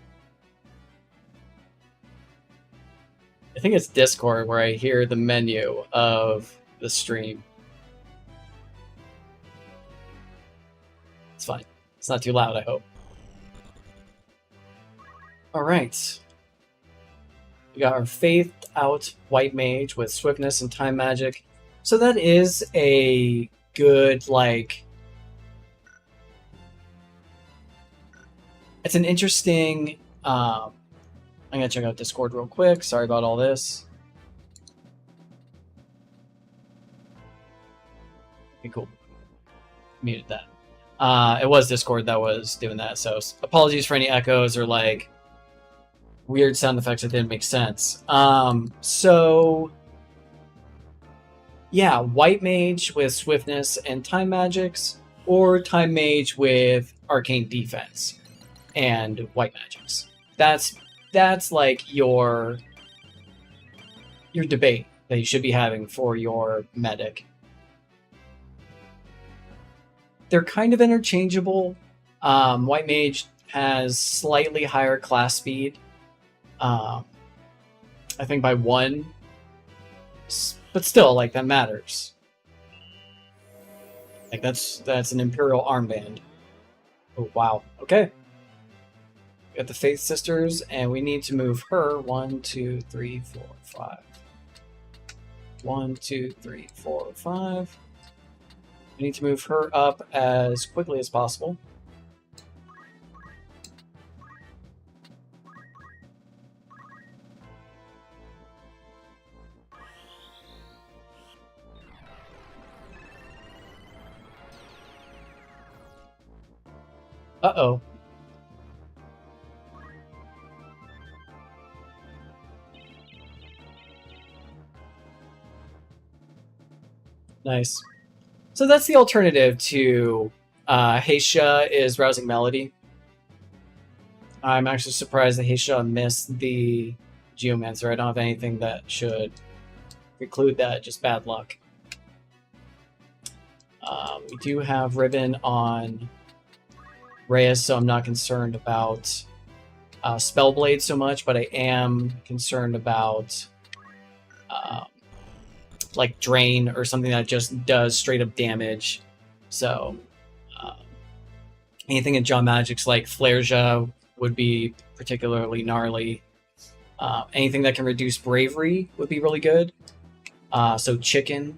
I think it's Discord where I hear the menu of the stream. It's fine. It's not too loud, I hope. Alright. We got our faithed out white mage with swiftness and time magic. So that is a good, like... It's an interesting... I'm gonna check out Discord real quick. Sorry about all this. Okay, cool. Muted that. It was Discord that was doing that, so apologies for any echoes or like weird sound effects that didn't make sense. So yeah, white mage with swiftness and time magics, or time mage with arcane defense and white magics. That's like your debate that you should be having for your medic. They're kind of interchangeable. White mage has slightly higher class speed. I think by 1. But still, like, that matters. Like, that's an Imperial armband. Oh, wow. Okay. We got the Faith Sisters, and we need to move her 1, 2, 3, 4, 5. 1, 2, 3, 4, 5. We need to move her up as quickly as possible. Uh-oh. Nice. So that's the alternative to Heisha is Rousing Melody. I'm actually surprised that Heisha missed the Geomancer. I don't have anything that should preclude that, just bad luck. We do have Ribbon on Reyes, so I'm not concerned about Spellblade so much, but I am concerned about like Drain or something that just does straight up damage. So anything in John Magic's like Flareja would be particularly gnarly. Anything that can reduce bravery would be really good. So Chicken.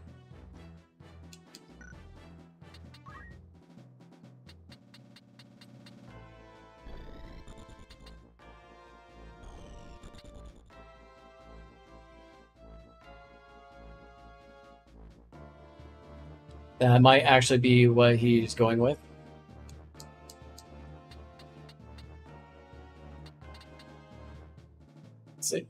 That might actually be what he's going with. Let's see.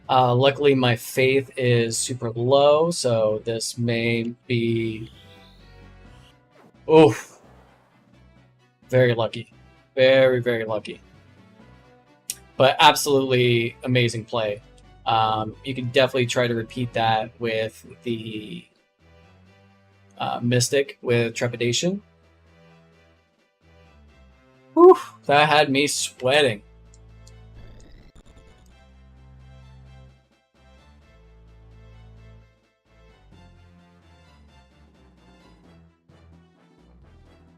Luckily, my faith is super low, so this may be... Oof. Very lucky. Very, very lucky. But absolutely amazing play. You can definitely try to repeat that with the Mystic with Trepidation. Whew, that had me sweating.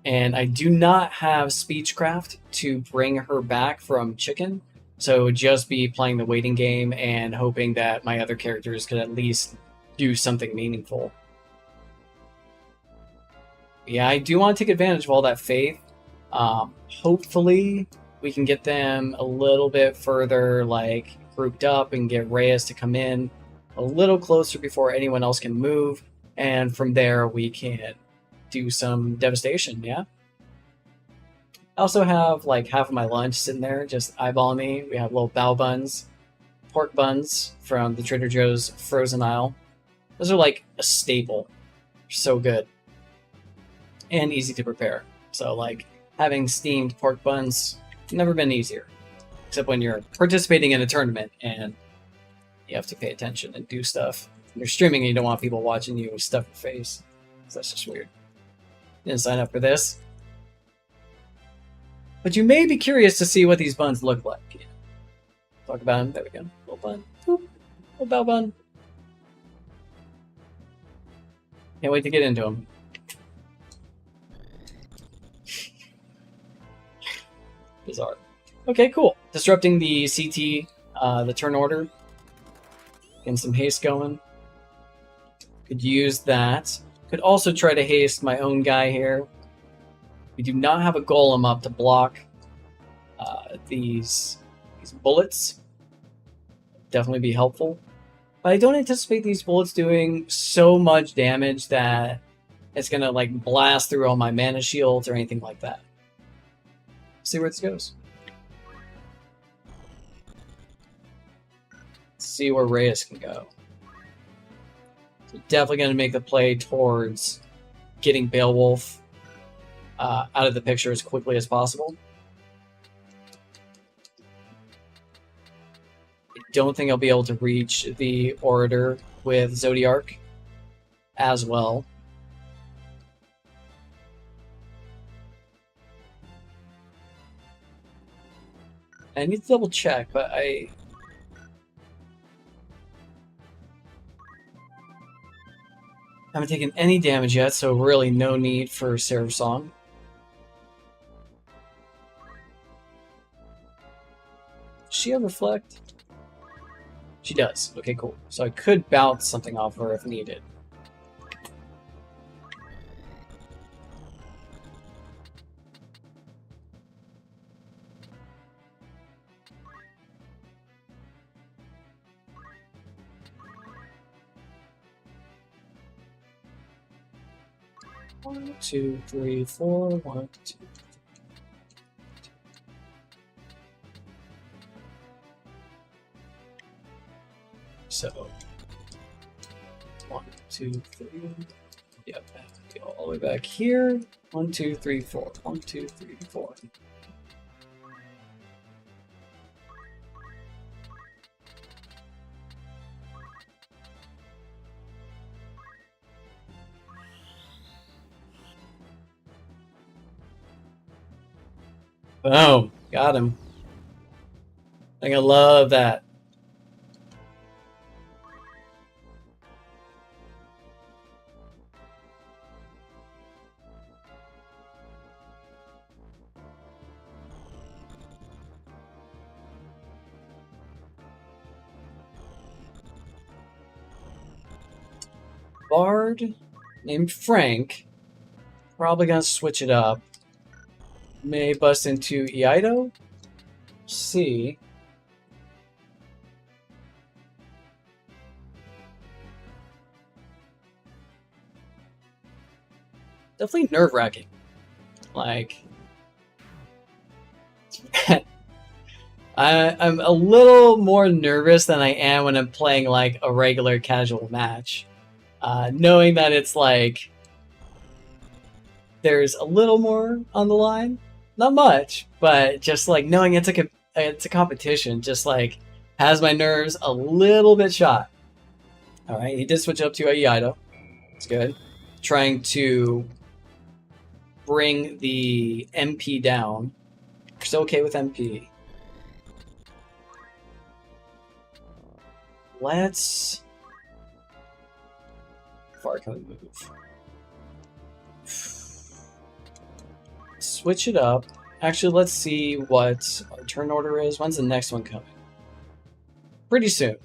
And I do not have Speechcraft to bring her back from Chicken. So it would just be playing the waiting game and hoping that my other characters could at least do something meaningful. Yeah, I do want to take advantage of all that faith. Hopefully, we can get them a little bit further, like, grouped up and get Reyes to come in a little closer before anyone else can move. And from there, we can do some devastation, yeah? I also have, like, half of my lunch sitting there just eyeballing me. We have little bao buns, pork buns from the Trader Joe's frozen aisle. Those are, like, a staple. So good. And easy to prepare. So, like, having steamed pork buns, never been easier. Except when you're participating in a tournament and you have to pay attention and do stuff. You're streaming and you don't want people watching you stuff your face. So that's just weird. Didn't sign up for this. But you may be curious to see what these buns look like. Yeah. Talk about them. There we go. Little bun. Boop. Little bao bun. Can't wait to get into them. Bizarre. Okay, cool. Disrupting the CT, the turn order. Getting some haste going. Could use that. Could also try to haste my own guy here. We do not have a golem up to block these bullets. Definitely be helpful. But I don't anticipate these bullets doing so much damage that it's gonna like blast through all my mana shields or anything like that. See where this goes. Let's see where Reyes can go. So definitely going to make the play towards getting Beowulf out of the picture as quickly as possible. I don't think I'll be able to reach the Orator with Zodiark as well. I need to double check, but I haven't taken any damage yet, so really no need for Seraph Song. Does she have Reflect? She does. Okay, cool. So I could bounce something off her if needed. One, two, three, four. 1, 2. So 1, 2, 3. Yep, go all the way back here. 1, 2, 3, 4. 1, 2, 3, 4. Boom. Got him. I think I love that. Bard named Frank. Probably gonna switch it up. May bust into Iaido. See. Definitely nerve-wracking. Like, I'm a little more nervous than I am when I'm playing like a regular casual match. Knowing that it's like there's a little more on the line. Not much, but just like knowing it's a competition, just like has my nerves a little bit shot. All right, he did switch up to Iaido. It's good. Trying to bring the MP down. Still okay with MP. Let's. How far can we move? Switch it up Actually, let's see what our turn order is. When's the next one coming? Pretty soon.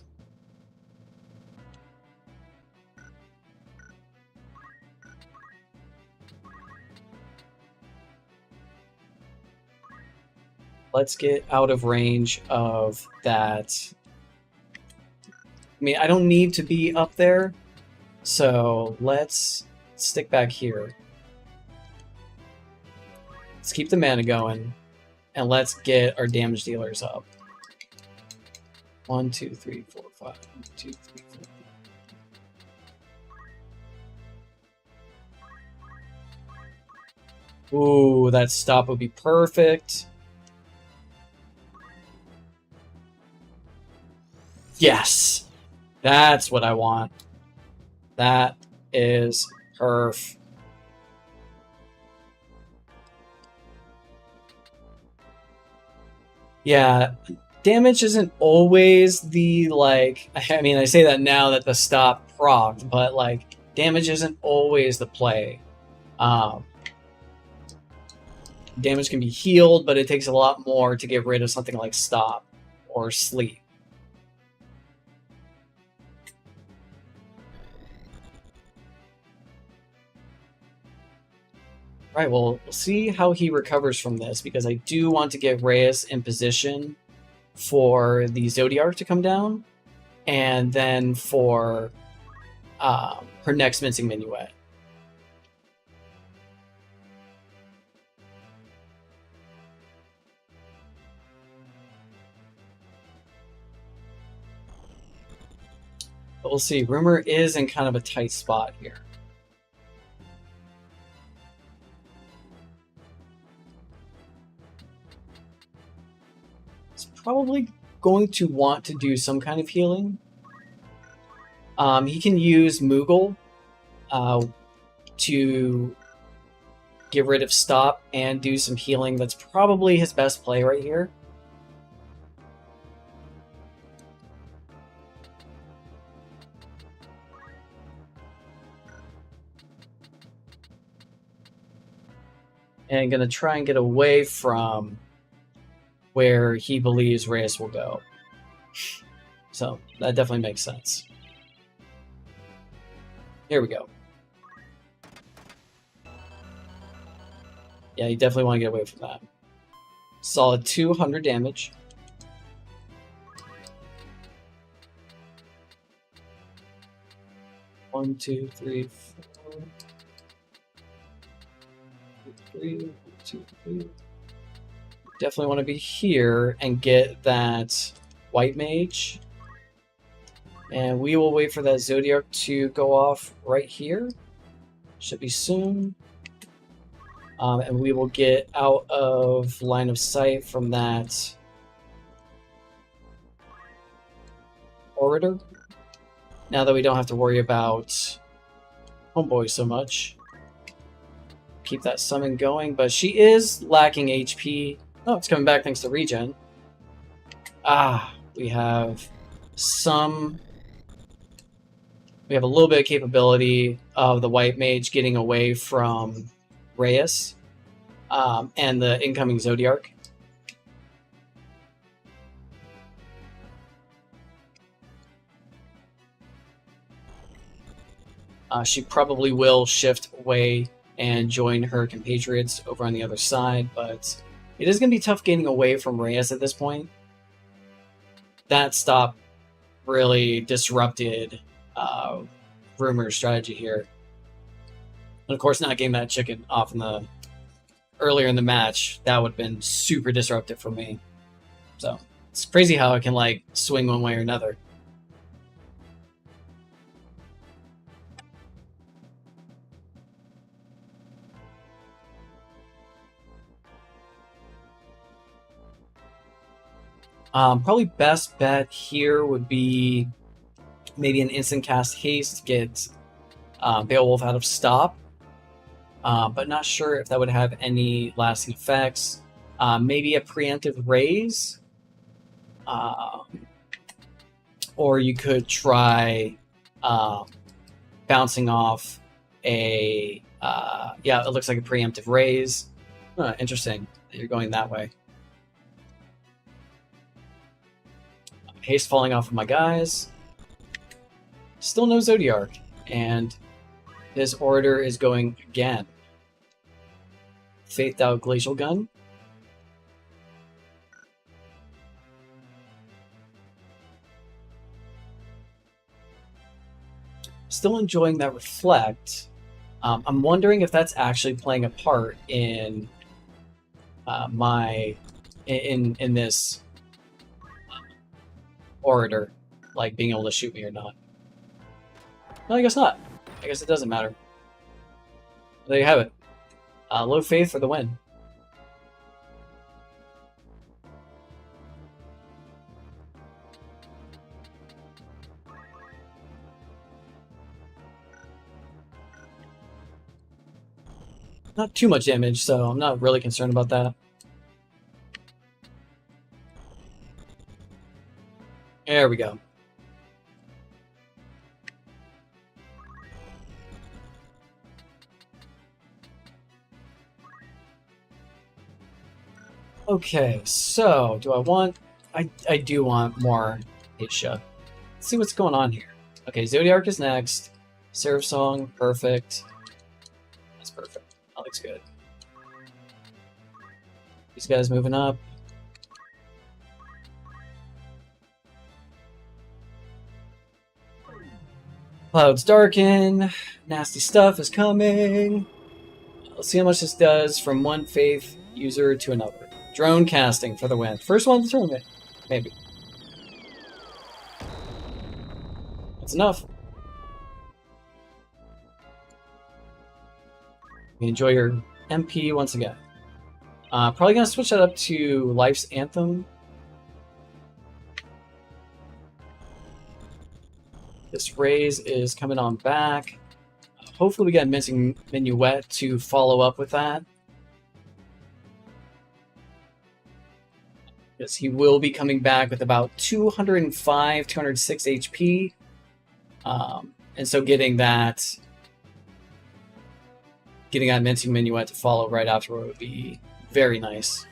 Let's get out of range of that. I mean, I don't need to be up there, so let's stick back here. Let's keep the mana going, and let's get our damage dealers up. 1, 2, 3, 4, 5. 1, 2, 3, 4. Ooh, that stop would be perfect. Yes! That's what I want. That is perf. Yeah, damage isn't always the, like... I mean, I say that now that the stop procced, but, like, damage isn't always the play. Damage can be healed, but it takes a lot more to get rid of something like stop or sleep. Right, well, we'll see how he recovers from this, because I do want to get Reyes in position for the Zodiac to come down, and then for her next Mincing Minuet. But we'll see. Rumor is in kind of a tight spot here. Probably going to want to do some kind of healing. He can use Moogle to get rid of stop and do some healing. That's probably his best play right here. And gonna try and get away from where he believes Reyes will go. So that definitely makes sense. Here we go. Yeah, you definitely want to get away from that. Solid 200 damage. One, two, three, four. 3, 2, 3. Definitely want to be here and get that white mage. And we will wait for that Zodiac to go off right here. Should be soon. And we will get out of line of sight from that Orator. Now that we don't have to worry about Homeboy so much. Keep that summon going, but she is lacking HP. Oh, it's coming back thanks to regen. We have a little bit of capability of the white mage getting away from Reyes and the incoming Zodiac. She probably will shift away and join her compatriots over on the other side, but it is going to be tough getting away from Reyes at this point. That stop really disrupted Rumor's strategy here. And of course, not getting that chicken off earlier in the match, that would have been super disruptive for me. So it's crazy how it can like swing one way or another. Probably best bet here would be maybe an instant cast haste to get Beowulf out of stop, but not sure if that would have any lasting effects. Maybe a preemptive raise, or you could try bouncing off a it looks like a preemptive raise, Interesting that you're going that way. Haste falling off of my guys. Still no Zodiarch. And his Orator is going again. Faith Thou Glacial Gun. Still enjoying that Reflect. I'm wondering if that's actually playing a part in in this Orator, like being able to shoot me or not. No, I guess not. I guess it doesn't matter. There you have it. Low Faith for the win. Not too much damage, so I'm not really concerned about that. There we go. Okay, so do I want... I do want more Aisha. Let's see what's going on here. Okay, Zodiarch is next. Seraph Song, perfect. That's perfect. That looks good. These guys moving up. Clouds darken. Nasty stuff is coming. Let's see how much this does from one faith user to another. Drone casting for the win. First one of the tournament. Maybe. That's enough. Enjoy your MP once again. Probably gonna switch that up to Life's Anthem. This raise is coming on back. Hopefully we get Mincing Minuet to follow up with that. Because he will be coming back with about 205, 206 HP. And so getting that Mincing Minuet to follow right afterward would be very nice.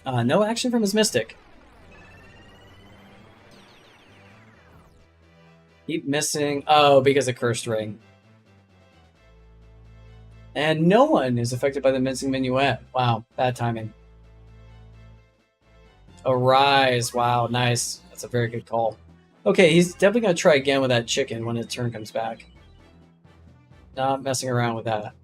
No action from his Mystic. Keep missing. Oh, because of Cursed Ring. And no one is affected by the Mincing Minuet. Wow, bad timing. Arise. Wow, nice. That's a very good call. Okay, he's definitely going to try again with that chicken when his turn comes back. Not messing around with that.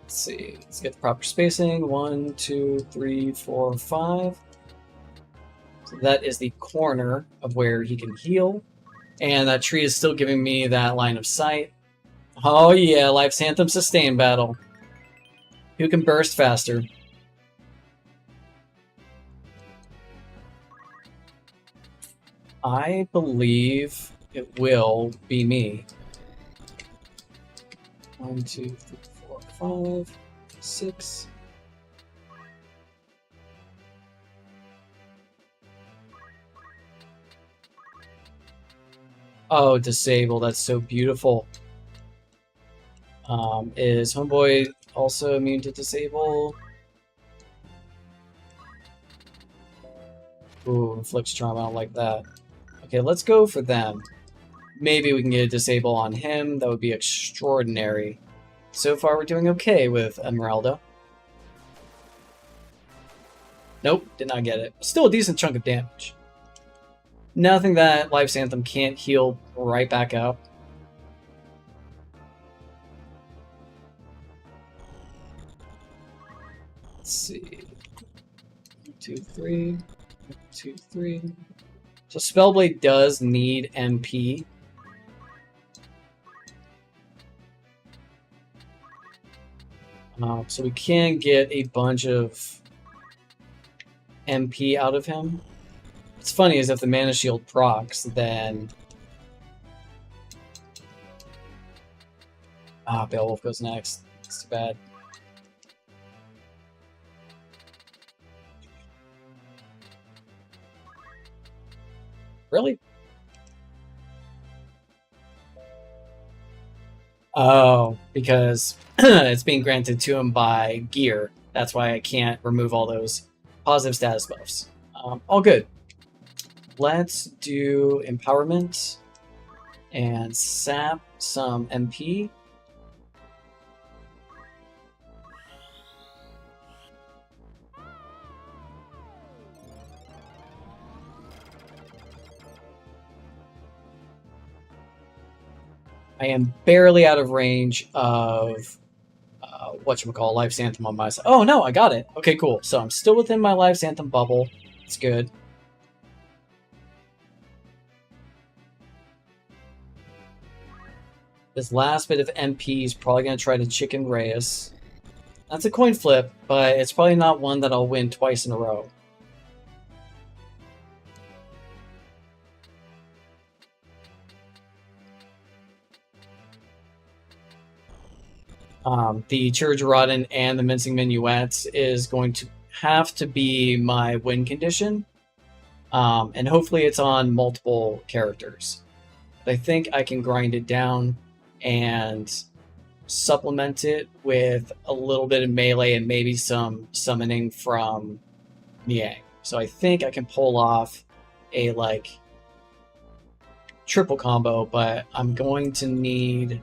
Let's see. Let's get the proper spacing. 1, 2, 3, 4, 5. So that is the corner of where he can heal. And that tree is still giving me that line of sight. Oh yeah, Life's Anthem sustain battle. Who can burst faster? I believe it will be me. 1, 2, 3, 4, 5, 6. Oh, disable. That's so beautiful. Is Homeboy also immune to disable? Ooh, inflicts trauma. I don't like that. Okay, let's go for them. Maybe we can get a disable on him. That would be extraordinary. So far, we're doing okay with Esmeralda. Nope, did not get it. Still a decent chunk of damage. Nothing that Life's Anthem can't heal right back up. Let's see. 1, 2, 3. 1, 2, 3. So Spellblade does need MP. So we can get a bunch of MP out of him. What's funny is if the Mana Shield procs, then... Beowulf goes next. It's too bad. Really? Oh, because it's being granted to him by gear. That's why I can't remove all those positive status buffs. All good. Let's do empowerment and sap some MP. I am barely out of range of whatchamacall, Life's Anthem on my side. Oh no, I got it. Okay, cool. So I'm still within my Life's Anthem bubble. It's good. This last bit of MP is probably going to try to chicken Reyes. That's a coin flip, but it's probably not one that I'll win twice in a row. The Chirurgeradin and the Mincing Minuets is going to have to be my win condition. And hopefully it's on multiple characters. I think I can grind it down and supplement it with a little bit of melee and maybe some summoning from Niang. So I think I can pull off a like triple combo, but I'm going to need...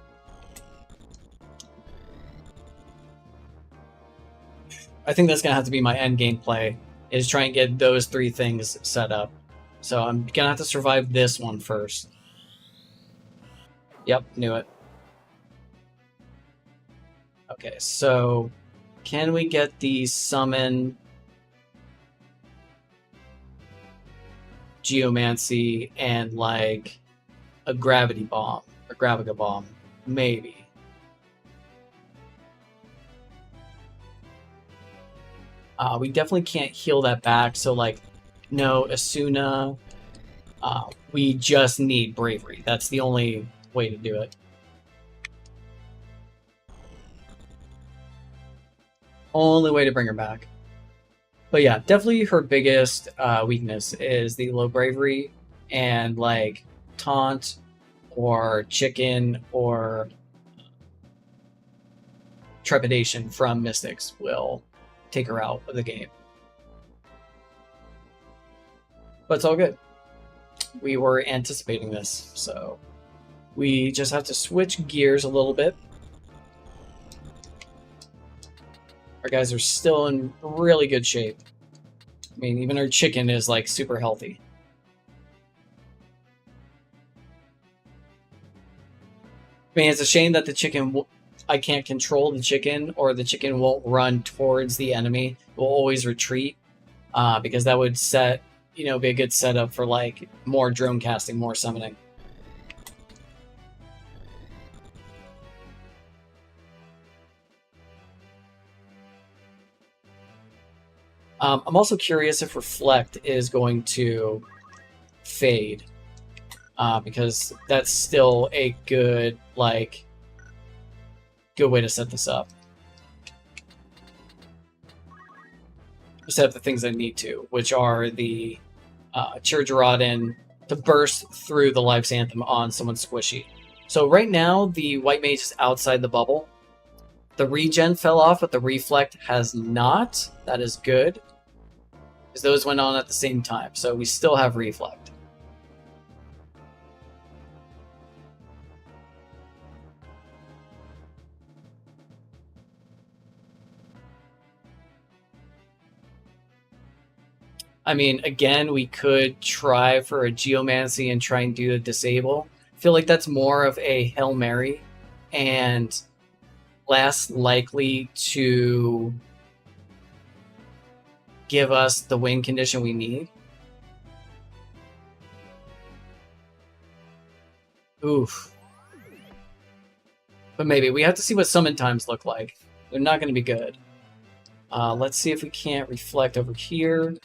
I think that's going to have to be my end game play, is try and get those three things set up. So I'm going to have to survive this one first. Yep, knew it. Okay, so can we get the summon Geomancy and like a gravity bomb or Graviga bomb? Maybe. We definitely can't heal that back, so like, no, Asuna. We just need Bravery. That's the only way to do it. Only way to bring her back. But yeah, definitely her biggest weakness is the low Bravery, and like Taunt or Chicken or Trepidation from Mystics will take her out of the game. But it's all good. We were anticipating this, so we just have to switch gears a little bit. Our guys are still in really good shape. I mean, even our chicken is like super healthy. I mean, it's a shame that the chicken, I can't control the chicken, or the chicken won't run towards the enemy. It will always retreat, because that would set, be a good setup for like more drone casting, more summoning. I'm also curious if Reflect is going to fade, because that's still a good, good way to set this up. Set up the things I need to, which are the Chirurgeradin to burst through the Life's Anthem on someone squishy. So right now, the White Mage is outside the bubble. The regen fell off, but the Reflect has not. That is good, because those went on at the same time, so we still have Reflect. I mean, again, we could try for a Geomancy and try and do a disable. I feel like that's more of a Hail Mary and less likely to give us the win condition we need. Oof. But maybe. We have to see what summon times look like. They're not going to be good. Let's see if we can't reflect over here.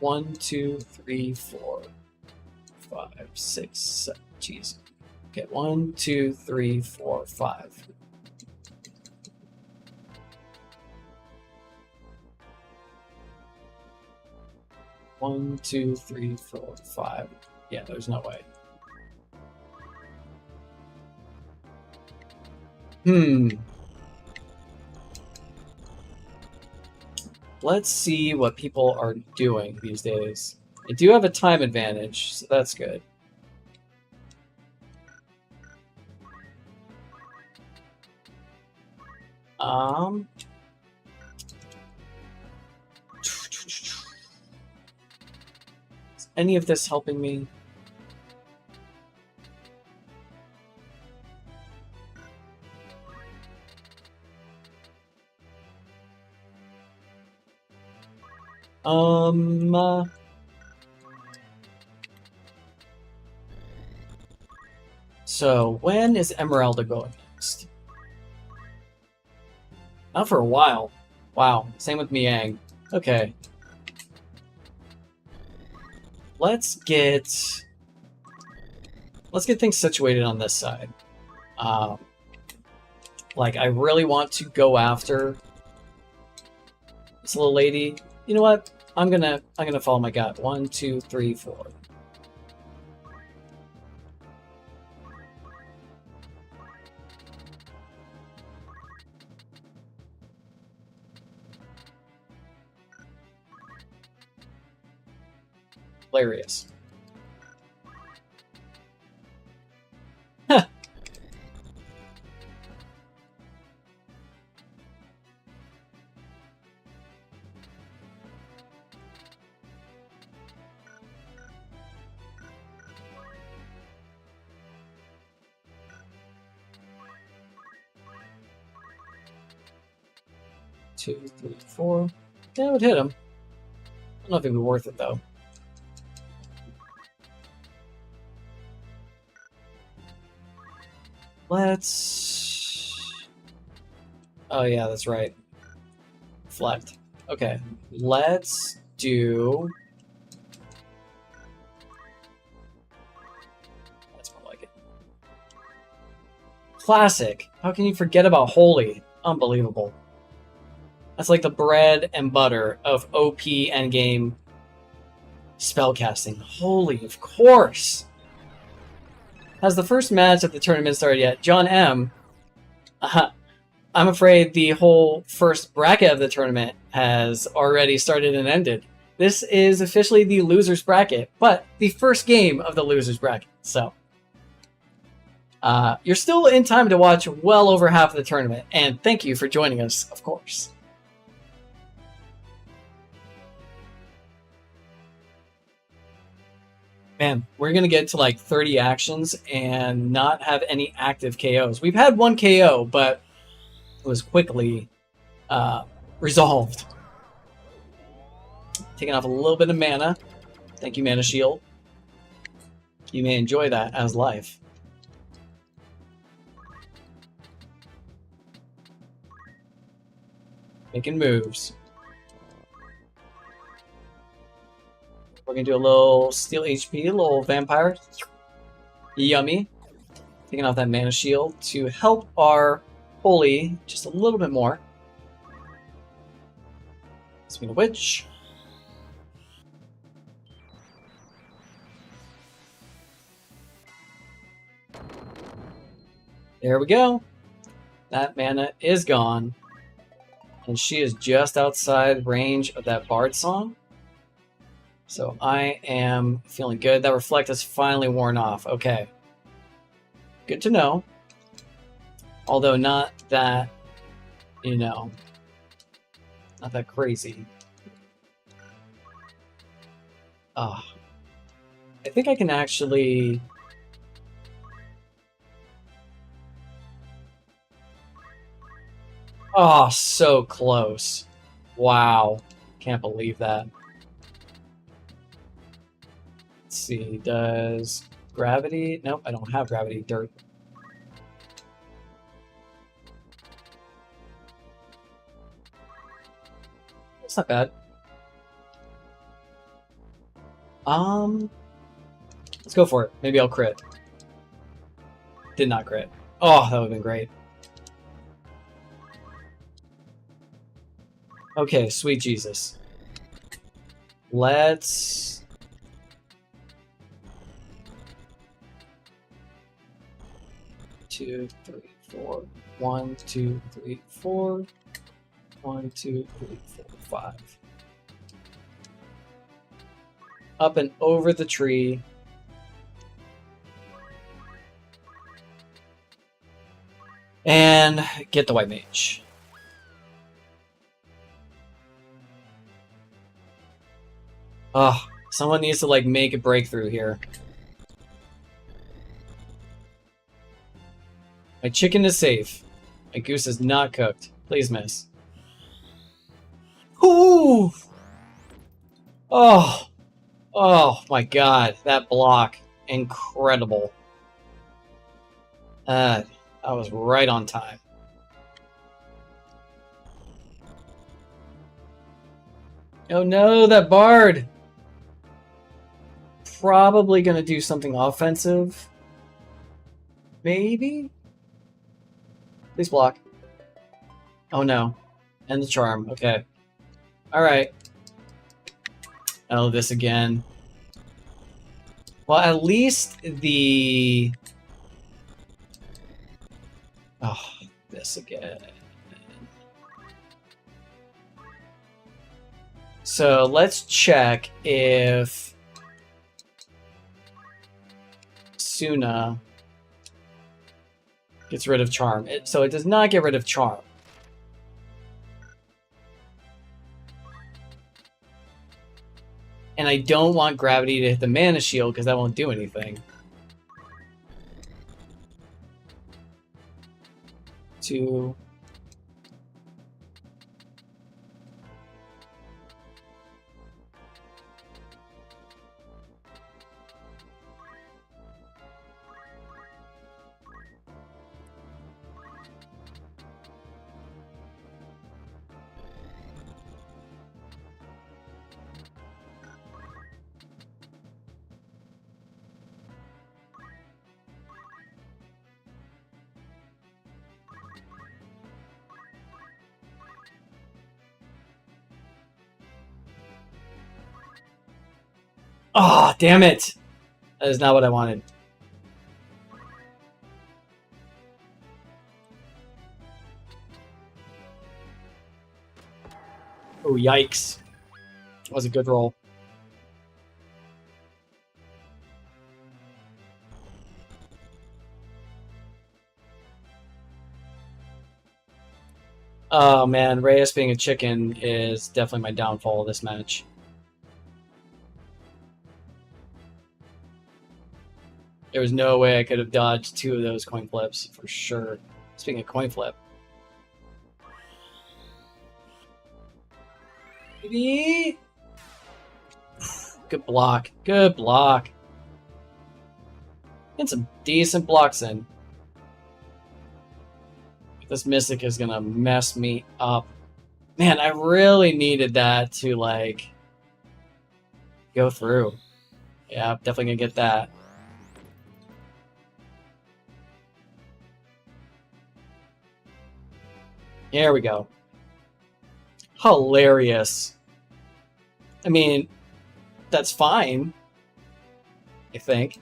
1, 2, 3, 4, 5, 6, 7. Jeez. Okay, 1, 2, 3, 4, 5. 1, 2, 3, 4, 5. Yeah, there's no way. Let's see what people are doing these days. I do have a time advantage, so that's good. Is any of this helping me? So when is Emeralda going next? Not for a while. Wow. Same with Miang. Okay. Let's get things situated on this side. Like, I really want to go after this little lady. You know what? I'm gonna follow my gut. 1, 2, 3, 4. Hilarious. Huh. Two, 3, 4. Yeah, it would hit him. I don't know if it would be worth it though. Let's... Oh yeah, that's right. Reflect. Okay, let's do... That's more like it. Classic. How can you forget about Holy? Unbelievable. That's like the bread and butter of OP endgame spellcasting. Holy, of course! Has the first match of the tournament started yet? John M. I'm afraid the whole first bracket of the tournament has already started and ended. This is officially the loser's bracket, but the first game of the loser's bracket. So, you're still in time to watch well over half of the tournament, and thank you for joining us, of course. Man, we're going to get to like 30 actions and not have any active KOs. We've had one KO, but it was quickly resolved. Taking off a little bit of mana. Thank you, Mana Shield. You may enjoy that as life. Making moves. We're going to do a little Steel HP, a little Vampire. Yummy. Taking off that Mana Shield to help our Holy just a little bit more. Speaking of which... There we go. That mana is gone. And she is just outside range of that Bard song. So I am feeling good. That Reflect has finally worn off. Okay. Good to know. Although not that, you know, not that crazy. I think I can actually... Oh, so close. Wow. Can't believe that. Let's see, does gravity? Nope, I don't have gravity. Dirt. It's not bad. Let's go for it. Maybe I'll crit. Did not crit. Oh, that would have been great. Okay, sweet Jesus. Let's... Two, three, four. 1, 2, 3, 4. 1, 2, 3, 4, 5. Up and over the tree. And get the white mage. Oh, someone needs to like make a breakthrough here. My chicken is safe. My goose is not cooked. Please miss. Ooh! Oh! Oh my god, that block. Incredible. That was right on time. Oh no, that bard! Probably gonna do something offensive. Maybe? Please block. Oh no. And the charm. Okay. Alright. Oh, this again. Well, at least the... Oh, this again. So let's check if Suna gets rid of charm. So it does not get rid of charm. And I don't want gravity to hit the mana shield because that won't do anything. 2. Oh, damn it! That is not what I wanted. Oh, yikes. That was a good roll. Oh man, Reyes being a chicken is definitely my downfall of this match. There was no way I could have dodged 2 of those coin flips, for sure. Speaking of coin flip. Maybe? Good block. Good block. Get some decent blocks in. This Mystic is gonna mess me up. Man, I really needed that to, like, go through. Yeah, definitely gonna get that. Here we go. Hilarious. I mean, that's fine. I think.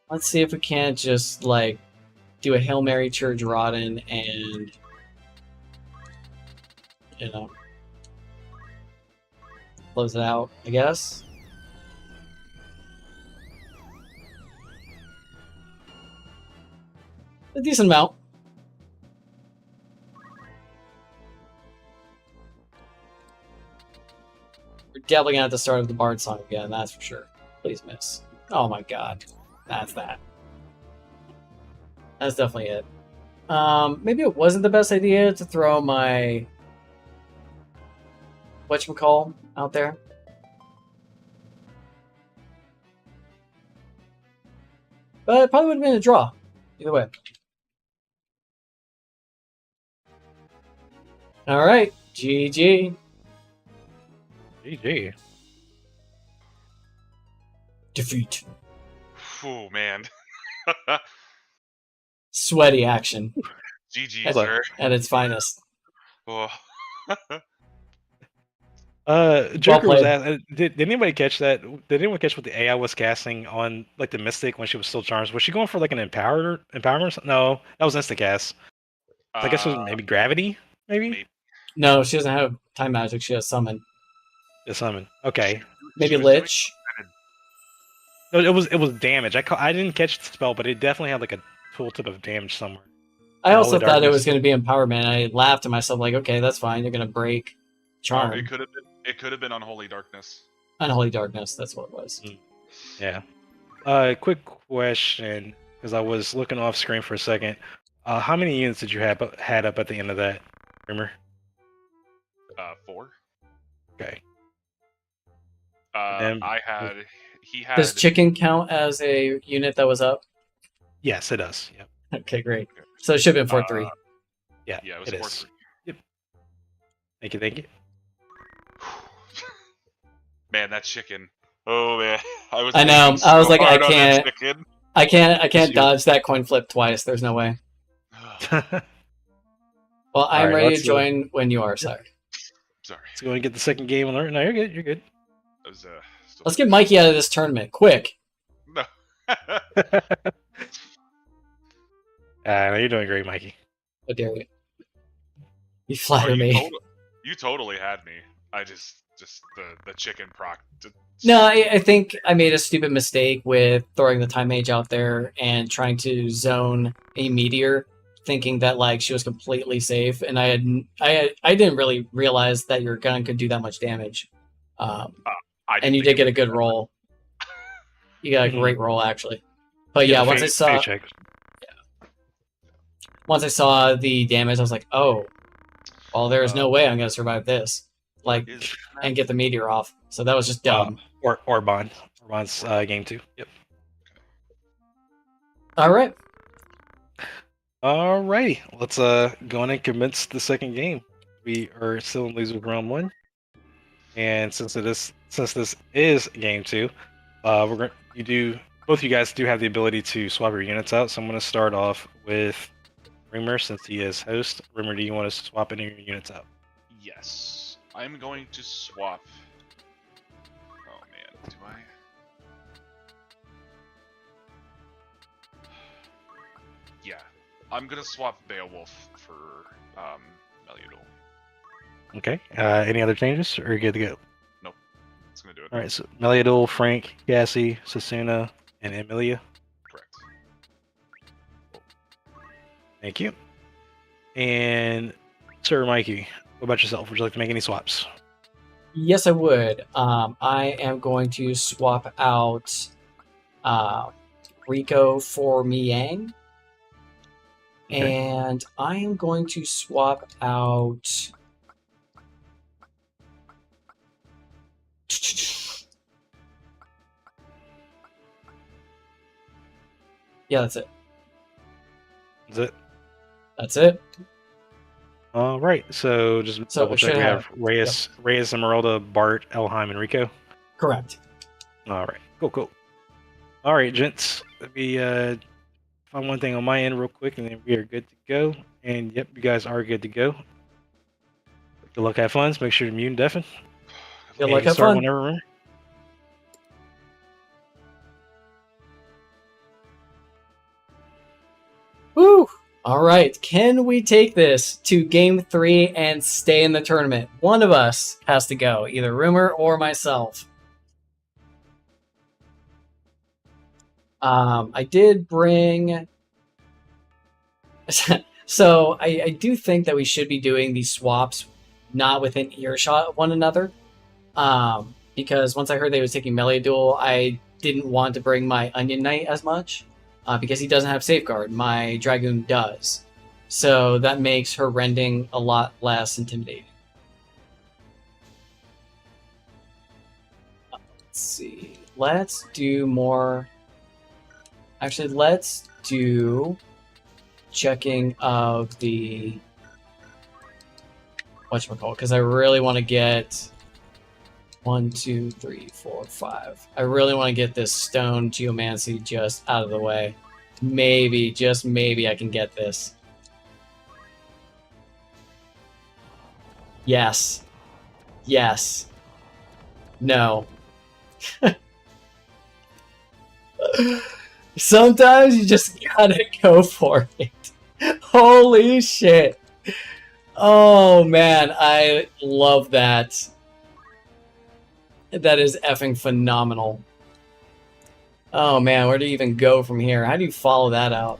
Let's see if we can't just, like, do a Hail Mary Church Rodden and, you know, close it out, I guess. A decent amount. We're definitely gonna have to start with the Bard song again, that's for sure. Please miss. Oh my god. That's that. That's definitely it. Maybe it wasn't the best idea to throw my whatchamacall out there. But it probably would have been a draw. Either way. Alright. GG. GG. Defeat. Oh man. Sweaty action GG, That's sir. at its finest. Oh. Joker was played. asked, did anybody catch that? Did anyone catch what the AI was casting on like the Mystic when she was still charged? Was she going for like an empowerment or something? No, that was Instacast. I guess it was maybe gravity, maybe? No, she doesn't have time magic. She has summon. The summon. Okay. Maybe She was doing- Lich. No, it was damage. I didn't catch the spell, but it definitely had like a tooltip of damage somewhere. I also Holy thought it Darkness. was going to be empowerment. I laughed to myself like, okay, that's fine. You're going to break charm. It could have been. It could have been Unholy Darkness. Unholy darkness. That's what it was. Yeah. Quick question, because I was looking off screen for a second. How many units did you had up at the end of that, Rimmer? 4. Okay. I had. He had. Does chicken count as a unit that was up? Yes, it does. Yep. Okay, great. So it should have been 4-3. Yeah, Yeah, it was it 4-3. is. Yep. Thank you. Man, that chicken. Oh man, I was. I know. thinking I was so like, I hard on that can't- chicken. I can't you- dodge that coin flip twice. There's no way. Well, I'm Alright, ready to let's, join when you are, sir. Sorry. Let's go and get the second game. No, you're good. You're good. I was, still... Let's get Mikey out of this tournament, quick. No. No, you're doing great, Mikey. How dare you? You Oh, flatter me. You totally had me. I just the chicken proc. No, I think I made a stupid mistake with throwing the time mage out there and trying to zone a meteor, thinking that like she was completely safe, and I didn't really realize that your gun could do that much damage. I And didn't you think did get it a good roll. You got a Mhm. great roll actually. But yeah, once I saw Paycheck. the damage, I was like, oh, well, there is no way I'm gonna survive this. Like, Is and get the meteor off. So that was just dumb. Orbon's game 2. Yep. All right. Alrighty, let's go on and commence the second game. We are still in losers round 1, and since this is game 2, both of you guys do have the ability to swap your units out. So I'm going to start off with Rimmer since he is host. Rimmer, do you want to swap any of your units out? Yes. I'm going to swap. Oh man, do I? Yeah, I'm gonna swap Beowulf for Meliador. Okay. Any other changes, or are you good to go? It's gonna do it. All right. So Meliador, Frank, Cassie, Sasuna, and Emilia. Correct. Thank you. And Sir Mikey, what about yourself? Would you like to make any swaps? Yes, I would. I am going to swap out Rico for Miang. Okay. And I am going to swap out. Yeah, that's it. Is it? That's it. All right. So just So double it check. should We have have- Reyes, Emeralda, Bart, Elheim, and Rico. Correct. All right. Cool. All right, gents. Let me find one thing on my end real quick, and then we are good to go. And yep, you guys are good to go. Good luck, have fun. Make sure to mute and deafen. Good And luck, you can have start fun. whenever, remember. Woo! All right. Can we take this to game 3 and stay in the tournament? One of us has to go, either Rumor or myself. I did bring. So I do think that we should be doing these swaps not within earshot of one another. Because once I heard they was taking Melee Duel, I didn't want to bring my Onion Knight as much. Because he doesn't have Safeguard. My Dragoon does. So that makes her rending a lot less intimidating. Let's see. Let's do more. Actually, let's do checking of the whatchamacallit, because I really want to get 1, 2, 3, 4, 5. I really want to get this stone geomancy just out of the way. Maybe, just maybe I can get this. Yes. Yes. No. Sometimes you just gotta go for it. Holy shit. Oh man, I love that. That is effing phenomenal. Oh man, where do you even go from here? How do you follow that out?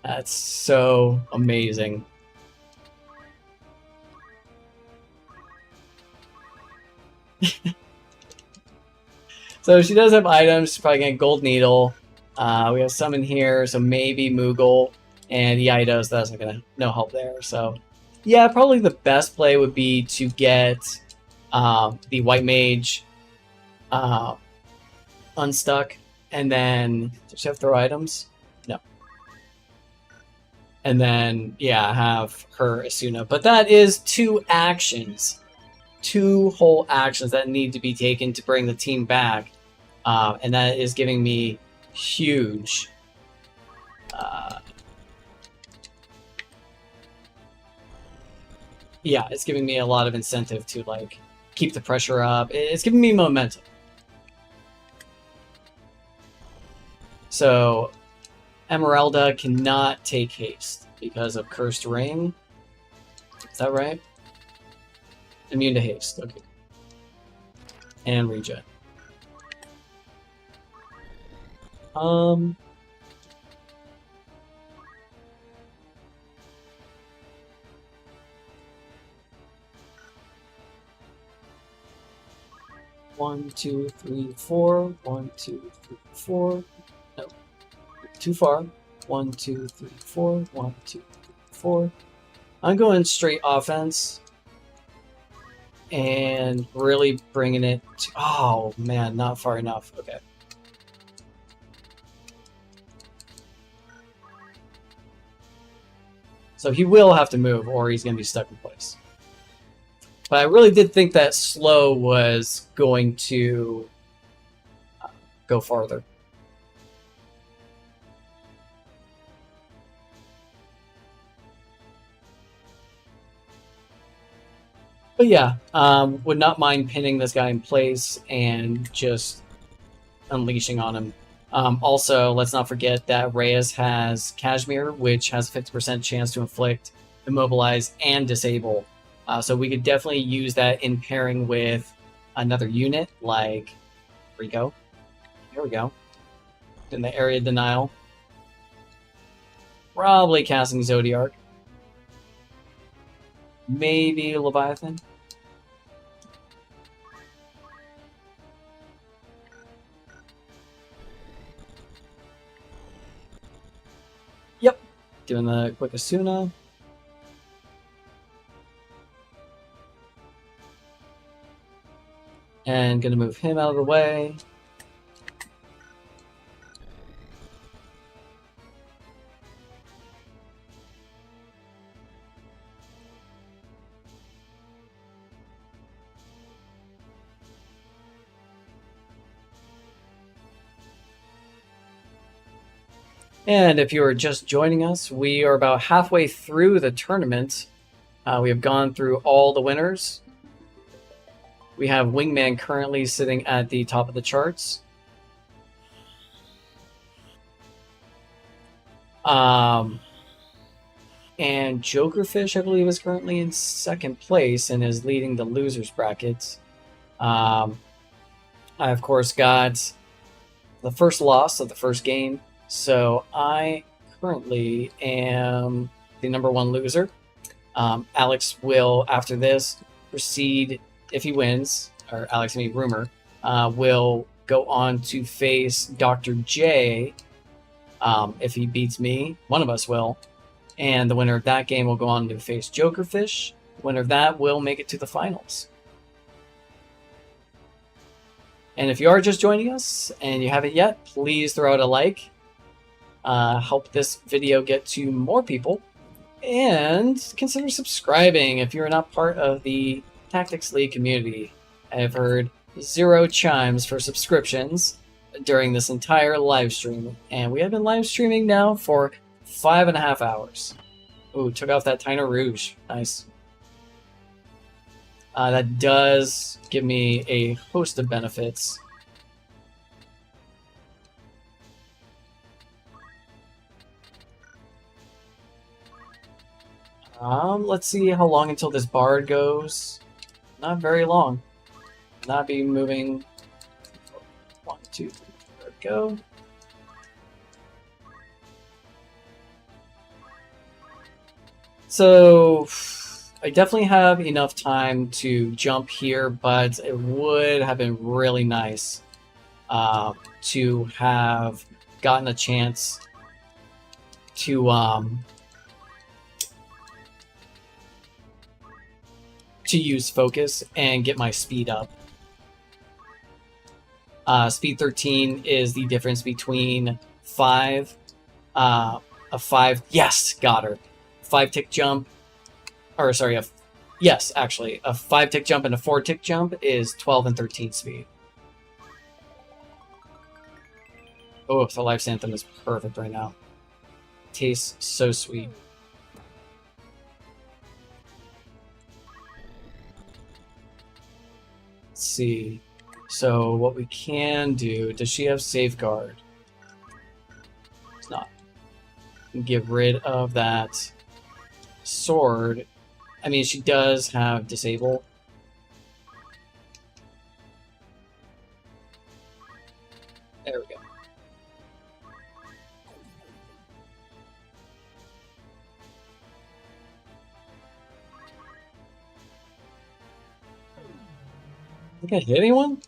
That's so amazing. So she does have items. She's probably getting Gold Needle. We have some in here, so maybe Moogle. And Yidos, that's not gonna no help there. So yeah, probably the best play would be to get the White Mage unstuck, and then does she have throw items? No. And then yeah, have her Asuna. But that is 2 actions. 2 whole actions that need to be taken to bring the team back. And that is giving me huge yeah, it's giving me a lot of incentive to like keep the pressure up. It's giving me momentum. So Emeralda cannot take haste because of Cursed Ring. Is that right? Immune to haste, okay. And regen. One, two, three, four. 1, 2, 3, 4. No, too far. 1, 2, 3, 4. 1, 2, 3, 4. I'm going straight offense and really bringing it to, oh man, not far enough. Okay. So he will have to move or he's going to be stuck in place. But I really did think that slow was going to go farther. But yeah, would not mind pinning this guy in place and just unleashing on him. Also, let's not forget that Reyes has Kashmir, which has a 50% chance to inflict, immobilize, and disable. So we could definitely use that in pairing with another unit like Rico. Here we go. In the area denial. Probably casting Zodiark. Maybe Leviathan. Yep. Doing the quick Asuna. And gonna move him out of the way. And if you are just joining us, we are about halfway through the tournament. We have gone through all the winners. We have Wingman currently sitting at the top of the charts. And Jokerfish, I believe, is currently in second place and is leading the losers brackets. I, of course, got the first loss of the first game. So I currently am the #1 loser. Alex will, after this, proceed, if he wins, or Alex, I mean Rumor, will go on to face Dr. J. If he beats me, one of us will. And the winner of that game will go on to face Jokerfish. The winner of that will make it to the finals. And if you are just joining us and you haven't yet, please throw out a like. Help this video get to more people. And consider subscribing if you're not part of the Tactics League community. I've heard 0 chimes for subscriptions. during this entire live stream, and we have been live streaming now for 5.5 hours. Ooh, took off that Tiner Rouge. Nice. That does give me a host of benefits. Let's see how long until this bard goes. Not very long. Not be moving. 1, 2, 3, there we go. So I definitely have enough time to jump here, but it would have been really nice to have gotten a chance to use focus and get my speed up. Speed 13 is the difference between a 5, yes, got her. 5-tick jump, or sorry, yes, actually, a 5-tick jump and a 4-tick jump is 12 and 13 speed. Oh, the Life Anthem is perfect right now. Tastes so sweet. Let's see. So what we can do, does she have Safeguard? It's not. Get rid of that sword. I mean, she does have Disable. There we go. Think I hit anyone?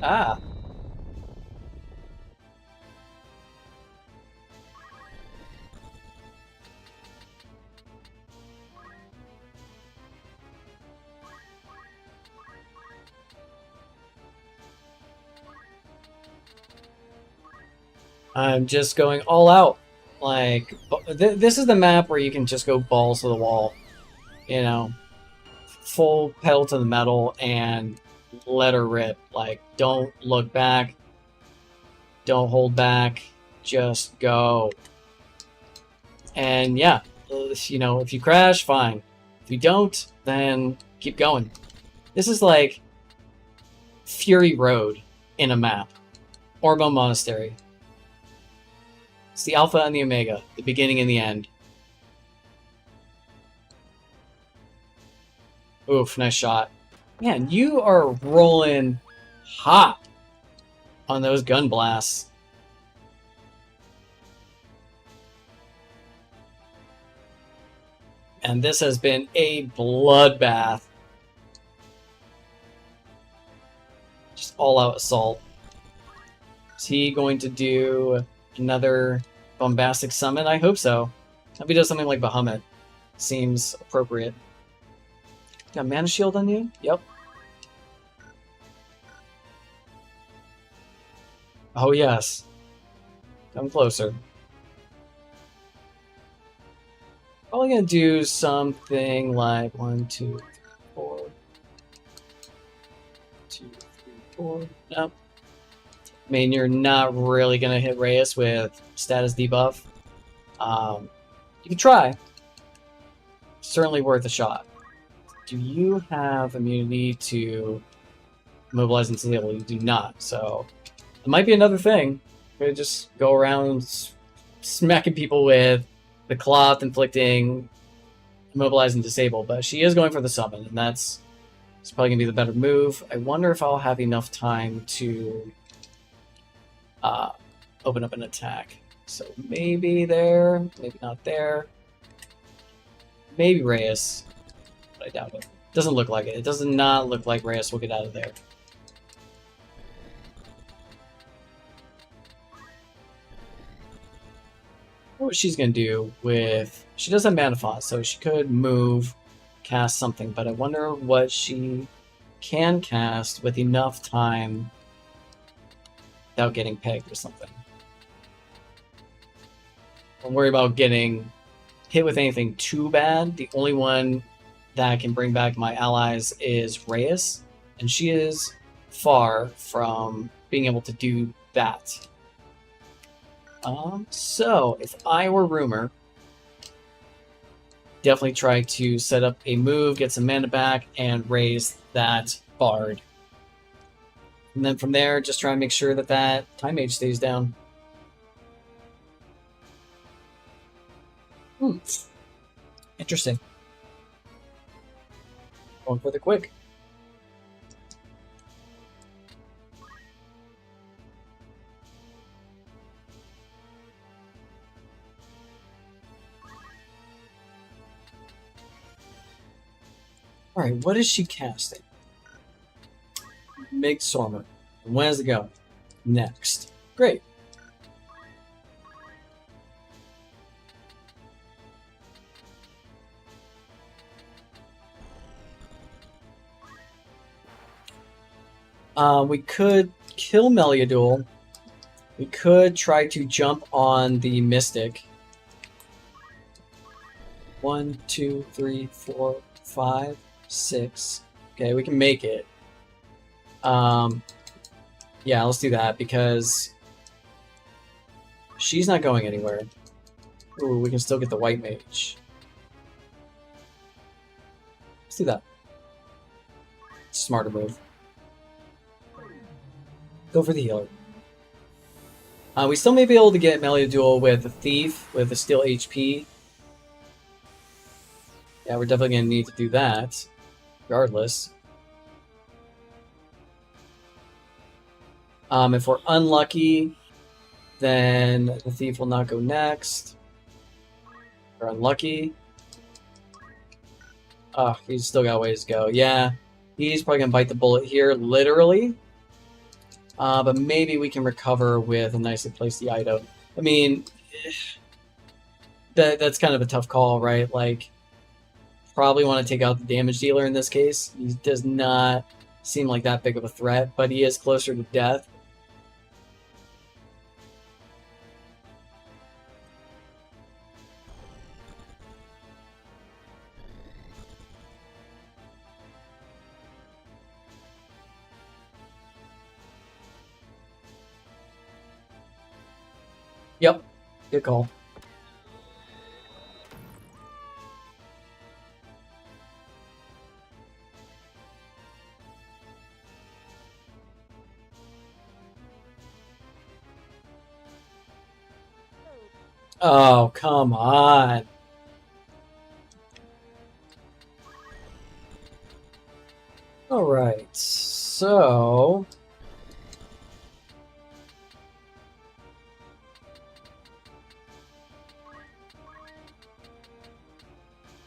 Ah. I'm just going all out. Like, this is the map where you can just go balls to the wall. You know, full pedal to the metal and let her rip. Like, don't look back. Don't hold back. Just go. And yeah, you know, if you crash, fine. If you don't, then keep going. This is like Fury Road in a map. Orbo Monastery. It's the Alpha and the Omega, the beginning and the end. Oof, nice shot. Man, you are rolling hot on those gun blasts. And this has been a bloodbath. Just all-out assault. Is he going to do another bombastic summon? I hope so. If he does something like Bahamut, seems appropriate. Got Mana Shield on you? Yep. Oh yes. Come closer. Probably gonna do something like 1, 2, 3, 4. 2, 3, 4. Nope. I mean, you're not really gonna hit Reyes with status debuff. You can try. Certainly worth a shot. Do you have immunity to mobilize and disable? You do not, so it might be another thing. You could just go around smacking people with the cloth, inflicting immobilize and disable, but she is going for the summon, and it's probably gonna be the better move. I wonder if I'll have enough time to open up an attack. So maybe there, maybe not there. Maybe Reyes, but I doubt it. Doesn't look like it. It does not look like Reyes will get out of there. What she's gonna do with... She does have Mana Font, so she could move, cast something, but I wonder what she can cast with enough time without getting pegged or something. don't worry about getting hit with anything too bad. The only one that can bring back my allies is Reyes, and she is far from being able to do that. So if I were Rumor, definitely try to set up a move, get some mana back, and raise that Bard. And then from there, just try and make sure that that Time Mage stays down. Interesting. Going for the quick. Alright, what is she casting? Midsummer. When does it go? Next. Great. We could kill Meliadul. We could try to jump on the Mystic. 1, 2, 3, 4, 5, 6. Okay, we can make it. Yeah, let's do that because she's not going anywhere. Ooh, we can still get the White Mage. Let's do that. Smarter move. Go for the healer. We still may be able to get Meliadul with a Thief, with a Steel HP. Yeah, we're definitely going to need to do that, regardless. If we're unlucky, then the Thief will not go next. If we're unlucky. Oh, he's still got a ways to go. Yeah, he's probably going to bite the bullet here, literally. But maybe we can recover with a nicely placed item. I mean, that's kind of a tough call, right? Like, probably want to take out the damage dealer in this case. He does not seem like that big of a threat, but he is closer to death. Yep, good call. Oh, come on. All right, so...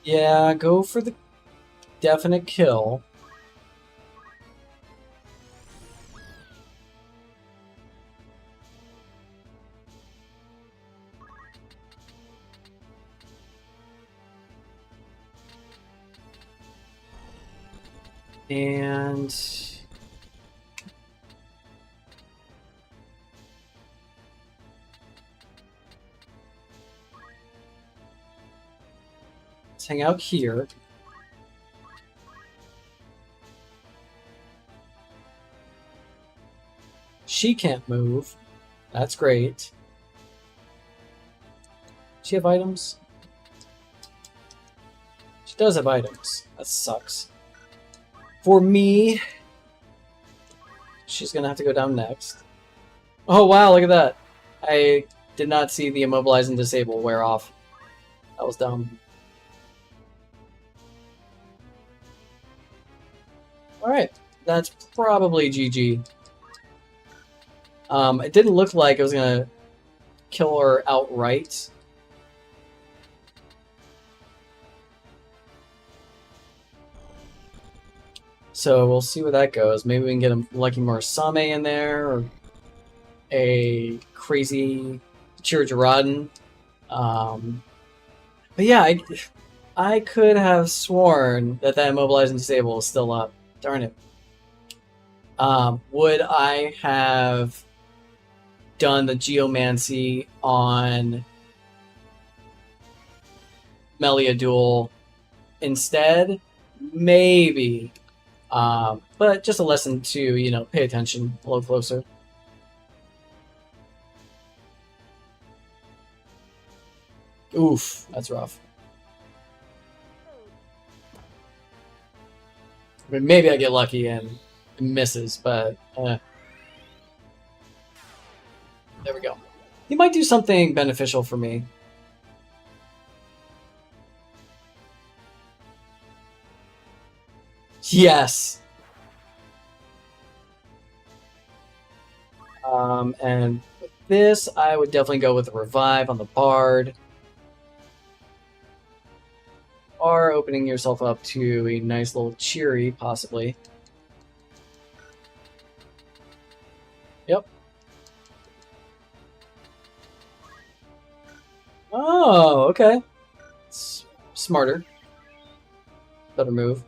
yeah, go for the definite kill. And... let's hang out here. She can't move. That's great. Does she have items? She does have items. That sucks. For me, she's gonna have to go down next. Oh wow, look at that. I did not see the immobilize and disable wear off. That was dumb. Alright, that's probably GG. It didn't look like it was gonna kill her outright. So we'll see where that goes. Maybe we can get a Lucky Murisame in there, or a crazy Chirujaradan. But yeah, I could have sworn that Immobilize and Disable is still up. Darn it. Would I have done the Geomancy on Melia duel instead, maybe. But just a lesson to, pay attention a little closer. Oof, that's rough. I mean, maybe I get lucky and it misses, but there we go. He might do something beneficial for me. Yes. And with this, I would definitely go with a revive on the bard. Or opening yourself up to a nice little cheery, possibly. Yep. Oh, okay. Smarter. Better move.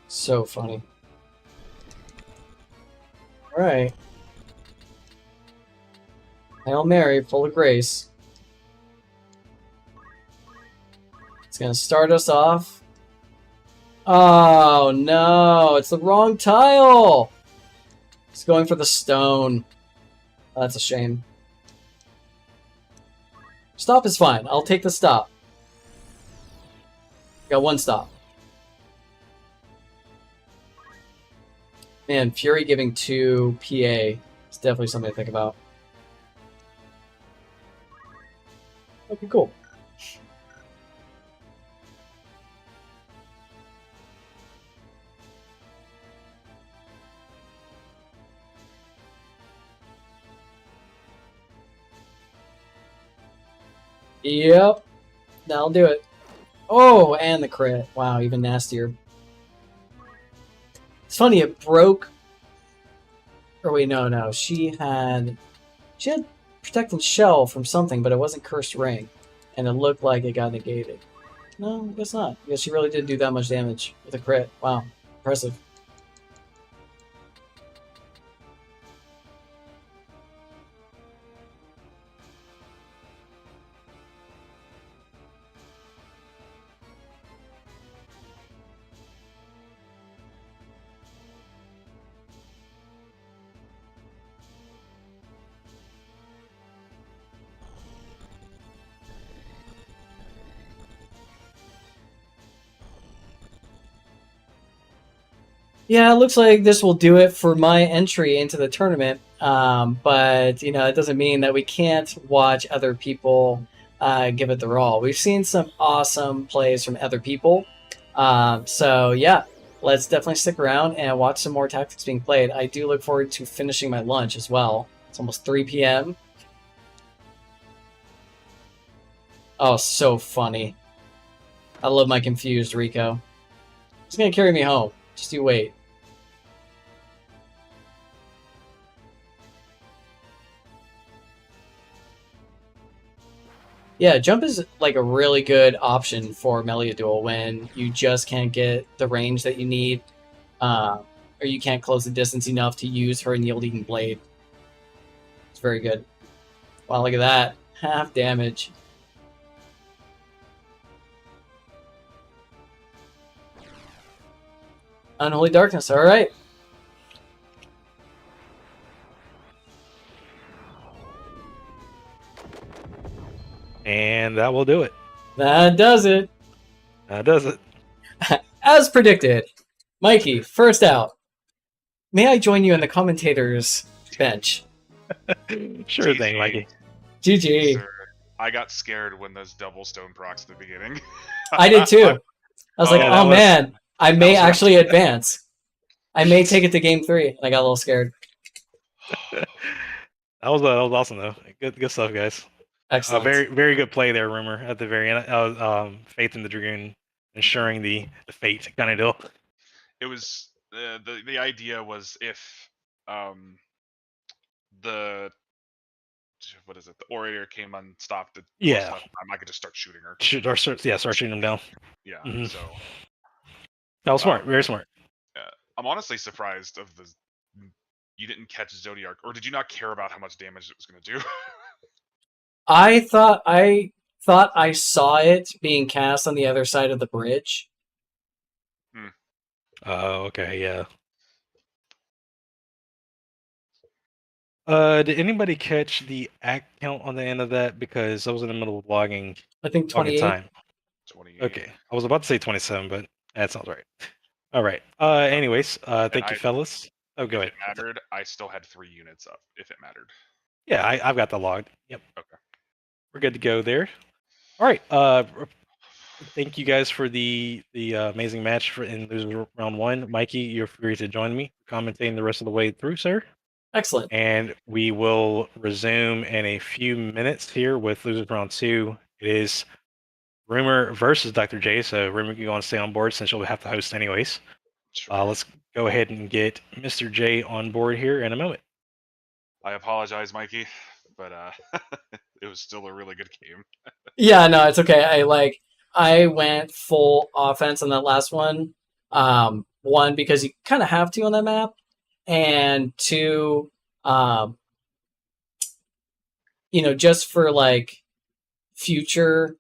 So funny. Alright. Hail Mary, full of grace. It's gonna start us off. Oh no, it's the wrong tile! It's going for the stone. Oh, that's a shame. Stop is fine. I'll take the stop. Got one stop. Man, Fury giving 2 PA is definitely something to think about. Okay, cool. Yep, that'll do it. Oh, and the crit. Wow, even nastier. It's funny, it broke. Or wait, no. She had Protecting Shell from something, but it wasn't Cursed Ring. And it looked like it got negated. No, I guess not. I guess she really did do that much damage with a crit. Wow, impressive. Yeah, it looks like this will do it for my entry into the tournament. But, it doesn't mean that we can't watch other people give it their all. We've seen some awesome plays from other people. So, yeah, let's definitely stick around and watch some more tactics being played. I do look forward to finishing my lunch as well. It's almost 3 p.m. Oh, so funny. I love my confused Rico. He's going to carry me home. Just you wait. Yeah, jump is like a really good option for Melia Duel when you just can't get the range that you need, or you can't close the distance enough to use her Yield-Eating Blade. It's very good. Wow, look at that. Half damage. Unholy Darkness, alright. And that will do it. That does it. That does it. As predicted, Mikey, first out. May I join you in the commentator's bench? Sure GG. thing, Mikey. GG. Sir, I got scared when those double stone procs at the beginning. I did too. I was like, Yeah, oh man, I may was rough. actually advance. I may take it to game 3. And I got a little scared. That was awesome though. Good stuff, guys. Excellent. Very good play there, Rumor, at the very end. Faith in the Dragoon, ensuring the fate kind of deal. It was the idea was if the the orator came unstopped at Yeah. close time, I could just start shooting her. Start shooting them down. Yeah, Mhm. so That was smart. Very smart. I'm honestly surprised of you didn't catch Zodiac, or did you not care about how much damage it was going to do? I thought I thought I saw it being cast on the other side of the bridge. Oh, okay, yeah. Did anybody catch the act count on the end of that? Because I was in the middle of logging I think 28. time. 28. Okay, I was about to say 27, but that sounds right. All right. Anyways, thank you, fellas. Oh, go If ahead. it mattered, I still had 3 units up. If it mattered. Yeah, I've got the log. Yep. Okay. We're good to go there. All right. Thank you guys for the amazing match in losers round 1. Mikey, you're free to join me commentating the rest of the way through, sir. Excellent. And we will resume in a few minutes here with losers round 2. It is Rumor versus Dr. J. So Rumor, you want to stay on board since you'll have to host anyways. Sure. Let's go ahead and get Mr. J on board here in a moment. I apologize, Mikey, but it was still a really good game. Yeah, no, it's okay. I went full offense on that last one. One, because you kind of have to on that map, and two, just for like future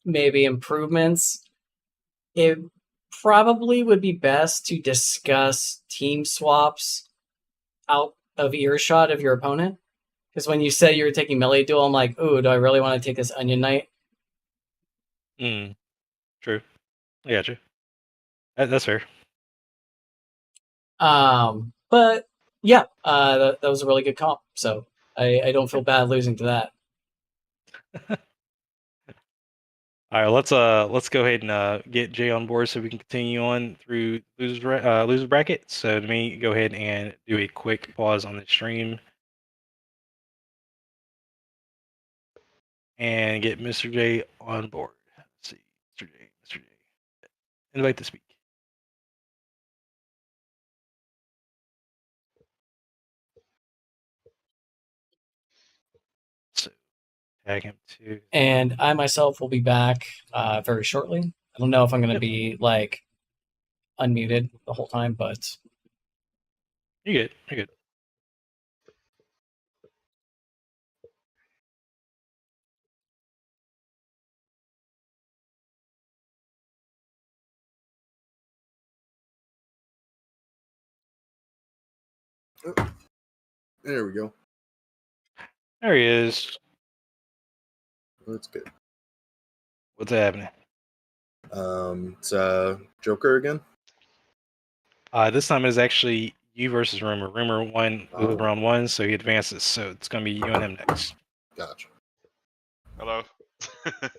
maybe improvements, it probably would be best to discuss team swaps out of earshot of your opponent. Because when you said you were taking melee duel, I'm like, ooh, do I really want to take this Onion Knight? True. I got you. That's fair. But yeah, that was a really good comp. So I don't feel bad losing to that. All right, let's go ahead and get Jay on board so we can continue on through losers bracket. So let me go ahead and do a quick pause on the stream and get Mr. J on board. Let's see, Mr. J, invite to speak. So tag him to. And I myself will be back very shortly. I don't know if I'm going to be like unmuted the whole time, but You're good. You're good. There we go. There he is. That's good. What's happening? It's Joker again. This time it is actually you versus Rumor. Rumor won round 1, so he advances. So it's gonna be you and him next. Gotcha. Hello.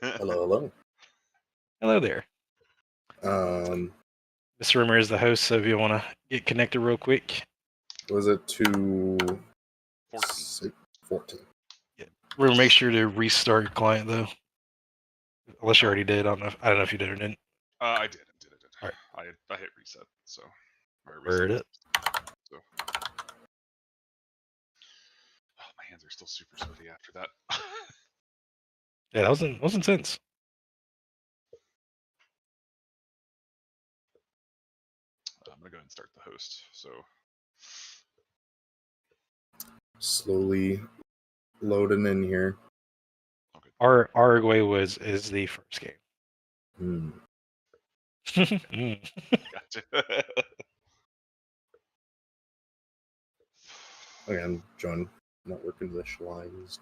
Hello. Hello there. Mr. Rumor is the host, so if you want to get connected real quick. Was it 2 14? Rumor, make sure to restart your client though. Unless you already did. I don't know if you did or didn't. I did. All right. I hit reset, so. Word it. So. Oh, my hands are still super sweaty after that. Yeah, that was intense. I'm gonna go ahead and start the host. So. Slowly loading in here. Okay. Uruguay is the first game. Gotcha. Okay, I'm joining. Network initialized.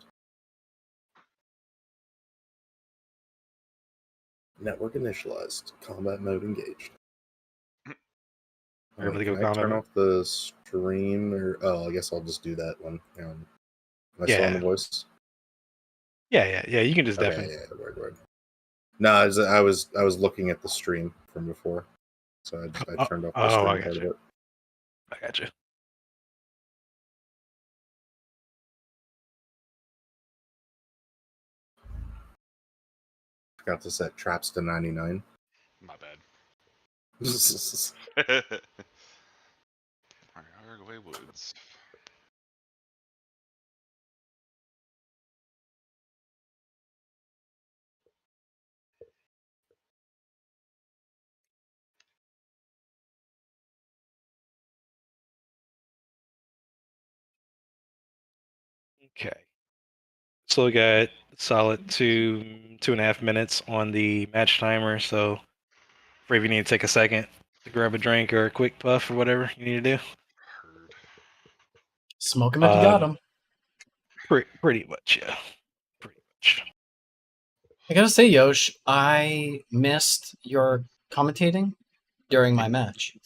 Network initialized. Combat mode engaged. Ready to go Can I combat turn mode? off the stream, or I guess I'll just do that one. Am I still on Yeah. the voice? Yeah. You can just Okay, definitely. yeah, word. No, I was looking at the stream from before, so I turned off the stream I part got of you. it. I got you. Forgot to set traps to 99. My bad. Okay, Alright, Uruguay Woods. Okay. Still got solid 2.5 minutes on the match timer, so if you need to take a second to grab a drink or a quick puff or whatever you need to do. Heard. Smoke him if you got him. Pretty much, yeah. Pretty much. I gotta say, Yosh, I missed your commentating during my match.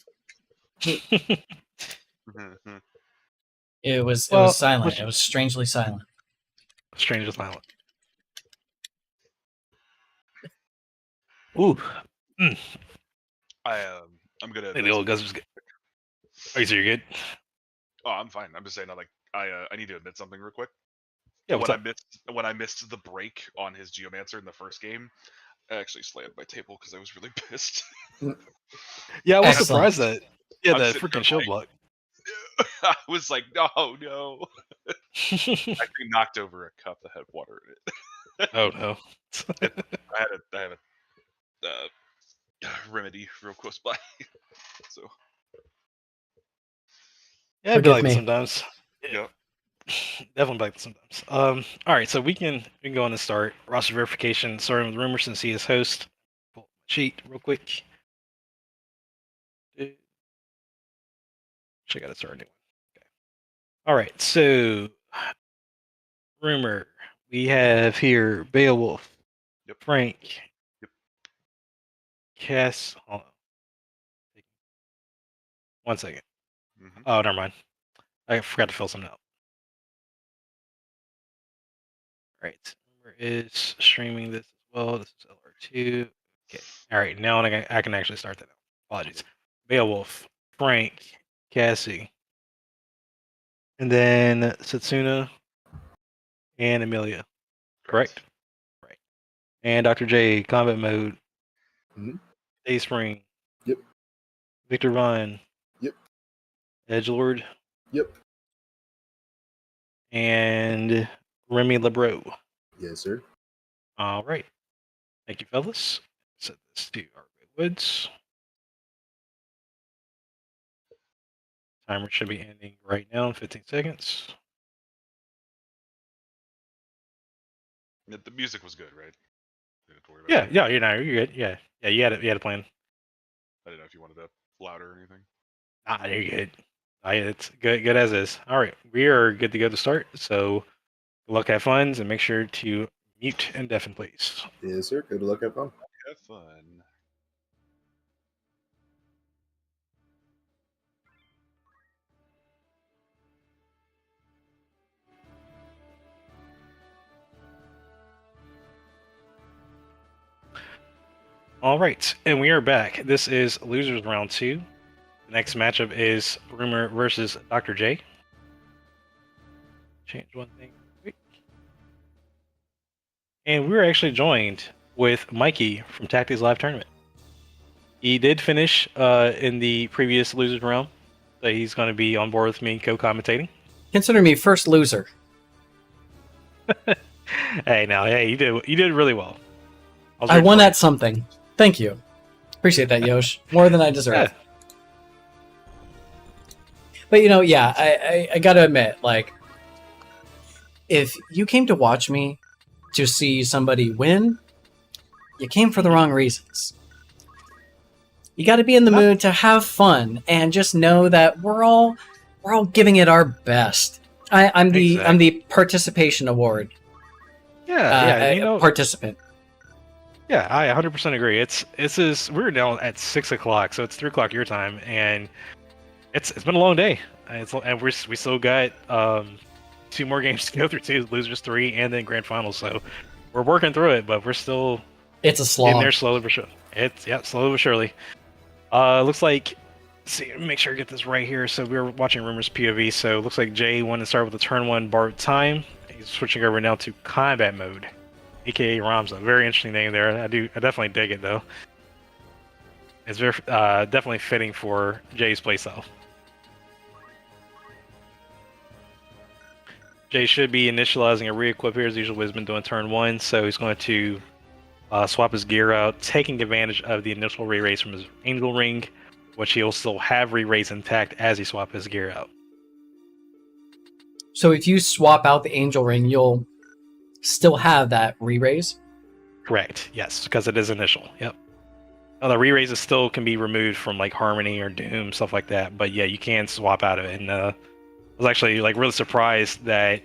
Mhm. It was Well, silent. It was strangely silent. Strange as silent. Ooh. I'm gonna. Hey, the old guys was good. Oh, you say you're good? Oh, I'm fine. I'm just saying that, like, I need to admit something real quick. Yeah, what's when up? when I missed the break on his Geomancer in the first game, I actually slammed my table because I was really pissed. Yeah, I was Excellent. surprised that. Yeah, I'm that sitting freaking there shield like- block. I was like, no. I knocked over a cup that had water in it. Oh no. I had a remedy real close by. So Yeah, it'd be Forgive like me. that sometimes. yeah. Definitely like that sometimes. All right, so we can go on and start roster verification, starting with Rumor since he is host. Pull my sheet real quick. Should I got to start a new one. Okay. All right, so Rumor, we have here Beowulf, Yep. Frank, Yep. Cass. Hold on. 1 second. Mhm. Oh, never mind. I forgot to fill something out. All right, Rumor is streaming this as well. This is LR2. Okay. All right, now I can actually start that now. Apologies. Beowulf, Frank, Cassie, and then Satsuna and Amelia. Correct? Right. And Dr. J, combat mode. Mhm. Dayspring. Yep. Victor Vine. Yep. Edgelord. Yep. And Remy LeBreau. Yes, sir. All right. Thank you, fellas. Set this to our Woods. Timer should be ending right now in 15 seconds. The music was good, right? Didn't have to worry about Yeah, that. yeah, you're good. Yeah, you had a plan. I didn't know if you wanted to louder or anything. Ah, you're good. It's good as is. All right, we are good to go to start. So, good luck, have fun, and make sure to mute and deafen, please. Yes, sir. Good luck. Have fun. Have fun. All right, and we are back. This is losers round 2. The next matchup is Rumor versus Dr. J. Change one thing quick. And we're actually joined with Mikey from Tactics Live Tournament. He did finish in the previous losers round, so he's going to be on board with me co-commentating. Consider me first loser. Hey, you did really well. I won at something. Thank you. Appreciate that, Yosh. More than I deserve. Yeah. But I gotta admit, like, if you came to watch me to see somebody win, you came for the wrong reasons. You got to be in the mood to have fun and just know that we're all giving it our best. I'm the participation award. Participant. Yeah, I 100% agree. We're now at 6 o'clock, so it's 3 o'clock your time, and it's been a long day. And we still got 2 more games to go through, 2 losers 3, and then grand finals. So we're working through it, but we're still it's a slog in there slowly but surely. Slowly but surely. Looks like. See, make sure I get this right here. So we're watching Rumor's POV. So it looks like Jay wanted to start with the turn 1 borrowed time. He's switching over now to combat mode, aka Ramza. Very interesting name there. I definitely dig it though. It's very definitely fitting for Jay's playstyle. Jay should be initializing a re-equip here as usual. He's been doing turn 1, so he's going to swap his gear out, taking advantage of the initial re-raise from his Angel Ring, which he'll still have re-raise intact as he swaps his gear out. So if you swap out the Angel Ring, you'll still have that re-raise. Correct. Yes, because it is initial. Yep. Now, the re-raises still can be removed from like Harmony or Doom, stuff like that. But yeah, you can swap out of it. And I was actually like really surprised that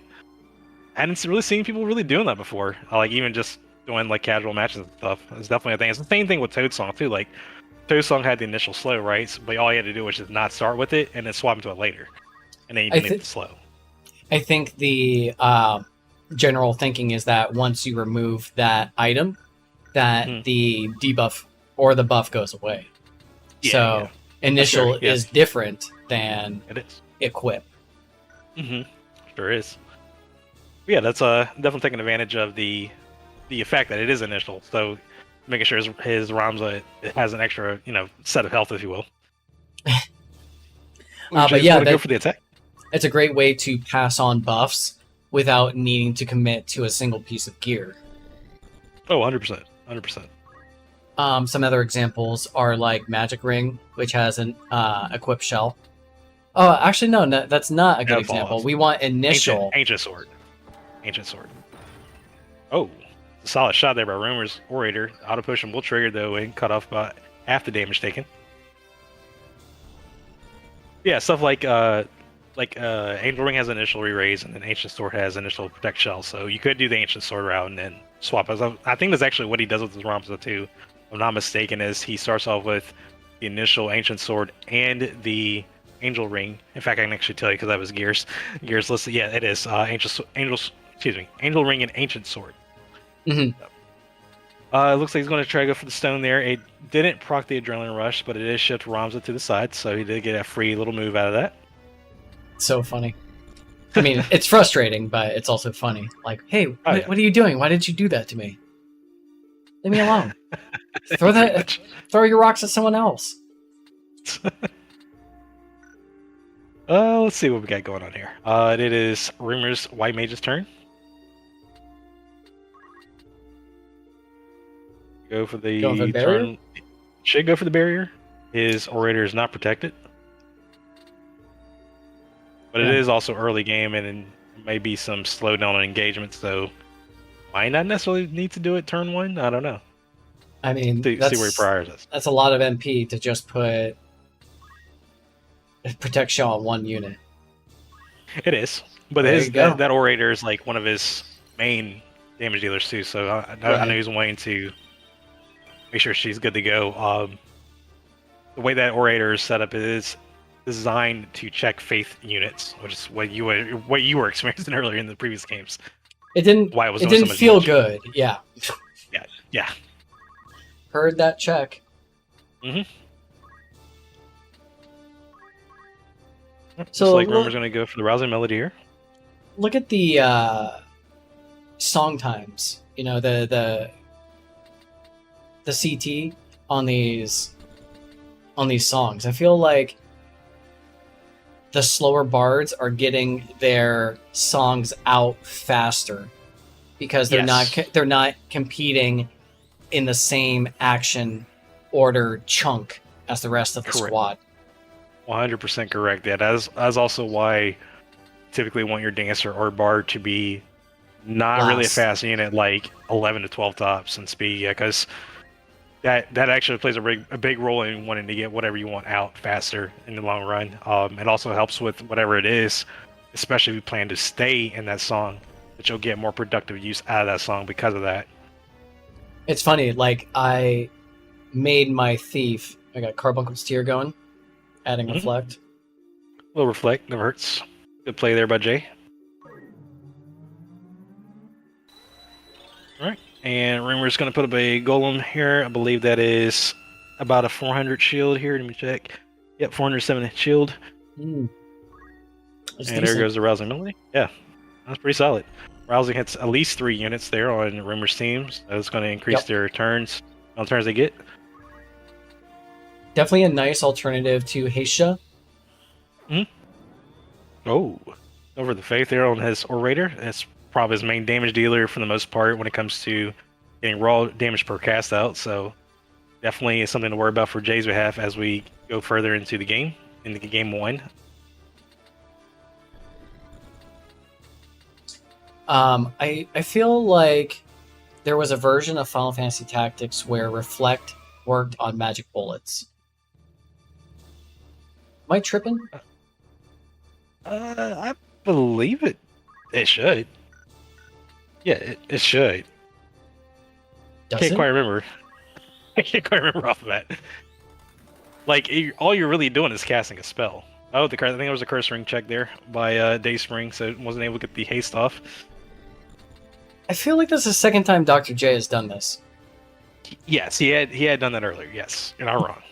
I hadn't really seen people really doing that before. Like even just doing like casual matches and stuff. It's definitely a thing. It's the same thing with Toad Song too. Like Toad Song had the initial slow, right? But all you had to do was just not start with it and then swap into it later, and then you didn't need the slow. I think the general thinking is that once you remove that item, that the debuff or the buff goes away. Yeah, so yeah. initial Sure, yeah. is different than It is. equip. Sure is. But yeah, that's definitely taking advantage of the effect that it is initial. So making sure his Ramza has an extra, set of health, if you will. But yeah, go for the attack. it's a great way to pass on buffs without needing to commit to a single piece of gear. Oh, 100%. 100%. Some other examples are like Magic Ring, which has an equip shell. Oh, actually, no, that's not a good example. Falls. We want initial. Ancient sword. Oh, solid shot there by Rumor's Orator. Auto potion will trigger though and cut off about half the damage taken. Yeah, stuff like Angel Ring has initial re-raise, and then Ancient Sword has initial protect shell. So you could do the Ancient Sword route and then swap. I think that's actually what he does with his Ramza too. If I'm not mistaken, is he starts off with the initial Ancient Sword and the Angel Ring. In fact, I can actually tell you because I was Gears listed. Yeah, it is Angel Ring and Ancient Sword. Mhm. It looks like he's going to try to go for the stone there. It didn't proc the Adrenaline Rush, but it did shift Ramza to the side, so he did get a free little move out of that. So funny. I mean, it's frustrating, but it's also funny. Like, hey, what are you doing? Why did you do that to me? Leave me alone. Throw your rocks at someone else. Let's see what we got going on here. It is Rumor's White Mage's turn. Go for the barrier? turn. Should go for the barrier. His Orator is not protected. But it is also early game, and it may be some slowdown on engagement, so might not necessarily need to do it turn one. I don't know. I mean, See where he prioritizes. That's a lot of MP to just put protect shell on one unit. It is, but that Orator is like one of his main damage dealers too. So I know he's waiting to make sure she's good to go. The way that Orator is set up is designed to check faith units, which is what you were experiencing earlier in the previous games. It didn't. Why it was it doing didn't so much feel damage. good. Yeah. Yeah. Heard that check. So like Rumor's going to go for the rousing melody here. Look at the song times. You know, the CT on these songs. I feel like the slower bards are getting their songs out faster because they're not competing in the same action order chunk as the rest of the squad. 100% correct. That's also why typically want your dancer or bard to be not really a fast unit, like 11 to 12 tops in speed, because that actually plays a big role in wanting to get whatever you want out faster in the long run. It also helps with whatever it is, especially if you plan to stay in that song, that you'll get more productive use out of that song because of that. It's funny, like I made my thief. I got Carbuncle's Tear going, adding Reflect. A little Reflect, never hurts. Good play there by Jay. All right, and Rumor's going to put up a Golem here. I believe that is about a 400 shield here. Let me check. Yep, 407 shield. And there goes the Rousing Melody. Yeah, that's pretty solid. Rousing hits at least 3 units there on Rumor's teams. That's going to increase their turns on turns they get. Definitely a nice alternative to Heisha. Oh, over the faith there on his Orator. That's probably his main damage dealer for the most part when it comes to getting raw damage per cast out. So definitely is something to worry about for Jay's behalf as we go further into the game, into game 1. I feel like there was a version of Final Fantasy Tactics where Reflect worked on magic bullets. Am I tripping? I believe it. It should. Yeah, it should. Does Can't it? quite remember. I can't quite remember off of that. Like, all you're really doing is casting a spell. Oh, I think there was a curse ring check there by Dayspring, so it wasn't able to get the haste off. I feel like this is the second time Dr. J has done this. Yes, he had done that earlier. Yes, you're not wrong.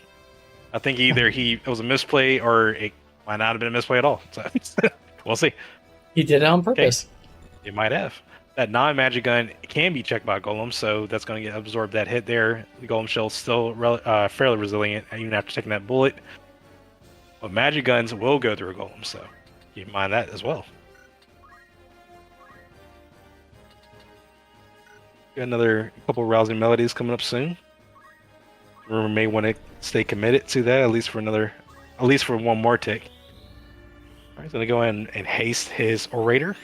I think either it was a misplay or it might not have been a misplay at all. So we'll see. He did it on purpose. It might have. That non-magic gun can be checked by Golem, so that's going to get absorbed that hit there. The Golem Shell's still fairly resilient, even after taking that bullet. But magic guns will go through a Golem, so keep in mind that as well. Got another couple rousing melodies coming up soon. Rumor may want to stay committed to that, at least for one more tick. All right, he's going to go in and haste his Orator.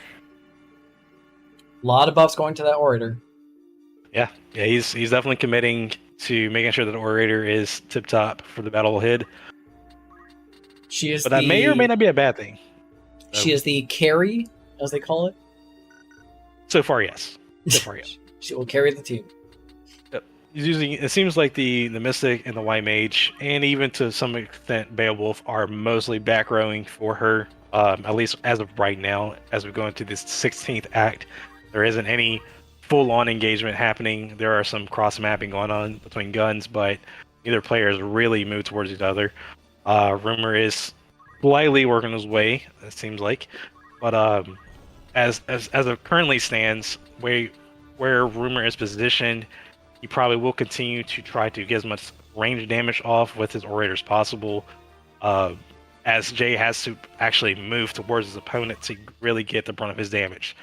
A lot of buffs going to that Orator. Yeah, he's definitely committing to making sure that the Orator is tip top for the battle ahead. But that may or may not be a bad thing. She is the carry, as they call it. So far, yes. So far, yes. She will carry the team. Yep. He's using. It seems like the Mystic and the White Mage, and even to some extent Beowulf, are mostly back rowing for her. At least as of right now, as we go into this 16th act, there isn't any full-on engagement happening. There are some cross-mapping going on between guns, but neither player has really moved towards each other. Rumor is slightly working his way, it seems like, but as it currently stands, where Rumor is positioned, he probably will continue to try to get as much range damage off with his Orator as possible, as Jay has to actually move towards his opponent to really get the brunt of his damage.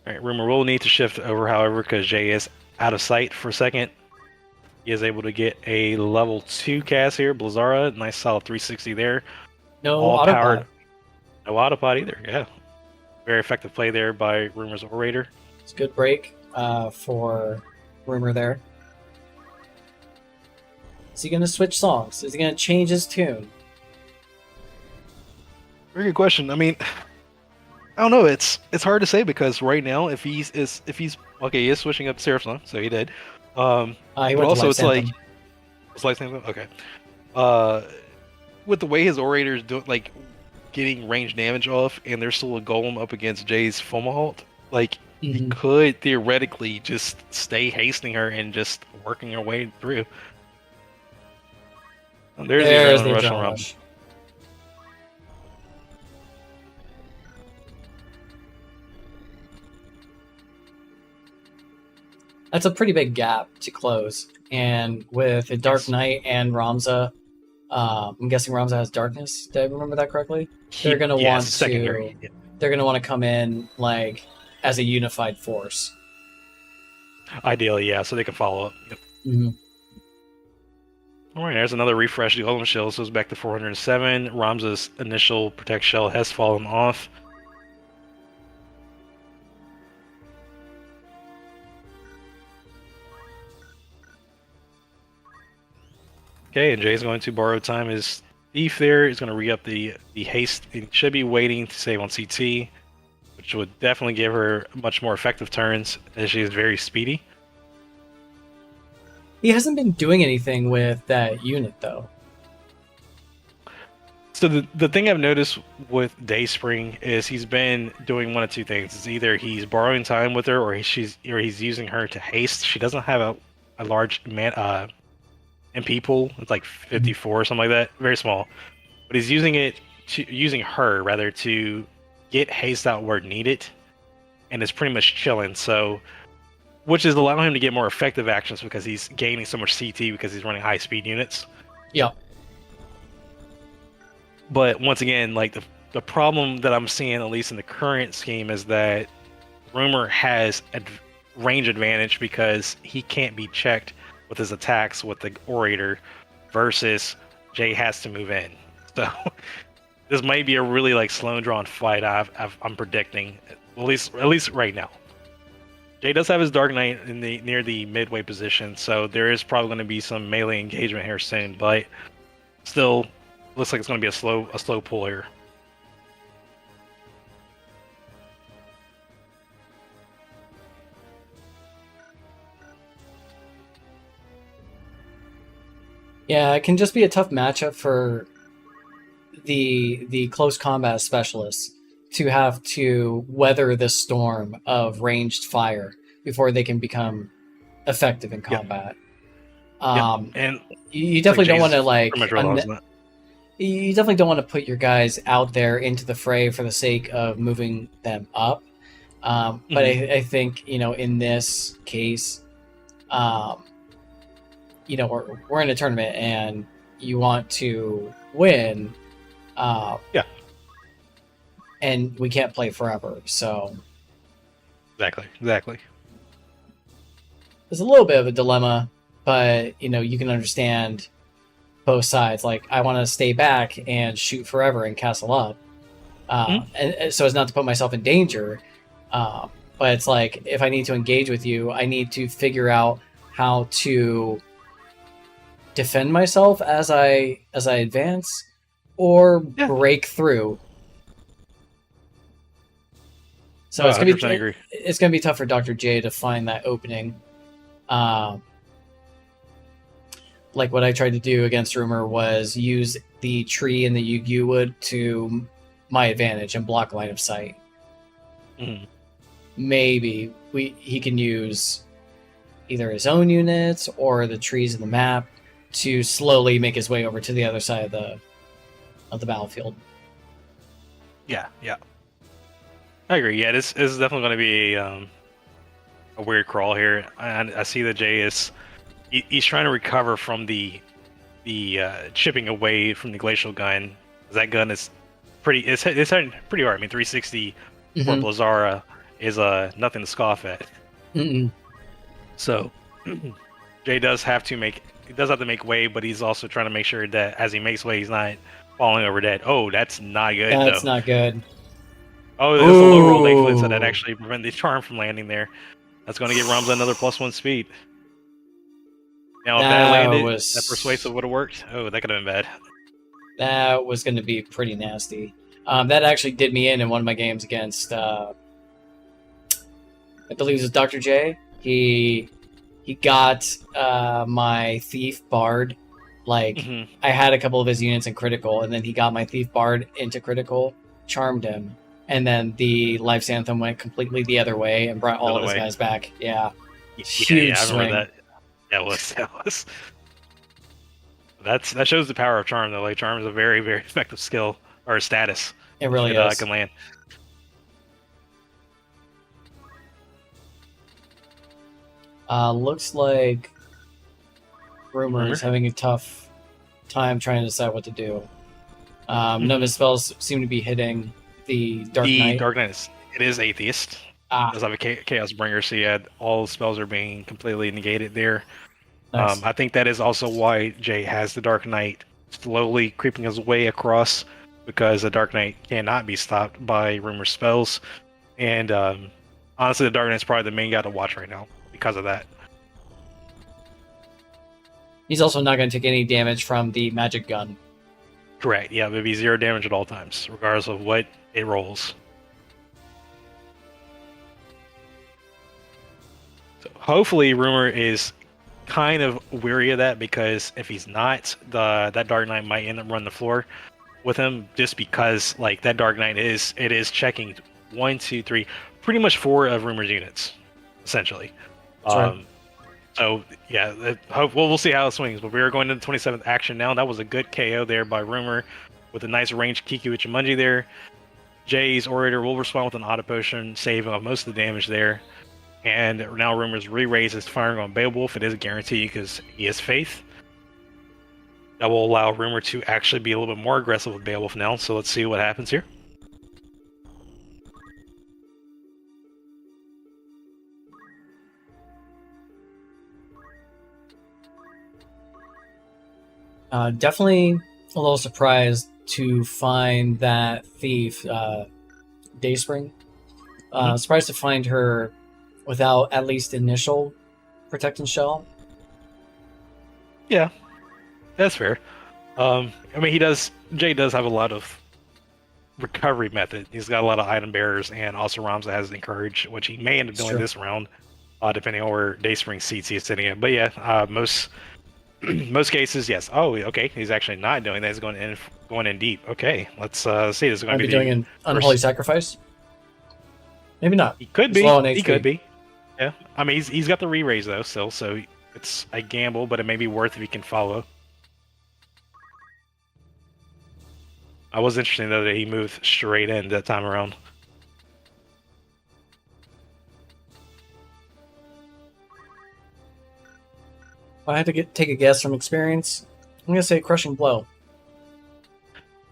Alright, Rumor will need to shift over, however, because Jay is out of sight for a second. He is able to get a level 2 cast here, Blizzara, nice solid 360 there. No all autopod. powered. No autopod either, yeah. Very effective play there by Rumor's Orator. It's a good break for Rumor there. Is he going to switch songs? Is he going to change his tune? Very good question. I mean, I don't know. It's hard to say because right now, if he's okay, he is switching up to Seraph's song, so he did. He went But to also, Life it's like Anthem. it's like something. Okay. With the way his Orator's doing, like getting range damage off, and there's still a Golem up against Jay's Fomahalt, like he could theoretically just stay hasting her and just working her way through. And there's the the Russian Adrenaline Rumble. Rush. That's a pretty big gap to close. And with a Dark Yes. Knight and Ramza, I'm guessing Ramza has darkness. Did I remember that correctly? They're gonna Yes, want secondary. to. They're gonna want to come in like as a unified force. Ideally, yeah, so they can follow up. Yep. Mm-hmm. All right, there's another refresh. The Golem Shell goes back to 407. Ramza's initial Protect Shell has fallen off. Okay, and Jay's going to borrow time his thief there. He's going to re-up the haste. He should be waiting to save on CT, which would definitely give her much more effective turns, as she is very speedy. He hasn't been doing anything with that unit though. So the thing I've noticed with Dayspring is he's been doing one of two things. It's either he's borrowing time with her, or he's using her to haste. She doesn't have a large MP pool. It's like 54 or something like that, very small. But he's using her rather to get haste out where needed, and it's pretty much chilling. So, which is allowing him to get more effective actions because he's gaining so much CT because he's running high speed units. Yeah. But once again, like the problem that I'm seeing, at least in the current scheme, is that Rumor has a range advantage because he can't be checked with his attacks with the Orator, versus Jay has to move in. So this might be a really like slow drawn fight. I'm predicting at least right now. Jay does have his Dark Knight in the near the midway position, so there is probably going to be some melee engagement here soon. But still, looks like it's going to be a slow pull here. Yeah, it can just be a tough matchup for the close combat specialists to have to weather the storm of ranged fire before they can become effective in combat. And you definitely don't want to pretty much realizing that. you definitely don't want to put your guys out there into the fray for the sake of moving them up. But I think, in this case, we're in a tournament and you want to win. And we can't play forever, so Exactly. There's a little bit of a dilemma, but you can understand both sides. Like, I want to stay back and shoot forever and castle up, and so as not to put myself in danger. But it's like, if I need to engage with you, I need to figure out how to defend myself as I advance, or break through. So it's gonna be tough for Dr. J to find that opening. Like what I tried to do against Rumor was use the tree and the Yu-Gi-Oh wood to my advantage and block line of sight. Maybe he can use either his own units or the trees in the map to slowly make his way over to the other side of the battlefield. Yeah. I agree. Yeah, this is definitely going to be a weird crawl here. I see that Jay he's trying to recover from the chipping away from the glacial gun. That gun is it's hitting pretty hard. I mean, 360 for Blazara is nothing to scoff at. So Jay does have to make way, but he's also trying to make sure that as he makes way, he's not falling over dead. Oh, that's not good. That's not good. Oh, there's a low roll influence that actually prevent the charm from landing there. That's going to give Ramza another +1 speed. Now, if that landed, that persuasive would have worked. Oh, that could have been bad. That was going to be pretty nasty. That actually did me in one of my games against, I believe it was Dr. J. He got my Thief Bard. I had a couple of his units in critical, and then he got my Thief Bard into critical, charmed him, and then the Life's Anthem went completely the other way and brought all of his guys back. Yeah. Huge I remember that. That was. That shows the power of charm, though. Like, charm is a very, very effective skill or status. It really is. I can land. Looks like Rumor is having a tough time trying to decide what to do. None of his spells seem to be hitting the Dark Knight. Dark Knight is Atheist. Does have a Chaos Bringer, so yeah, all spells are being completely negated there. Nice. I think that is also why Jay has the Dark Knight slowly creeping his way across, because the Dark Knight cannot be stopped by Rumor's spells. And honestly, the Dark Knight's probably the main guy to watch right now because of that. He's also not going to take any damage from the magic gun. Correct, yeah, it'll be 0 damage at all times, regardless of what it rolls. So hopefully Rumor is kind of weary of that, because if he's not, that Dark Knight might end up running the floor with him, just because that Dark Knight is checking 1, 2, 3, pretty much 4 of Rumor's units, essentially. Right. So yeah, we'll see how it swings. But we are going to the 27th action now. That was a good KO there by Rumor with a nice ranged Kiki Uchimunji there. Jay's Orator will respond with an Auto Potion, saving off most of the damage there. And now Rumor's re-raise his firing on Beowulf. It is a guarantee because he has faith. That will allow Rumor to actually be a little bit more aggressive with Beowulf now. So let's see what happens here. Definitely a little surprised to find that thief, Dayspring. Surprised to find her without at least initial protect and shell. Yeah, that's fair. I mean, Jay does have a lot of recovery method. He's got a lot of item bearers, and also Ramza has encourage, which he may end up doing this round, depending on where Dayspring seats he's sitting in. But yeah, most cases, yes. Oh, okay. He's actually not doing that. He's going in deep. Okay, let's see. This is going Might to be be doing an unholy sacrifice. Maybe not. He could be. He's low on He HP. could be. Yeah. I mean, he's got the re-raise though, still, so it's a gamble, but it may be worth if he can follow. I was interested though that he moved straight in that time around. If I had to take a guess from experience, I'm gonna say crushing blow.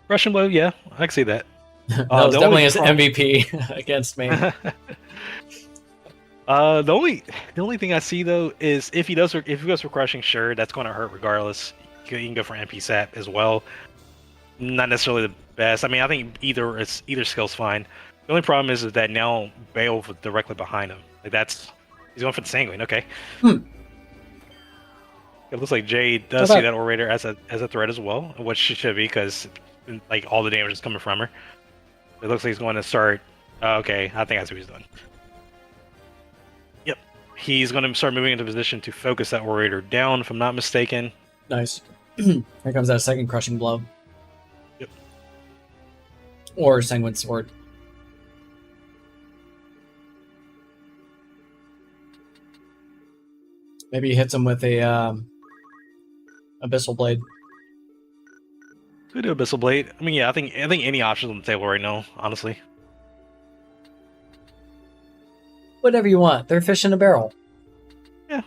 Russian blow, yeah, I can see that. That was the definitely only his problem- MVP against me. The only thing I see though is if he goes for crushing, sure, that's going to hurt regardless. You can go for MP sap as well. Not necessarily the best. I mean, I think either skill's fine. The only problem is that now Bale was directly behind him. Like he's going for the sanguine. Okay. It looks like Jay does see that orator as a threat as well, which she should be because like all the damage is coming from her. It looks like he's going to start. Okay, I think that's what he's doing. Yep, he's going to start moving into position to focus that orator down, if I'm not mistaken. Nice. Here comes that second crushing blow. Yep. Or sanguine sword. Maybe he hits him with a abyssal blade. Could do Abyssal Blade. I mean, yeah, I think any option's on the table right now, honestly. Whatever you want. They're fish in a barrel. Yeah,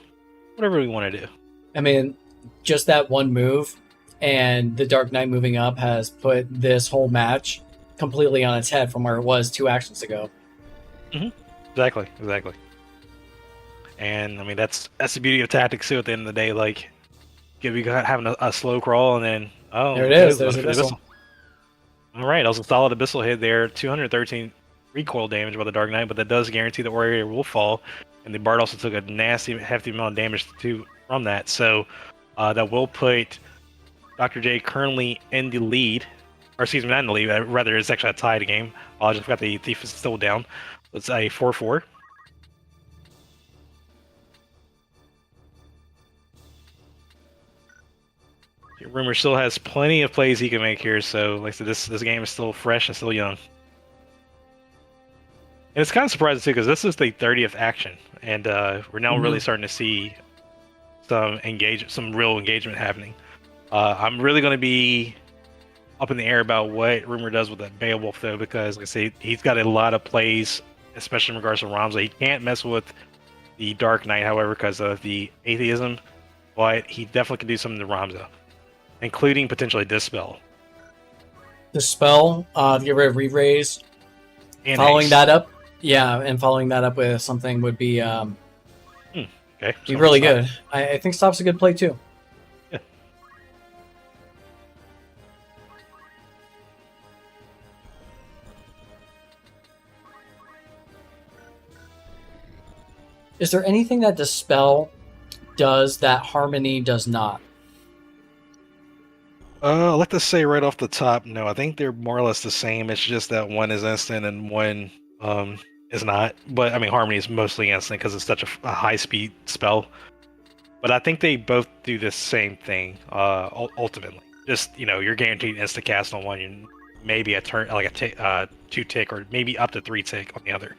whatever we want to do. I mean, just that one move and the Dark Knight moving up has put this whole match completely on its head from where it was 2 actions ago. Exactly. And I mean, that's the beauty of tactics too. At the end of the day, like, if you got having a slow crawl and then There it is. There's the Abyssal. All right, that was a solid Abyssal hit there. 213 recoil damage by the Dark Knight, but that does guarantee the warrior will fall. And the Bard also took a nasty, hefty amount of damage from that. So that will put Dr. J currently in the lead. Or excuse me, not in the lead. Rather, it's actually a tied game. I just forgot the Thief is still down. It's a 4-4. Rumor still has plenty of plays he can make here, so like I said, this game is still fresh and still young. And it's kind of surprising too, because this is the 30th action, and we're now really starting to see some real engagement happening. I'm really going to be up in the air about what Rumor does with that Beowulf though, because like I say, he's got a lot of plays, especially in regards to Ramza. He can't mess with the Dark Knight, however, because of the atheism, but he definitely can do something to Ramza, including potentially Dispel. Dispel, to get rid of re-raise. And Following haste. that up, and following that up with something would be Okay. be really good. I think Stop's a good play too. Yeah. Is there anything that Dispel does that Harmony does not? Let us say right off the top, no. I think they're more or less the same. It's just that one is instant and one is not. But I mean, Harmony is mostly instant because it's such a high speed spell. But I think they both do the same thing. Ultimately, just you're guaranteed instant cast on one, and maybe a turn like a 2 tick or maybe up to 3 tick on the other.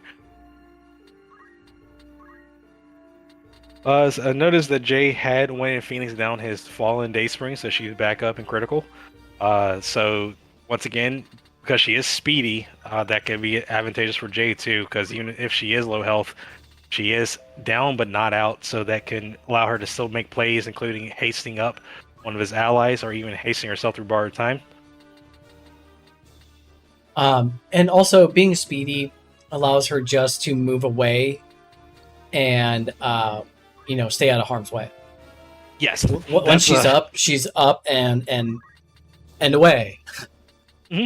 I noticed that Jay had Wayne and Phoenix down his Fallen Dayspring, so she's back up in critical. So once again, because she is speedy, that can be advantageous for Jay too, because even if she is low health, she is down but not out, so that can allow her to still make plays, including hasting up one of his allies or even hasting herself through borrowed time. And also being speedy allows her just to move away and stay out of harm's way. Yes. Once she's up and away. I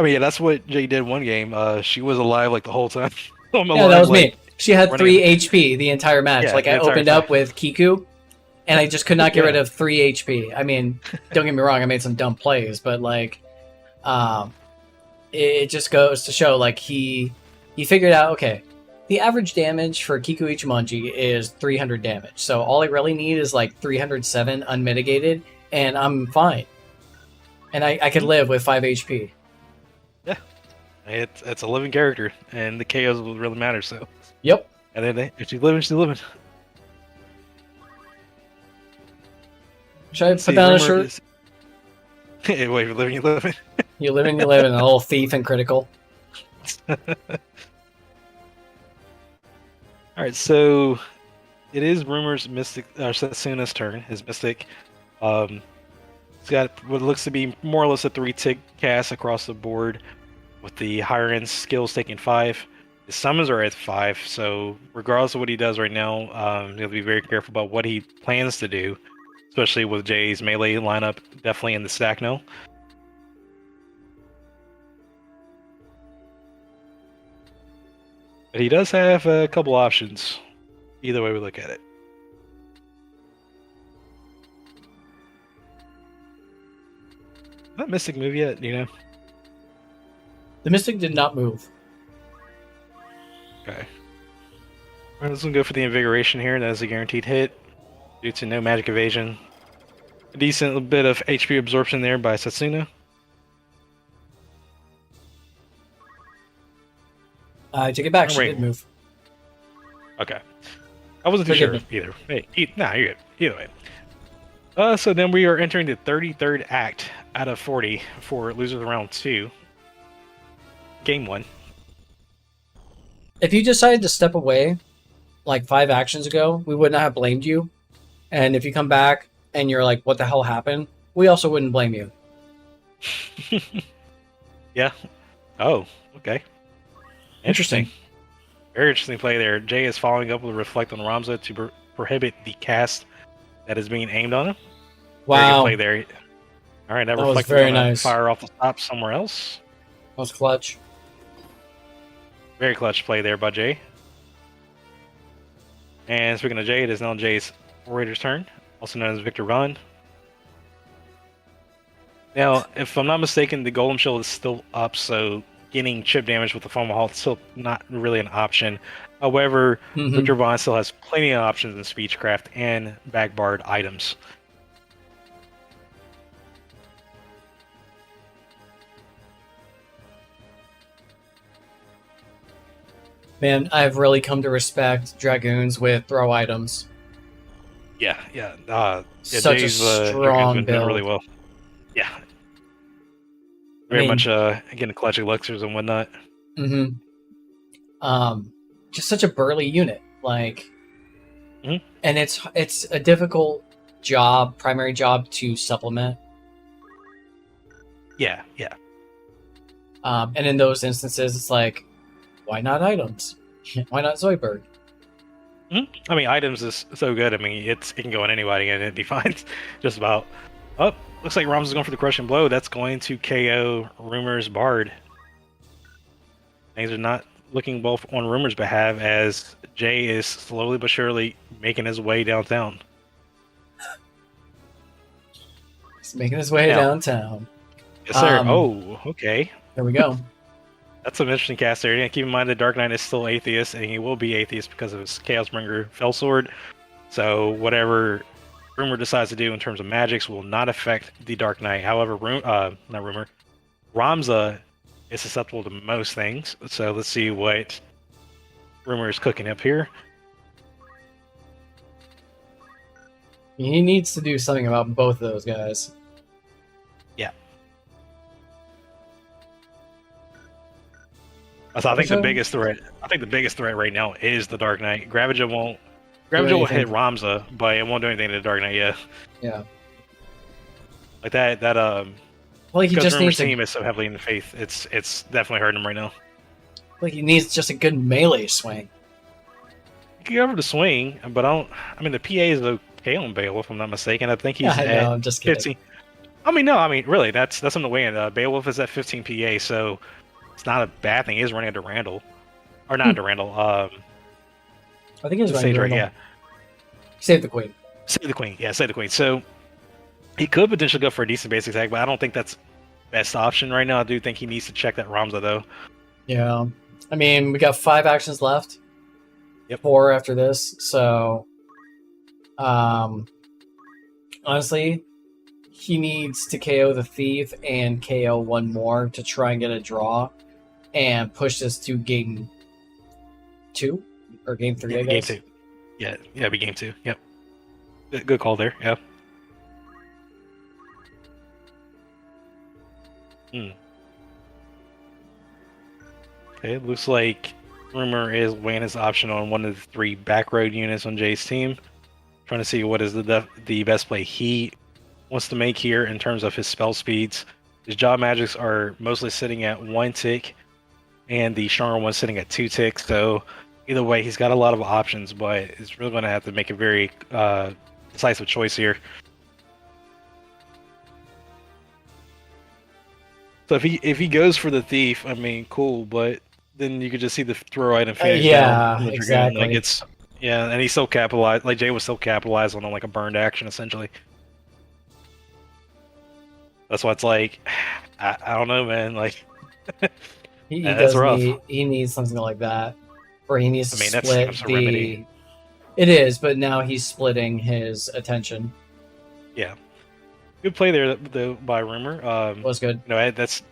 mean, yeah, that's what Jay did one game. She was alive like the whole time. I'm Yeah, that alive, was like, me. She had running 3 HP the entire match. Yeah, Like, the I entire opened time. up with Kiku, and I just could not get rid Yeah. of 3 HP. I mean, don't get me wrong, I made some dumb plays, but, like, it just goes to show, like, he figured out, okay, the average damage for Kiku Ichimonji is 300 damage. So all I really need is, like, 307 unmitigated, and I'm fine. And I could live with 5 HP. It's a living character, and the KOs will really matter. So, Yep. and then if she's living, she's living. Should I put down a shirt? Wait, you're living, you're living. You live, a little thief and critical. All right, so it is Rumor's Mystic Satsuna's turn. His Mystic, it's got what looks to be more or less a 3-tick cast across the board, with the higher end skills taking 5. His summons are at 5, so regardless of what he does right now, he'll have to be very careful about what he plans to do, especially with Jay's melee lineup definitely in the stack now. But he does have a couple options, either way we look at it. That Mystic move yet, you know? The Mystic did not move. Okay. Alright, let's go for the Invigoration here. That is a guaranteed hit due to no magic evasion. A decent bit of HP absorption there by Satsuna. I take it back. She Right. did move. Okay. I wasn't too Forgive sure either. Hey, nah, you're good. Either way. So then we are entering the 33rd act out of 40 for Losers Round 2. Game 1. If you decided to step away like 5 actions ago, we would not have blamed you. And if you come back and you're like, what the hell happened? We also wouldn't blame you. Yeah. Oh, okay. Interesting. Very interesting play there. Jay is following up with Reflect on Ramza to prohibit the cast that is being aimed on him. Very good Wow. play there. All right, that That was Reflect very is gonna nice. fire off the top somewhere else. That was clutch. Very clutch play there by Jay. And speaking of Jay, it is now Jay's Orator's turn, also known as Victor Run. Now, if I'm not mistaken, the Golem Shield is still up, so getting chip damage with the Foam Halt is still not really an option. However, Mhm. Victor Vaughn still has plenty of options in Speechcraft and backbarred items. Man, I've really come to respect Dragoons with throw items. Yeah. Such Jay's, a Dragoon's strong been doing build. really well. Yeah. Very mean- much getting clutch elixirs and whatnot. Mm-hmm. Just such a burly unit, like, Mhm. and it's a difficult job, primary job to supplement. Yeah. And in those instances, it's like, why not items? Why not Zoidberg? I mean, items is so good. I mean, it can go on anybody and it defines just about. Oh, looks like Rams is going for the crushing blow. That's going to KO Rumor's Bard. Things are not looking well on Rumor's behalf as Jay is slowly but surely making his way downtown. He's making his way Yeah. downtown. Yes, sir. Um, Oh, okay. There we go. That's some interesting cast there. Yeah, keep in mind the Dark Knight is still atheist, and he will be atheist because of his Chaosbringer Fellsword. So whatever Rumor decides to do in terms of magics will not affect the Dark Knight. However, Ramza is susceptible to most things. So let's see what Rumor is cooking up here. He needs to do something about both of those guys. So I think the So- biggest threat. I think the biggest threat right now is the Dark Knight. Gravaja won't. Gravaja will hit anything. Ramza, but it won't do anything to the Dark Knight. Yeah, Yeah. like that. Well, he Because just Rumor's needs team is so heavily in the faith. It's definitely hurting him right now. he needs just a good melee swing. He can go over the swing, but I mean the PA is okay on Bale if I'm not mistaken. I think he's Yeah, I at know, I'm just kidding. 15. Really, that's on the way in. Beowulf is at 15 PA, so it's not a bad thing. He is running into Randall, or not into Randall. I think he was running Sage, right? Randall. Yeah, Save the queen. save the queen. Yeah, save the queen. So he could potentially go for a decent basic attack, but I don't think that's best option right now. I do think he needs to check that Ramza though. Yeah. I mean, we got 5 actions left. Yep. 4 after this. So, honestly, he needs to KO the thief and KO one more to try and get a draw and push this to game 2 or game 3, I guess. Game 2. Yeah, it'd be game 2. Yep. Good call there. Yeah. Okay, it looks like Rumor is weighing his option on one of the 3 back road units on Jay's team. Trying to see what is the best play he wants to make here in terms of his spell speeds. His job magics are mostly sitting at 1 tick, and the stronger one's sitting at 2 ticks. So either way, he's got a lot of options, but it's really going to have to make a very decisive choice here. So if he goes for the thief, I mean, cool, but then you could just see the throw item finish. Yeah, down, exactly. Like and he still capitalized. Like Jay was still capitalized on like a burned action essentially. That's why it's like, I don't know, man. Like, He that's rough. he needs something like that, or he needs to That's split a the. remedy. It is, but now he's splitting his attention. Yeah, good play there though by Rumor. Was good. That's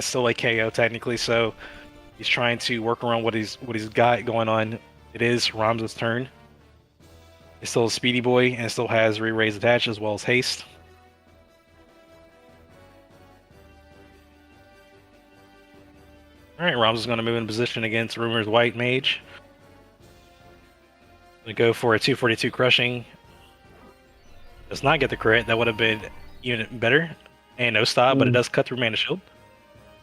still like KO technically. So he's trying to work around what he's got going on. It is Ramza's turn. It's still a speedy boy and it still has re-raise attached as well as haste. Alright, Ramza's going to move in position against Rumor's White Mage. Going to go for a 242 crushing. Does not get the crit. That would have been unit better. And no stop, but it does cut through Mana Shield.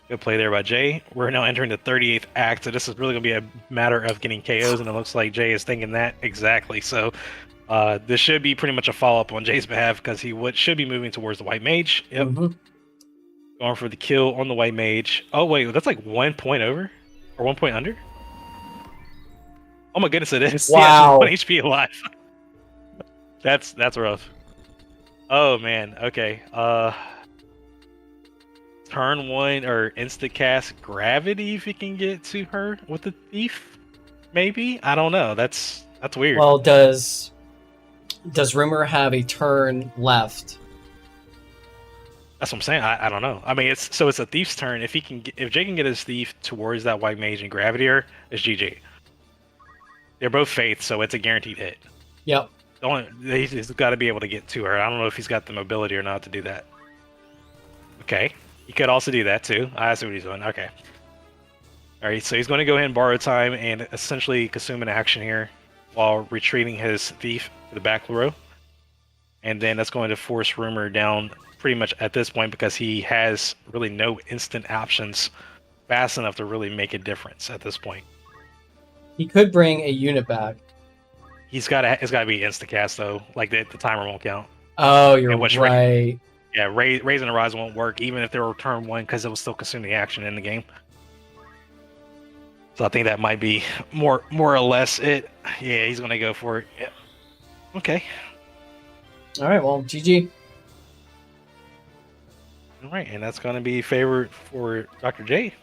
Good play there by Jay. We're now entering the 38th act, so this is really going to be a matter of getting KOs, and it looks like Jay is thinking that exactly. So this should be pretty much a follow-up on Jay's behalf, because he should be moving towards the White Mage. Yep. Mm-hmm. Going for the kill on the White Mage. Oh, wait, that's like 1 point over? Or 1 point under? Oh my goodness, it is. Wow. Yeah, 1 HP alive. That's rough. Oh, man. Okay. Turn 1 or insta cast Gravity if you can get to her with the thief. Maybe? I don't know. That's weird. Well, does Rumor have a turn left? That's what I'm saying. I don't know. I mean, it's a thief's turn. If Jay can get his thief towards that White Mage and Gravitier, it's GG. They're both faith, so it's a guaranteed hit. Yep. He's got to be able to get to her. I don't know if he's got the mobility or not to do that. Okay. He could also do that too. I see what he's doing. Okay. Alright, so he's going to go ahead and borrow time and essentially consume an action here while retreating his thief to the back row. And then that's going to force Rumor down pretty much at this point because he has really no instant options fast enough to really make a difference at this point. He could bring a unit back. It's got to be insta-cast though. Like the timer won't count. Oh, you're right. Yeah, Raise and Arise won't work even if they were turn 1 because it will still consume the action in the game. So I think that might be more or less it. Yeah, he's going to go for it. Yep. Okay. All right, well, GG. All right, and that's going to be favored for Dr. J.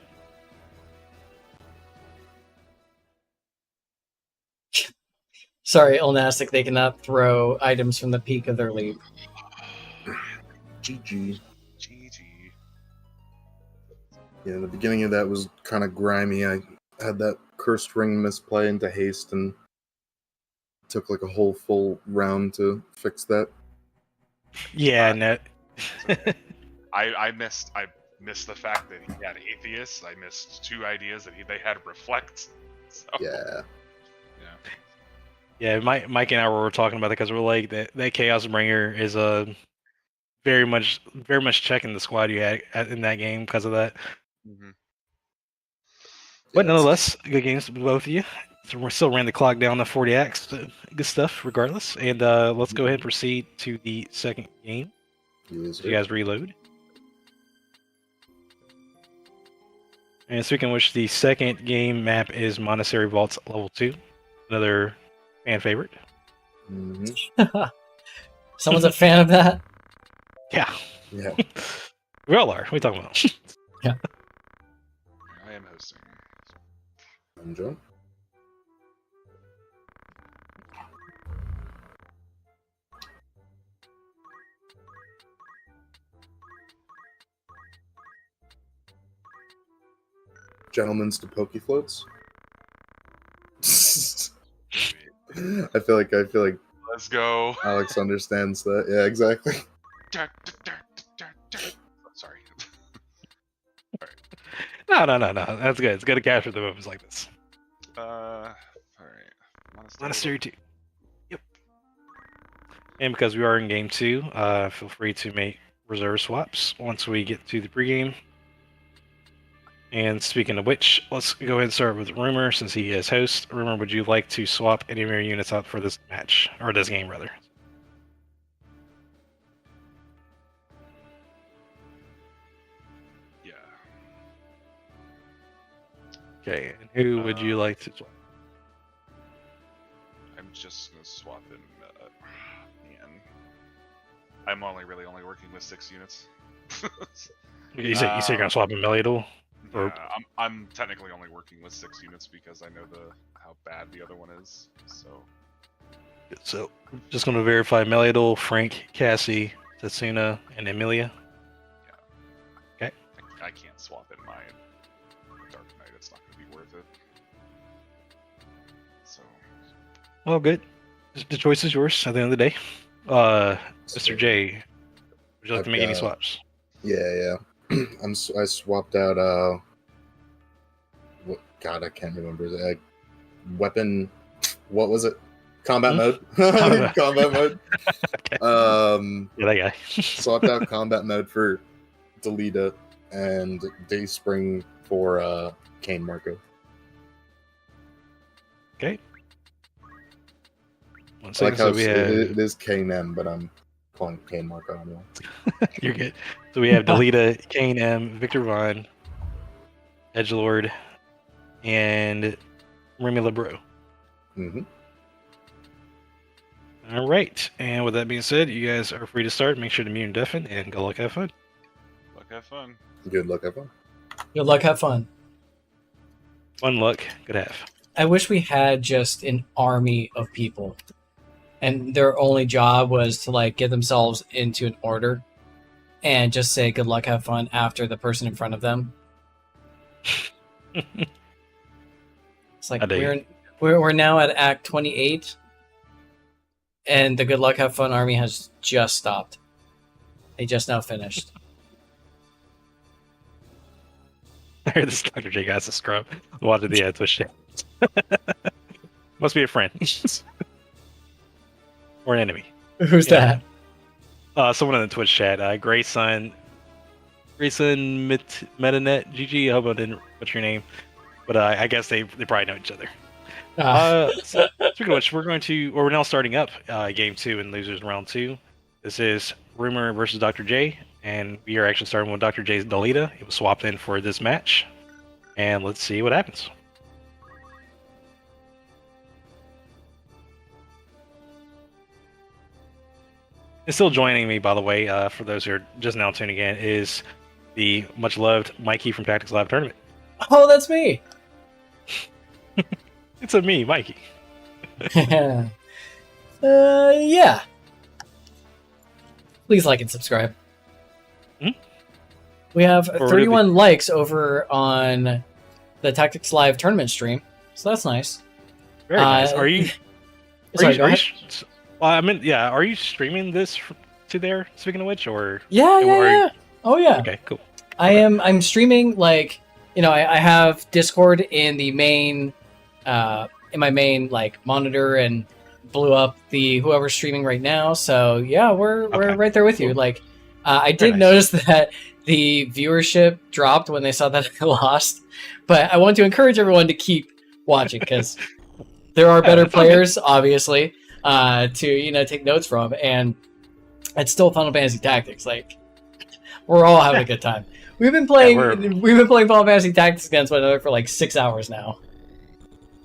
Sorry, Elnastic, they cannot throw items from the peak of their lead. GG. GG. Yeah, the beginning of that was kind of grimy. I had that cursed ring misplay into haste and it took like a whole full round to fix that. Yeah, no. I missed the fact that he had Atheist. I missed 2 ideas that they had Reflect. So, Yeah. Yeah, Mike and I were talking about it because we're like that Chaos Bringer is very much checking the squad you had in that game because of that. Mm-hmm. But nonetheless, good games with both of you. So we still ran the clock down to 40 acts. So good stuff, regardless. And let's go ahead and proceed to the second game. Yes, You guys reload. And speaking of which, the second game map is Monastery Vaults Level 2. Another fan favorite. Someone's a fan of that. Yeah. Yeah. We all are. What are we talking about? I am hosting. I'm John. Gentlemen's to Poke Floats. I feel like Let's go. Alex understands that. Yeah, exactly. Sorry. No. That's good. It's good to capture the moments like this. All right. Monastery 2. Yep. And because we are in game 2, feel free to make reserve swaps once we get to the pregame. And speaking of which, let's go ahead and start with Rumor since he is host. Rumor, would you like to swap any of your units out for this match? Or this game, rather? Yeah. Okay, and who would you like to swap? I'm just gonna swap in. Man, I'm only working with 6 units. You said you're going to swap in Meliador? Or- Yeah, I'm technically only working with 6 units because I know how bad the other one is. So just going to verify Meliador, Frank, Cassie, Tatsuna, and Emilia. I can't swap in my Dark Knight. It's not going to be worth it. So Well, good. The choice is yours at the end of the day. Mr. J, would you like to make any swaps? Yeah. I swapped out God, I can't remember. Weapon, what was it? Combat mode. Combat mode. Okay. Yeah, that guy. Swapped out combat mode for Delita and Dayspring for Kane Marco. Okay. One I like second, how so we have... it is Kane M, but I'm calling Kane Marco anyway. You're good. So we have Delita, Kane M, Victor Vaughn, Edgelord, and Remy LeBreau. Mm-hmm. All right. And with that being said, you guys are free to start. Make sure to mute and deafen, and good luck, have fun. have fun. Good luck, have fun. Good luck, have fun. Fun luck, good have. I wish we had just an army of people, and their only job was to like get themselves into an order, and just say "good luck, have fun" after the person in front of them. It's like we're now at Act 28, and the "good luck, have fun" army has just stopped. They just now finished. I heard this Dr. J guy's a scrub. Watching the Twitch chat. Must be a friend. Or an enemy. Who's that? Someone in the Twitch chat. Grayson Metanet GG. I hope I didn't butcher your name. But I guess they probably know each other. So, speaking of which, we're now starting up game 2 in Losers Round 2. This is Rumor versus Dr. J. And we are actually starting with Dr. J's Delita. It was swapped in for this match. And let's see what happens. And still joining me, by the way, for those who are just now tuning in, is the much-loved Mikey from Tactics Live Tournament. Oh, that's me! It's me, Mikey. Yeah. Please like and subscribe. We have 31 likes over on the Tactics Live tournament stream, so that's nice. Very nice. Are you? Sorry, Are you streaming this to there? Speaking of which, or yeah. Oh yeah. Okay, cool. I'm streaming I have Discord in the main, in my main monitor, and blew up the whoever's streaming right now. So yeah, we're right there with you. Cool. I did notice that the viewership dropped when they saw that I lost, but I want to encourage everyone to keep watching because there are better players, obviously, to take notes from. And it's still Final Fantasy Tactics. Like, we're all having a good time. We've been playing Final Fantasy Tactics against one another for like 6 hours now.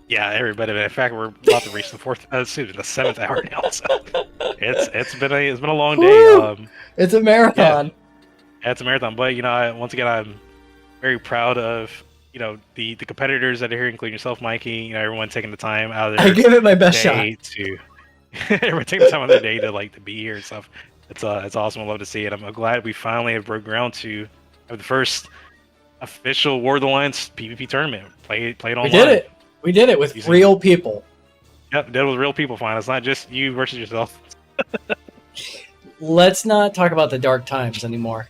Yeah, everybody. In fact, we're about to reach the the 7th hour now. So it's been a long day. It's a marathon. Yeah, it's a marathon. But once again, I'm very proud of the competitors that are here, including yourself, Mikey. Everyone taking the time out of their I give it my best shot. to everyone taking the time out of their day to be here and stuff. It's awesome. I love to see it. I'm glad we finally have broke ground to have the first official War of the Lions PvP tournament. Play it online. We did it with real people. Yep, did it with real people. Fine. It's not just you versus yourself. Let's not talk about the dark times anymore.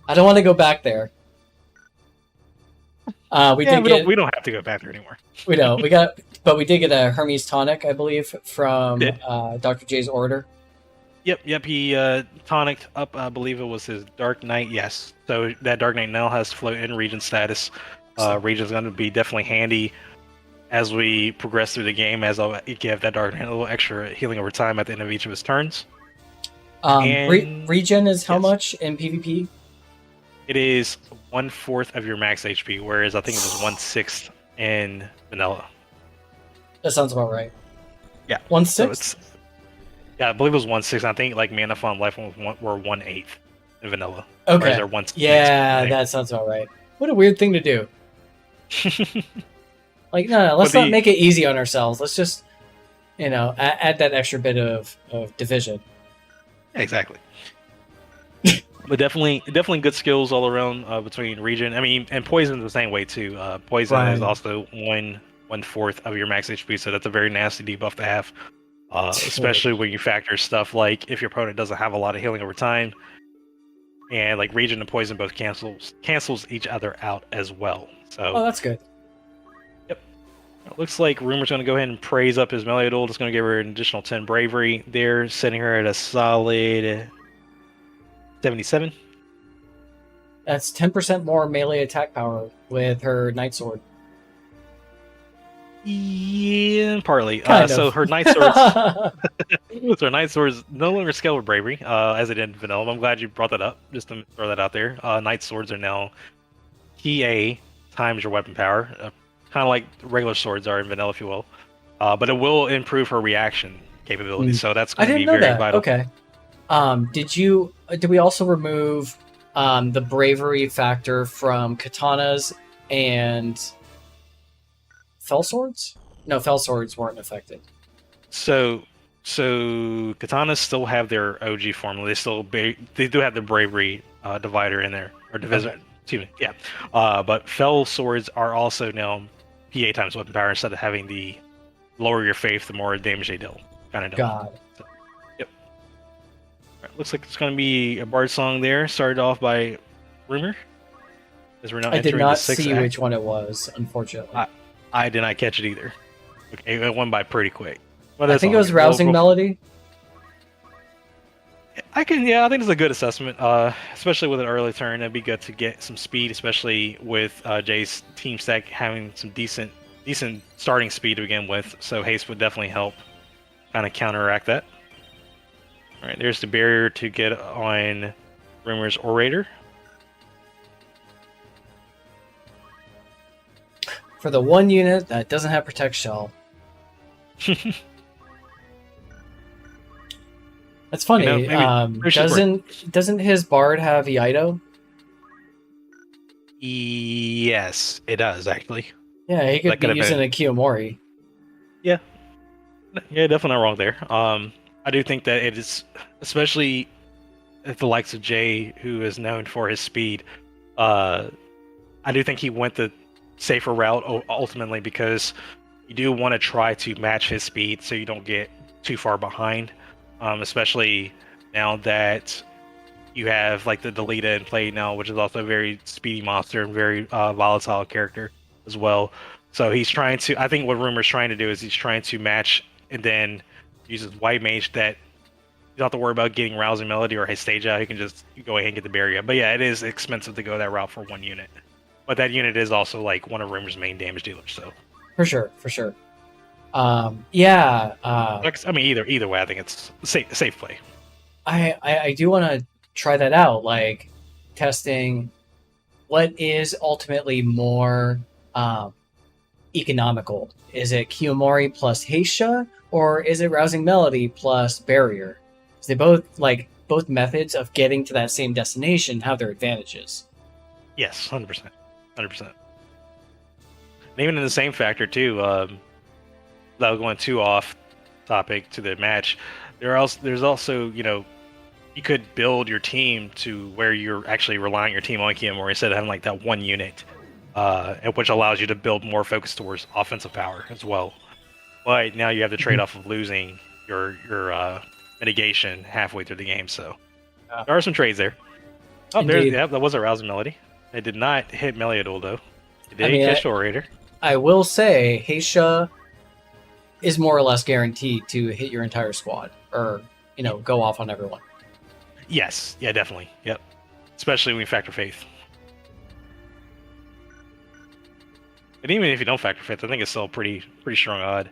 I don't want to go back there. We don't have to go back there anymore. We don't. But we did get a Hermes tonic, I believe, from Dr. J's order. Yep. He tonicked up. I believe it was his Dark Knight. Yes. So that Dark Knight now has float in region status. Region's going to be definitely handy as we progress through the game, as I'll give that Dark Knight a little extra healing over time at the end of each of his turns. Regen is how much in PvP? It is 1/4 of your max HP, whereas I think it was 1/6 in vanilla. That sounds about right. Yeah. 1/6? So yeah, I believe it was 1/6. I think like Mana Font Life were 1/8 in vanilla. Okay. Yeah, that sounds about right. What a weird thing to do. Like, no, let's not make it easy on ourselves. Let's just, add that extra bit of division. Exactly. But definitely good skills all around between Regen. I mean, and Poison's the same way too. Poison is also 1/4 of your max HP, so that's a very nasty debuff to have. Especially when you factor stuff like if your opponent doesn't have a lot of healing over time. And like Regen and Poison both cancels each other out as well. So that's good. Yep. It looks like Rumor's going to go ahead and praise up his melee duel. Just going to give her an additional 10 bravery. They're setting her at a solid 77. That's 10% more melee attack power with her Night Sword. Yeah, partly. Kind of. So her Night Swords, her Night Swords no longer scale with bravery, as it did in vanilla. I'm glad you brought that up, just to throw that out there. Night Swords are now PA times your weapon power, kind of like regular swords are in vanilla, if you will. But it will improve her reaction capability, so that's going to be very vital. Okay. Did we also remove the bravery factor from katanas and fell swords? No, fell swords weren't affected. So katanas still have their OG formula. They do have the bravery divider in there, or divisor. Okay. Excuse me. Yeah. But fell swords are also now PA times weapon power instead of having the lower your faith the more damage they deal kind of deal. God. So, yep. Right, looks like it's going to be a bard song there. Started off by Rumor. As we're now I did entering not the sixth see act. which one it was, unfortunately. I did not catch it either. Okay, it went by pretty quick. But I think it was Rousing Melody. I think it's a good assessment, especially with an early turn. It'd be good to get some speed, especially with Jay's team stack having some decent starting speed to begin with. So haste would definitely help kind of counteract that. All right, there's the barrier to get on Rumor's Orator. For the one unit that doesn't have Protect Shell. That's funny. Doesn't his bard have Iaido? Yes, it does actually. Yeah, he could be using a Kiyomori. Yeah, definitely not wrong there. I do think that it is, especially at the likes of Jay, who is known for his speed. I do think he went the safer route ultimately, because you do want to try to match his speed so you don't get too far behind, especially now that you have like the Delita in play now, which is also a very speedy monster and very volatile character as well. So he's trying to, I think what Rumor's trying to do is he's trying to match and then uses White Mage that you don't have to worry about getting Rousing Melody or his stage out. He can just go ahead and get the barrier. But yeah, it is expensive to go that route for one unit. But that unit is also like one of Rumor's main damage dealers. So for sure. Yeah. I mean, either way, I think it's safe play. I do want to try that out, like testing what is ultimately more economical. Is it Kiyomori plus Heisha, or is it Rousing Melody plus Barrier? 'Cause they both methods of getting to that same destination have their advantages. Yes, 100%, 100%. And even in the same factor too, without going too off topic to the match, there's also you could build your team to where you're actually relying your team on Kiyomori instead of having like that one unit, which allows you to build more focus towards offensive power as well. But now you have the trade-off of losing your mitigation halfway through the game, so there are some trades there. Oh, that was a Rousing Melody. It did not hit Meliodol though. It did catch Orator. I will say Heisha is more or less guaranteed to hit your entire squad, or go off on everyone. Yes, yeah, definitely. Yep. Especially when you factor faith. And even if you don't factor faith, I think it's still a pretty strong odd.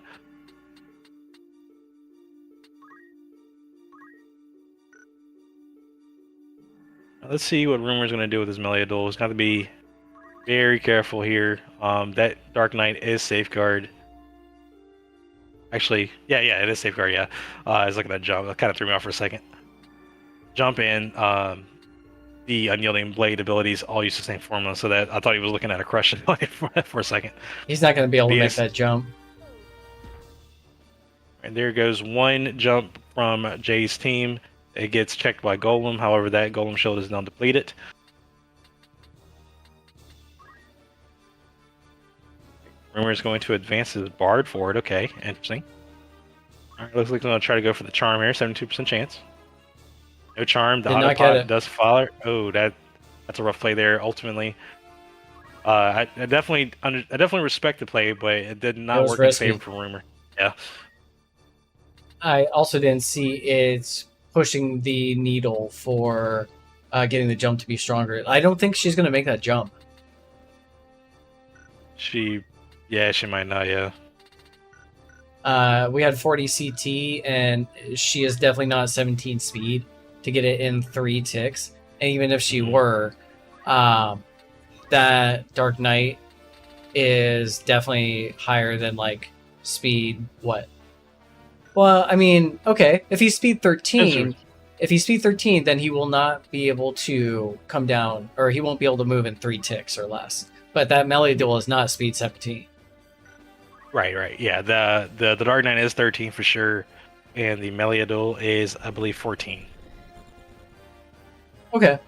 Now, let's see what Rumor's going to do with his Meliodol. He's got to be very careful here. That Dark Knight is safeguard. Actually, yeah, it is safeguard, yeah. I was looking at that jump. That kind of threw me off for a second. Jump in, the Unyielding Blade abilities all use the same formula, so that I thought he was looking at a crush for a second. He's not going to be able to make that jump. And there goes one jump from Jay's team. It gets checked by Golem, however that Golem shield is now depleted. Rumor is going to advance his Bard forward. Okay, interesting. Alright, looks like he's going to try to go for the Charm here, 72% chance. No Charm, the Autopod does follow. Oh, that's a rough play there, ultimately. I definitely respect the play, but it did not work in favor for Rumor. Yeah. I also didn't see it pushing the needle for getting the jump to be stronger. I don't think she's going to make that jump. She might not, yeah. We had 40 CT, and she is definitely not 17 speed to get it in 3 ticks. And even if she were, that Dark Knight is definitely higher than, like, speed, what? Well, I mean, okay, if he's speed 13, then he will not be able to come down, or he won't be able to move in 3 ticks or less. But that Meliodol is not speed 17. Right. Yeah, the Dark Knight is 13 for sure, and the Meliodol is, I believe, 14. Okay.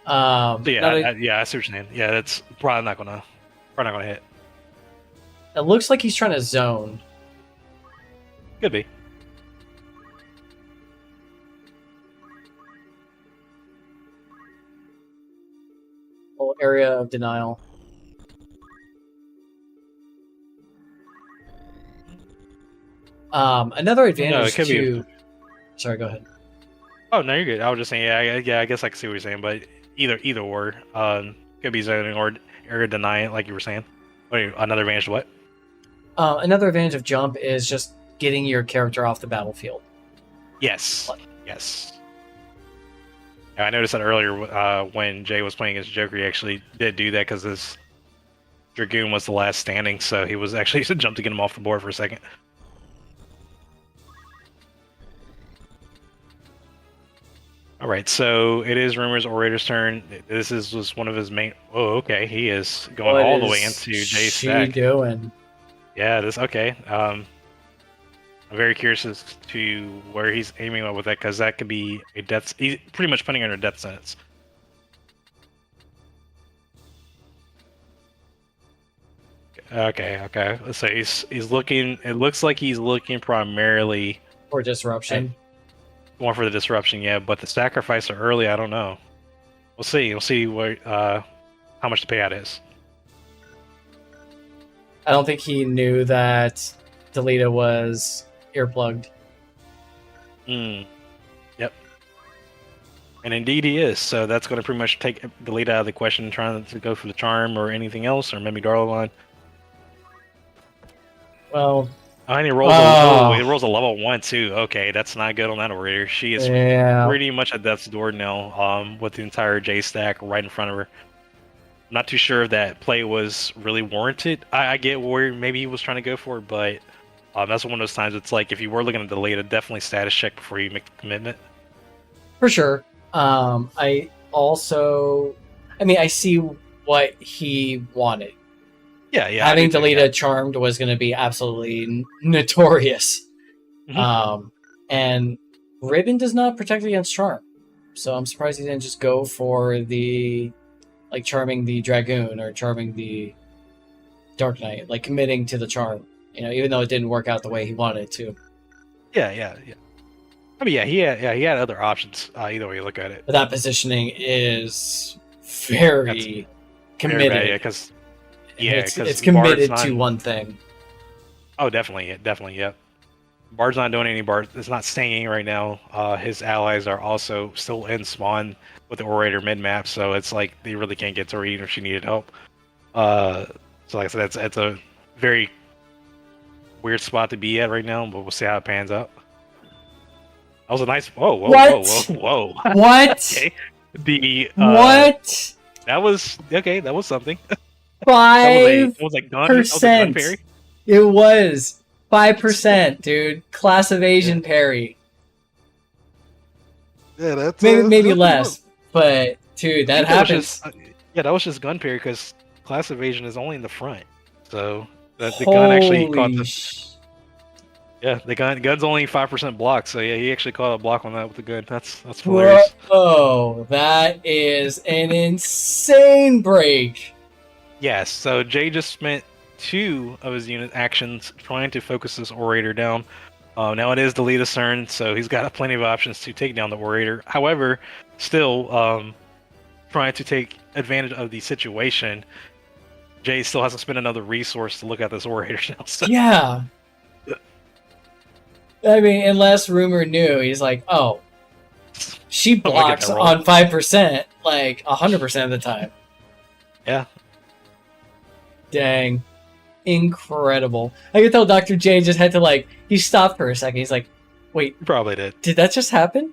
So yeah, I see what you're saying. Yeah, that's probably not gonna hit. It looks like he's trying to zone. Could be. Whole area of denial. Another advantage Sorry, go ahead. Oh no, you're good. I was just saying, yeah. I guess I can see what you're saying, but either or, could be zoning or area denying, like you were saying. Wait, another advantage to what? Another advantage of jump is just getting your character off the battlefield. Yes. Yeah, I noticed that earlier when Jay was playing against Joker, he actually did do that because his Dragoon was the last standing, so he was actually jumped to get him off the board for a second. All right, so it is Rumor's Orator's turn. This is just one of his main. Oh, okay, he is going all the way into Jay's stack. What is she doing? Yeah, okay. I'm very curious as to where he's aiming with that, because that could be a death. He's pretty much putting her in a death sentence. Okay. So he's looking. It looks like he's looking primarily for disruption. More for the disruption, yeah. But the sacrifice early, I don't know. We'll see. We'll see what how much the payout is. I don't think he knew that Delita was earplugged. Yep. And indeed he is. So that's going to pretty much take Delita out of the question, trying to go for the charm or anything else, or maybe Darlawan. Well, And he rolls he rolls a level 1 too. Okay, that's not good on that orator. She is pretty much at death's door now, with the entire J stack right in front of her. I'm not too sure if that play was really warranted. I get where maybe he was trying to go for it, but that's one of those times it's like if you were looking to delay it, definitely status check before you make the commitment. For sure. I see what he wanted. Yeah. Having Delita charmed was going to be absolutely notorious. And Ribbon does not protect against charm. So I'm surprised he didn't just go for the, like, charming the Dragoon or charming the Dark Knight, like committing to the charm. You know, even though it didn't work out the way he wanted it to. Yeah. I mean, he had other options. Either way you look at it. But that positioning is very committed. Very bad, because it's committed to one thing. Oh, definitely, yeah. Bard's not doing any Bard. It's not singing right now. His allies are also still in spawn with the Orator mid map, so it's like they really can't get to her even if she needed help. So like I said, it's a very weird spot to be at right now, but we'll see how it pans out. That was a nice. Whoa! What? Okay. What? That was okay. That was something. 5%. That was like gun parry. It was 5%, dude. Class evasion parry. Yeah, that's maybe less, but dude, that happens. That was just gun parry because class evasion is only in the front, so the gun actually caught the. Yeah, the gun's only 5% block, so yeah, he actually caught a block on that with the gun. That's hilarious. Oh, that is an insane break. Yes, so Jay just spent 2 of his unit actions trying to focus this Orator down. Now it is Delita's turn, so he's got plenty of options to take down the Orator. However, still trying to take advantage of the situation. Jay still has to spend another resource to look at this Orator now. So. Yeah. I mean, unless Rumor knew, he's like, oh, she blocks on 5%, like 100% of the time. Yeah. Dang. Incredible. I could tell Dr. J just had to, like, he stopped for a second. He's like, wait. He probably did. Did that just happen?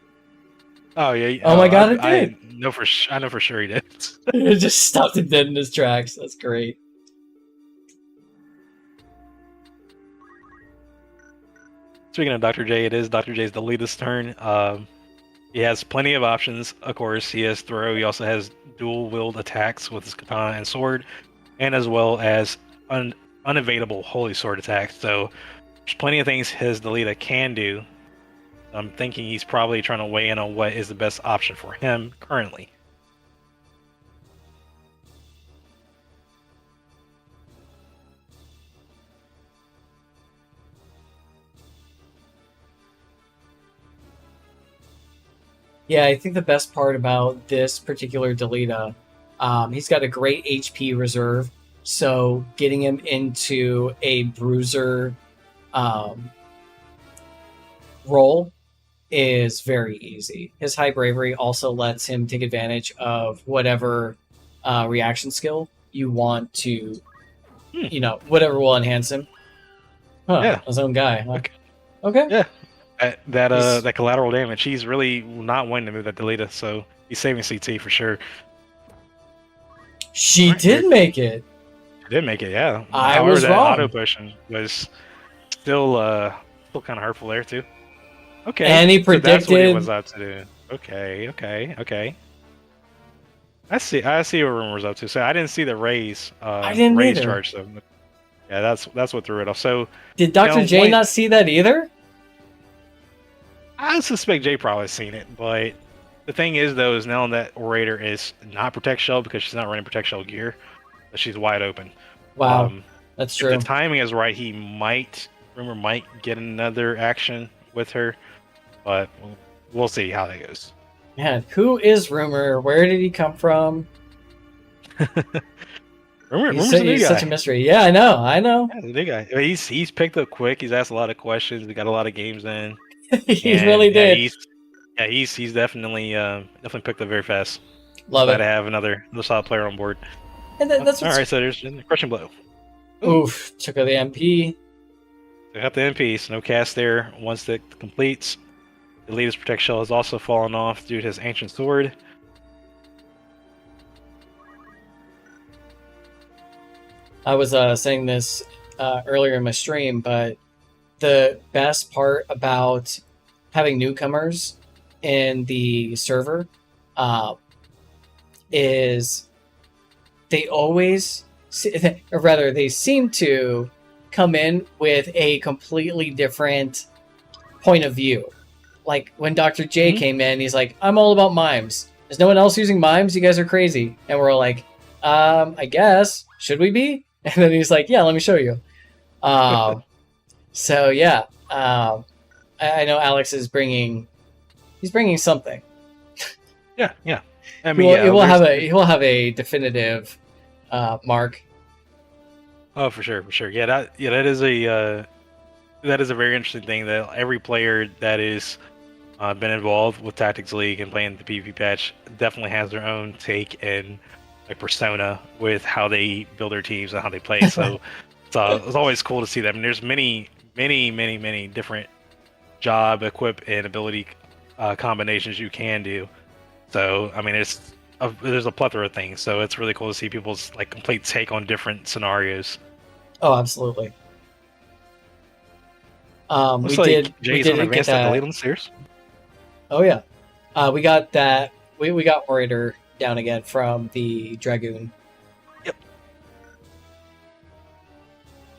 Oh, yeah. Oh my god, it did. I know for sure he did. It just stopped him dead in his tracks. That's great. Speaking of Dr. J, it is Dr. J's Delita's turn. He has plenty of options. Of course, he has throw. He also has dual-wield attacks with his katana and sword, and as well as unevadable holy sword attacks. So there's plenty of things his Delita can do. I'm thinking he's probably trying to weigh in on what is the best option for him currently. Yeah, I think the best part about this particular Delita, he's got a great HP reserve, so getting him into a bruiser role is very easy. His high bravery also lets him take advantage of whatever reaction skill you want to, whatever will enhance him. Yeah. His own guy. Okay. Yeah. That collateral damage, he's really not wanting to move that Delita, so he's saving CT for sure. She did make it. She did make it, yeah. I was that wrong. Auto pushing was still kind of hurtful there too. Okay, and he predicted. So that's what he was up to do. Okay. I see what Rumor was up to. So I didn't see the raise. I didn't raise either. charge. So yeah, that's what threw it off. So did Dr. J not see that either? I suspect Jay probably seen it, but the thing is, though, is now that Orator is not Protect Shell because she's not running Protect Shell gear, but she's wide open. Wow, that's true. If the timing is right, Rumor might get another action with her, but we'll see how that goes. Man, who is Rumor? Where did he come from? Rumor's he's such a mystery. Yeah, I know. Yeah, the new guy. He's picked up quick. He's asked a lot of questions. He got a lot of games in. He really did. He's definitely picked up very fast. Love Glad it. to have another solid player on board. And that's all right. So there's Crushing Blow. Oof! Took out the MP. They got the MP, so no cast there. Once that completes, the Elitist Protect Shell has also fallen off due to his Ancient Sword. I was saying this earlier in my stream, but the best part about having newcomers in the server is they always, or rather, they seem to come in with a completely different point of view. Like when Dr. J came in, he's like, I'm all about mimes. Is no one else using mimes? You guys are crazy. And we're all like, I guess. Should we be? And then he's like, yeah, let me show you. So yeah, I know Alex is bringing something. Yeah. I He mean, will have a definitive mark. Oh, for sure. Yeah, that is a very interesting thing that every player that is been involved with Tactics League and playing the PvP patch definitely has their own take and like persona with how they build their teams and how they play. So it's always cool to see them. And there's many different job, equip, and ability combinations you can do. So I mean, there's a plethora of things. So it's really cool to see people's like complete take on different scenarios. Oh, absolutely. Looks we like did Jay's on get advanced at the that. late on the stairs. Oh yeah, we got that. We got Orator down again from the Dragoon. Yep.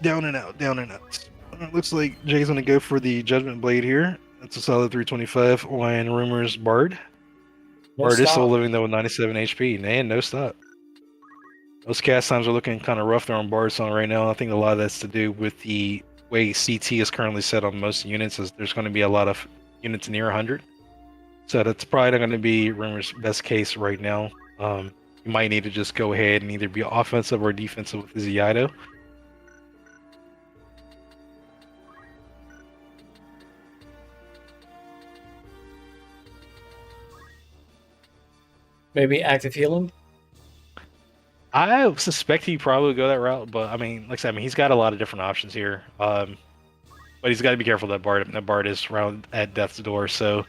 Down and out. Looks like Jay's gonna go for the Judgment Blade here. That's a solid 325 on Rumor's Bard. No Bard is stop. still living though with 97 HP, and no stop. Those cast times are looking kind of rough there on Bard's song right now. I think a lot of that's to do with the way CT is currently set on most units. Is there's going to be a lot of units near 100. So that's probably not going to be Rumor's best case right now. You might need to just go ahead and either be offensive or defensive with his Iaido. Maybe active healing. I suspect he'd probably go that route, but I mean, like I said, he's got a lot of different options here. But he's got to be careful that Bard. That Bard is around at death's door, so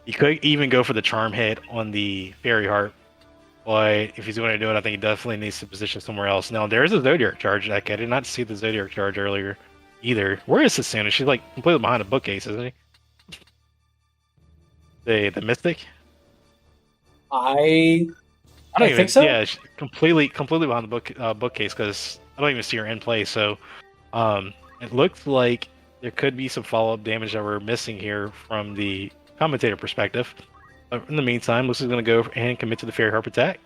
he could even go for the charm hit on the Fairy Heart. But if he's going to do it, I think he definitely needs to position somewhere else. Now there is a Zodiac charge. I did not see the Zodiac charge earlier either. Where is Sasuna? She's like completely behind a bookcase, isn't she? The Mystic. I don't think so. Yeah, she's completely behind the bookcase because I don't even see her in play. So, it looks like there could be some follow-up damage that we're missing here from the commentator perspective. But in the meantime, Lucy's going to go ahead and commit to the Fairy Harp attack.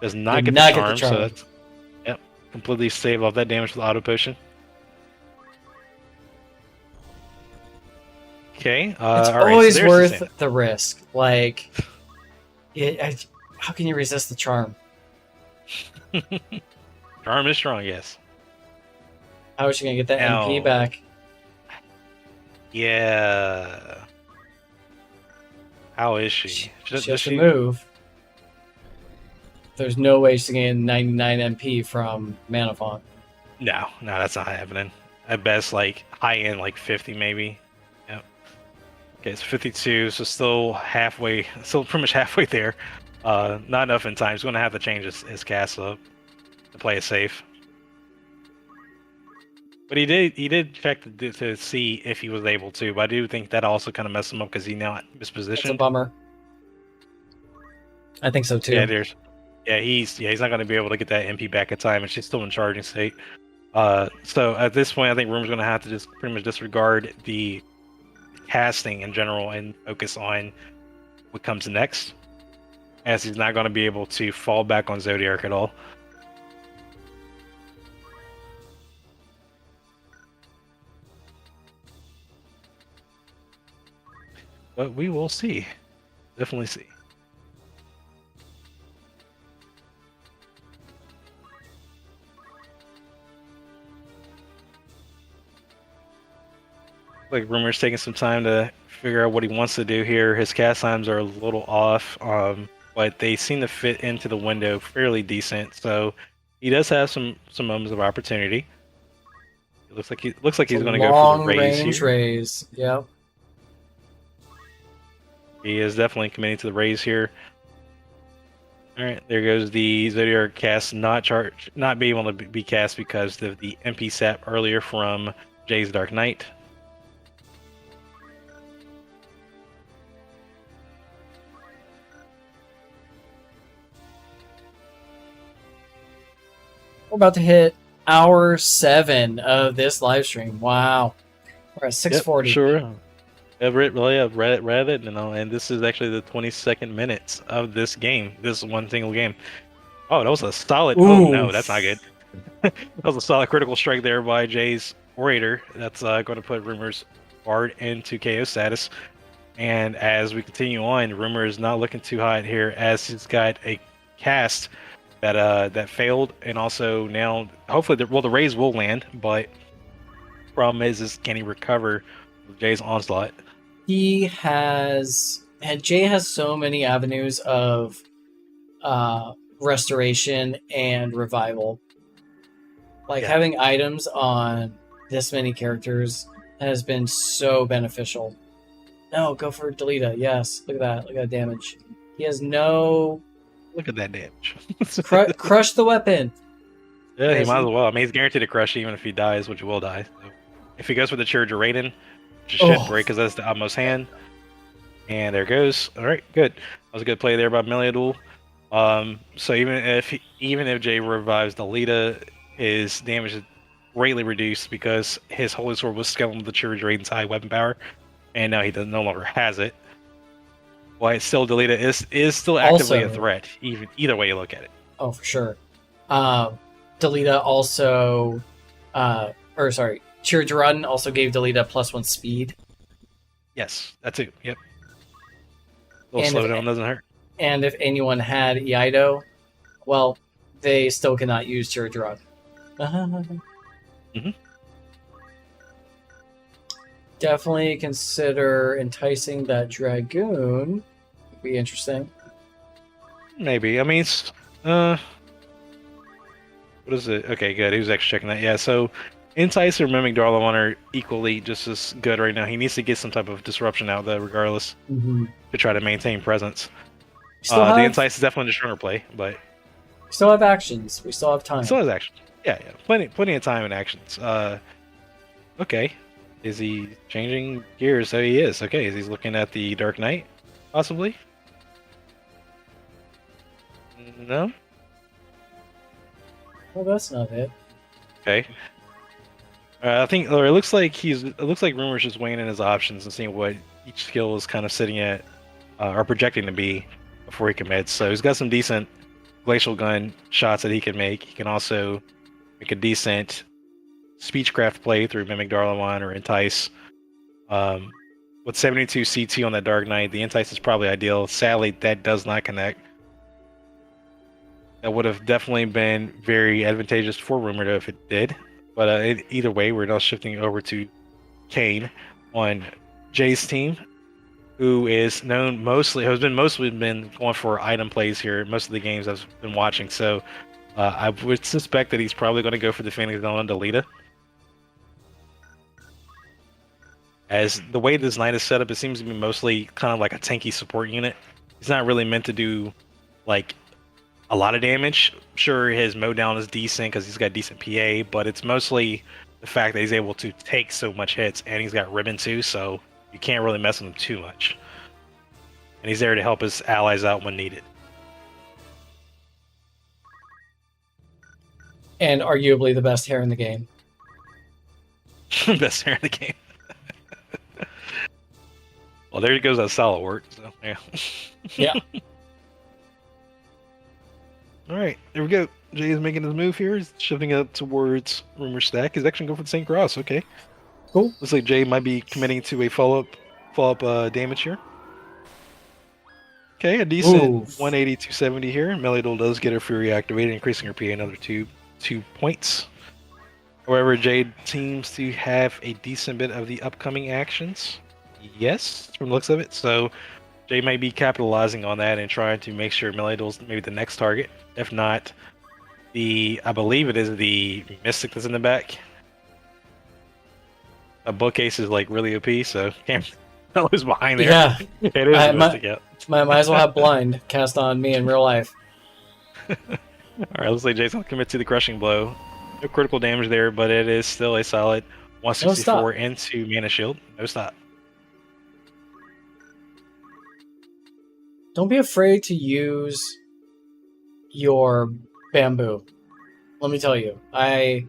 Does not get the charm, so that's completely save off that damage with auto potion. Okay, It's all always right, so worth the risk. Like, how can you resist the charm? Charm is strong, yes. How is she gonna get that Now- MP back? Yeah. How is she? She Does has to move. There's no way she's gonna get 99 MP from Mana Font. No, that's not happening. At best, like high end, like 50 maybe. Yep. Okay, it's 52, so still pretty much halfway there. Not enough in time. He's going to have to change his cast up to play it safe. But he did check to see if he was able to. But I do think that also kind of messed him up because he now mispositioned. It's a bummer. I think so too. Yeah, he's not going to be able to get that MP back in time, and she's still in charging state. So at this point, I think Rumor's going to have to just pretty much disregard the casting in general and focus on what comes next, as he's not going to be able to fall back on Zodiac at all. But we will see. Definitely see. Like Rumor's taking some time to figure out what he wants to do here. His cast times are a little off, but they seem to fit into the window fairly decent. So he does have some moments of opportunity. Looks like he's going to go for the long raise range here. raise. Yep. He is definitely committing to the raise here. All right, there goes the ZEROTIER cast not being able to be cast because of the MP sap earlier from Jay's Dark Knight. We're about to hit hour 7 of this live stream. Wow. We're at 6:40. Yep, sure. I've read it, and this is actually the 22nd minutes of this game. This one single game. Oh, that was a solid. Oh no, that's not good. That was a solid critical strike there by Jay's Orator. That's going to put Rumors hard into KO status. And as we continue on, Rumor is not looking too hot here, as he's got a cast that failed, and also now hopefully the raise will land, but problem is can he recover Jay's onslaught? Jay has so many avenues of restoration and revival. Like having items on this many characters has been so beneficial. No, go for Delita. Yes, look at that. Look at that damage. He has no. Look at that damage. Crush the weapon. Yeah, he might as well. I mean, he's guaranteed to crush even if he dies, which he will die. So if he goes for the Charge of Raiden, which should break because that's the utmost hand. And there it goes. All right, good. That was a good play there by Meliadul. So even if Jay revives Delita, his damage is greatly reduced because his Holy Sword was scaling with the Charge of Raiden's high weapon power, and now he no longer has it. Why still Delita is still actively a threat, either way you look at it. Oh, for sure. Delita also, Chirajaraden also gave Delita +1 speed. Yes, that too. Yep. A little slowdown doesn't hurt. And if anyone had Iaido, well, they still cannot use Chirajaraden. Definitely consider enticing that Dragoon. Would be interesting. Maybe. I mean, it's, what is it? Okay, good. He was actually checking that. Yeah, so Entice or Mimic Darlawan are equally just as good right now. He needs to get some type of disruption out there regardless to try to maintain presence. The Entice is definitely the stronger play, but we still have actions. We still have time. Still has action. Yeah. Plenty of time and actions. Okay. Is he changing gears? So he is. Okay, is he looking at the Dark Knight, possibly? No? Well, that's not it. Okay. I think, or it looks like Rumor's just weighing in his options and seeing what each skill is kind of sitting at, or projecting to be before he commits. So he's got some decent glacial gun shots that he can make. He can also make a decent speechcraft play through Mimic Darlawan or Entice. With 72 CT on that Dark Knight, the Entice is probably ideal. Sadly, that does not connect. That would have definitely been very advantageous for Rumor if it did. But either way, we're now shifting over to Kane on Jay's team, who is known mostly been going for item plays here most of the games I've been watching. So I would suspect that he's probably going to go for the Phoenix Down on Delita. As the way this knight is set up, it seems to be mostly kind of like a tanky support unit. He's not really meant to do like a lot of damage. Sure, his mow down is decent because he's got decent PA, but it's mostly the fact that he's able to take so much hits, and he's got ribbon too, so you can't really mess with him too much. And he's there to help his allies out when needed. And arguably the best hair in the game. Best hair in the game. Well, there goes that solid work. So yeah. Yeah. All right, there we go. Jay is making his move here. He's shifting up towards Rumor stack. He's actually going for the St. Cross. Okay, cool. Looks like Jay might be committing to a follow-up damage here. Okay, a decent 180, 270 here. Meliadul does get her Fury activated, increasing her PA another two points. However, Jade seems to have a decent bit of the upcoming actions. Yes, from the looks of it. So Jay may be capitalizing on that and trying to make sure Meliadul's maybe the next target. If not, I believe it is the Mystic that's in the back. A bookcase is like really OP, so can't tell who's behind there. Yeah, It is realistic, yeah. might as well have blind cast on me in real life. Alright, looks like Jason will commit to the crushing blow. No critical damage there, but it is still a solid 164 into mana shield. No stop. Don't be afraid to use your bamboo. Let me tell you, I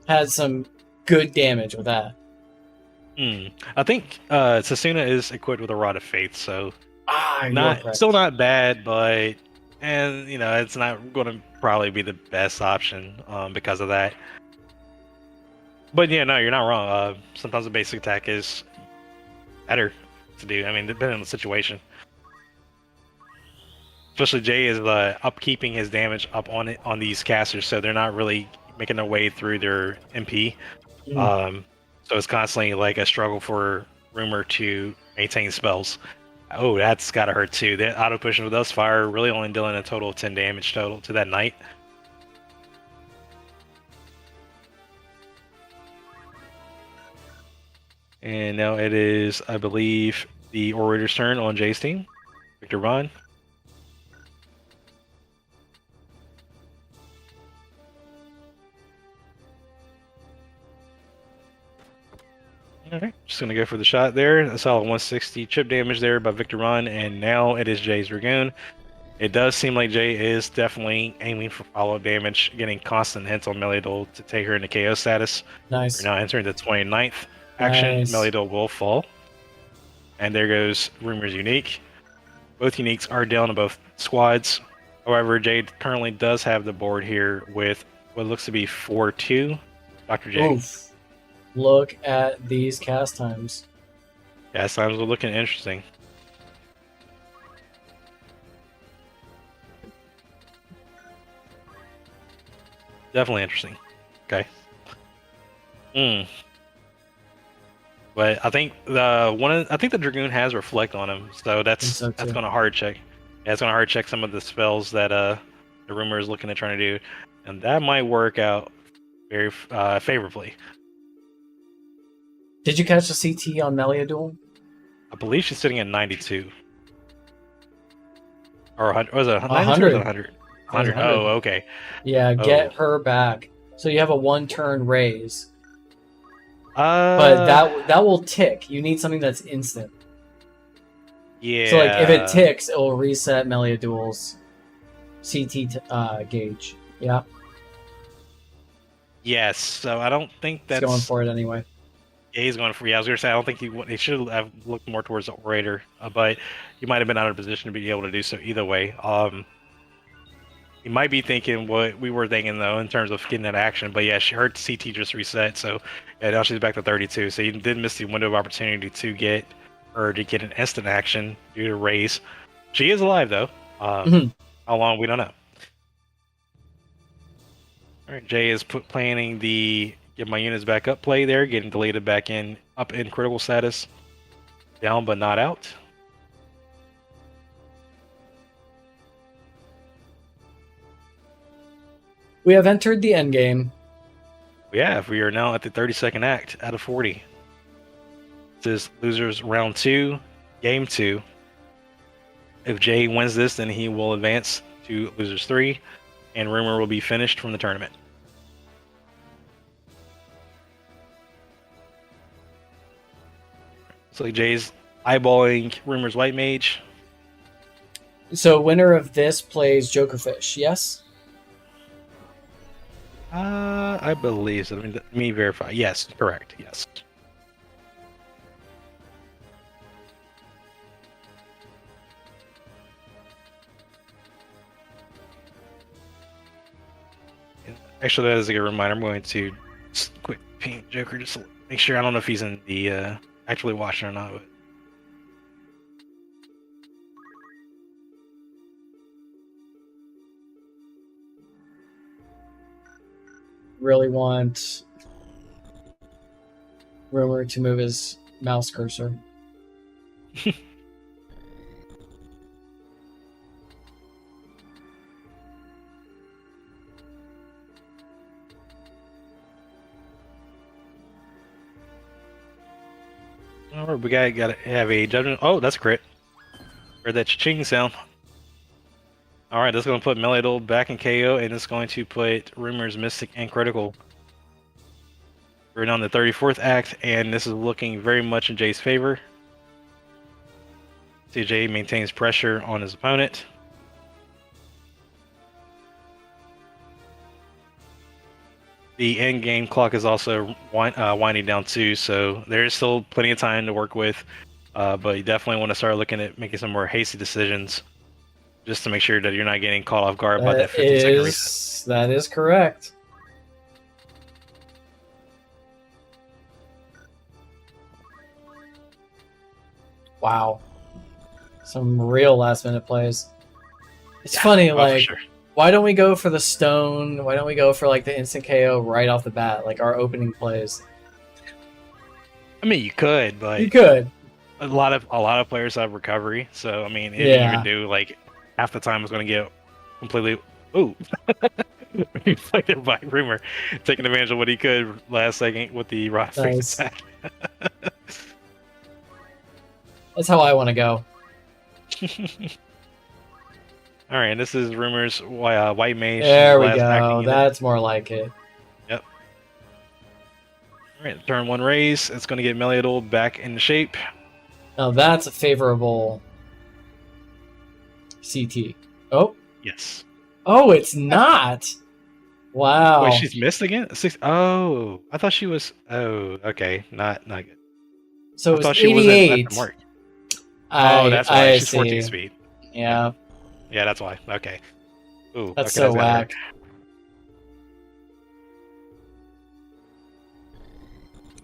had some good damage with that. I think Sasuna is equipped with a Rod of Faith, so still not bad, but it's not going to probably be the best option because of that. But yeah, no, you're not wrong. Sometimes a basic attack is better to do. I mean, depending on the situation. Especially Jay is upkeeping his damage up on these casters, so they're not really making their way through their MP. So it's constantly like a struggle for Rumor to maintain spells. Oh, that's gotta hurt too. The auto pushing with those fire really only dealing a total of 10 damage total to that knight. And now it is, I believe, the Orator's turn on Jay's team. Victor Vaughn. Alright, just gonna go for the shot there. A solid 160 chip damage there by Victor Ron, and now it is Jay's Dragoon. It does seem like Jay is definitely aiming for follow-up damage, getting constant hints on Meliodol to take her into KO status. Nice. We're now entering the 29th action. Nice. Meliodol will fall. And there goes Rumor's Unique. Both Uniques are down to both squads. However, Jay currently does have the board here with what looks to be 4-2. Dr. J. Oof. Look at these cast times. Cast times are looking interesting. Definitely interesting. Okay. But I think the Dragoon has Reflect on him, so that's going to hard check. Yeah, it's going to hard check some of the spells that the Rumor is looking at trying to do, and that might work out very favorably. Did you catch the CT on Meliodol? I believe she's sitting at 92. Or 100. Was it 100? 100. 100. Oh, okay. Yeah, get her back. So you have a 1-turn raise. But that will tick. You need something that's instant. Yeah. So like if it ticks, it will reset Meliodol's CT gauge. Yeah. Yes. So I don't think that's He's going for it anyway. Yeah, he's going for. Yeah, I was gonna say I don't think he should have looked more towards the Orator, but he might have been out of position to be able to do so either way. He might be thinking what we were thinking though in terms of getting that action, but yeah, her CT just reset, so yeah, now she's back to 32. So he did miss the window of opportunity to get her to get an instant action due to raise. She is alive though. How long we don't know. All right, Jay is planning the get my units back up play there, getting deleted back up in critical status. Down but not out. We have entered the end game. Yeah, we are now at the 32nd act out of 40. This is losers round 2, game 2. If Jay wins this, then he will advance to losers 3, and Rumor will be finished from the tournament. So Jay's eyeballing Rumor's White Mage. So winner of this plays Jokerfish, yes? I believe so. Let me verify. Yes, correct. Yes. Actually, that is a good reminder. I'm going to just quick ping Joker just to make sure. I don't know if he's in the actually watching or not. But... Really want Rumor to move his mouse cursor. All right, we gotta have a judgment. Oh, that's crit. Heard that ching sound. All right, that's going to put Melidol back in KO, and it's going to put Rumors, Mystic, and Critical. We're on the 34th act, and this is looking very much in Jay's favor. CJ maintains pressure on his opponent. The end game clock is also winding down too, so there is still plenty of time to work with, but you definitely want to start looking at making some more hasty decisions, just to make sure that you're not getting caught off guard by that 15-second reset. That is correct. Wow. Some real last minute plays. It's funny, like, sure. Why don't we go for the stone? Why don't we go for like the instant KO right off the bat, like our opening plays? I mean, you could, but You could. a lot of players have recovery, so I mean, if you Yeah. even do, like, half the time is going to get completely reflected by Rumor, taking advantage of what he could last second with the rock Nice. attack. That's how I want to go. All right, this is Rumor's White Mage. There we last go. acting unit. That's more like it. Yep. All right, turn 1 raise. It's going to get Meliodol back into shape. Now that's a favorable CT. Oh, Yes. oh, it's not. Wow. Wait, she's missed again? Oh, I thought she was. Oh, okay. Not good. So I it was thought she wasn't 88. at the mark. I, Oh, that's why. I She's see. 14 speed. Yeah, Yeah, that's why. Okay. Ooh, that's okay, so gotta whack. hurt.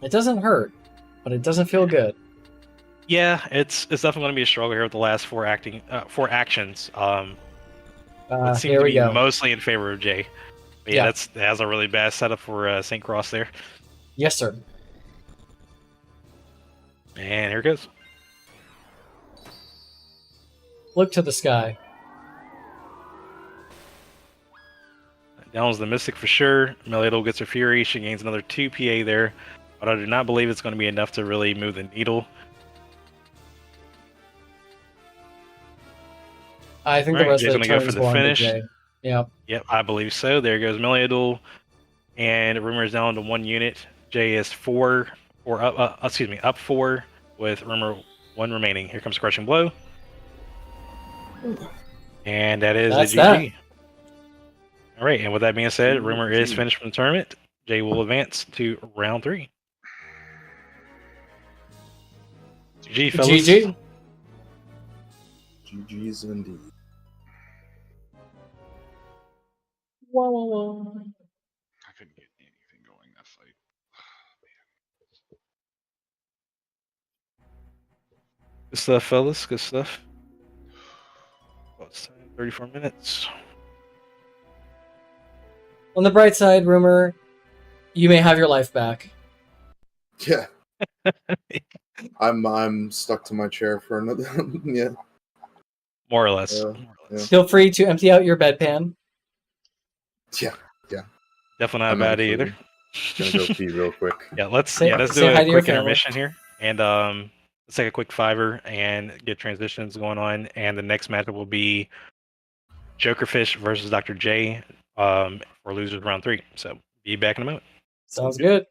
It doesn't hurt, but it doesn't feel good. Yeah, it's definitely going to be a struggle here with the last four actions. It seems Here to we be go. mostly in favor of Jay. But Yeah. that has a really bad setup for St. Cross there. Yes, sir. And here it goes. Look to the sky. Down's the Mystic for sure. Meliodol gets her Fury. She gains another 2 PA there. But I do not believe it's going to be enough to really move the needle. I think Alright, the rest Jay's of the gonna go turn for is the going to finish. Jay. Yep. Yep, I believe so. There goes Meliodol. And Rumor is down to 1 unit. Jay is up 4 with Rumor 1 remaining. Here comes Crushing Blow. And that is That's a that. GG. All right, and with that being said, Rumor is finished from the tournament. Jay will advance to round 3. GG, fellas. GG. GG's indeed. Wah, wah, wah. I couldn't get anything going that fight. Good stuff, fellas. Good stuff. Well, it's time, 34 minutes. On the bright side, Rumor, you may have your life back. Yeah. I'm stuck to my chair for another. Yeah. More or less. Yeah, More or less. Feel free to empty out your bedpan. Yeah. Definitely not I'm bad actually either. gonna go pee real quick. Yeah, let's Say- do say hi a to your quick family. intermission here, and let's take a quick 5-er and get transitions going on. And the next matchup will be Jokerfish versus Dr. J for losers round 3. So be back in a moment. Sounds good.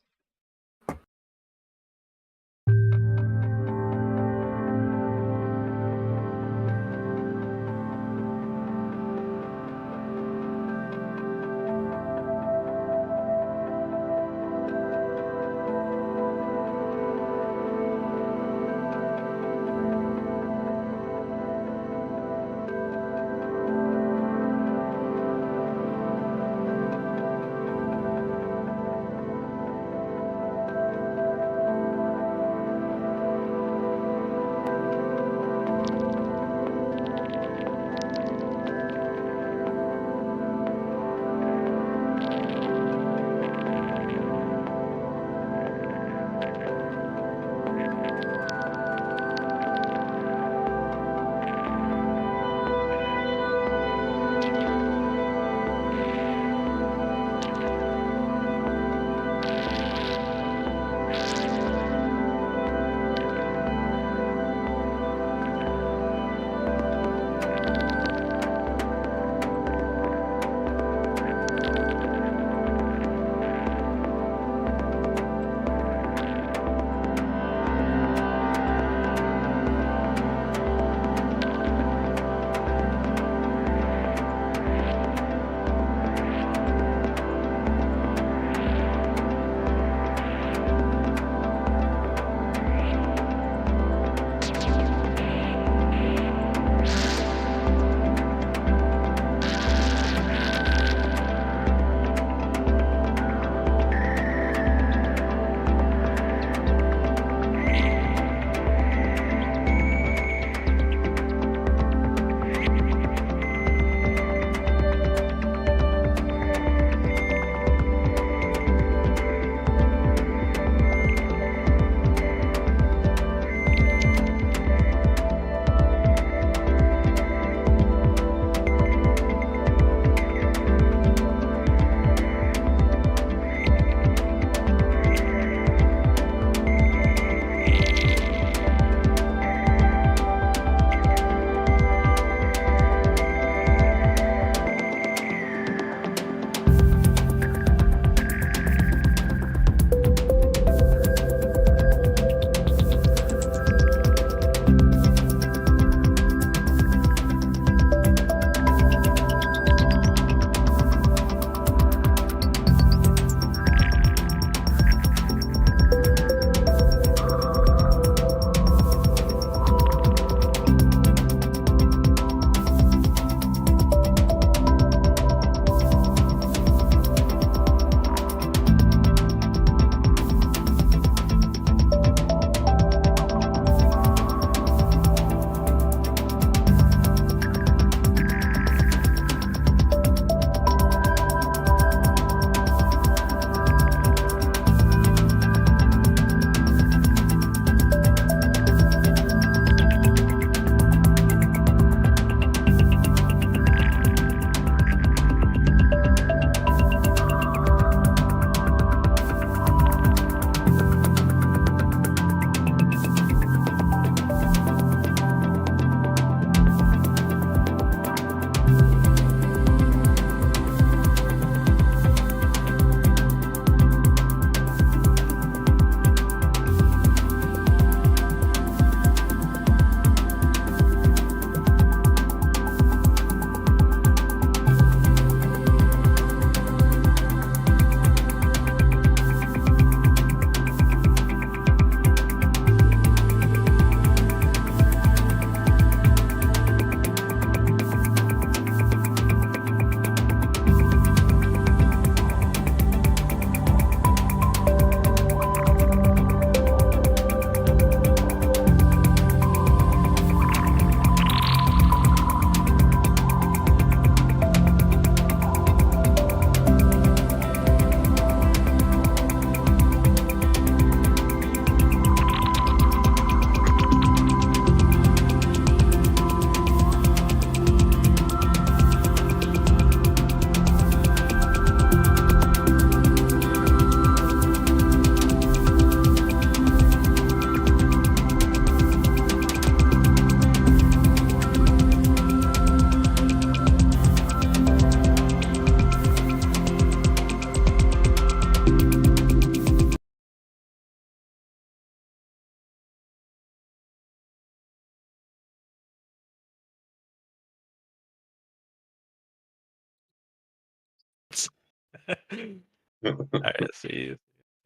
Alright, let's see.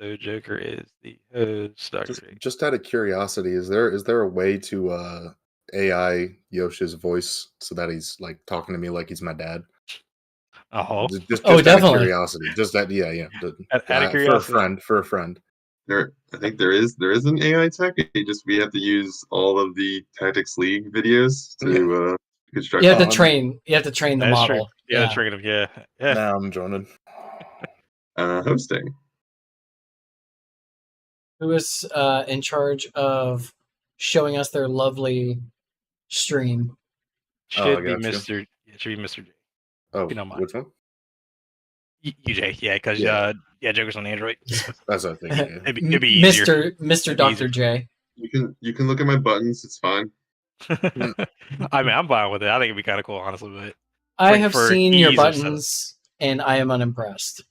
So Joker is the host. Dr. J. Just out of curiosity, is there a way to AI Yoshi's voice so that he's like talking to me like he's my dad? Oh, Just Oh, out of definitely. curiosity. Just that, yeah. out of For a curiosity. friend. I think there is an AI tech. We have to use all of the Tactics League videos to construct. You have to Um, train. You have to train the That's true. model. Yeah, that's true. Yeah. Now I'm joining. Hosting. Who is in charge of showing us their lovely stream? Should I be got you. Mr. It should be Mr. J. Oh, You know mine. which one? You J. Yeah, because Yeah. Joker's on Android. That's what I think. Yeah. It'd be easier. Mr. It'd be Dr. easier. J. You can look at my buttons. It's fine. I mean, I'm fine with it. I think it'd be kind of cool, honestly. But I have for seen your ease of buttons, and I am unimpressed.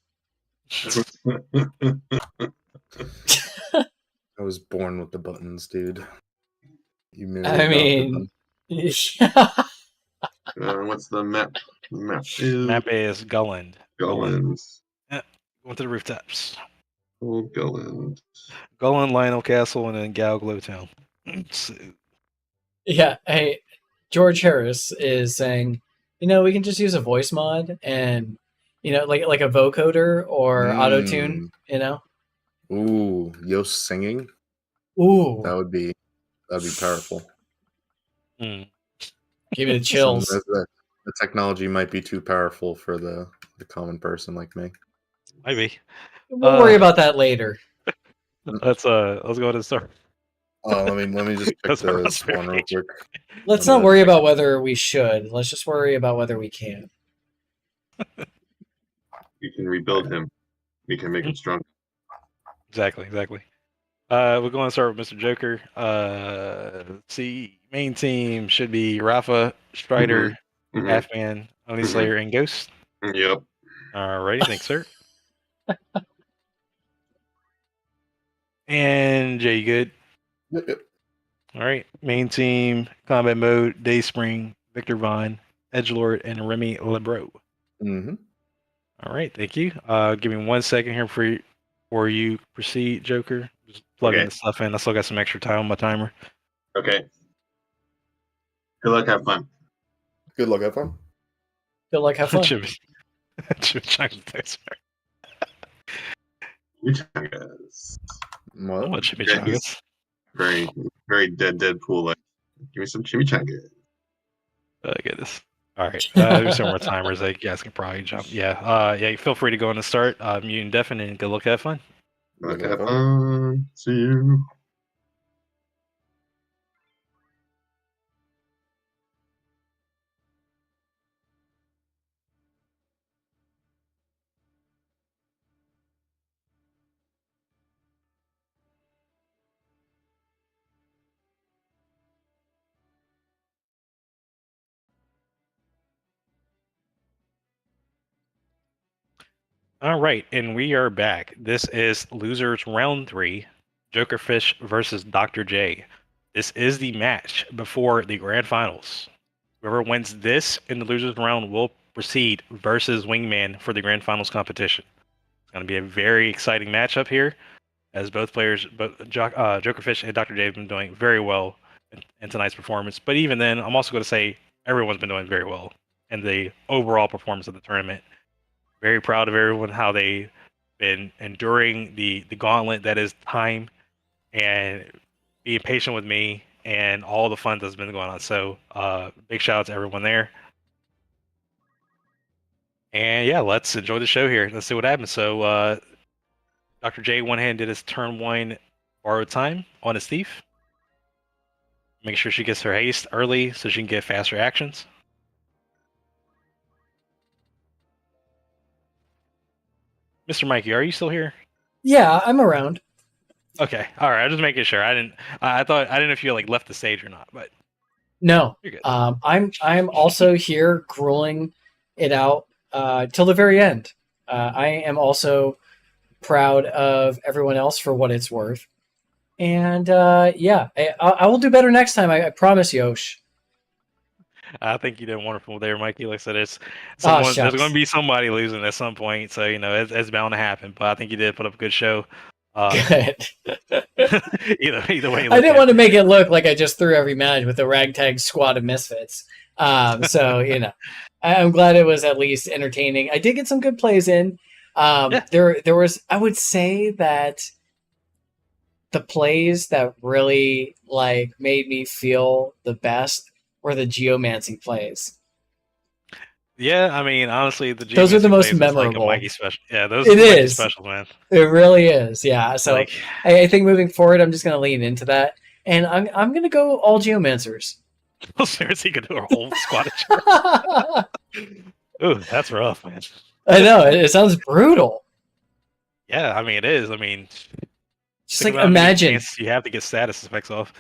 I was born with the buttons, dude. You merely I adopted mean, them. What's the map? The map Map is Gulland. Gulland. Going to the rooftops. Old Gulland. Gulland, Lionel Castle, and then Gal Glowtown. So, yeah. Hey, George Harris is saying, we can just use a voice mod and, like a vocoder or auto tune. Ooh, Yost singing. Ooh, That'd be powerful. mm. give me the chills. The technology might be too powerful for the common person like me. Maybe. We'll worry about that later. Let's go to the start. Let me just pick That's our the spawn real quick. Let's not worry about whether we should. Let's just worry about whether we can. You can rebuild him. We can make him strong. Exactly. We're going to start with Mr. Joker. Let's see. Main team should be Rafa, Strider, Halfman, Oni Slayer, and Ghost. Yep. Alrighty, thanks, sir. And Jay, you good? Yep. All right. Main team, combat mode, Dayspring, Victor Vaughn, Edgelord, and Remy Lebro. Mm-hmm. All right, thank you. Give me 1 second here before you proceed, Joker. Just plugging the stuff in. I still got some extra time on my timer. Okay. Good luck. Have fun. Good luck. Have fun. Good luck. Have fun. Chimichangas. Chimichangas. What? What chimichangas? Very, very Deadpool like. Give me some chimichangas. Get this. All right. There's some more timers that you guys can probably jump. Yeah. Feel free to go in and start. Mute and deafen, and good luck. Have fun. Good luck. Have fun. See you. All right, and we are back. This is Losers Round 3, Jokerfish versus Dr. J. This is the match before the Grand Finals. Whoever wins this in the Losers Round will proceed versus Wingman for the Grand Finals competition. It's going to be a very exciting matchup here, as both players, Jokerfish and Dr. J have been doing very well in tonight's performance. But even then, I'm also going to say everyone's been doing very well in the overall performance of the tournament. Very proud of everyone, how they've been enduring the gauntlet that is time and being patient with me and all the fun that's been going on. So big shout out to everyone there. And yeah, let's enjoy the show here. Let's see what happens. So Dr. J went ahead and did his turn 1 borrowed time on his thief. Make sure she gets her haste early so she can get faster actions. Mr. Mikey, are you still here? Yeah, I'm around. Okay, all right. I'm just making sure. I didn't know if you left the stage or not, but no, you're good. I'm also here grueling it out till the very end. I am also proud of everyone else for what it's worth, and I will do better next time. I promise, Yosh. I think you did wonderful there, Mikey. Like I said, Oh, there's going shucks. to be somebody losing at some point, so it's bound to happen. But I think you did put up a good show. Good. Either way you I look didn't at want it. to make it look like I just threw every match with a ragtag squad of misfits. So I'm glad it was at least entertaining. I did get some good plays in. Yeah. There was, I would say that the plays that really like made me feel the best were the geomancy plays. Yeah, I mean, honestly, the Those are the geomancy most plays is like a memorable. Mikey special. Yeah, those It are Mikey is. special, man. It really is. Yeah. So Like, I think moving forward, I'm just going to lean into that, and I'm going to go all geomancers. seriously, you could do a whole squad of I Ooh, that's rough, man. know it sounds brutal. Yeah, I mean, it is. I mean, Just think like about how many imagine. chances you have to get status effects off.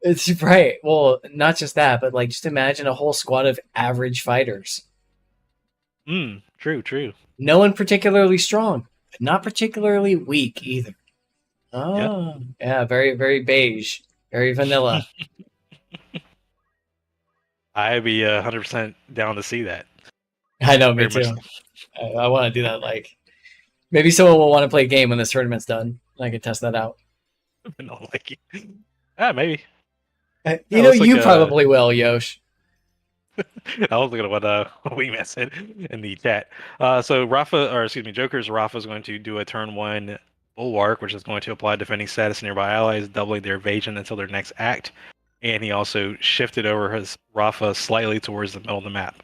It's right. Well, not just that, but like just imagine a whole squad of average fighters. True. No one particularly strong, but not particularly weak either. Yeah. Oh, yeah, very, very beige, very vanilla. I'd be 100% down to see that. I know, me Very much too. I want to do that. Like, maybe someone will want to play a game when this tournament's done. I can test that out. Not like it. Maybe. You looks like you probably will, Yosh. I was looking at what Wingman said in the chat. So Joker's Rafa is going to do a turn 1 bulwark, which is going to apply defending status to nearby allies, doubling their evasion until their next act. And he also shifted over his Rafa slightly towards the middle of the map.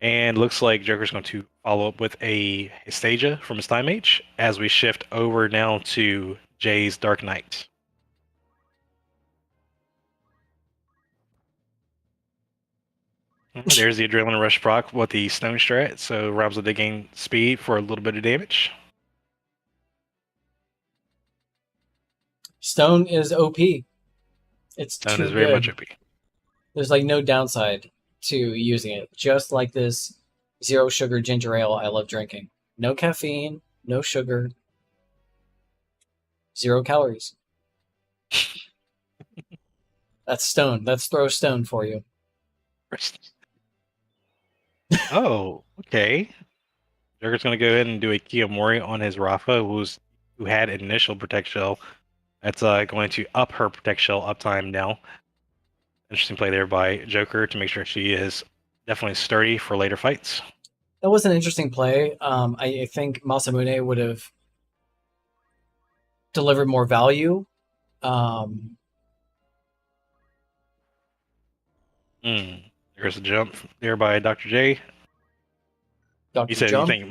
And looks like Joker's going to follow up with a Hystasia from his Time Mage as we shift over now to Jay's Dark Knight. There's the Adrenaline Rush proc with the Stone Strat, so Rob's will gain speed for a little bit of damage. Stone is OP. It's Stone too is very good. much OP. There's like no downside to using it. Just like this zero sugar ginger ale I love drinking. No caffeine, no sugar, 0 calories. That's Stone. That's throw Stone for you. Oh, okay. Joker's going to go ahead and do a Kiyomori on his Rafa, who had initial Protect Shell. That's going to up her Protect Shell uptime now. Interesting play there by Joker to make sure she is definitely sturdy for later fights. That was an interesting play. I think Masamune would have delivered more value. There's a jump there by Dr. J. Dr. You said Jump. you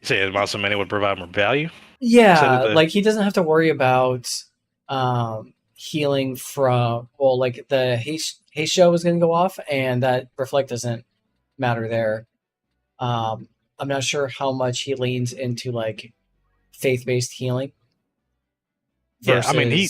said Masamune would provide more value? Yeah, like he doesn't have to worry about healing from, well, like the haste show was going to go off, and that reflect doesn't matter there. I'm not sure how much he leans into like faith-based healing. Yeah, I mean he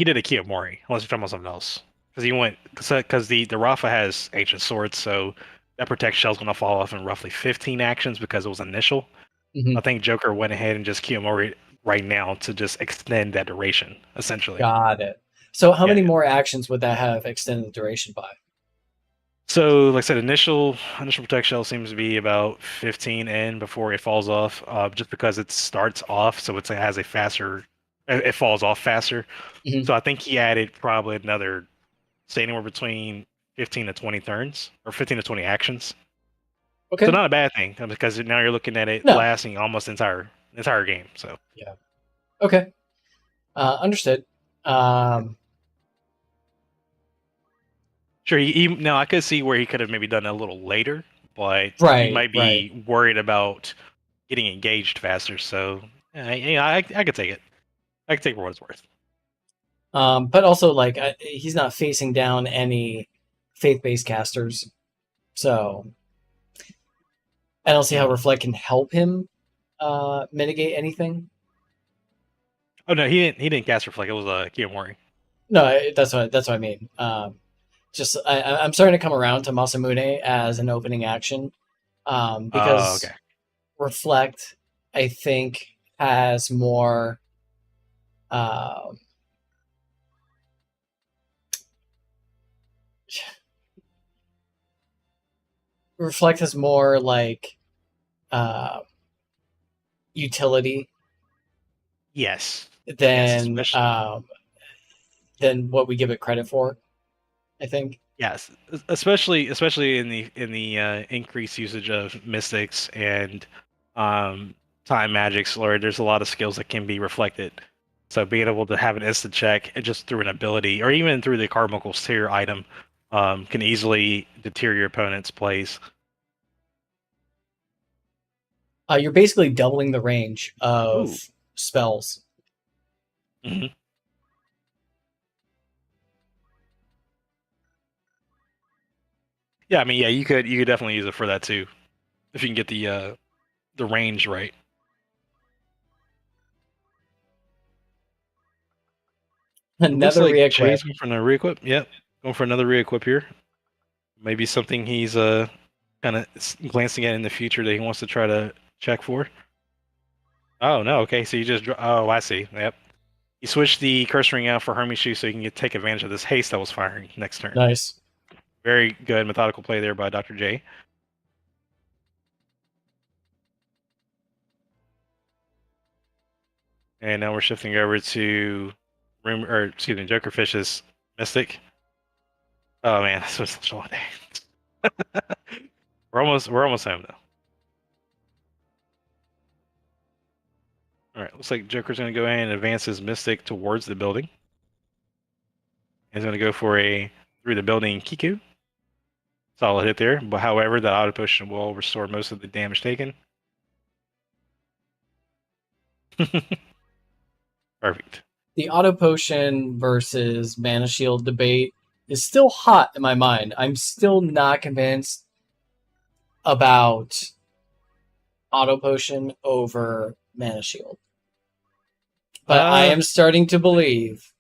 did a Kiyomori, unless you're talking about something else. Because the Rafa has ancient swords, so that Protect Shell's going to fall off in roughly 15 actions because it was initial. Mhm. I think Joker went ahead and just Kiyomori right now to just extend that duration, essentially. Got it. So how many Yeah. more actions would that have extended the duration by? So, like I said, initial Protect Shell seems to be about 15 in before it falls off, just because it starts off, so it has a faster, it falls off faster. Mhm. So I think he added probably another, say anywhere between 15 to 20 turns, or 15 to 20 actions. Okay. So not a bad thing, because now you're looking at it No. lasting almost entire game. So Okay. Understood. sure, now I could see where he could have maybe done it a little later, but Right, he might be worried about getting engaged faster. So I could take it. I could take it for what it's worth. But also, like, he's not facing down any faith-based casters, so I don't see how Reflect can help him mitigate anything. Oh no, he didn't cast Reflect. It was Kiyomori. No, that's what I mean. Just I'm starting to come around to Masamune as an opening action, because Okay. Reflect, I think, has more. Reflect is more like utility Yes. than especially- than what we give it credit for, I think. Yes, especially in the increased usage of mystics and time magics, Lord, there's a lot of skills that can be reflected. So being able to have an instant check just through an ability, or even through the Carbuncle tier item, can easily deter your opponent's plays. You're basically doubling the range of Ooh. spells. hmm Yeah, I mean, yeah, you could definitely use it for that too, if you can get the range right. Looks Another like re-equip. Jay's going for another re-equip. Yep, going for another re-equip here. Maybe something he's kind of glancing at in the future that he wants to try to check for. Oh no, okay, so you just oh, I see. Yep. You switched the curse ring out for Hermes Shoe so you can take advantage of this haste that was firing next turn. Nice. Very good methodical play there by Dr. J. And now we're shifting over to Jokerfish's Mystic. Oh man, this was such a long day. we're almost home though. All right, looks like Joker's going to go ahead and advance his Mystic towards the building. He's going to go for a through the building Kiku. Solid hit there, but however, that auto potion will restore most of the damage taken. Perfect. The auto potion versus mana shield debate is still hot in my mind. I'm still not convinced about auto potion over mana shield. But I am starting to believe.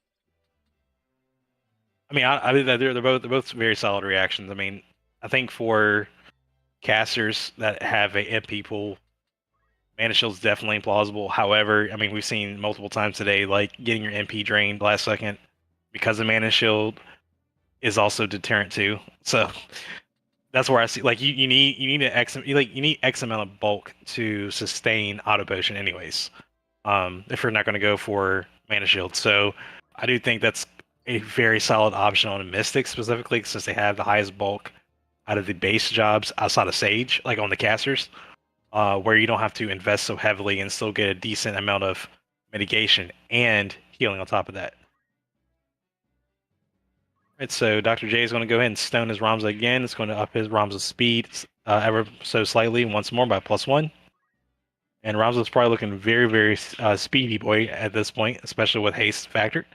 I mean, I think that they're both very solid reactions. I mean, I think for casters that have a MP pool, mana shield's definitely plausible. However, I mean, we've seen multiple times today, like getting your MP drained last second because of mana shield is also deterrent too. So that's where I see like you need X amount of bulk to sustain auto potion anyways. If you're not going to go for mana shield, so I do think that's a very solid option on a Mystic specifically, since they have the highest bulk out of the base jobs outside of Sage, like on the casters, where you don't have to invest so heavily and still get a decent amount of mitigation and healing on top of that. Right, so Dr. J is going to go ahead and stone his Ramza again. It's going to up his Ramza's speed ever so slightly once more by +1. And Ramza's probably looking very, very speedy boy at this point, especially with haste factored.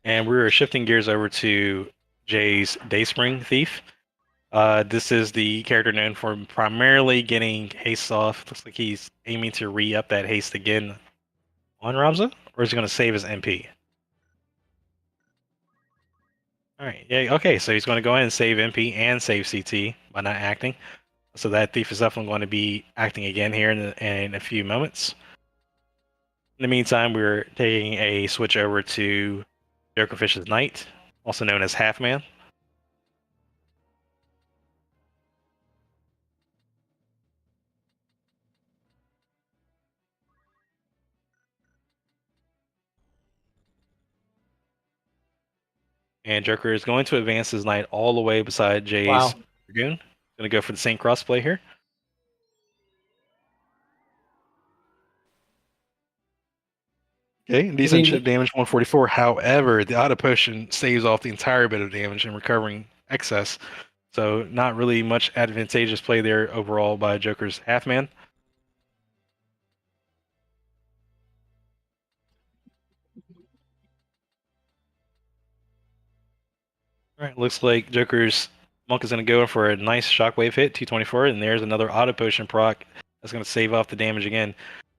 And we're shifting gears over to Jay's Dayspring Thief. This is the character known for primarily getting haste off. Looks like he's aiming to re-up that haste again on Ramza, or is he going to save his MP? All right, yeah, okay, so he's going to go ahead and save MP and save CT by not acting. So that Thief is definitely going to be acting again here in a few moments. In the meantime, we're taking a switch over to Jokerfish's Knight, also known as Half Man. And Joker is going to advance his Knight all the way beside Jay's Dragoon. Going to go for the same crossplay here. Okay, decent chip damage, 144. However, the auto potion saves off the entire bit of damage and recovering excess. So not really much advantageous play there overall by Joker's Half Man. All right, looks like Joker's Monk is going to go for a nice shockwave hit, 224, and there's another auto potion proc that's going to save off the damage again.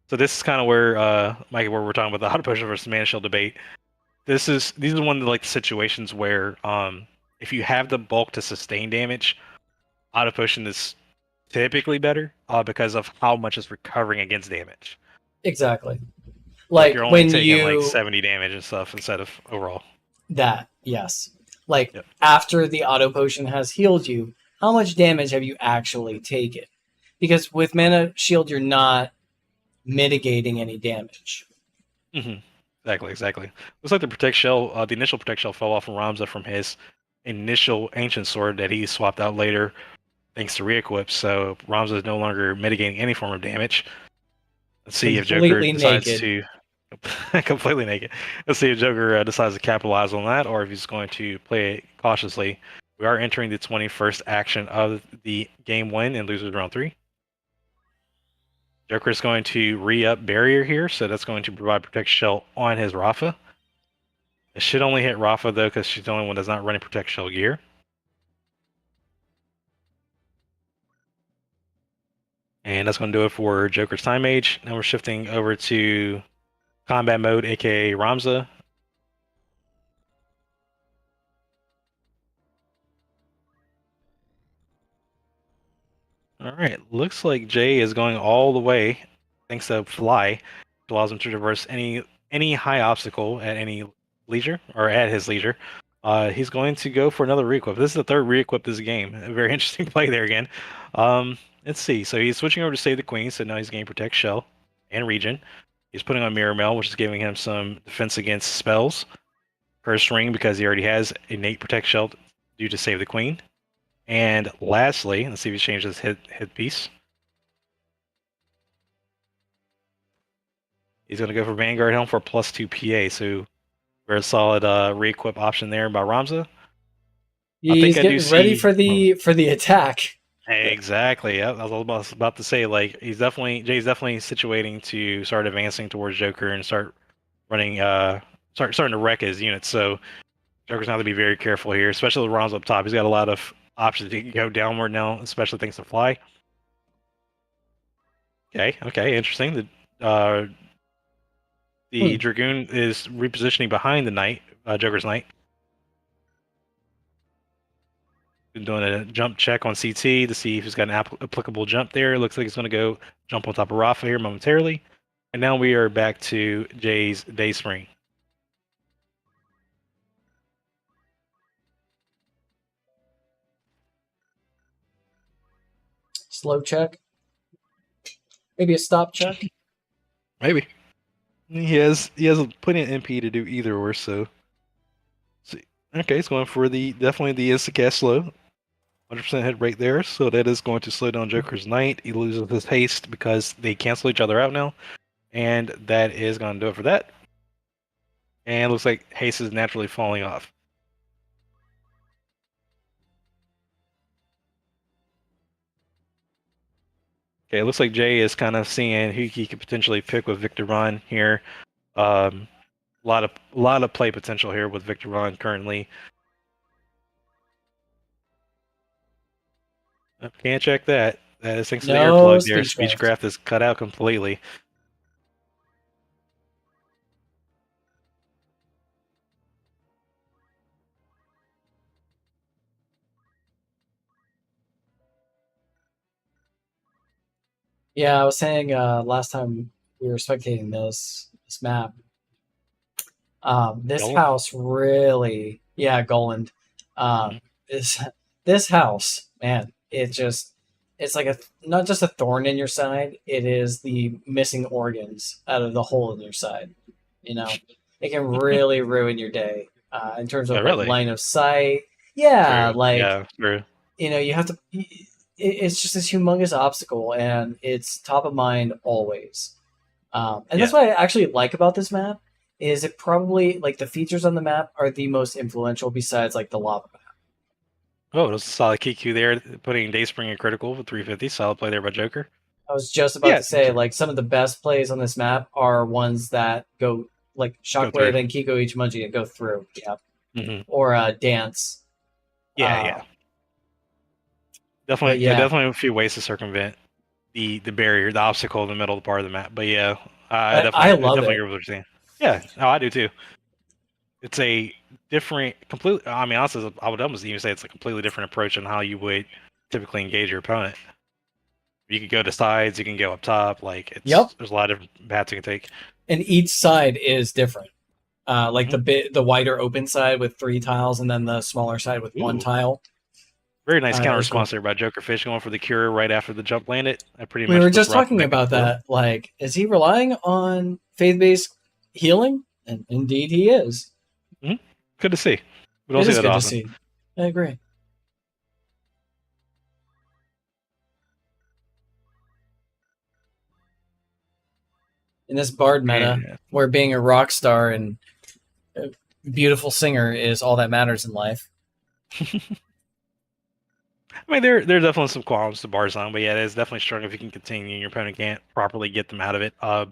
So this is kind of where, Mike, where we're talking about the auto potion versus mana shield debate. These are one of the situations where, if you have the bulk to sustain damage, auto potion is typically better because of how much it's recovering against damage. Exactly. Like Like you're only when taking like you 70 damage and stuff instead of overall. that, yes. Like Yep. after the auto potion has healed you, how much damage have you actually taken? Because with mana shield, you're not mitigating any damage. Mm-hmm. Exactly. Looks like the protect shell, the initial protect shell fell off from Ramza from his initial ancient sword that he swapped out later thanks to re-equip. So Ramza is no longer mitigating any form of damage. Let's see if Joker Completely decides naked. to completely naked. Let's see if Joker decides to capitalize on that, or if he's going to play it cautiously. We are entering the 21st action of the game win and losers round 3. Joker is going to re-up barrier here, so that's going to provide protect shell on his Rafa. It should only hit Rafa though, because she's the only one that's not running protect shell gear. And that's going to do it for Joker's Time Mage. Now we're shifting over to combat mode, aka Ramza. Alright, looks like Jay is going all the way, thanks to Fly, which allows him to traverse any high obstacle at any leisure, or at his leisure. He's going to go for another re-equip. This is the third re-equip this game. A very interesting play there again. Let's see. So he's switching over to Save the Queen, so now he's getting Protect Shell and Regen. He's putting on Mirror Mail, which is giving him some defense against spells. Curse Ring, because he already has innate Protect Shell due to Save the Queen. And lastly, let's see if he changes his hit piece. He's going to go for Vanguard Helm for +2 PA, so very solid re-equip option there by Ramza. He's getting ready for the attack. Exactly. Yeah, I was about to say, like, Jay's definitely situating to start advancing towards Joker and start running, starting to wreck his units. So Joker's going to have to be very careful here, especially with Ramza up top. He's got a lot of options to go downward now, especially thanks to Fly. Okay, interesting. The Dragoon is repositioning behind the Knight, Joker's Knight. Been doing a jump check on CT to see if he's got an applicable jump there. It looks like he's going to go jump on top of Rafa here momentarily. And now we are back to Jay's Dayspring. Slow check. Maybe a stop check. Maybe. He has plenty of MP to do either or, so. Okay, he's going for definitely the insta-cast slow. 100% hit rate there, so that is going to slow down Joker's Knight. He loses his haste because they cancel each other out now. And that is going to do it for that. And looks like haste is naturally falling off. Okay, it looks like Jay is kind of seeing who he could potentially pick with Victor Ron here. A lot of play potential here with Victor Ron currently. Can't check that. That is thanks to the earplug there. Speechcraft is cut out completely. Yeah, I was saying last time we were spectating this map. This Goland? house really, Goland. This house, man, it's like not just a thorn in your side. It is the missing organs out of the hole in your side. You know, it can really ruin your day in terms of really? line of sight. Yeah, true. True. You know, you have to. It's just this humongous obstacle, and it's top of mind always. And that's what I actually like about this map. Is it probably like the features on the map are the most influential besides like the lava map. Oh, there's a solid Kiku there, putting Dayspring in critical for 350. Solid play there by Joker. I was just about to say, like, some of the best plays on this map are ones that go like Shockwave and Kiko Ichimonji and go through. Yeah. Mm-hmm. Or Dance. Yeah. Definitely a few ways to circumvent the barrier, the obstacle in the middle part of the map. But yeah, I definitely agree with what you're saying. Yeah, no, I do too. It's a different, completely. I mean, honestly, I would almost even say it's a completely different approach on how you would typically engage your opponent. You can go to sides, you can go up top. Like Yep. there's a lot of different paths you can take. And each side is different. Like Mhm. the wider open side with 3 tiles, and then the smaller side with 1 Ooh. tile. Very nice counter It's cool. response there by Joker Fish going for the cure right after the jump landed. I pretty We much were puts just Rafa talking back in about the flow. that. Like, is he relying on faith-based healing? And indeed, he is. Good to see. We don't It see is that good often. to see. I agree. In this bard meta, Yeah. where being a rock star and a beautiful singer is all that matters in life. I mean, there are definitely some qualms to Barzon, but yeah, it is definitely strong if you can continue and your opponent can't properly get them out of it. I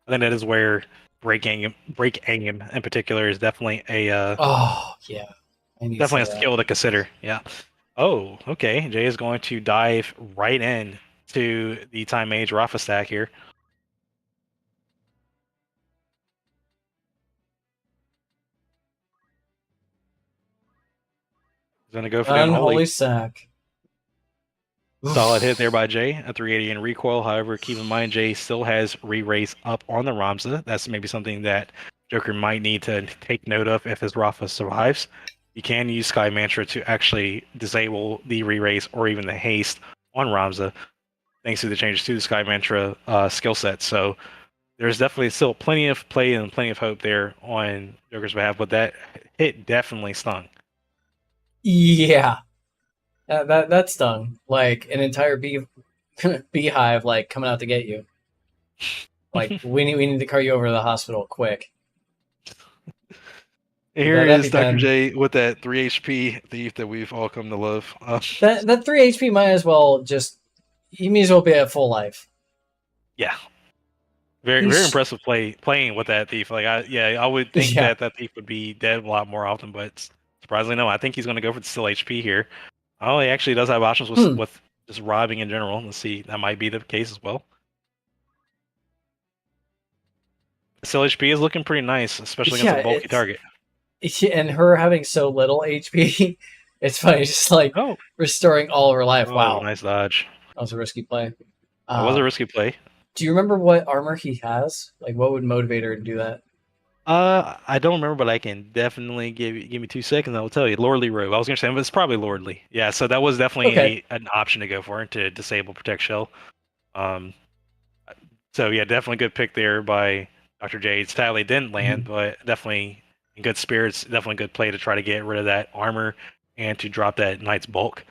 think that is where break aim in particular is definitely a Oh, yeah. I need definitely a to say skill to consider. Yeah. Oh, okay. Jay is going to dive right in to the Time Mage Rafa stack here. He's going to go for the Unholy unholy. sack. Solid hit there by Jay, a 380 in recoil. However, keep in mind Jay still has re-raise up on the Ramza. That's maybe something that Joker might need to take note of if his Rafa survives. You can use Sky Mantra to actually disable the re-raise or even the haste on Ramza, thanks to the changes to the Sky Mantra skill set. So there's definitely still plenty of play and plenty of hope there on Joker's behalf, but that hit definitely stung. Yeah. That stung. Like an entire beehive like coming out to get you. Like we need to carry you over to the hospital quick. Here That is Dr. EpiPen. J with that 3 HP thief that we've all come to love. That 3 HP might as well just he may as well be at full life. Yeah. Very He's- impressive playing with that thief. Like I would think Yeah. that thief would be dead a lot more often, but surprisingly no. I think he's going to go for the still HP here. Oh, he actually does have options with just robbing in general. Let's see, that might be the case as well. Still HP is looking pretty nice, especially against a bulky target. And her having so little HP, it's funny, just like restoring all of her life. Wow, nice dodge. That was a risky play. That was a risky play. Do you remember what armor he has? Like, what would motivate her to do that? I don't remember, but I can definitely give me 2 seconds. I will tell you. Lordly Robe. I was gonna say, but it's probably Lordly. Yeah, so that was definitely an option to go for to disable Protect Shell. So yeah, definitely good pick there by Dr. J. Sadly didn't land, but definitely in good spirits. Definitely good play to try to get rid of that armor and to drop that Knight's bulk.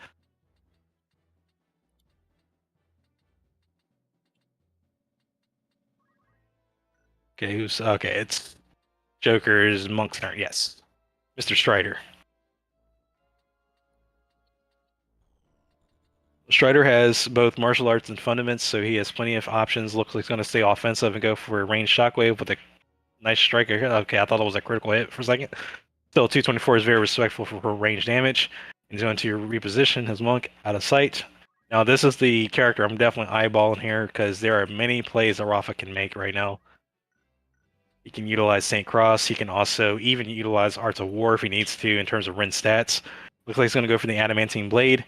Okay, it's Joker's Monk's turn. Yes, Mr. Strider. Strider has both martial arts and fundaments, so he has plenty of options. Looks like he's going to stay offensive and go for a ranged shockwave with a nice strike. Okay, I thought it was a critical hit for a second. Still, 224 is very respectful for her range damage. He's going to reposition his monk out of sight. Now, this is the character I'm definitely eyeballing here because there are many plays that Rafa can make right now. He can utilize St. Cross. He can also even utilize Arts of War if he needs to in terms of Rin stats. Looks like he's going to go for the Adamantine Blade.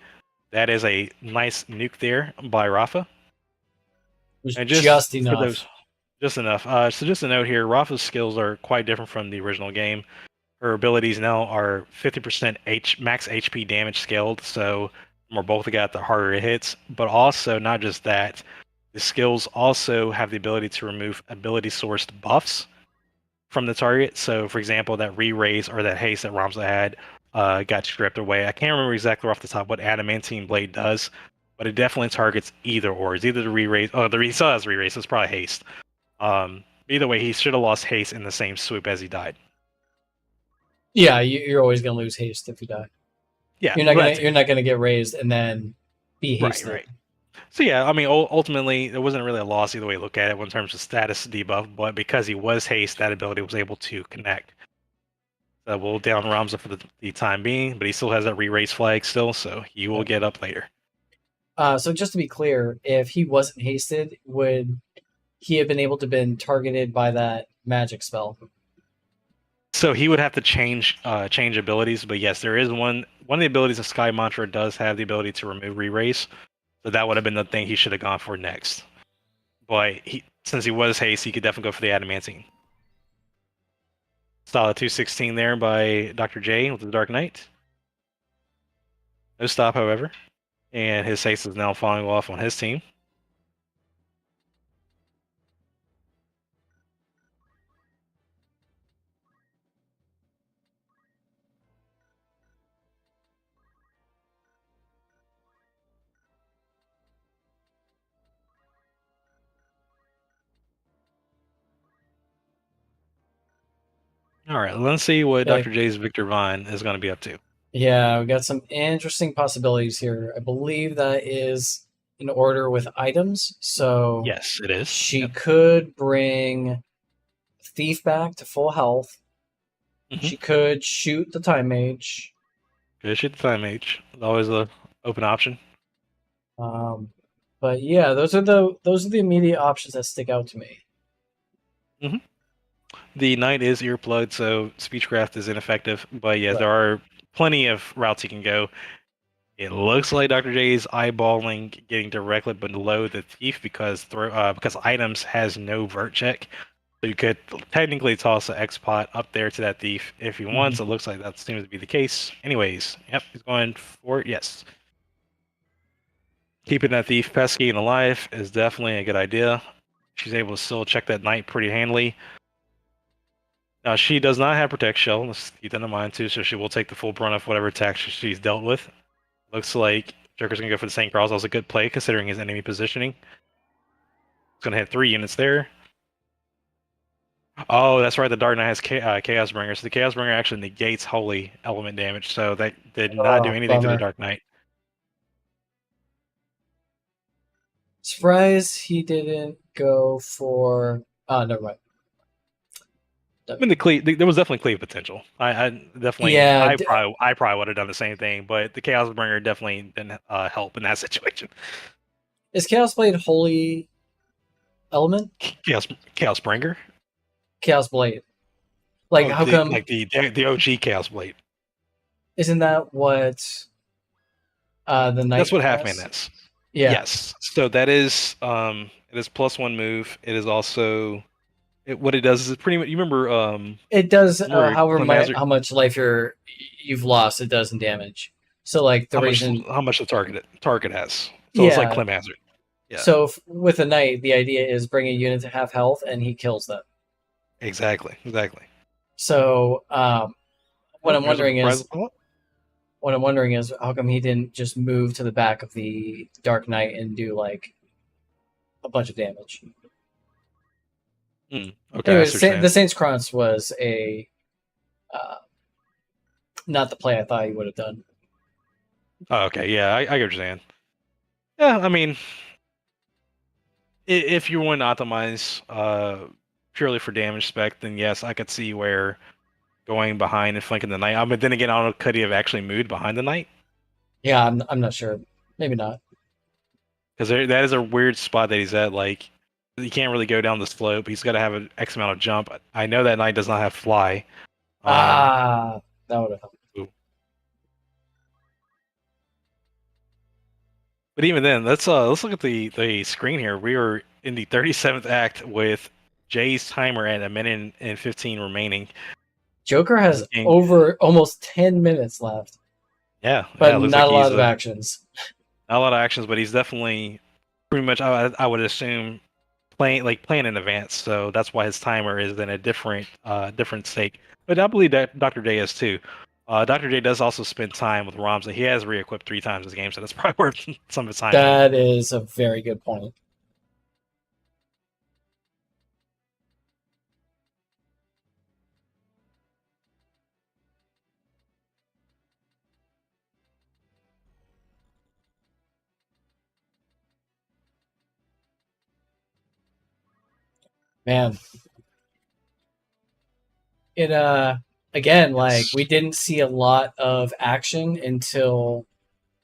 That is a nice nuke there by Rafa. And just enough. Just enough. So just a note here, Rafa's skills are quite different from the original game. Her abilities now are 50% max HP damage scaled, so the more both got, the harder it hits. But also, not just that, the skills also have the ability to remove ability-sourced buffs from the target. So, for example, that re-raise or that haste that Ramza had got stripped away. I can't remember exactly off the top what Adamantine Blade does, but it definitely targets either or. It's either the re-raise. Oh, he still has re-raise, so it's probably haste. Either way, he should have lost haste in the same swoop as he died. Yeah, you're always gonna lose haste if you die. Yeah, you're not gonna get raised and then be hasted. Right. So yeah, I mean, ultimately, it wasn't really a loss either way you look at it in terms of status debuff, but because he was haste, that ability was able to connect. So we'll down Ramza for the time being, but he still has that re-raise flag still, so he will get up later. So just to be clear, if he wasn't hasted, would he have been able to been targeted by that magic spell? So he would have to change abilities, but yes, there is one of the abilities of Sky Mantra does have the ability to remove re-raise. So that would have been the thing he should have gone for next. But since he was haste, he could definitely go for the adamantine. Solid 216 there by Dr. J with the Dark Knight. No stop, however. And his haste is now falling off on his team. All right, let's see what Okay. Dr. J's Victor Vaughn is going to be up to. Yeah, we got some interesting possibilities here. I believe that is in order with items. So Yes, it is. she Yep. could bring Thief back to full health. Mhm. She could shoot the Time Mage. Good shoot the Time Mage. Always a open option. But yeah, those are the immediate options that stick out to me. The Knight is earplugged, so Speechcraft is ineffective. But yeah, Right. there are plenty of routes he can go. It looks like Dr. J is eyeballing getting directly below the Thief because items has no vert check. So you could technically toss an X-Pot up there to that Thief if he wants. It looks like that seems to be the case. Anyways, yep, he's going for it. Yes. Keeping that Thief pesky and alive is definitely a good idea. She's able to still check that Knight pretty handily. Now, she does not have Protect Shell. Let's keep that in mind, too, so she will take the full brunt of whatever attack she's dealt with. Looks like Joker's going to go for the St. Cross. That was a good play, considering his enemy positioning. He's going to hit 3 units there. Oh, that's right. The Dark Knight has Chaos Bringer. So the Chaos Bringer actually negates Holy Element damage, so that did not do anything to the bummer. Dark Knight. Surprised he didn't go for. Oh, never mind. I mean, there was definitely cleave potential. I definitely, Yeah, I probably would have done the same thing, but the Chaos Bringer definitely didn't help in that situation. Is Chaos Blade Holy Element? Chaos Bringer? Chaos Blade. Like, how come? Like the OG Chaos Blade. Isn't that what the Knight? That's what Half has? Man is. Yeah. Yes. So that is it is +1 move. It is also what it does is it pretty much, you remember It does where how much life you've lost. It does in damage. So like the reason how much the target has. So it's like Clem Hazard. Yeah. So with a Knight, the idea is bring a unit to half health and he kills them. Exactly. So what I'm wondering is is how come he didn't just move to the back of the Dark Knight and do like a bunch of damage. Okay. Anyways, the Saints Cross was a not the play I thought he would have done. Oh, okay, yeah, I get what you're saying. Yeah, I mean, if you want to optimize purely for damage spec, then yes, I could see where going behind and flanking the Knight. But then again, I don't know, could he have actually moved behind the Knight? Yeah, I'm not sure. Maybe not. Because that is a weird spot that he's at. Like, he can't really go down the slope. He's got to have an X amount of jump. I know that Knight does not have fly. That would have helped. But even then, let's look at the screen here. We are in the 37th act with Jay's timer at 1:15 remaining. Joker has over almost 10 minutes left. Yeah, but not a lot of actions. Not a lot of actions, but he's definitely pretty much. I would assume playing in advance. So that's why his timer is in a different stake. But I believe that Dr. J is too. Dr. J does also spend time with ROMs that he has re-equipped 3 times this game, so that's probably worth some of his time. That is a very good point. Man. It again, like we didn't see a lot of action until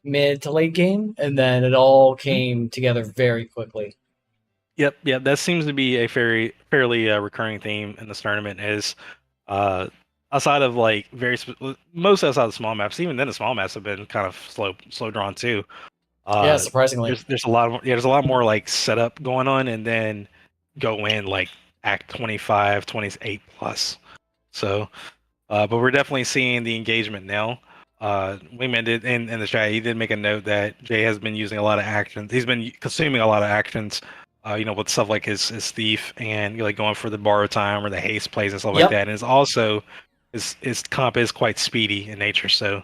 mid to late game, and then it all came together very quickly. Yep. That seems to be a fairly recurring theme in this tournament. Is outside of like most outside of small maps, even then the small maps have been kind of slow drawn too. Yeah, surprisingly. There's a lot more, there's a lot more like setup going on, and then go in like Act 25, 28 plus. So, but we're definitely seeing the engagement now. Wingman did in the chat. He did make a note that Jay has been using a lot of actions. He's been consuming a lot of actions. With stuff like his thief and like going for the borrow time or the haste plays and stuff like Yep. that. And it's also his comp is quite speedy in nature. So,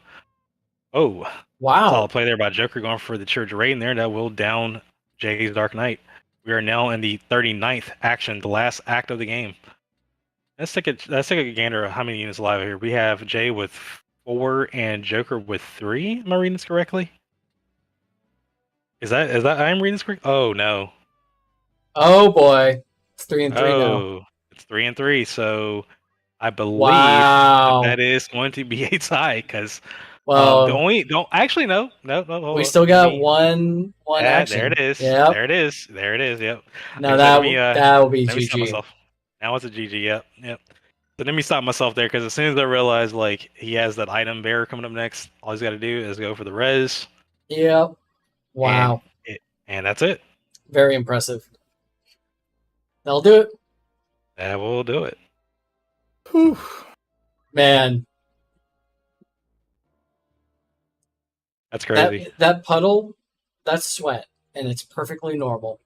Wow. solid play there by Joker going for the Church Raid in there. That will down Jay's Dark Knight. We are now in the 39th action, the last act of the game. Let's take a gander at how many units alive here. We have Jay with 4 and Joker with 3. Am I reading this correctly? Is that I'm reading this correct? Oh no. Oh boy. It's 3 and 3 now. Oh, it's 3 and 3. So I believe Wow. that is going to be a tie because Well, the only don't actually no. Hold we up. still got Let me- one action. There it is. Yep. There it is. There it is. Yep. Now Okay, so that let me, that will be let me stop GG. myself. Now it's a GG. Yep. So let me stop myself there because as soon as I realized like he has that item bearer coming up next, all he's got to do is go for the res. Yep. Wow. And that's it. Very impressive. That'll do it. That will do it. Whew. Man, That's crazy. that puddle, that's sweat, and it's perfectly normal.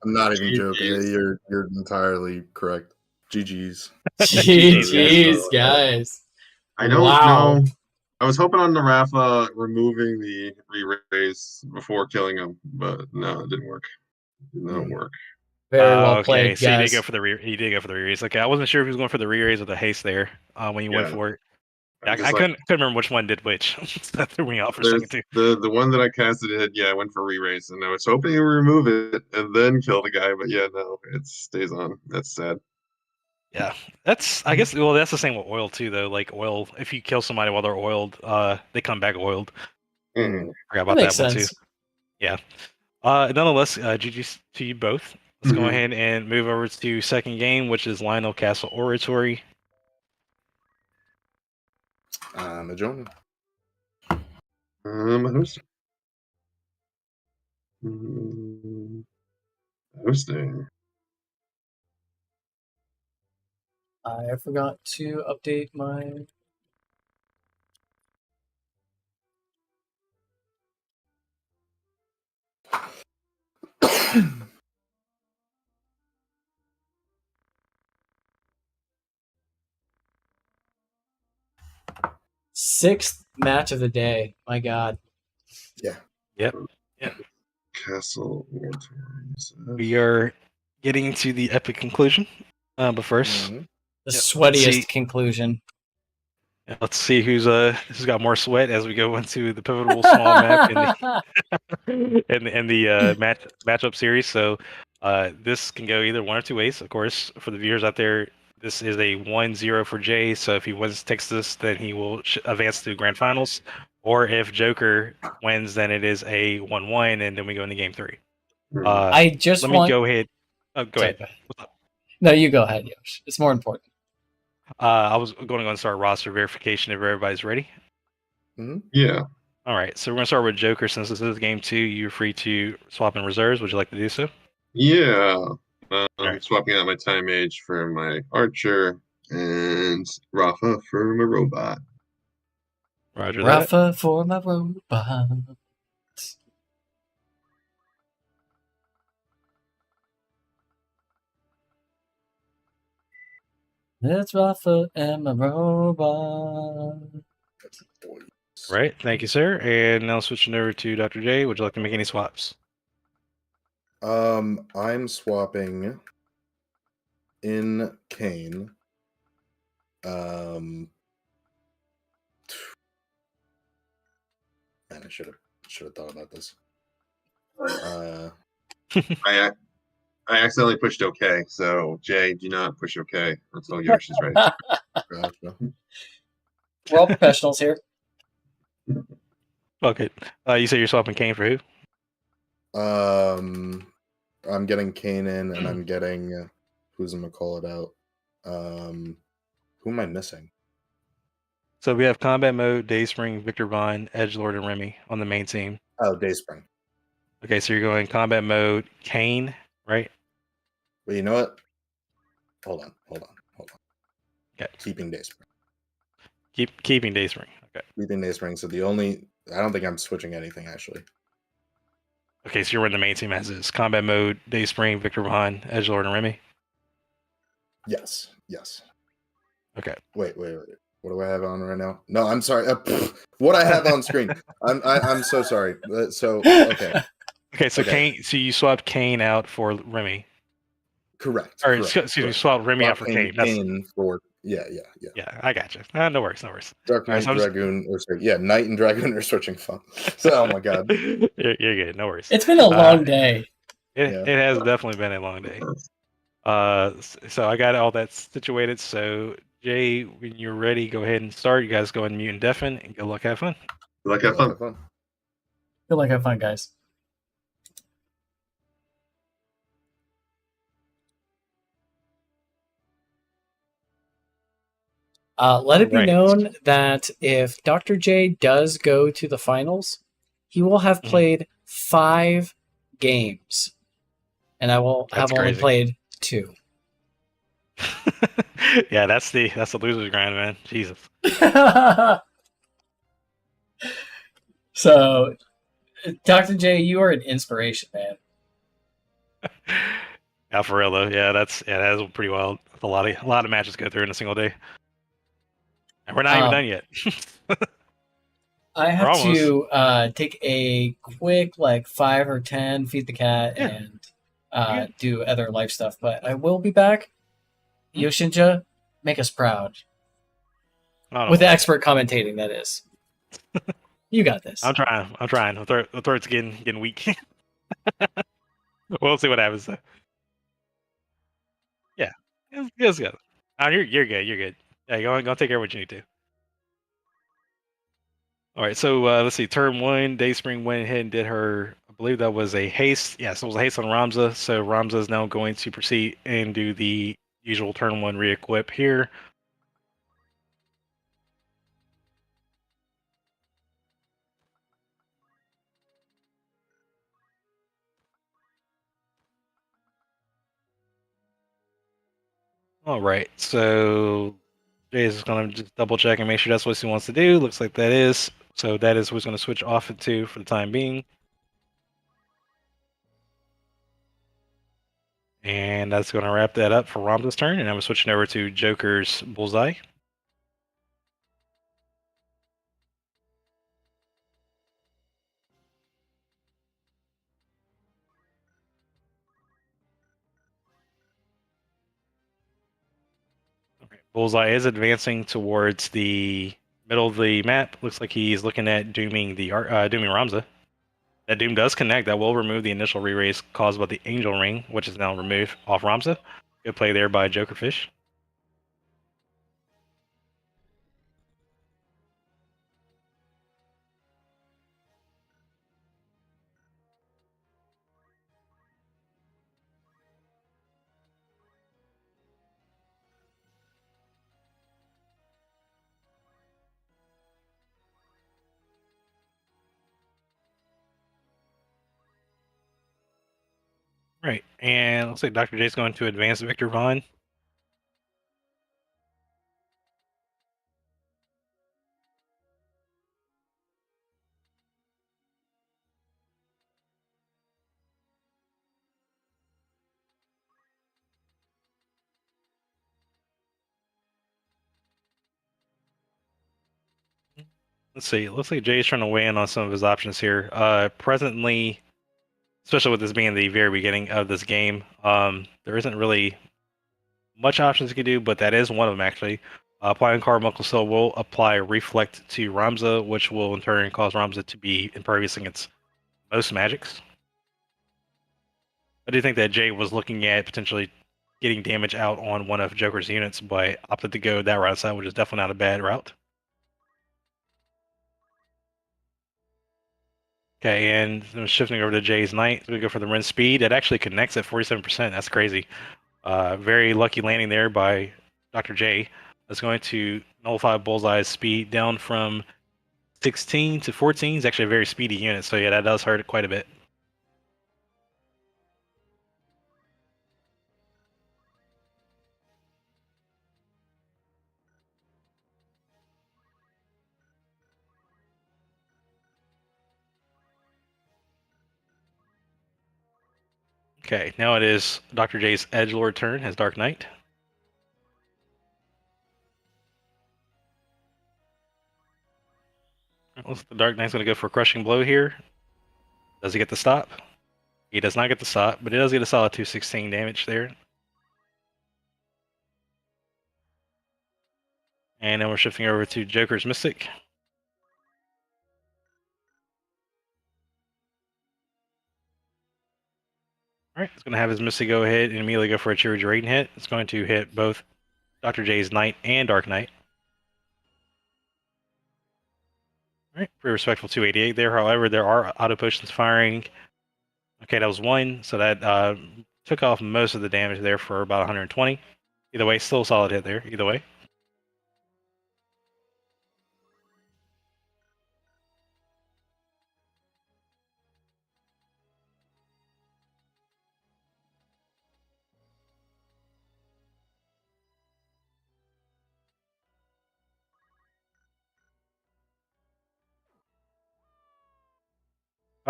I'm not even joking. GGs. You're entirely correct. GG's. Jeez, guys. I don't Wow. know. I was hoping on the Rafa removing the re-raise before killing him, but no, it didn't work. Did not work. Very well Okay, played, so he guys. did go for the he did go for the re-raise. Okay, I wasn't sure if he was going for the re-raise or the haste there when he went Yeah. for it. I'm I just like, couldn't remember which one did which. That threw me off for a there's second too. the one that I casted it, yeah, I went for re-raise, and I was hoping he would remove it and then kill the guy, but yeah, no, it stays on. That's sad. Yeah, that's I guess. Well, that's the same with oil too, though. Like oil, if you kill somebody while they're oiled, they come back oiled. Mhm. Forgot about That makes that one sense. too. Yeah. Nonetheless, GG's to you both. Let's go Mhm. ahead and move over to second game, which is Lionel Castle Oratory. I'm a Jonah. Hosting. Hosting. I forgot to update my. Sixth match of the day. My God. Yep. Castle Oratories. We are getting to the epic conclusion. But first, Mhm. The Yep. sweatiest See- conclusion. let's see who's got more sweat as we go into the pivotal small map in the matchup series. So this can go either one or two ways. Of course, for the viewers out there, this is a 1-0 for Jay. So if he wins Texas, then he will advance to grand finals. Or if Joker wins, then it is a 1-1, and then we go into game 3. Mhm. I just Let want. me go ahead. Oh, go Sorry, ahead. What's up? No, you go ahead, Yosh. It's more important. I was going to go and start roster verification if everybody's ready. Yeah. All right, so we're going to start with Joker. Since this is game 2, you're free to swap in reserves. Would you like to do so? Yeah. I'm Alright. swapping out my time mage for my archer and Rafa for my robot. Roger that. Rafa for my robot. It's Rafa and my robot. Right, thank you, sir. And now switching over to Dr. J. Would you like to make any swaps? I'm swapping in Kane. Man, I should have thought about this. I accidentally pushed OK, so Jay, do not push OK until Yosh is ready. Gotcha. We're all professionals here. Okay. You say you're swapping Kane for who? I'm getting Kane in, and I'm getting who's gonna call it out. Who am I missing? So we have combat mode, Dayspring, Victor Vaughn, Edgelord, and Remy on the main team. Oh, Dayspring. Okay, so you're going combat mode, Kane, right? Well, you know what? Hold on. Okay. Keeping Dayspring. Keeping Dayspring. Okay. Keeping Dayspring. So I don't think I'm switching anything actually. Okay, so you're in the main team as is. Combat mode, Dayspring, Victor Von, Edgelord, and Remy. Yes. Okay. Wait. What do I have on right now? No, I'm sorry. What I have on screen. I'm so sorry. Okay. Okay, so Okay. Kane. So you swapped Kane out for Remy, Correct. or correct, excuse me, correct. swapped Remy out Swap for Kane. That's Kane for yeah. yeah. I got you. No worries. Dark All right, Knight, so I'm just- Dragoon, or sorry, yeah, Knight and Dragoon are switching fun. So, oh my god. you're good. No worries. It's been a long day. It Yeah. has definitely been a long day. So I got all that situated. So Jay, when you're ready, go ahead and start. You guys go ahead and mute and deafen, and good luck. Have fun. Like have fun. Feel like have fun, guys. Let it be Right. known that if Dr. J does go to the finals, he will have Mhm. played 5 games, and I will That's have only crazy. played 2. Yeah, that's the loser's grind, man. Jesus. So, Dr. J, you are an inspiration, man. Alfarello, yeah, that is pretty wild. That's a lot of matches go through in a single day, and we're not even done yet. I have almost. to take a quick 5 or 10, feed the cat, Yeah. and do other life stuff. But I will be back. Hmm? Yoshinja, make us proud. I don't With the know. expert commentating, that is. You got this. I'm trying. The throat's getting weak. We'll see what happens. Though. Yeah, it's good. Oh, you're good. You're good. Yeah, go take care of what you need to. All right, so let's see. Turn 1, Dayspring went ahead and did her. I believe that was a haste. Yes, it was a haste on Ramza. So Ramza is now going to proceed and do the usual turn 1 re-equip here. All right, so Jay is going to just double check and make sure that's what he wants to do. Looks like that is. So that is what's going to switch off into for the time being. And that's going to wrap that up for Ramza's turn. And I'm switching over to Joker's Bullseye. Okay. Bullseye is advancing towards the middle of the map. Looks like he's looking at dooming Ramza. That doom does connect. That will remove the initial re-raise caused by the Angel Ring, which is now removed off Ramza. Good play there by Jokerfish. Right, and looks like Dr. J's going to advance Victor Von. Let's see. It looks like Jay's trying to weigh in on some of his options here. Presently, especially with this being the very beginning of this game, there isn't really much options you can do, but that is one of them actually. Applying Carbuncle Cell will apply Reflect to Ramza, which will in turn cause Ramza to be impervious against most magics. I do think that Jay was looking at potentially getting damage out on one of Joker's units, but opted to go that route side, which is definitely not a bad route. Okay, and shifting over to Jay's Knight, we go for the Ren Speed. It actually connects at 47%. That's crazy. Very lucky landing there by Dr. J. That's going to nullify Bullseye's speed down from 16 to 14. It's actually a very speedy unit, so yeah, that does hurt it quite a bit. Okay, now it is Dr. J's Edgelord turn as Dark Knight. The Dark Knight's going to go for a crushing blow here. Does he get the stop? He does not get the stop, but he does get a solid 216 damage there. And then we're shifting over to Joker's Mystic. Alright, he's going to have his Mystic go ahead and immediately go for a Cheerage Raiden hit. It's going to hit both Dr. J's Knight and Dark Knight. Alright, pretty respectful 288 there. However, there are auto potions firing. Okay, that was one, so that took off most of the damage there for about 120. Either way, still a solid hit there, either way.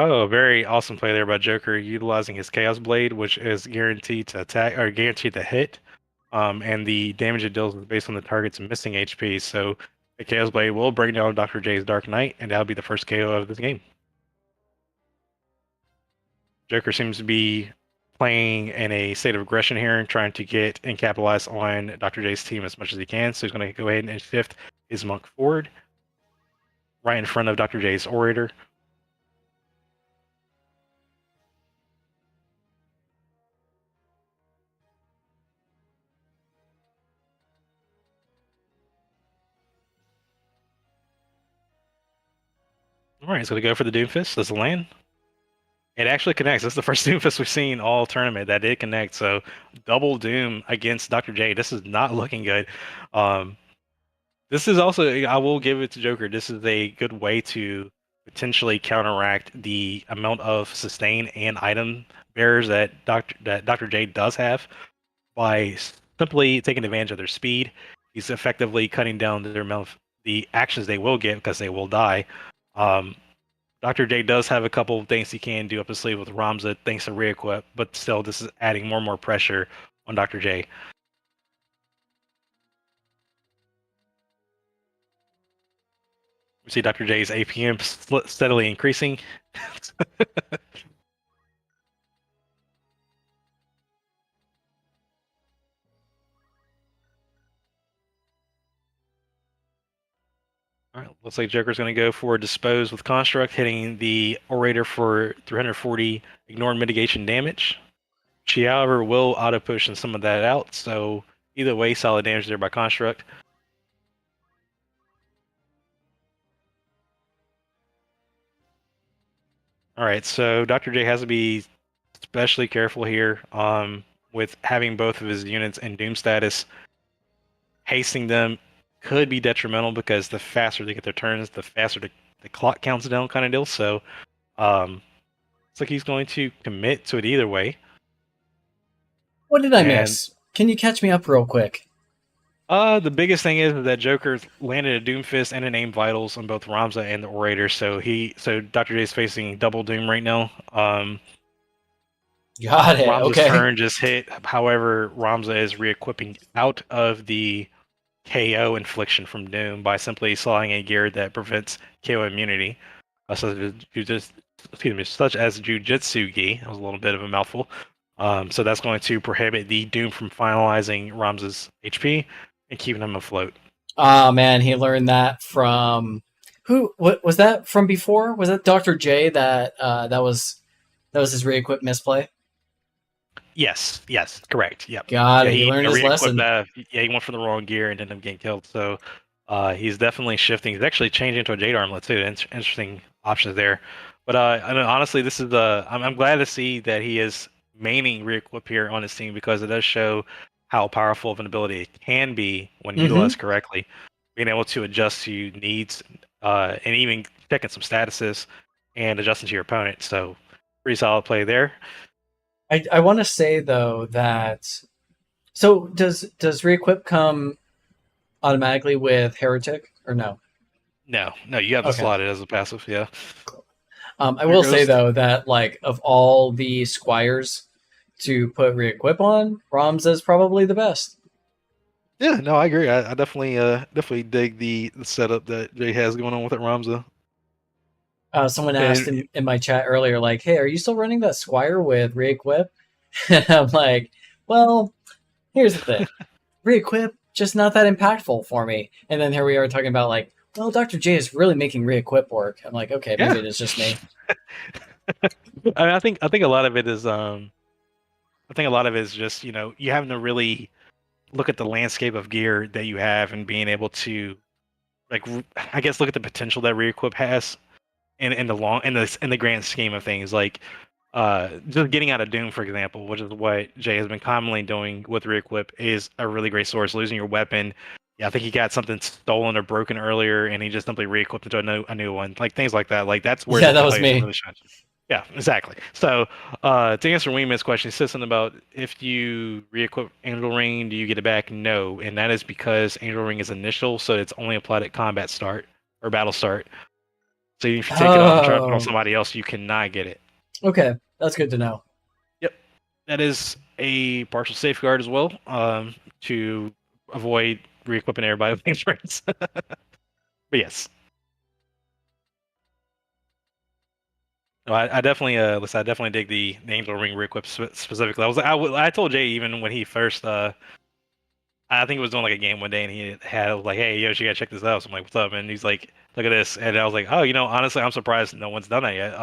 Oh, very awesome play there by Joker, utilizing his Chaos Blade, which is guaranteed to attack or guaranteed to hit. And the damage it deals is based on the target's missing HP. So the Chaos Blade will bring down Dr. J's Dark Knight, and that'll be the first KO of this game. Joker seems to be playing in a state of aggression here and trying to get and capitalize on Dr. J's team as much as he can. So he's going to go ahead and shift his monk forward, right in front of Dr. J's Orator. Alright, he's going to go for the Doomfist. Does it land? It actually connects. This is the first Doomfist we've seen all tournament that did connect. So double Doom against Dr. J. This is not looking good. This is also, I will give it to Joker, this is a good way to potentially counteract the amount of sustain and item bearers that Dr. J does have by simply taking advantage of their speed. He's effectively cutting down their amount of the actions they will get because they will die. Dr. J does have a couple of things he can do up his sleeve with Ramza thanks to re-equip, but still this is adding more and more pressure on Dr. J. We see Dr. J's APM steadily increasing. Alright, looks like Joker's going to go for Dispose with Construct, hitting the Orator for 340 Ignore Mitigation damage. She, however, will auto-potion some of that out, so either way, solid damage there by Construct. Alright, so Dr. J has to be especially careful here with having both of his units in Doom status. Hasting them could be detrimental because the faster they get their turns, the faster the clock counts down kind of deal. So it's like he's going to commit to it either way. What did I miss? Can you catch me up real quick? The biggest thing is that Joker landed a Doomfist and an Aim Vitals on both Ramza and the Orator, so Dr. J is facing double Doom right now. Got it. Ramza's Okay. turn just hit. However, Ramza is re-equipping out of the KO infliction from Doom by simply slotting a gear that prevents KO immunity, such as Jujutsu Gi. That was a little bit of a mouthful. So that's going to prohibit the Doom from finalizing Ramza's HP and keeping him afloat. Oh man, he learned that from who? What was that from before? Was that Dr. J that that was his re-equip misplay? Yes, correct. Yep. God, he learned his lesson. He went for the wrong gear and ended up getting killed. So he's definitely shifting. He's actually changing into a Jade Armlet too. Interesting options there. But I mean, honestly, this is I'm glad to see that he is maining re-equip here on his team because it does show how powerful of an ability it can be when utilized correctly. Being able to adjust to needs and even checking some statuses and adjusting to your opponent. So pretty solid play there. I want to say though that so does re-equip come automatically with Heretic or no? No, you have to slot it as a passive. Yeah. I will say though that like of all the squires, to put re-equip on, Ramza is probably the best. Yeah, no, I agree. I definitely dig the setup that Jay has going on with it, Ramza. Someone asked in my chat earlier, like, "Hey, are you still running that Squire with re-equip?" And I'm like, "Well, here's the thing, re-equip just not that impactful for me." And then here we are talking about like, well, Dr. J is really making re-equip work. I'm like, okay, maybe it is just me. I mean, I think a lot of it is just, you know, you having to really look at the landscape of gear that you have and being able to, like, I guess, look at the potential that re-equip has in the grand scheme of things. Like, just getting out of Doom, for example, which is what Jay has been commonly doing with re-equip, is a really great source. Losing your weapon, yeah, I think he got something stolen or broken earlier, and he just simply re-equipped into a new one, like things like that. Like, that's where Yeah, the that was value me. really shines. Yeah, exactly. So, to answer Weeman's question, he says something about if you re-equip Angel Ring, do you get it back? No, and that is because Angel Ring is initial, so it's only applied at combat start or battle start. So if you take it off and try to put it on somebody else, you cannot get it. Okay, that's good to know. Yep, that is a partial safeguard as well, to avoid re-equipping everybody with things rings. But yes. No, I definitely, listen, I definitely dig the Angel Ring re-equip specifically. I told Jay even when he first, I think it was doing like a game one day, and he had like, "Hey, yo, you gotta check this out." So I'm like, "What's up?" And he's like, "Look at this," and I was like, "Oh, you know, honestly, I'm surprised no one's done that yet."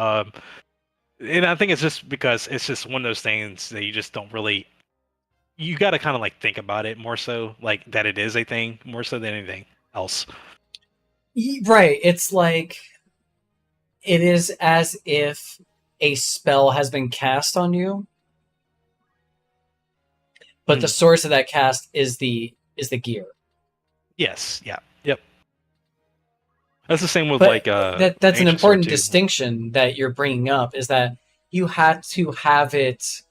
And I think it's just because it's just one of those things that you just don't really. You got to kind of like think about it more so, like that it is a thing more so than anything else. Right, it's like it is as if a spell has been cast on you, but the source of that cast is the gear. Yes. Yeah. Yep. That's the same with But like that's an Ancient Sword important too. distinction that you're bringing up, is that you had to have it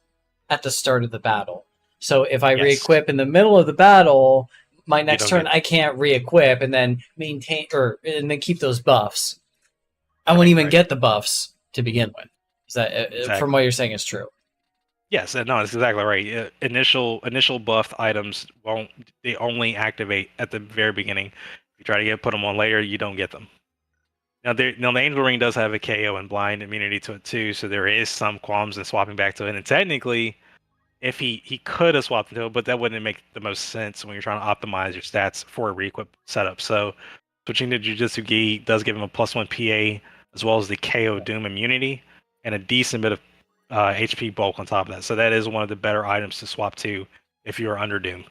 at the start of the battle. So if I Yes. re-equip in the middle of the battle, my next don't turn get- I can't re-equip and then maintain and then keep those buffs. I wouldn't even right. get the buffs to begin with. Is that Exactly. from what you're saying is true? Yes, no, that's exactly right. Initial buff items they only activate at the very beginning. If you try to put them on later, you don't get them. Now, the Angel Ring does have a KO and blind immunity to it too, so there is some qualms in swapping back to it. And technically, if he could have swapped into it, but that wouldn't make the most sense when you're trying to optimize your stats for a re-equip setup. So switching to Jujutsu Gi does give him a +1 PA as well as the KO Doom immunity and a decent bit of HP bulk on top of that. So that is one of the better items to swap to if you are under Doom.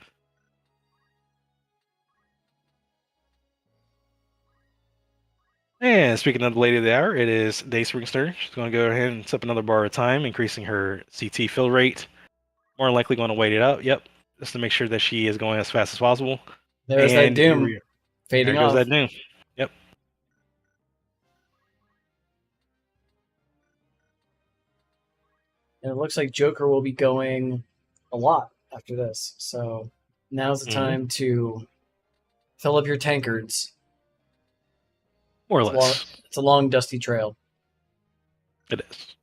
And speaking of the Lady of the Hour, it is Day Springster. She's going to go ahead and sip another bar of time, increasing her CT fill rate. More than likely going to wait it out. Yep, just to make sure that she is going as fast as possible. There's that Doom fading there goes off. that Doom. Yep. And it looks like Joker will be going a lot after this. So now's the time to fill up your tankards. More or less. It's a long, dusty trail. It is.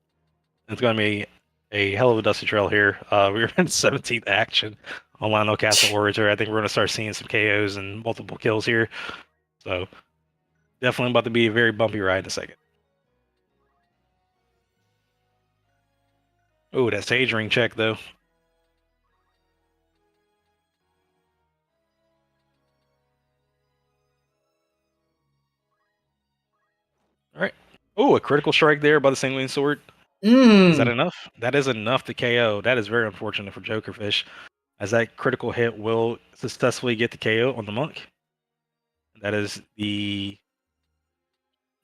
It's going to be a hell of a dusty trail here. We're in 17th action on Lionel Castle Orator. I think we're going to start seeing some KOs and multiple kills here. So definitely about to be a very bumpy ride in a second. Oh, that Sage Ring check, though. All right. Oh, a critical strike there by the Sanguine Sword. Is that enough? That is enough to KO. That is very unfortunate for Jokerfish, as that critical hit will successfully get the KO on the monk. That is the.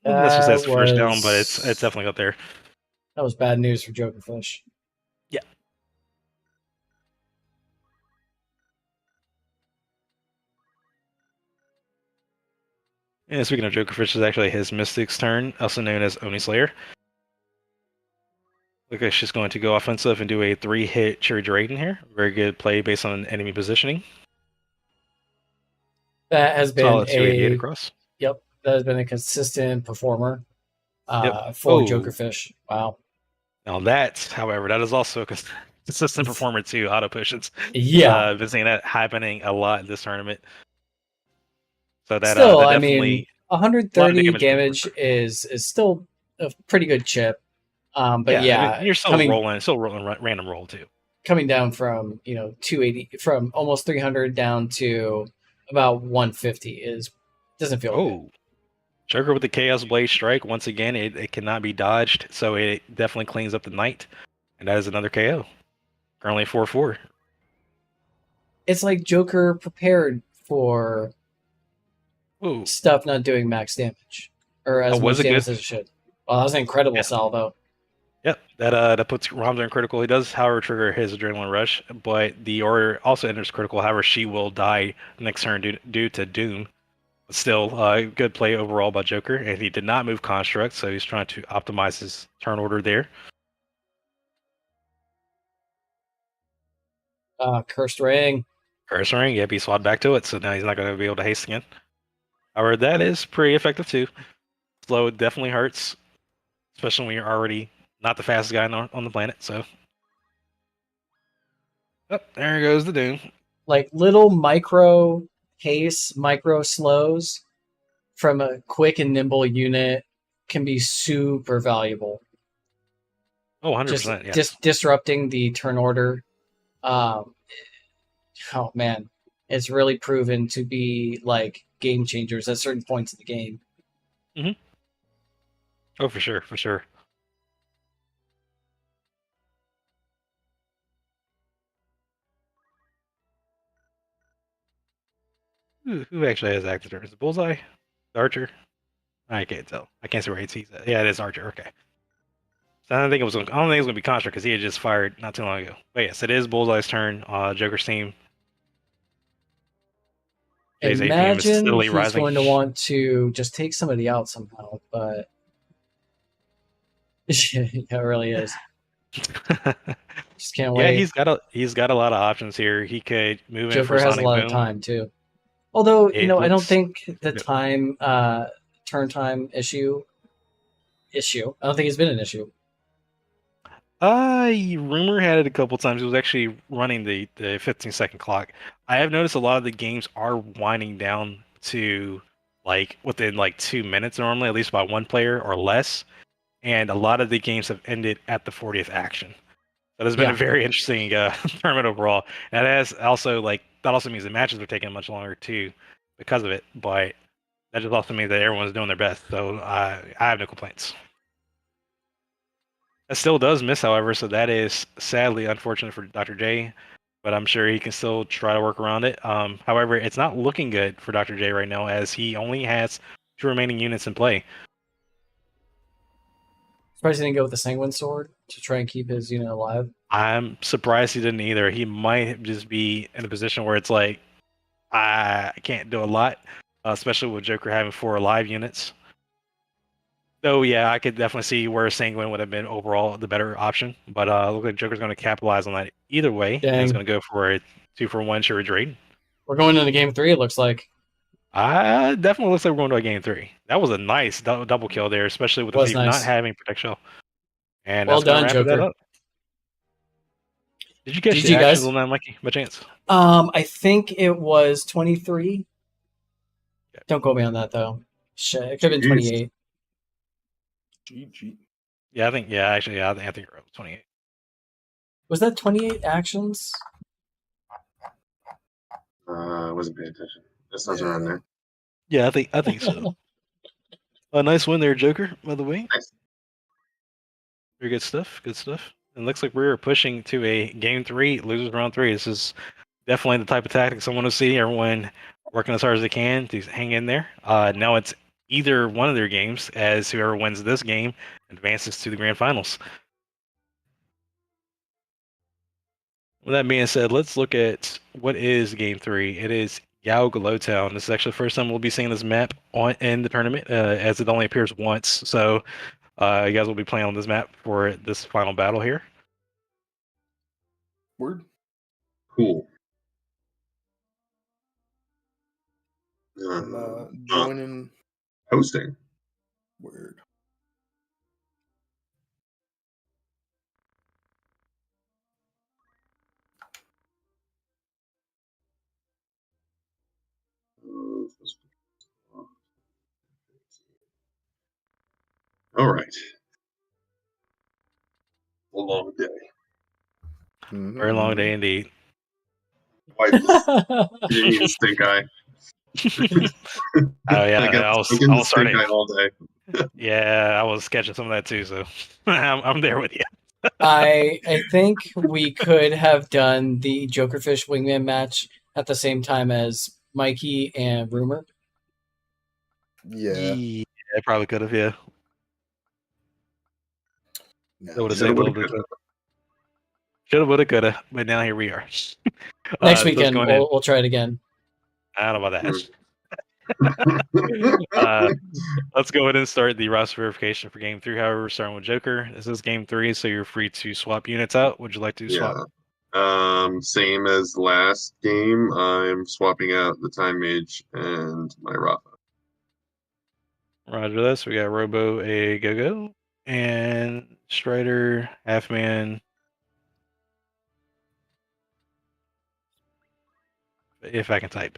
Let's just say it's the first down, but it's definitely up there. That was bad news for Jokerfish. Yeah. And speaking of Jokerfish, is actually his Mystic's turn, also known as Oni Slayer. Look like she's going to go offensive and do a 3-hit Cherry Draden here. Very good play based on enemy positioning. That has been solid 288 across. Yep, that has been a consistent performer for Oh. Jokerfish. Wow. Now that, however, that is also a consistent performer too. Auto pushes. Yeah. Been seeing that happening a lot in this tournament. So that Still, that I definitely mean, 130 damage damage is still a pretty good chip. But I yeah, mean, you're still rolling random roll too. coming down from 280 from almost 300 down to about 150 doesn't feel good. Joker with the Chaos Blade Strike. Once again, it cannot be dodged, so it definitely cleans up the Knight. And that is another KO. Currently 4-4. It's like Joker prepared for stuff not doing max damage. Or as much damage as it should. Well, that was an incredible salvo. Yep, that puts Ramza in critical. He does, however, trigger his Adrenaline Rush, but the Order also enters critical. However, she will die next turn due to Doom. But still, good play overall by Joker, and he did not move Construct, so he's trying to optimize his turn order there. Cursed Ring. Cursed Ring, yep, he swapped back to it, so now he's not going to be able to haste again. However, that is pretty effective too. Slow definitely hurts, especially when you're already not the fastest guy on the planet, so. Oh, there goes the Doom. Like little micro haste, micro slows from a quick and nimble unit can be super valuable. Oh, 100%, just disrupting the turn order. Oh man, it's really proven to be like game changers at certain points in the game. Mm-hmm. Oh, for sure, for sure. Who actually has active turn? Is it Bullseye? Archer? I can't tell. I can't see where he's at. Yeah, it is Archer. Okay. So I don't think it was gonna be Contra because he had just fired not too long ago. But yes, it is Bullseye's turn. Joker's team. Imagine he's going to want to just take somebody out somehow, but it really is. Just can't wait. Yeah, he's got a lot of options here. He could move Joker in for has Sonic a lot Boom. of time too. Although I don't think the time turn time issue. I don't think it's been an issue. Rumor had it a couple times. It was actually running the 15-second clock. I have noticed a lot of the games are winding down to like within like 2 minutes normally, at least by one player or less. And a lot of the games have ended at the 40th action. That has been a very interesting tournament overall. And that also means the matches are taking much longer too because of it. But that just also means that everyone's doing their best. So I have no complaints. That still does miss, however, so that is sadly unfortunate for Dr. J, but I'm sure he can still try to work around it. However, it's not looking good for Dr. J right now as he only has 2 remaining units in play. Surprised he didn't go with the Sanguine Sword to try and keep his unit alive. I'm surprised he didn't either. He might just be in a position where it's like, I can't do a lot, especially with Joker having 4 alive units. So yeah, I could definitely see where Sanguine would have been overall the better option, but look like Joker's going to capitalize on that either way. He's going to go for a 2-for-1 Shuri Drain. We're going into game 3. It looks like. Definitely looks like we're going to a game 3. That was a nice double kill there, especially with the Thief not having Protect Shell. And well done, Joker. Did you catch the actions on that, Mikey, by chance? I think it was 23. Okay. Don't quote me on that though. Shit, it could have been 28. GG. Yeah, I think you're right. It was 28. Was that 28 actions? I wasn't paying attention. That sounds around there. Yeah, I think so. A nice win there, Joker, by the way. Nice. Very good stuff. Good stuff. And looks like we're pushing to a game 3, losers round 3. This is definitely the type of tactics I want to see. Everyone working as hard as they can to hang in there. Now it's either one of their games, as whoever wins this game advances to the grand finals. With that being said, let's look at what is game 3. It is Yao Glowtown. This is actually the first time we'll be seeing this map in the tournament, as it only appears once. So you guys will be playing on this map for this final battle here. Word. Cool. Joining. Hosting. Word. All right. A long day. Very long day indeed. Wife you need a stink eye. Oh yeah, I I was getting the stink starting. eye all day. Yeah, I was catching some of that too. So I'm there with you. I think we could have done the Jokerfish Wingman match at the same time as Mikey and Rumor. Yeah. I probably could have. Yeah, No. that would have Shoulda, saved a woulda, little bit. coulda. Shoulda, woulda, coulda. But now here we are. Next Let's weekend, go ahead. we'll try it again. I don't know about that. Let's go ahead and start the roster verification for Game 3. However, we're starting with Joker. This is Game 3, so you're free to swap units out. Would you like to swap? Same as last game. I'm swapping out the Time Mage and my Rafa. Roger this. We got Robo a Go-Go and Strider, Half-Man. If I can type.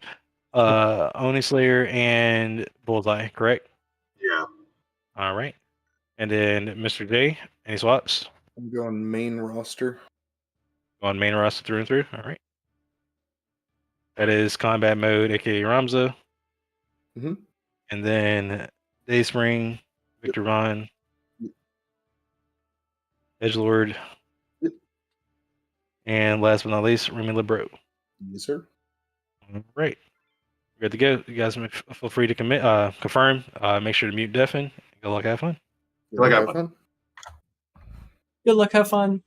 Oni Slayer and Bullseye, correct? Yeah. All right. And then Mr. J, any swaps? I'm going main roster. On main roster through and through. All right. That is combat mode, aka Ramza. Mhm. And then Dayspring, Victor Von, Edgelord, Yep. and last but not least, Remy LeBro. Yes, sir. All right. Good to go. You guys feel free to confirm. Make sure to mute deafen. Good luck, have fun. Good luck, have have fun. Good luck, have fun.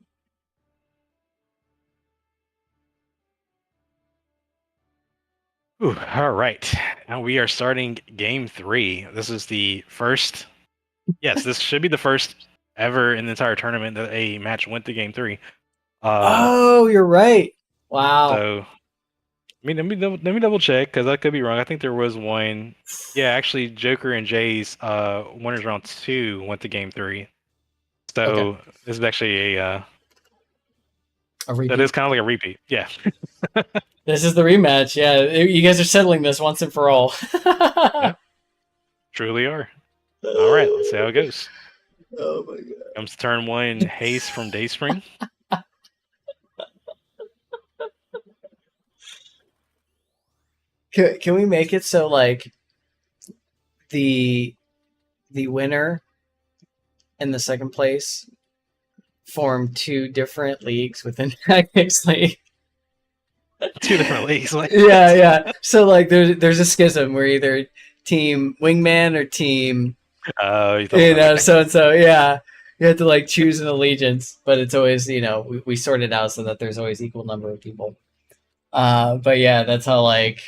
Ooh, all right. Now we are starting Game 3. This is the first. Yes, this should be the first ever in the entire tournament that a match went to Game 3. Oh, you're right. Wow. So, I mean, let me double check because I could be wrong. I think there was one. Yeah, actually, Joker and Jay's winners round 2 went to Game 3. So Okay. this is actually A repeat. that is kind of like a repeat. Yeah. This is the rematch. Yeah, you guys are settling this once and for all. Yeah. Truly are. All right, let's see how it goes. Oh my god. Comes turn 1, Haste from Dayspring. Can we make it so like the winner and the second place form 2 different leagues within Tactics League? 2 different leagues. Like, Yeah. So like there's a schism where either team Wingman or team so and so. Yeah, you have to like choose an allegiance, but it's always we sort it out so that there's always equal number of people. But yeah, that's how like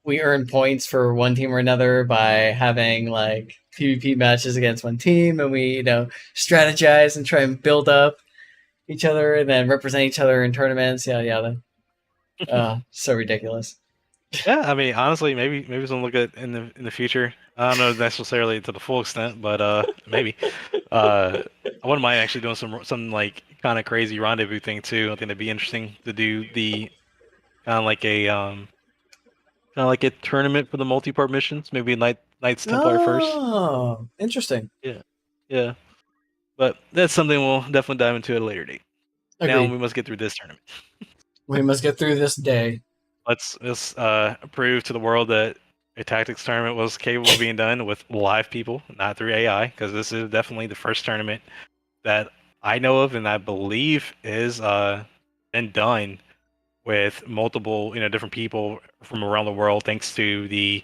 we earn points for one team or another by having like PvP matches against one team, and we strategize and try and build up each other and then represent each other in tournaments. Yeah. So ridiculous. Yeah, I mean, honestly, maybe something look at in the future. I don't know necessarily to the full extent, but maybe. I wouldn't mind actually doing some like kind of crazy rendezvous thing too. I think it'd be interesting to do the kind of like a tournament for the multi-part missions. Maybe Knights Templar first. Oh, interesting. Yeah. But that's something we'll definitely dive into at a later date. Now Agreed. we must get through this tournament. We must get through this day. Let's prove to the world that a tactics tournament was capable of being done with live people, not through AI, because this is definitely the first tournament that I know of and I believe is been done with multiple different people from around the world, thanks to the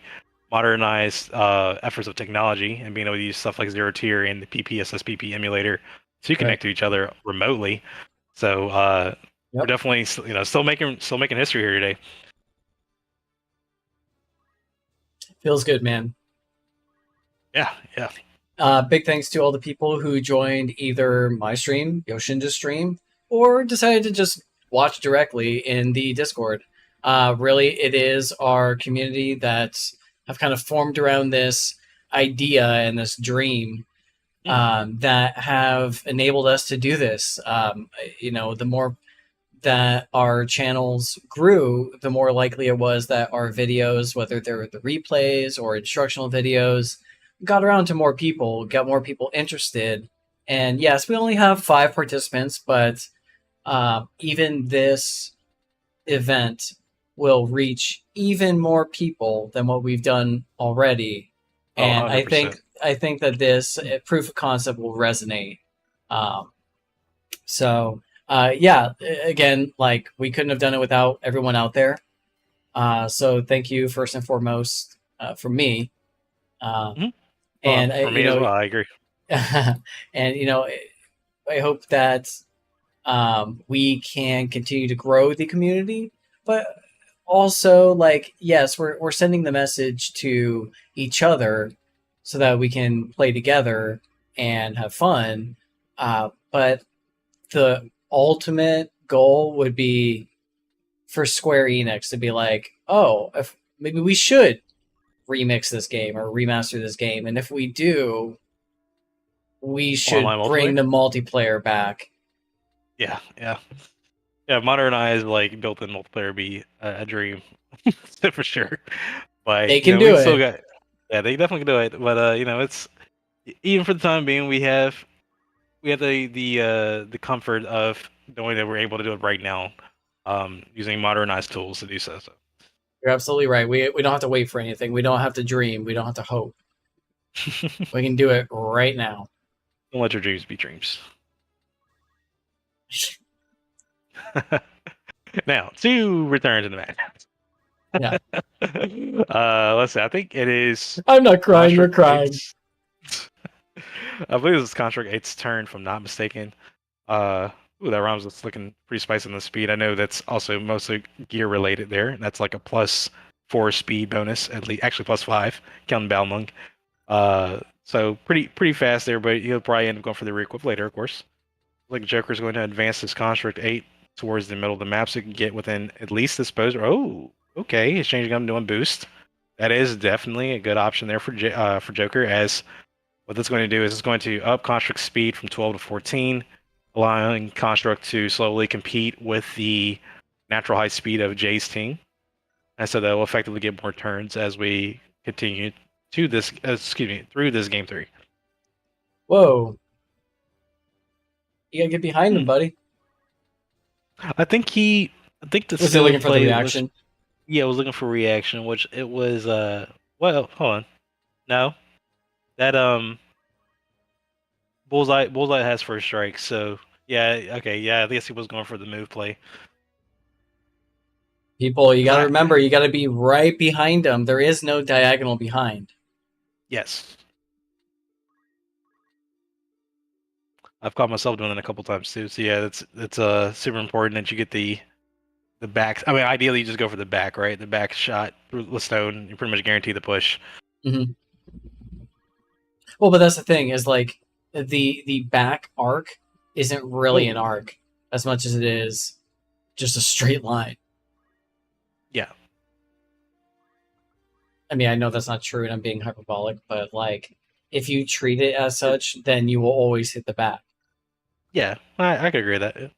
modernized efforts of technology and being able to use stuff like ZEROTIER and the PPSSPP emulator to connect to each other remotely. So we're definitely still making history here today. Feels good, man. Yeah. Big thanks to all the people who joined either my stream, Yoshinja's stream, or decided to just watch directly in the Discord. Really, it is our community that have kind of formed around this idea and this dream that have enabled us to do this. The that our channels grew, the more likely it was that our videos, whether they were the replays or instructional videos, got around to more people, got more people interested. And yes, we only have 5 participants, but even this event will reach even more people than what we've done already. Oh, And 100%. I think that this proof of concept will resonate. So yeah, again, like we couldn't have done it without everyone out there. So thank you first and foremost from me. Mhm. And For me you as know, well, I agree. and you know, I hope that we can continue to grow the community, but also like yes, we're sending the message to each other so that we can play together and have fun. But the ultimate goal would be for Square Enix to be like, oh, if maybe we should remix this game or remaster this game, and if we do, we should Online bring multiplayer? the multiplayer back. Yeah, yeah. Yeah, modernized like built-in multiplayer be a dream for sure. But They you can know, we do still it. got yeah, they definitely can do it. But you know, it's even for the time being, we have the comfort of knowing that we're able to do it right now, using modernized tools to do so. So You're absolutely right. We don't have to wait for anything. We don't have to dream. We don't have to hope. We can do it right now. don't let your dreams be dreams. Now to return to the match. Yeah. Let's see. I think it is I'm not crying. You're Construct crying. 8's I believe it's Construct 8's turn, if I'm not mistaken. Ooh, that rhymes with looking pretty spicy on the speed. I know that's also mostly gear related there. That's like a +4 speed bonus, at least actually +5, counting Balmung. So pretty fast there, but he'll probably end up going for the re-equip later, of course. Like Joker's going to advance this Construct 8 towards the middle of the map so he can get within at least this poser. Oh, okay. He's changing up to one boost. That is definitely a good option there for Joker, as what that's going to do is it's going to up Construct's speed from 12 to 14, allowing Construct to slowly compete with the natural high speed of Jay's team. And so that will effectively get more turns as we continue to this, through this game 3. Whoa. You gotta get behind him, buddy. I think the Was he skill looking for the play reaction? I was looking for reaction, which it was well, hold on. No. That Bullseye has first strike, so yeah, okay, yeah, I guess he was going for the move play. People, you 'Cause gotta remember, you gotta be right behind him. There is no diagonal behind. Yes. I've caught myself doing that a couple times too. So yeah, it's super important that you get the back. I mean, ideally you just go for the back, right? The back shot through the stone, you pretty much guarantee the push. Mm-hmm. Well, but that's the thing is like the back arc isn't really an arc as much as it is just a straight line. Yeah. I mean, I know that's not true and I'm being hyperbolic, but like if you treat it as such, then you will always hit the back. Yeah, I could agree with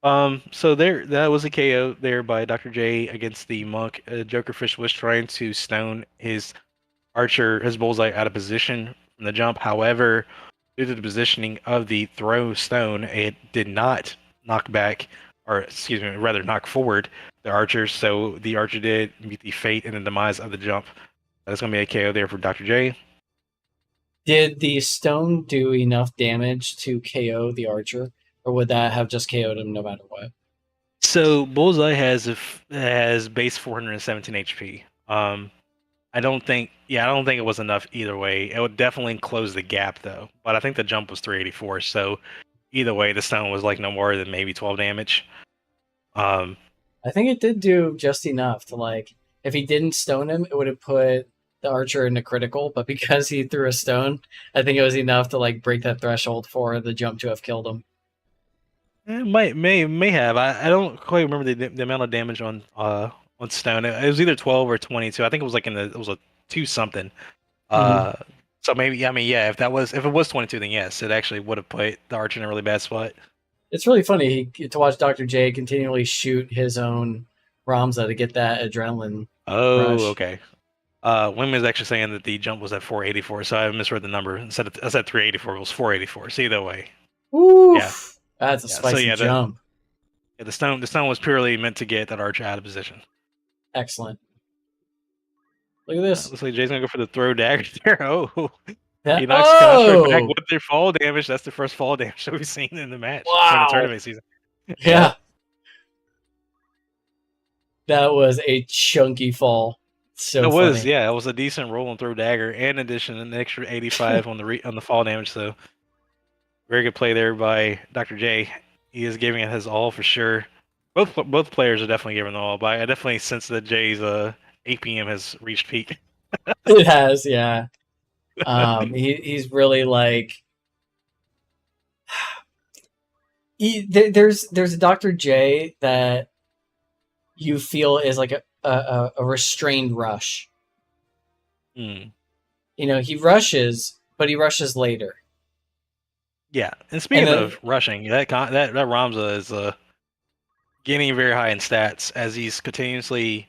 that. So that was a KO there by Dr. J against the monk. Jokerfish was trying to stone his archer, his bullseye, out of position from the jump. However, due to the positioning of the throw stone, it did not knock back, or excuse me, rather knock forward the archer. So the archer did meet the fate and the demise of the jump. That's going to be a KO there for Dr. J. Did the stone do enough damage to KO the archer, or would that have just KO'd him no matter what? So Bullseye has base 417 HP. I don't think it was enough either way. It would definitely close the gap though. But I think the jump was 384, so either way the stone was like no more than maybe 12 damage. I think it did do just enough to like if he didn't stone him, it would have put the archer into critical, but because he threw a stone, I think it was enough to like break that threshold for the jump to have killed him. It may have. I don't quite remember the amount of damage on stone. It was either 12 or 22. I think it was like it was a 2 something. So maybe, I mean, yeah, if it was 22, then yes, it actually would have put the archer in a really bad spot. It's really funny to watch Dr. J continually shoot his own Ramza to get that adrenaline Oh, rush. okay. Wim is actually saying that the jump was at 484, so I misread the number. I said 384. It was 484. See, either way. Oof. Yeah. That's a Yeah, so spicy yeah, jump. The stone was purely meant to get that archer out of position. Excellent. Look at this. Looks like Jay's gonna go for the throw dagger there. Oh, That, he knocks Contract back oh! with their fall damage. That's the first fall damage that we've seen in the match. Wow. In the tournament season. Yeah. That was a chunky fall. So it was, funny. yeah, it was a decent roll and throw dagger, and in addition, an extra 85 on the fall damage. So, very good play there by Dr. J. He is giving it his all for sure. Both players are definitely giving it all, but I definitely sense that Jay's APM has reached peak. It has, yeah. He's really like there's a Dr. J that you feel is like a restrained rush. Hmm. You know, he rushes, but he rushes later. Yeah, and speaking And then- of rushing, that Ramza is getting very high in stats as he's continuously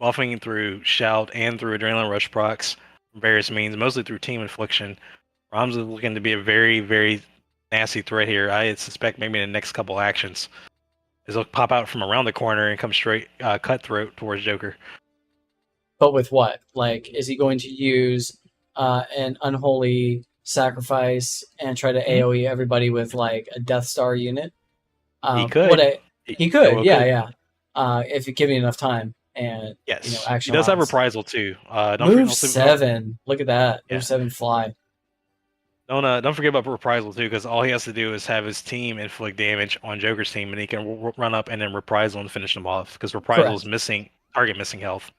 buffing through shout and through adrenaline rush procs from various means, mostly through team infliction. Ramza is looking to be a very, very nasty threat here. I suspect maybe in the next couple actions, is he'll pop out from around the corner and come straight cutthroat towards Joker. But with what? Like, is he going to use an unholy sacrifice and try to AoE everybody with like a Death Star unit? He could. He could, well, yeah. If you give me enough time and Yes, action he does have lines. reprisal too. Move 7. Look at that. Yeah. Move 7 fly. Don't forget about reprisal too, because all he has to do is have his team inflict damage on Joker's team, and he can run up and then reprisal and finish them off. Because reprisal is target missing health,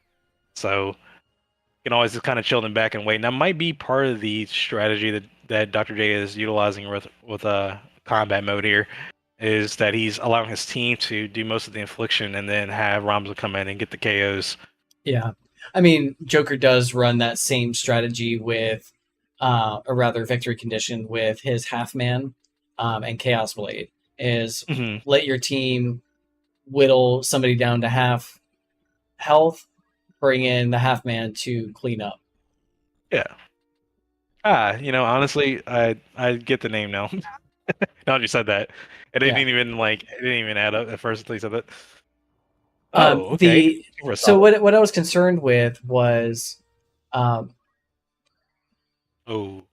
so you can always just kind of chill them back and wait. Now, might be part of the strategy that Dr. J is utilizing with combat mode here, is that he's allowing his team to do most of the infliction and then have Ramza come in and get the KOs. Yeah, I mean, Joker does run that same strategy with, or rather, victory condition with his half man and Chaos Blade. Is let your team whittle somebody down to half health, bring in the half man to clean up. Yeah. Honestly, I get the name now. Now that you said that, it didn't even add up at first until you said that. Oh, okay. So what I was concerned with was,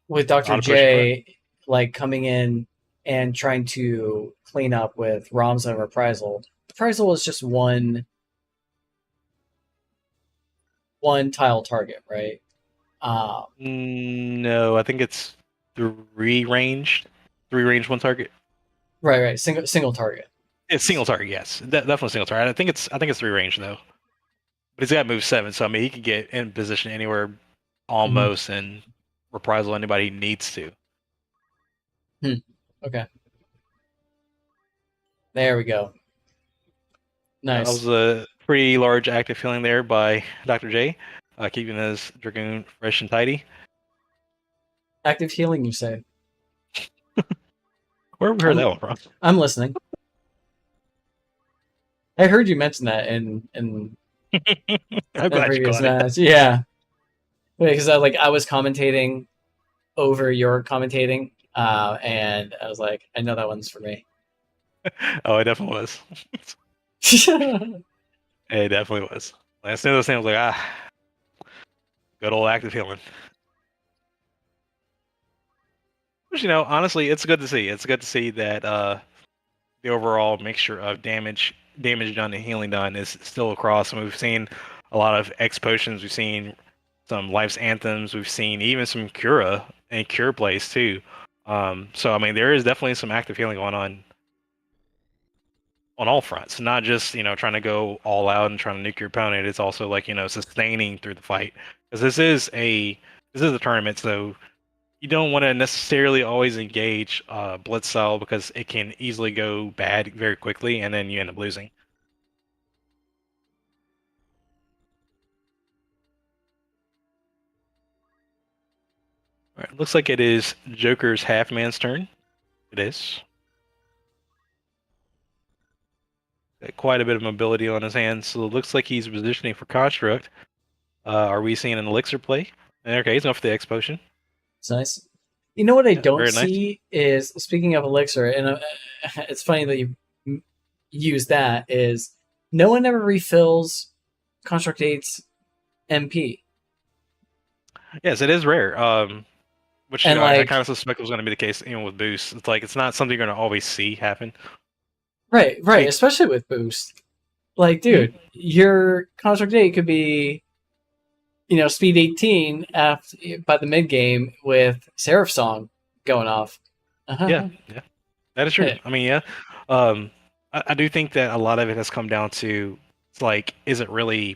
with Dr. J, like coming in and trying to clean up with Ramza and Reprisal. Reprisal is just one tile target, right? No, I think it's three ranged, one target. Right. Single target. It's single target, yes, definitely single target. I think it's three range though, but he's got to move 7, so I mean he could get in position anywhere, almost, and reprisal anybody he needs to. Okay. There we go. Nice. That was a pretty large active healing there by Dr. J, keeping his Dragoon fresh and tidy. Active healing, you say? Where have we heard that one from? I'm listening. I heard you mention that in I'm glad you previous caught it. match. Yeah, because I was commentating over your commentating, and I was like, I know that one's for me. Oh, it definitely was. It definitely was. When I said those things, I was like, good old active healing. Which, honestly, it's good to see. It's good to see that the overall mixture of damage done and healing done is still across. And we've seen a lot of X potions. We've seen some Life's Anthems. We've seen even some Cura and Cure plays too. So, I mean, there is definitely some active healing going on all fronts. Not just, trying to go all out and trying to nuke your opponent. It's also like, sustaining through the fight. Because this is a tournament, so you don't want to necessarily always engage blitz style because it can easily go bad very quickly and then you end up losing. All right, looks like it is Joker's half man's turn. It is. quite a bit of mobility on his hands, so it looks like he's positioning for Construct. Are we seeing an Elixir play? Okay, he's going for the X Potion. It's nice. You know what I Yeah, don't very nice. see is, speaking of Elixir, and it's funny that you use that, is no one ever refills Construct 8's MP. Yes, it is rare. Which And, I like- kind of suspect was going to be the case even with Boost. It's like it's not something you're going to always see happen. Right, especially with Boost. Like, dude, your Construct 8 could be, speed 18 by the mid game with Seraph Song going off. Yeah, that is true. Yeah. I mean, yeah, I do think that a lot of it has come down to it's like, is it really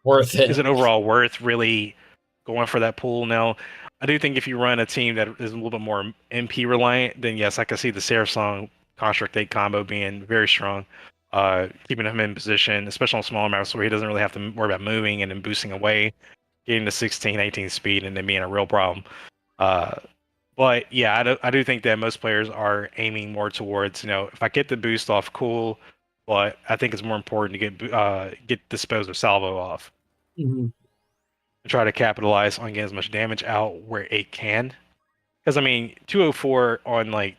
Worth it. is it overall worth really going for that pool? Now, I do think if you run a team that is a little bit more MP reliant, then yes, I can see the Seraph Song Construct 8 combo being very strong, keeping him in position, especially on smaller maps where he doesn't really have to worry about moving and then boosting away, getting to 16, 18 speed, and then being a real problem. But yeah, I do think that most players are aiming more towards, if I get the boost off, cool, but I think it's more important to get Dispose of Salvo off Mm-hmm. and try to capitalize on getting as much damage out where it can. Because, 204 on like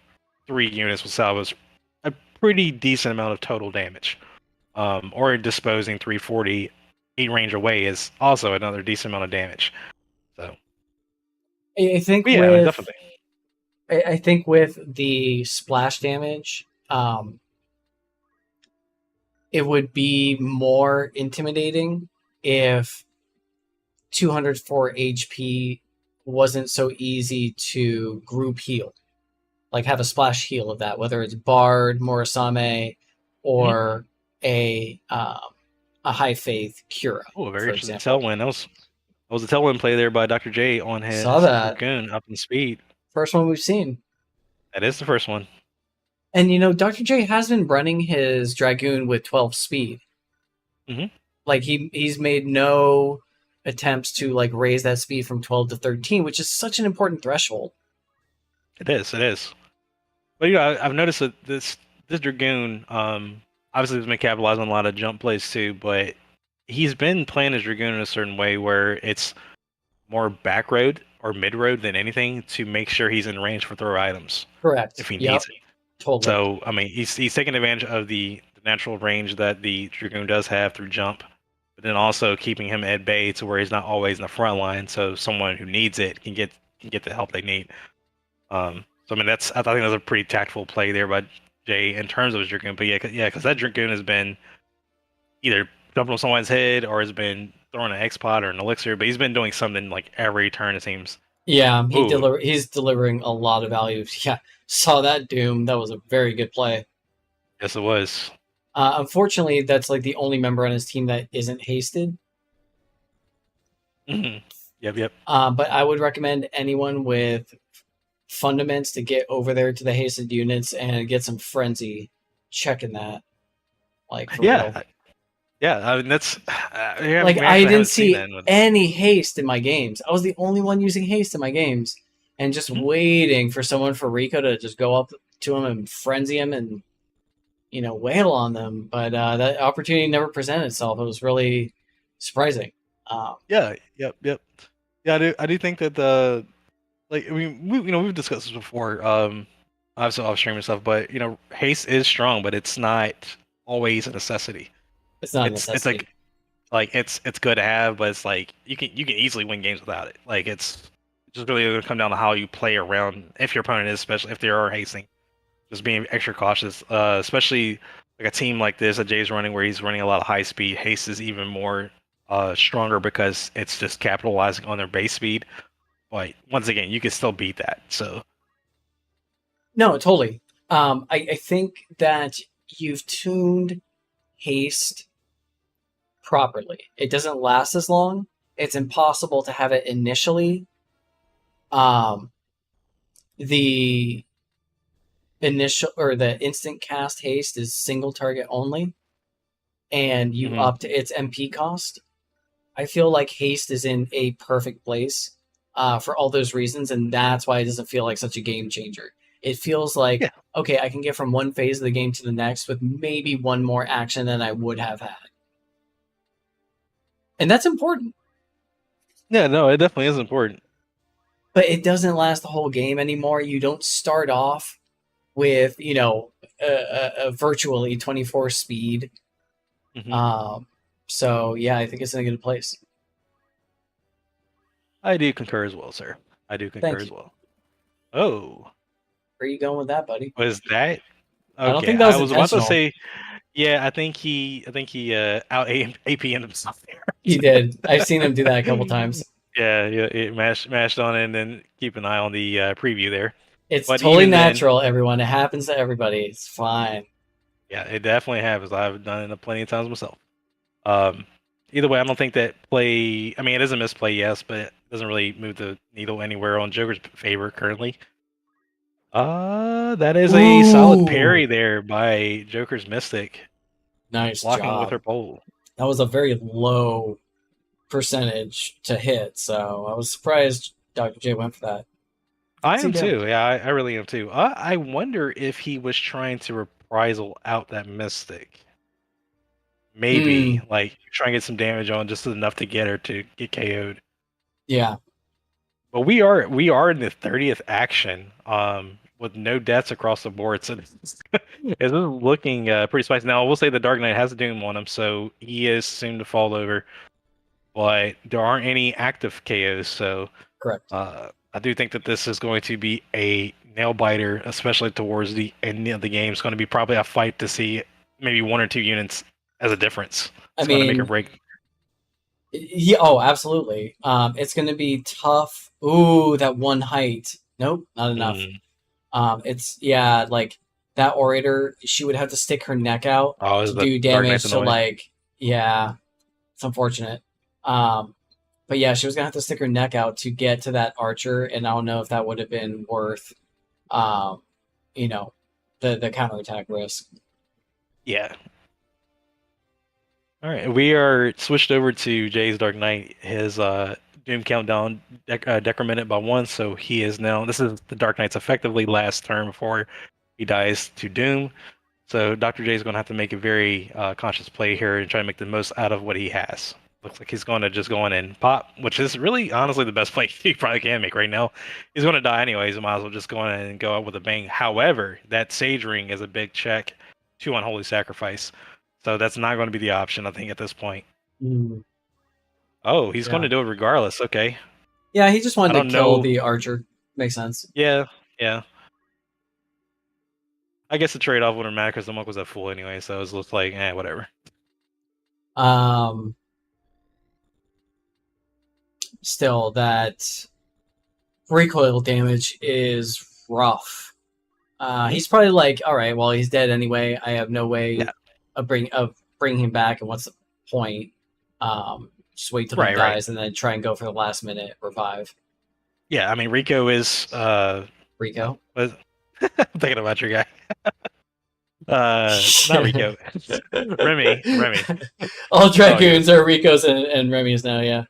3 units with Salvo is a pretty decent amount of total damage. Or disposing 340 8 range away is also another decent amount of damage. So I think yeah, definitely. I think with the splash damage, it would be more intimidating if 204 HP wasn't so easy to group heal. Like, have a splash heal of that, whether it's Bard, Morisame, or a High Faith Cura. Oh, a very interesting tailwind. That was a tailwind play there by Dr. J on his Saw that. Dragoon up in speed. First one we've seen. That is the first one. And Dr. J has been running his Dragoon with 12 speed. Mhm. Like, he's made no attempts to like raise that speed from 12 to 13, which is such an important threshold. It is. But I've noticed that this Dragoon, obviously has been capitalizing on a lot of jump plays too, but he's been playing his Dragoon in a certain way where it's more back road or mid road than anything to make sure he's in range for throw items. Correct. If he needs it. Totally. So he's taking advantage of the natural range that the Dragoon does have through jump, but then also keeping him at bay to where he's not always in the front line, so someone who needs it can get the help they need. So I think that's a pretty tactful play there by Jay in terms of his Dragoon. But because that Dragoon has been either jumping on someone's head or has been throwing an X-Pod or an Elixir, but he's been doing something like every turn, it seems. Yeah, he's delivering a lot of value. Yeah, saw that Doom. That was a very good play. Yes, it was. Unfortunately, that's like the only member on his team that isn't hasted. Mm-hmm. Yep. But I would recommend anyone with fundaments to get over there to the hasted units and get some frenzy checking that. Like, for real. Yeah, that's like, I didn't see any haste in my games. I was the only one using haste in my games, and just waiting for someone for Rico to just go up to him and frenzy him and wail on them. But that opportunity never presented itself. It was really surprising. Yep. Yeah, I do think that we've discussed this before, obviously off stream and stuff, but haste is strong, but it's not always a necessity. It's not a necessity. It's like it's good to have, but it's like you can easily win games without it. Like, it's just really going to come down to how you play around if your opponent is, especially if they are hasting. Just being extra cautious, especially like a team like this that Jay's running, where he's running a lot of high speed. Haste is even more stronger because it's just capitalizing on their base speed. But once again, you can still beat that. So no, totally. I think that you've tuned haste properly. It doesn't last as long. It's impossible to have it initially. The initial or the instant cast haste is single target only, and you up to its MP cost. I feel like haste is in a perfect place for all those reasons, and that's why it doesn't feel like such a game changer. it feels like, Yeah. okay, I can get from one phase of the game to the next with maybe one more action than I would have had. And that's important. Yeah, no, it definitely is important. But it doesn't last the whole game anymore. You don't start off with, a virtually 24 speed. Mhm. So, yeah, I think it's in a good place. I do concur as well, sir. I do concur Thank as you. well. Oh, Where are you going with that, buddy? was that? I don't Okay, think that I was was about to intentional. say, yeah, I think he out AP'd himself there. He did. I've seen him do that a couple times. Yeah, it mashed on it, and then keep an eye on the preview there. It's But totally even then, natural, everyone. It happens to everybody. It's fine. yeah, it definitely happens. I've done it plenty of times myself. Um, either way, I don't think that play. I mean, it is a misplay, yes, but it doesn't really move the needle anywhere on Joker's favor currently. That is a solid Ooh. parry there by Joker's Mystic, Nice blocking with job. her pole. That was a very low percentage to hit, so I was surprised Dr. J went for that. I See am damage. too. Yeah, I really am too. I wonder if he was trying to reprisal out that Mystic. Maybe like try and get some damage on just enough to get her to get KO'd. Yeah. But we are in the 30th action, with no deaths across the board. So this is looking pretty spicy. Now I will say the Dark Knight has a Doom on him, so he is soon to fall over. But there aren't any active KOs, so Correct. I do think that this is going to be a nail biter, especially towards the end of the game. It's going to be probably a fight to see maybe one or two units as a difference. It's going to make or break. Yeah, oh, absolutely. It's going to be tough. Ooh, that one height. Nope, not enough. It's like that orator. She would have to stick her neck out to do damage to yeah. It's unfortunate. But yeah, she was gonna have to stick her neck out to get to that archer, and I don't know if that would have been worth, the counterattack risk. Yeah. All right, we are switched over to Jay's Dark Knight. His Doom countdown decremented by 1, so he is now. This is the Dark Knight's effectively last turn before he dies to Doom. So Dr. J is going to have to make a very conscious play here and try to make the most out of what he has. Looks like he's going to just go in and pop, which is really honestly the best play he probably can make right now. He's going to die anyways. He might as well just go in and go out with a bang. However, that Sage Ring is a big check to Unholy Sacrifice. So that's not going to be the option, I think, at this point. Oh, he's going to do it regardless. Okay. Yeah, he just wanted to kill the archer. Makes sense. Yeah. I guess the trade-off wouldn't matter because the monk was at full anyway, so it looks like, whatever. Still, that recoil damage is rough. He's probably like, all right, well, he's dead anyway. I have no way of bringing him back, and what's the point? Just wait till he dies and then try and go for the last minute revive. Yeah, I mean, Rico is Rico. I'm thinking about your guy. Not Rico. Remy. All Dragoons are Ricos and Remy's now, yeah.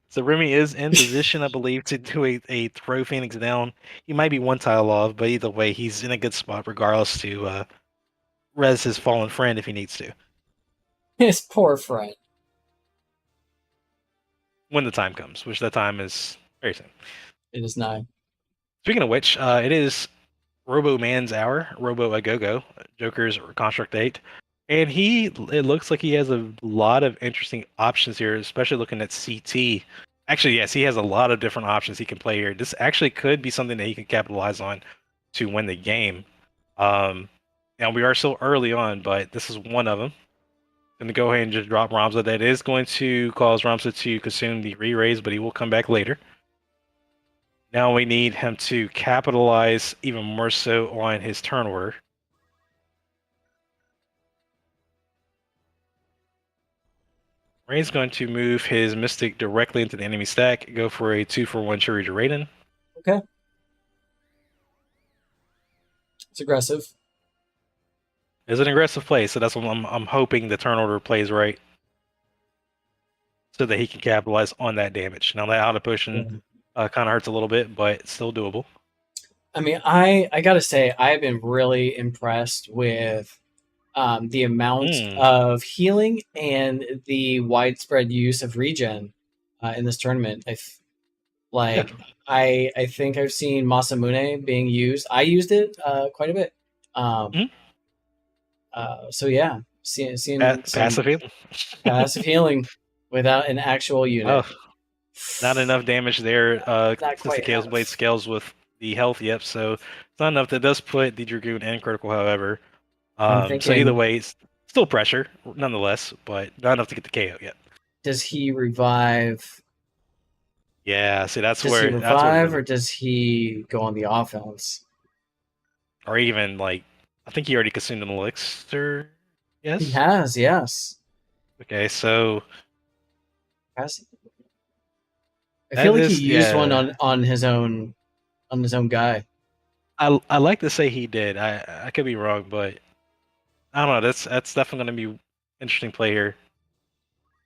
So Remy is in position, I believe, to do a throw Phoenix down. He might be one tile off, but either way, he's in a good spot regardless to res his fallen friend if he needs to. His poor friend. When the time comes, which that time is very soon. It is 9. Speaking of which, it is Robo Man's hour, Robo Agogo, Joker's Construct 8. And it looks like he has a lot of interesting options here, especially looking at CT. Actually, yes, he has a lot of different options he can play here. This actually could be something that he can capitalize on to win the game. Now, we are still early on, but this is one of them. Going to go ahead and just drop Ramza. That is going to cause Ramza to consume the re-raise, but he will come back later. Now we need him to capitalize even more so on his turn order. Ray's going to move his Mystic directly into the enemy stack, go for a 2-for-1 Shuri Raiden. Okay. It's aggressive. It's an aggressive play, so that's what I'm hoping the turn order plays right. So that he can capitalize on that damage. Now that auto pushing kind of hurts a little bit, but it's still doable. I mean, I gotta say, I've been really impressed with the amount of healing and the widespread use of regen in this tournament. I think I've seen Masamune being used. I used it quite a bit. So yeah, seeing some Passive heal. passive healing without an actual unit. Oh, not enough damage there. Not Since the quite Chaos Blade enough. scales with the health, yep. So it's not enough. That does put the Dragoon in critical, however. I'm So thinking, either way, it's still pressure, nonetheless, but not enough to get the KO yet. does he revive? Yeah, see, Does he revive, or does he go on the offense? or even like, I think he already consumed an elixir. Yes, He has, yes. Okay, so Has he? I feel that like he is- used yeah. one on his own guy. I like to say he did. I could be wrong, but I don't know. That's definitely going to be interesting play here.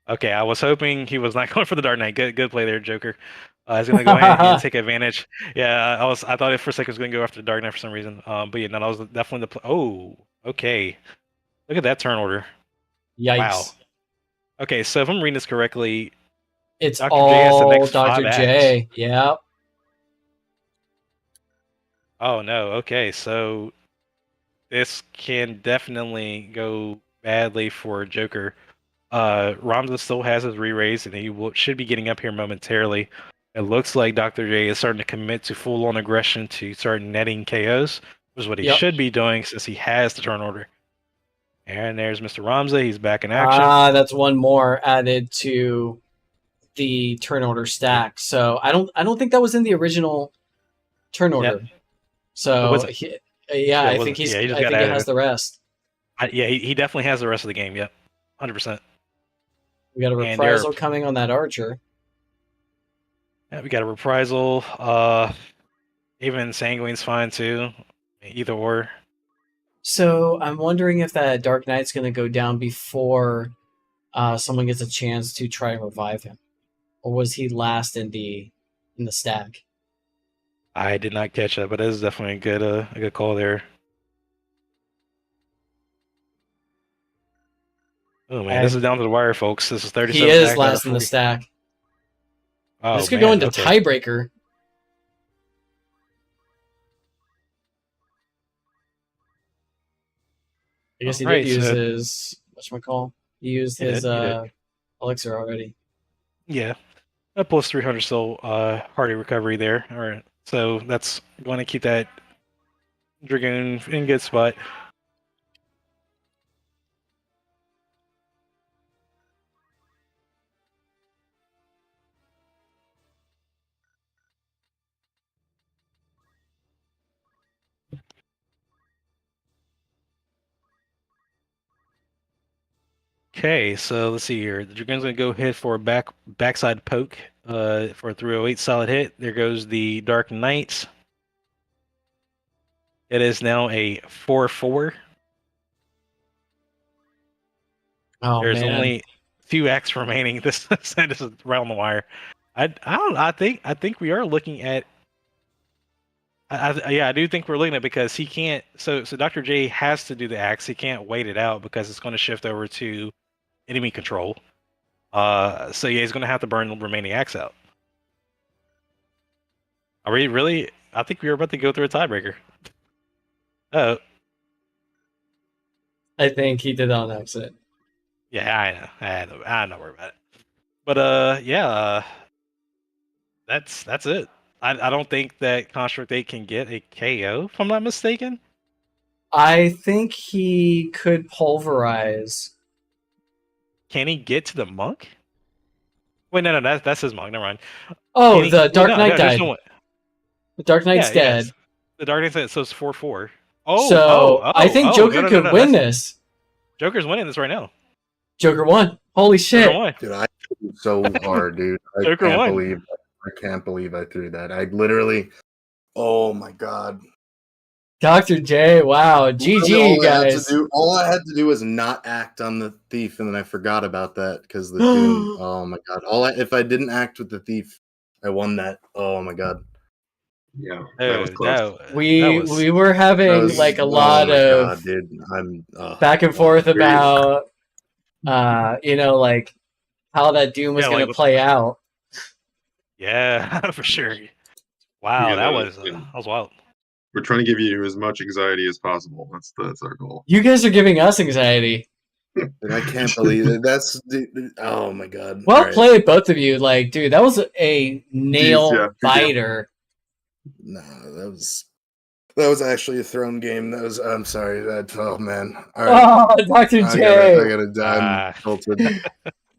Okay, I was hoping he was not going for the Dark Knight. Good play there, Joker. He's going to go ahead and take advantage. Yeah, I thought it for a second was going to go after the Dark Knight for some reason. But yeah, no, that was definitely the play. Oh, okay. Look at that turn order. Yikes! Wow. Okay, so if I'm reading this correctly, It's Dr. J has the all next Dr. 5 J. Yeah. Oh no. Okay, so this can definitely go badly for Joker. Ramza still has his re-raise, and he should be getting up here momentarily. It looks like Dr. J is starting to commit to full-on aggression to start netting KOs, which is what he Yep. should be doing since he has the turn order. And there's Mr. Ramza. He's back in action. That's one more added to the turn order stack. So I don't think that was in the original turn order. So was it? I was think it? he's. Yeah, he just I got think he added. has the rest. Yeah, he definitely has the rest of the game. Yep, 100%. We got a And there- reprisal coming on that archer. Yeah, we got a reprisal. Even Sanguine's fine too. Either or. So I'm wondering if that Dark Knight's going to go down before someone gets a chance to try and revive him, or was he last in the stack? I did not catch that, but it is definitely a good call there. Oh man, this is down to the wire, folks. This is 37. He is last in the stack. Oh, this could man, go into okay. tiebreaker. I guess he did use his whatchamacall. He used his elixir already. Yeah. That plus 300 still hardy recovery there. All right. So that's going to keep that Dragoon in good spot. Okay, so let's see here. The Dragoon's going to go ahead for a backside poke for a 308 solid hit. There goes the Dark Knight. It is now a 4-4. Oh, There's man. only 2 acts remaining. This is right on the wire. I think we are looking at. I do think we're looking at because he can't. So Dr. J has to do the axe. He can't wait it out because it's going to shift over to enemy control. So yeah, he's going to have to burn the remaining axe out. Are we really? I think we were about to go through a tiebreaker. Oh. I think he did that on accident. Yeah, I know. I'm not worried about it. But yeah, that's it. I don't think that Construct 8 can get a KO, if I'm not mistaken. I think he could pulverize. Can he get to the monk? Wait, no, that's his monk. Never mind. Oh, the Dark Knight died. No, the Dark Knight's dead. Yes. The Dark Knight's dead, so it's 4-4. I think Joker could win this. Joker's winning this right now. Joker won. Holy shit. Joker won. Dude, I threw so hard, dude. I can't believe I threw that. I literally, oh my god. Dr. J, wow. GG, guys. All I had to do was not act on the thief, and then I forgot about that because the Doom. Oh my god. If I didn't act with the thief, I won that. Oh my god. Yeah, that was Dude, close. We were having was- like a oh lot my of God, dude. I'm back and forth great. about like how that Doom was Yeah, going like to what play out. Yeah, for sure. Wow, Yeah, that was wild. we're trying to give you as much anxiety as possible. That's our goal. You guys are giving us anxiety. And I can't believe it. Oh my God. Well All right. played, both of you. Like, dude, that was a nail yeah, good biter. No, that was actually a thrown game. I'm sorry. Oh man. All right. Oh, Dr. I J. gotta die. I'm tilted.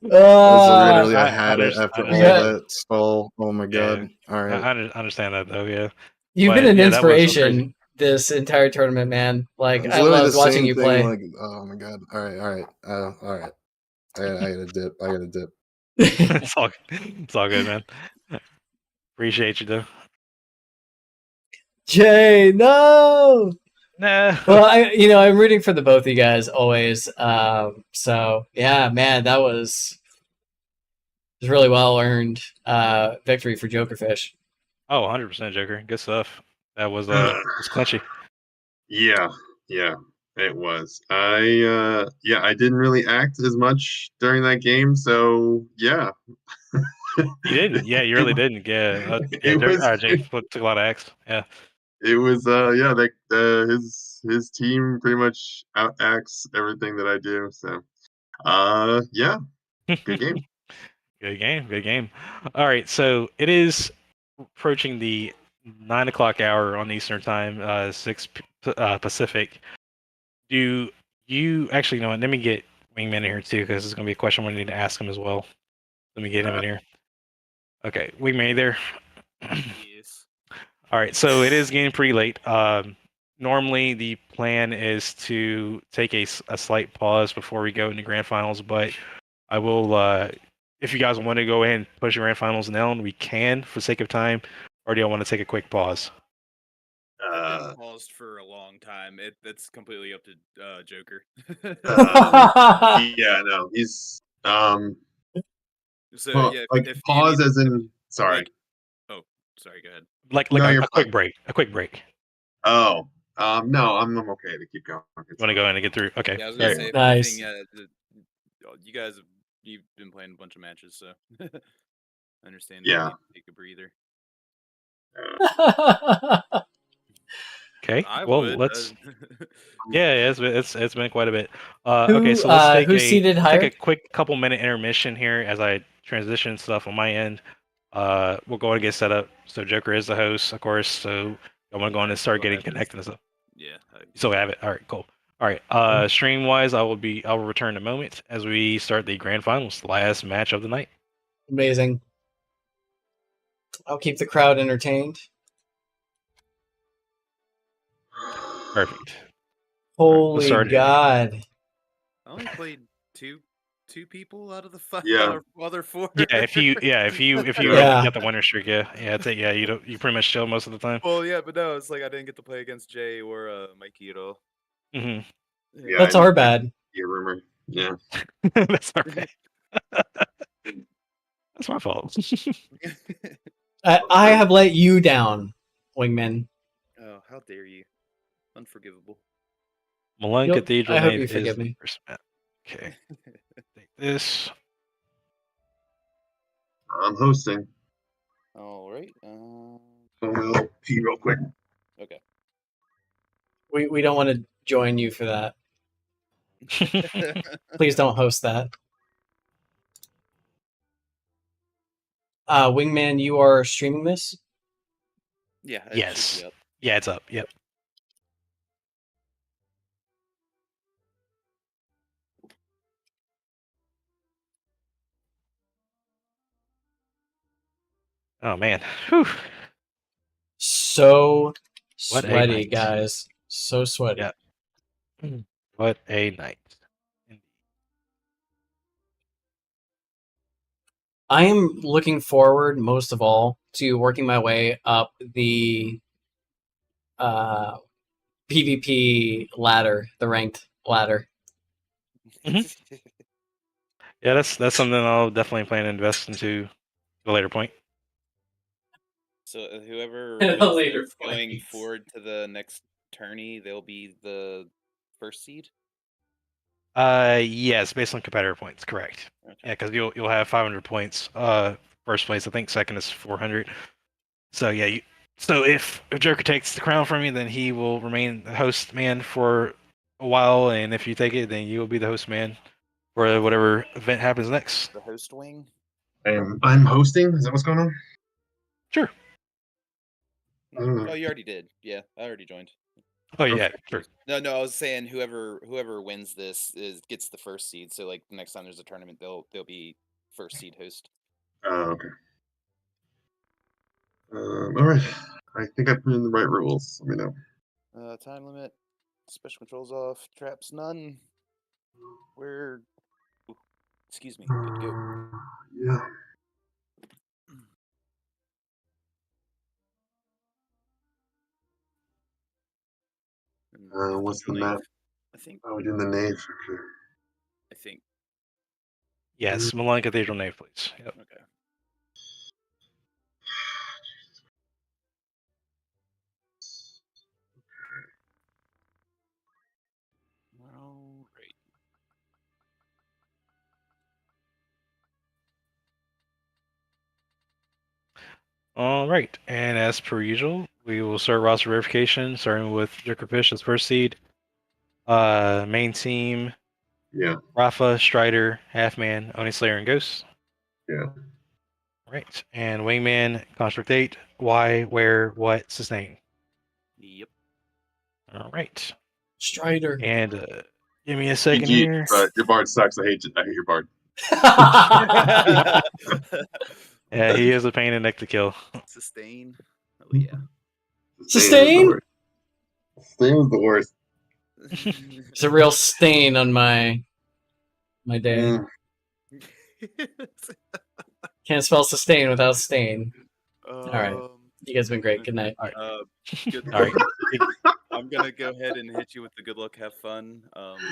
Oh, I had it after all Yeah. that stall. Oh my God. All I right. understand that though. Yeah, you've But, been an yeah, that was crazy. inspiration this entire tournament, man. Like, It's I literally loved the watching same you thing. play. Like, oh my God. All right. All right. I gotta dip. I gotta dip. it's all good, man. Appreciate you though. Jay, no. Nah. Well, I'm rooting for the both of you guys always. So yeah, man, that was really well earned victory for Jokerfish. Oh, 100% Joker. Good stuff. That was clutchy. Yeah, it was. I didn't really act as much during that game, so yeah. You didn't. Yeah, you really didn't. Yeah. It was. Jay took a lot of acts. Yeah. It was. His team pretty much outacts everything that I do. So, yeah, good game. Good game. Good game. All right. So it is approaching the 9 o'clock hour on Eastern time, 6 Pacific. Do you actually know what? Let me get Wingman in here too, because it's going to be a question we need to ask him as well. Let me get him in here. Okay, Wingman, you there? Yes. All right, so it is getting pretty late. Normally, the plan is to take a slight pause before we go into grand finals, but I will, if you guys want to go ahead and push your grand finals now, we can for sake of time, or do you want to take a quick pause? I've been paused for a long time. That's completely up to Joker. Yeah, no, he's So well, yeah, like if you pause need- as in sorry. like- oh, sorry. Go ahead. Like No, a you're quick fine. break. A quick break. Oh, no, I'm okay to keep going. You want to go in and get through? Okay. Yeah, I was All gonna right. say, if Nice. anything, you guys you've been playing a bunch of matches, so I understand. Yeah. You need to take a breather. Okay. I Well, would. let's. Yeah, it's been quite a bit. Who, Okay, so let's take who's seated we'll higher? take a quick couple minute intermission here as I transition stuff on my end. We'll go and get set up. So Joker is the host, of course. So I want to go on and start getting connected and stuff. Yeah. So we have it. All right, cool. All right. Stream wise, I will return in a moment as we start the grand finals, the last match of the night. Amazing. I'll keep the crowd entertained. Perfect. Holy start. God. I only played two people out of the five. Yeah. Other four. Yeah, if you Yeah. got the winner streak, yeah, you pretty much chill most of the time. Well, yeah, but no, it's like I didn't get to play against Jay or Mikey at all. Hmm. Yeah, That's I our didn't bad. hear rumor. Yeah. That's all right. That's my fault. I have let you down, Wingman. Oh, how dare you! Unforgivable. Malone You'll- Cathedral I hope Nave you is forgive the me. first map. Okay, take this. I'm hosting. All right. So we'll pee real quick. Okay. We don't want to join you for that. Please don't host that. Wingman, you are streaming this? Yeah. it should Yes. be up. Yeah, it's up. Yep. Oh man. Whew. So What a sweaty, night. guys. So sweaty. Yeah. What a night. I am looking forward most of all to working my way up the PvP ladder, the ranked ladder. Yeah, that's something I'll definitely plan to invest into at a later point. So whoever At a wins later this going point. forward to the next tourney, they'll be the first seed. Yes, based on competitor points, correct. Okay. Yeah, because you'll have 500 points. First place, I think. Second is 400. So yeah, so if Joker takes the crown from you, then he will remain the host man for a while, and if you take it, then you will be the host man for whatever event happens next. The host wing. I'm hosting. Is that what's going on? Sure. Oh, you already did. Yeah, I already joined. Oh yeah, sure. No, I was saying whoever wins this gets the first seed. So like the next time there's a tournament, they'll be first seed host. Oh, okay. All right. I think I put in the right rules. Let me know. Time limit, special controls off, traps none. We're excuse me, good to go. Yeah. And I think What's the nave. map? I think. Oh, we're doing the nave. Okay. I think. Yes, Milan Cathedral nave, please. Yep. Okay. All right. All right, and as per usual, we will start roster verification, starting with Joker Fish as first seed. Main team: Yeah. Rafa, Strider, Halfman, Oni Slayer, and Ghost. Yeah. All right, and Wingman, Construct 8, Why, Where, What, Sustain. Yep. All right, Strider. and give me a second GG, here. your bard sucks. I hate your bard. Yeah, he is a pain in the neck to kill. Sustain. Oh yeah. Sustain? Sustain was the worst. It's a real stain on my day. Can't spell sustain without stain. All right. You guys have been great. Good night. Good. All right, I'm gonna go ahead and hit you with the good luck, have fun.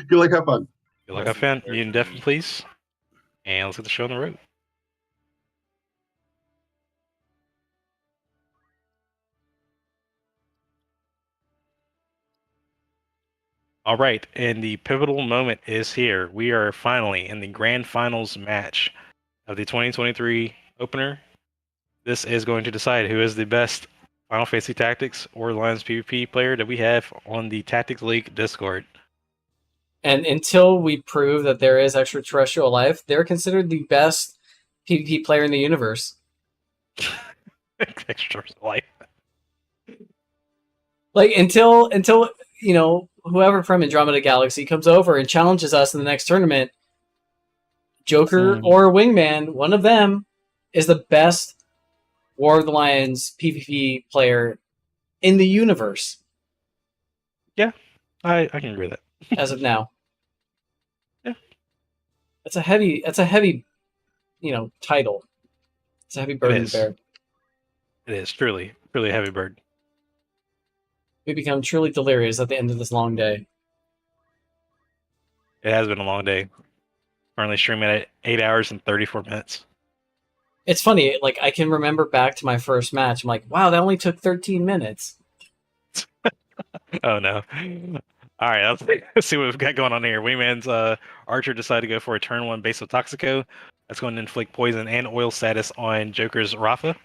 Good luck, have fun. good luck, fan. You can definitely please. And let's get the show on the road. All right, and the pivotal moment is here. We are finally in the grand finals match of the 2023 opener. This is going to decide who is the best Final Fantasy Tactics or Alliance PvP player that we have on the Tactics League Discord. And until we prove that there is extraterrestrial life, they're considered the best PvP player in the universe. Extraterrestrial life. Like until you know, whoever from Andromeda Galaxy comes over and challenges us in the next tournament, Joker or Wingman, one of them is the best War of the Lions PvP player in the universe. Yeah, I can agree with that. As of now. Yeah. That's a heavy, you know, title. It's a heavy burden to bear. It is truly a heavy burden. We become truly delirious at the end of this long day. It has been a long day. Currently streaming at 8 hours and 34 minutes. It's funny, like I can remember back to my first match. I'm like, wow, that only took 13 minutes. Oh no. All right, let's see what we've got going on here. Wingman's Archer decided to go for a turn 1 base of Toxico. That's going to inflict poison and oil status on Joker's Rafa.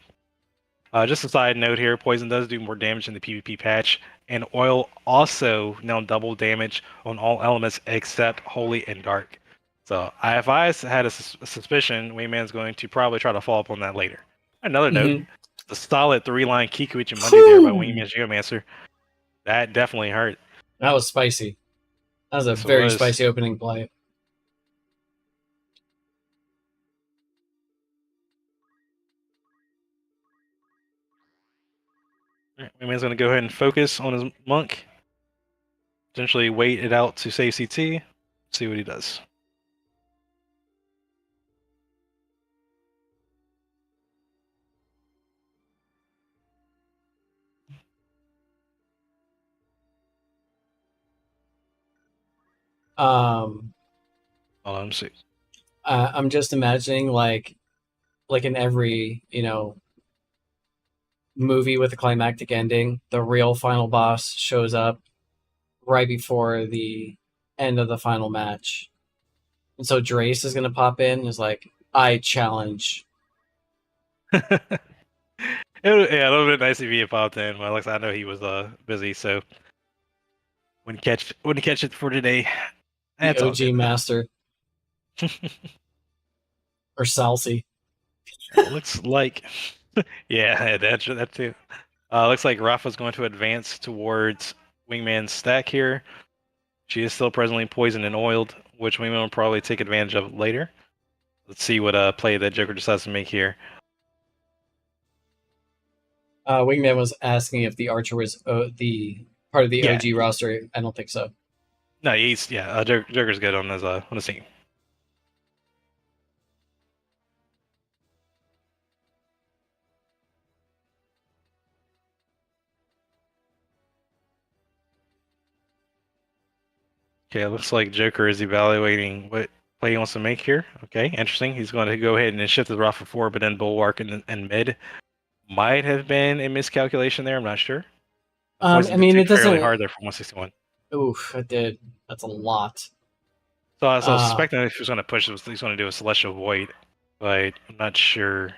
Just a side note here, poison does do more damage in the PvP patch, and oil also now double damage on all elements except holy and dark. So if I had a suspicion, Wingman's going to probably try to follow up on that later. Another note, the solid 3-line Kikuchi Monday there by Wingman's Geomancer. That definitely hurt. That was spicy. That was a very spicy opening play. Wingman's going to go ahead and focus on his monk. Potentially wait it out to save CT. See what he does. Hold on, let me see. I'm just imagining like in every, you know, movie with a climactic ending, the real final boss shows up right before the end of the final match. And so Drace is going to pop in and is like, I challenge. It would have been nice if he had popped in. Well, Alex, I know he was busy, so wouldn't catch it for today. The That's all OG good. master. Or Salsi. Looks like, yeah, that too. Looks like Rafa's going to advance towards Wingman's stack here. She is still presently poisoned and oiled, which Wingman will probably take advantage of later. Let's see what play that Joker decides to make here. Wingman was asking if the Archer was the part of the Yeah. OG roster. I don't think so. No, Joker's good on his team. Okay, it looks like Joker is evaluating what play he wants to make here. Okay, interesting. He's going to go ahead and shift the Rafa forward, but then Bulwark and mid might have been a miscalculation there. I'm not sure. I mean, it doesn't. Fairly hard there for 161. Oof, it did. That's a lot. So I was suspecting if he was going to push, he's going to do a Celestial Void, but I'm not sure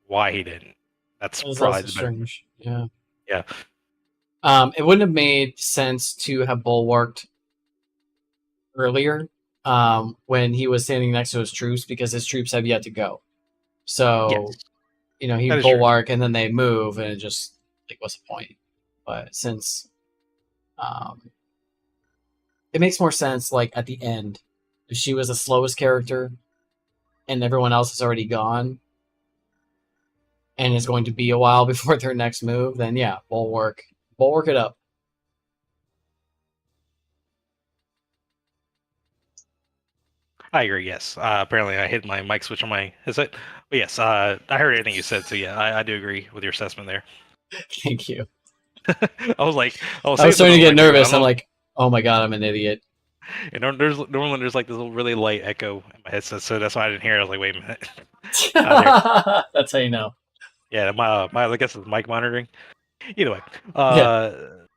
why he didn't. That's probably strange. Yeah. Yeah. It wouldn't have made sense to have bulwarked earlier when he was standing next to his troops because his troops have yet to go. So, Yes. He bulwark and then they move and it just, like, what's the point? But since it makes more sense, like, at the end, if she was the slowest character and everyone else is already gone and it's going to be a while before their next move, then yeah, bulwark it up. I agree, yes. Apparently I hit my mic switch on my headset. But yes, I heard everything you said, so yeah, I do agree with your assessment there. Thank you. I was starting to get nervous. I'm like, oh my god, I'm an idiot. And normally there's like this little really light echo in my headset, so that's why I didn't hear it. I was like, wait a minute. That's how you know. Yeah, my I guess it's mic monitoring. Either way,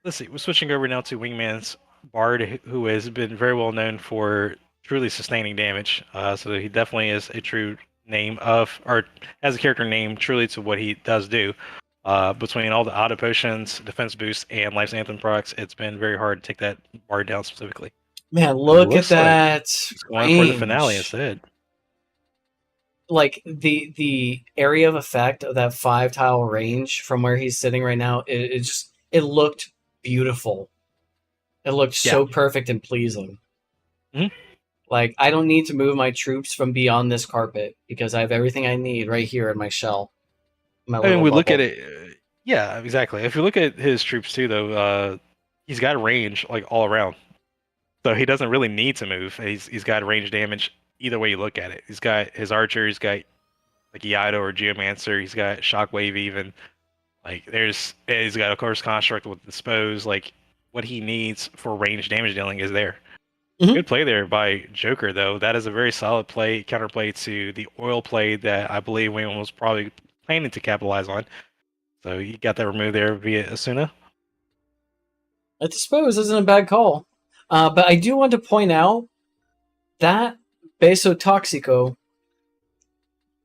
Let's see. We're switching over now to Wingman's Bard, who has been very well known for truly sustaining damage. So he definitely is a true name of, or has a character name truly to what he does do. Between all the auto potions, defense boost, and Life's Anthem products, it's been very hard to take that Bard down specifically. Man, look at that! He's going for the finale instead. Like the area of effect of that 5-tile range from where he's sitting right now, it looked beautiful. It looked so perfect and pleasing. Mm-hmm. Like, I don't need to move my troops from beyond this carpet because I have everything I need right here in my shell. Look at it. Yeah, exactly. If you look at his troops too, though, he's got range like all around. So he doesn't really need to move. He's got range damage either way you look at it. He's got his archer, he's got like Iaido or Geomancer, he's got Shockwave even. Like he's got of course Construct with Dispose. Like what he needs for range damage dealing is there. Mm-hmm. Good play there by Joker though. That is a very solid play, counterplay to the oil play that I believe Wayne was probably planning to capitalize on. So he got that removed there via Asuna. I suppose isn't a bad call. But I do want to point out that Beso Toxico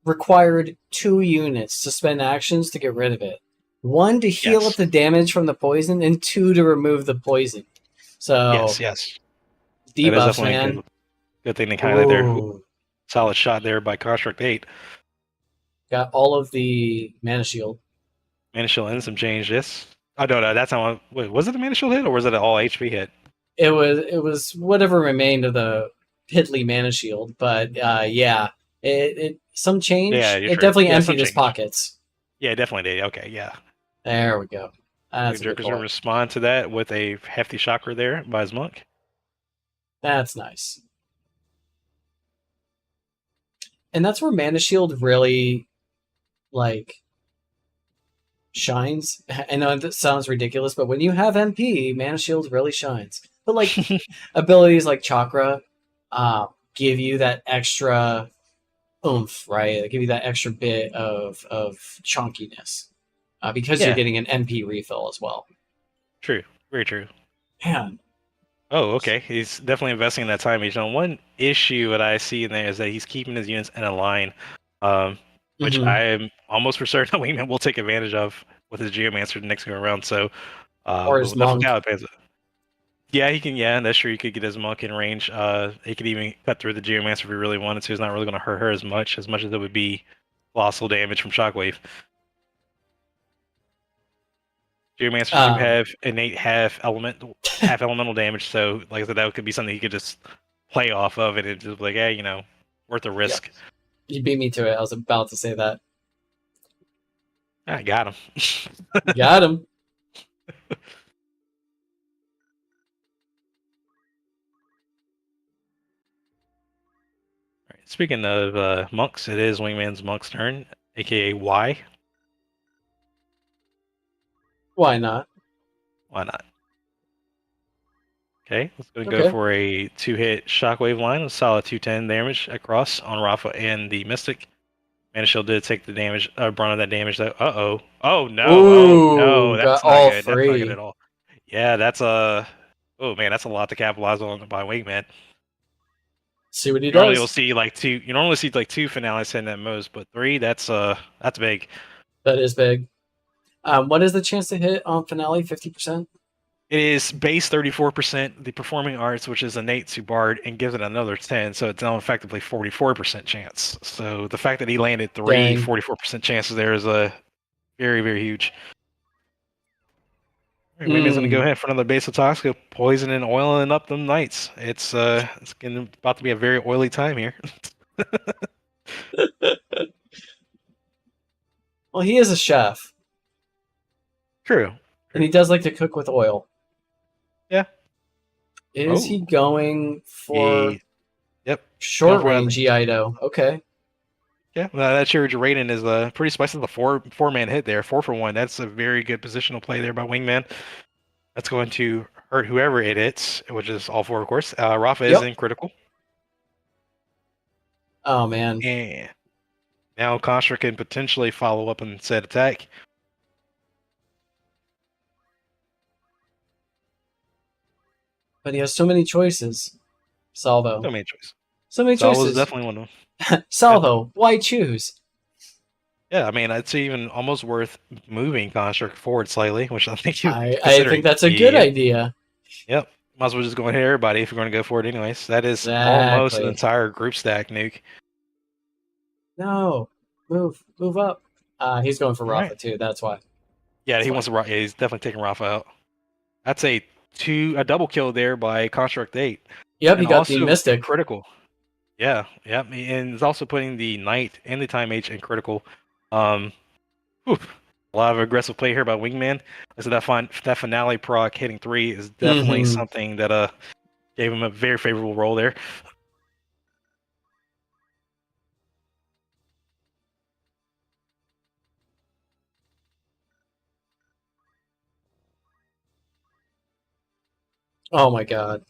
required 2 units to spend actions to get rid of it. 1 to heal up the damage from the poison, and 2 to remove the poison. So yes. Debuffs, man. Good thing they highlight there. Solid shot there by Construct 8. Got all of the Mana Shield. Mana Shield and some change, yes. Oh, no, that's not... Wait, was it a Mana Shield hit, or was it an all HP hit? It was whatever remained of the piddly Mana Shield, but it some change. Yeah, it definitely emptied his pockets. Yeah, it definitely did. Okay, yeah. There we go. That's Joker's going to respond to that with a hefty chakra there by his monk. That's nice. And that's where Mana Shield really, like, shines. I know that sounds ridiculous, but when you have MP, Mana Shield really shines. But, like, abilities like Chakra give you that extra oomph, right? They give you that extra bit of chunkiness. because Yeah. you're getting an MP refill as well. True. Very true. Man, Oh, okay. He's definitely investing in that time mage. Now, one issue that I see in there is that he's keeping his units in a line, which Mhm. I am almost for certain that Wingman will take advantage of with his Geomancer the next go around. So, Or his we'll definitely monk. have it. Yeah, he can. Yeah, that's true. He could get his monk in range. He could even cut through the Geomancer if he really wanted to. It's not really going to hurt her as much as it would be colossal damage from Shockwave. Geomancers do have innate half elemental damage, so like I said, that could be something he could just play off of, and it just be like, hey, worth the risk. You beat me to it. I was about to say that. I got him. Got him. All right, speaking of monks, it is Wingman's monk's turn, aka Y. Why not? Why not? Okay, let's go Okay. for a 2-hit shockwave line with solid 210 damage across on Rafa and the Mystic. Mana Shield did take the damage, brunt of that damage though. Oh no! Oh no! Ooh, That's got not all good. That's not good three. at all. Yeah, that's a. Oh man, that's a lot to capitalize on by Wingman. See what he Normally you'll does. see like two. You normally see like 2 finales hitting at most, but 3, that's big. That is big. What is the chance to hit on finale? 50%? It is base 34%, the performing arts, which is innate to Bard, and gives it another 10, so it's now effectively 44% chance. So the fact that he landed 3 Dang. 44% chances there is a very, very huge. Wingman's gonna go ahead for another base of Toxic, poison and oiling up them knights. It's about to be a very oily time here. Well, he is a chef, True. and he does like to cook with oil. Yeah. Is he going for Yep. short Going for range Ido? Okay. Yeah, that your rating is pretty spicy. The four-man hit there, 4 for 1. That's a very good positional play there by Wingman. That's going to hurt whoever it hits, which is all 4, of course. Rafa is in critical. Oh man. And now Contra can potentially follow up and set attack. But he has so many choices. Salvo. So many choices. So many Salvo choices. is definitely one of them. Salvo. Why choose? Yeah, I mean, it's even almost worth moving Construct forward slightly, which I think you I think that's a good idea. Yep. Might as well just go ahead everybody if you're going to go for it anyways. That is almost an entire group stack nuke. No. Move up. He's going for Rafa too, that's why. Yeah, he wants to. Yeah, he's definitely taking Rafa out. That's a double kill there by Construct 8. Yep, and he got the Mystic. Critical. Yeah, and he's also putting the Knight and the Time Mage in critical. A lot of aggressive play here by Wingman. So that finale proc hitting 3 is definitely something that gave him a very favorable roll there. Oh my god.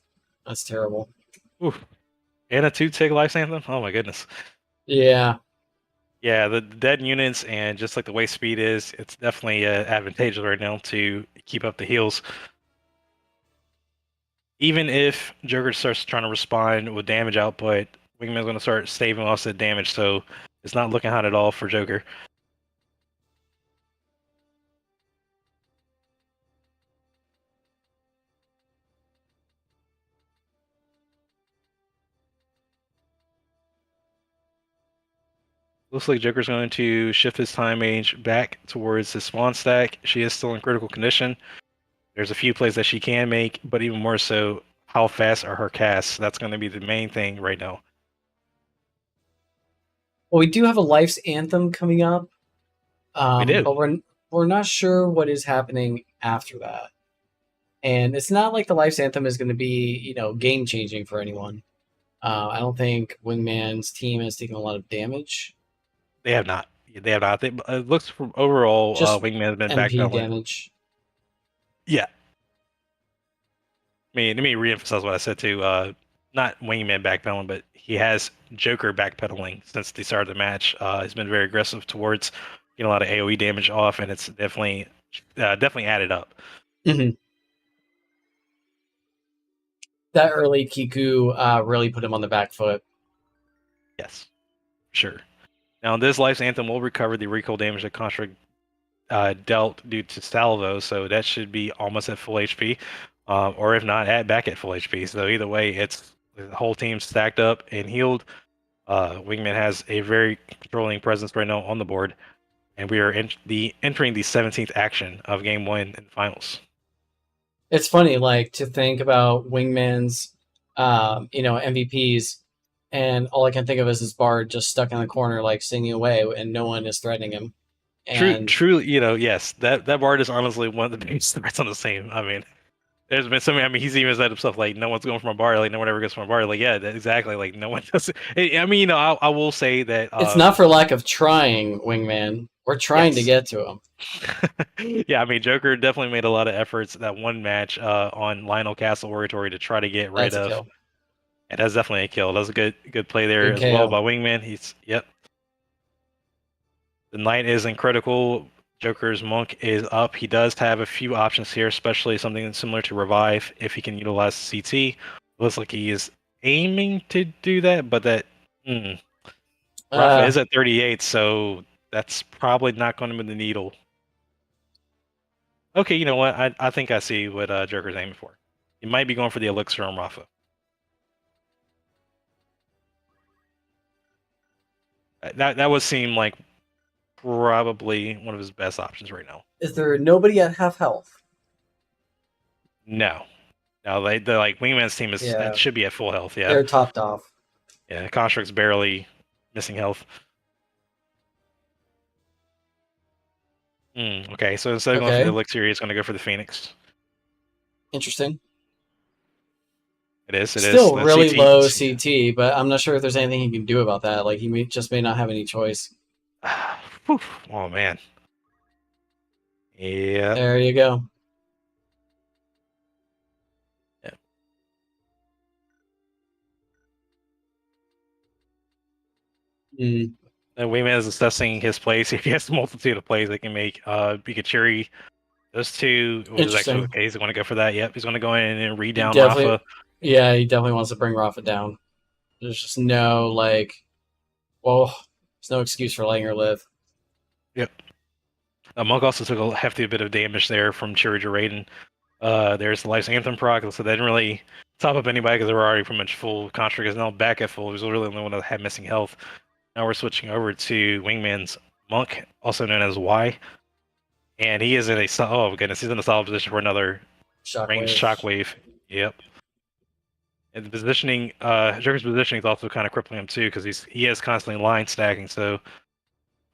That's terrible. Oof. And a 2-tick life anthem? Oh my goodness. Yeah. Yeah, the dead units and just like the way speed is, it's definitely advantageous right now to keep up the heals. Even if Joker starts trying to respond with damage output, Wingman's going to start saving offset damage, so it's not looking hot at all for Joker. Looks like Joker's going to shift his time mage back towards his spawn stack. She is still in critical condition. There's a few plays that she can make, but even more so, how fast are her casts? That's going to be the main thing right now. Well, we do have a Life's Anthem coming up. We do. But we're not sure what is happening after that. And it's not like the Life's Anthem is going to be, game changing for anyone. I don't think Wingman's team has taken a lot of damage. They have not. It looks from overall, Wingman has been MP damage. Yeah. Let me reemphasize what I said too. Not Wingman backpedaling, but he has Joker backpedaling since the start of the match. He's been very aggressive towards getting a lot of AoE damage off, and it's definitely added up. Mhm. That early Kiku really put him on the back foot. Yes, sure. Now, this Life's Anthem will recover the recoil damage that Construct dealt due to Salvo, so that should be almost at full HP, or if not, back at full HP. So either way, it's the whole team stacked up and healed. Wingman has a very controlling presence right now on the board, and we are entering the 17th action of Game 1 in the finals. It's funny, like, to think about Wingman's, MVPs, and all I can think of is his Bard just stuck in the corner, like, singing away, and no one is threatening him. And True, yes, that Bard is honestly one of the biggest threats on the team. I mean, there's been so many. I mean, he's even said himself, like, no one's going from a Bard, like, no one ever goes from a Bard. Like, yeah, exactly. Like, no one does. I mean, I will say that it's not for lack of trying, Wingman. We're trying to get to him. Yeah, I mean, Joker definitely made a lot of efforts that one match on Lionel Castle Oratory to try to get rid That's a of. kill. And that's definitely a kill. That was a good play there Good as well KO. by Wingman. Yep. The Knight is in critical. Joker's Monk is up. He does have a few options here, especially something similar to Revive if he can utilize CT. Looks like he is aiming to do that, but that Rafa is at 38, so that's probably not going to move the needle. Okay, you know what? I think I see what Joker's aiming for. He might be going for the elixir on Rafa. That would seem like probably one of his best options right now. Is there nobody at half health? No, they're like Wingman's team is should be at full health. Yeah, They're topped off. Yeah, Construct's barely missing health. Okay, so instead of going for the elixir, he's going to go for the Phoenix. Interesting. It is. Still really CT. low CT, but I'm not sure if there's anything he can do about that. Like, he may not have any choice. Oh man. Yeah. There you go. Yeah. And Wayman is assessing his plays. He has a multitude of plays they can make. Pikachu, those two, which is actually okay. He's going to go for that. Yep, he's going to go in and read down Rafa. Yeah, he definitely wants to bring Rafa down. There's just no, there's no excuse for letting her live. Yep. Monk also took a hefty bit of damage there from Cherry Raiden. There's the Life's Anthem proc, so they didn't really top up anybody because they were already pretty much full. Construct is now back at full. He was really the only one that had missing health. Now we're switching over to Wingman's Monk, also known as Y. And he is in he's in a solid position for another ranged shockwave. Yep. And the positioning, Joker's positioning is also kind of crippling him too, because he is constantly line stacking. So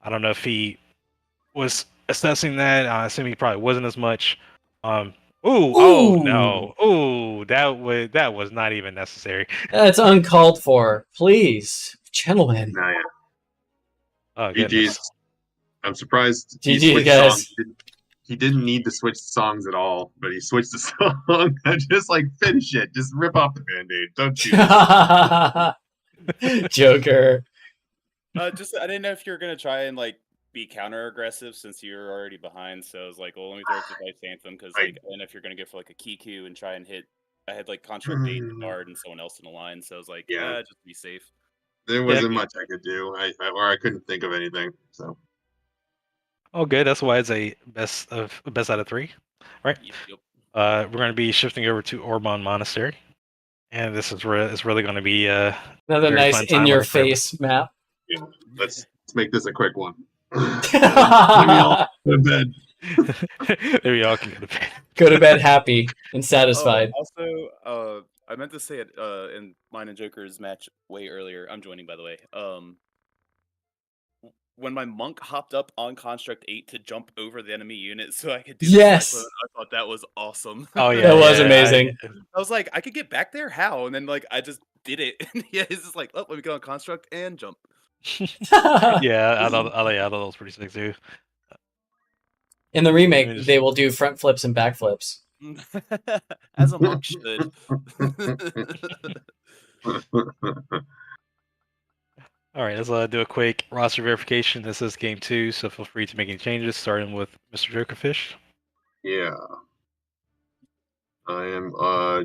I don't know if he was assessing that. I assume he probably wasn't as much. Oh no! That was not even necessary. That's uncalled for. Please, gentlemen. Nah, yeah. Oh, GG's. I'm surprised. GG, guys. He didn't need to switch songs at all, but he switched the song. Just finish it. Just rip off the Band-Aid. Don't you? Joker. I didn't know if you were gonna try and be counter aggressive since you're already behind. So I was like, well, let me throw it to Life's Anthem because I don't know if you're gonna go for a Kiku and try and hit. I had Contract 8 and Bard and someone else in the line, so I was like, just be safe. There wasn't much I could do. I couldn't think of anything. So. Oh, good. That's why it's a best out of 3. All right. Yep. We're going to be shifting over to Orban Monastery, and this is really going to be another nice in-your-face map. Yeah, let's make this a quick one. Let me all go to bed. There we all can go to bed. Go to bed happy and satisfied. Also, I meant to say it in mine and Joker's match way earlier. I'm joining, by the way. When my Monk hopped up on Construct 8 to jump over the enemy unit so I could do yes! I thought that was awesome. Oh, yeah. That was amazing. I was like, I could get back there? How? And then, I just did it. And it's just like, let me get on Construct and jump. Yeah, I thought that was pretty sick, too. In the remake, they will do front flips and back flips. As a Monk should. All right, let's do a quick roster verification. This is game 2, so feel free to make any changes, starting with Mr. Jokerfish. Yeah. I am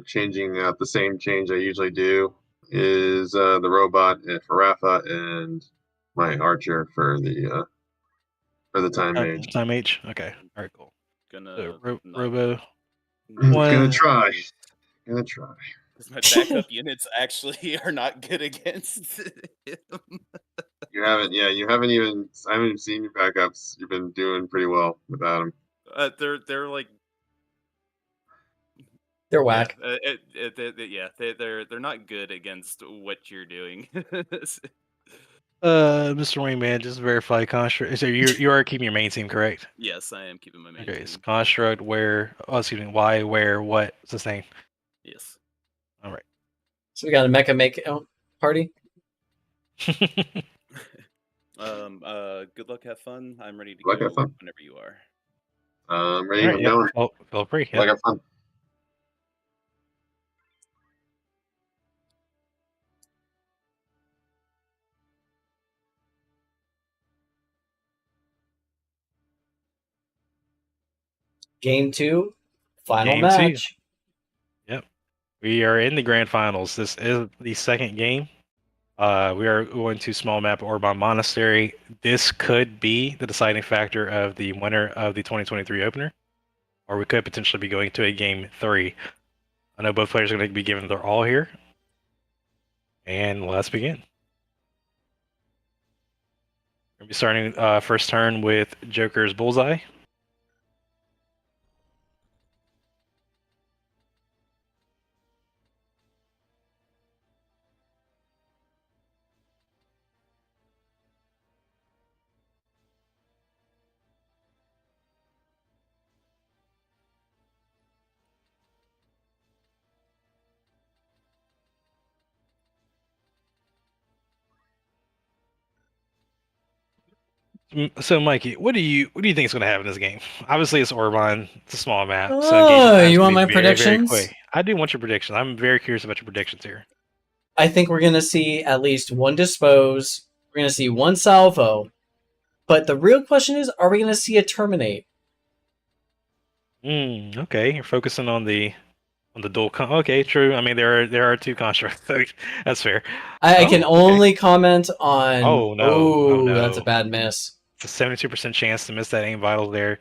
changing out the same change I usually do. Is the robot for Rafa and my archer for the time mage. Time H. Okay. All right. Cool. Gonna So, not- Robo. Gonna One. try. Gonna try. because my backup units actually are not good against him. You haven't even. I haven't even seen your backups. You've been doing pretty well without them. They're like They're whack. they're not good against what you're doing. Mr. Wingman, just verify construct. So you are keeping your main team, correct? Yes, I am keeping my main Okay. team. So construct where? Oh, excuse me. Why? Where? What? Sustain. Yes. All right. So we got a mecha make party. Good luck, have fun. I'm ready to Good luck, go have fun. whenever you are. Ready? All right, I'm yep. going. Feel free. Good luck, Yep. have fun. Game 2, final Game 2. match. Yep. We are in the grand finals. This is the second game. We are going to small map Orban Monastery. This could be the deciding factor of the winner of the 2023 opener, or we could potentially be going to a game 3. I know both players are going to be giving their all here. And let's begin. We're going to be starting first turn with Joker's Bullseye. So, Mikey, what do you think is going to happen in this game? Obviously, it's Orban. It's a small map. So engagement time's You gonna want be my very, predictions? Very quick. I do want your predictions. I'm very curious about your predictions here. I think we're going to see at least one dispose. We're going to see one salvo. But the real question is, are we going to see a terminate? Okay, you're focusing on the dual okay, true. I mean, there are two constructs. That's fair. I can okay. only comment on. Oh, no. Oh, no. That's a bad miss. It's a 72% chance to miss that aim vital there.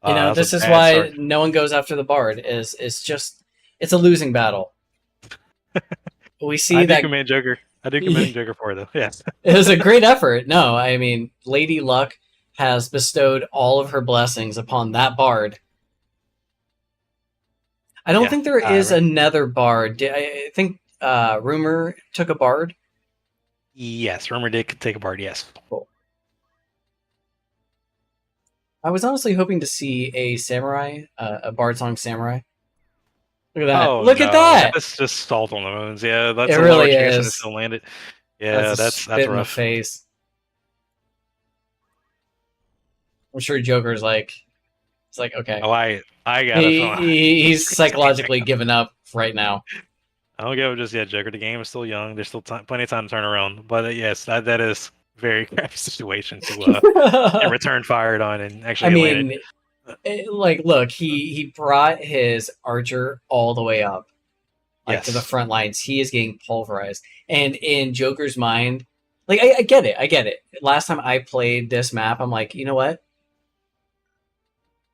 You know, That's this a is bad why start. no one goes after the bard. It's a losing battle. We see I that do commend Joker. I do commend Joker for it, though. Yes. it was a great effort. No, I mean, Lady Luck has bestowed all of her blessings upon that bard. I don't think there is right. another bard. I think Rumor took a bard. Yes, Rumor did take a bard, yes. Cool. I was honestly hoping to see a samurai, a bard song samurai. Look at that! Oh, Look no. at that! That's just salt on the moons. Yeah, that's It a really lower chance that it is. still landed. Yeah, that's spit in the rough. face. I'm sure Joker's like, it's like, okay. Oh, I got it. He's psychologically given up right now. I don't give up just yet, Joker. The game is still young. There's still plenty of time to turn around. But yes, that is a very crappy situation to get return fired on and actually land it. Like, look, he brought his archer all the way up, like to the Yes. front lines. He is getting pulverized, and in Joker's mind, like I get it. Last time I played this map, I'm like, you know what?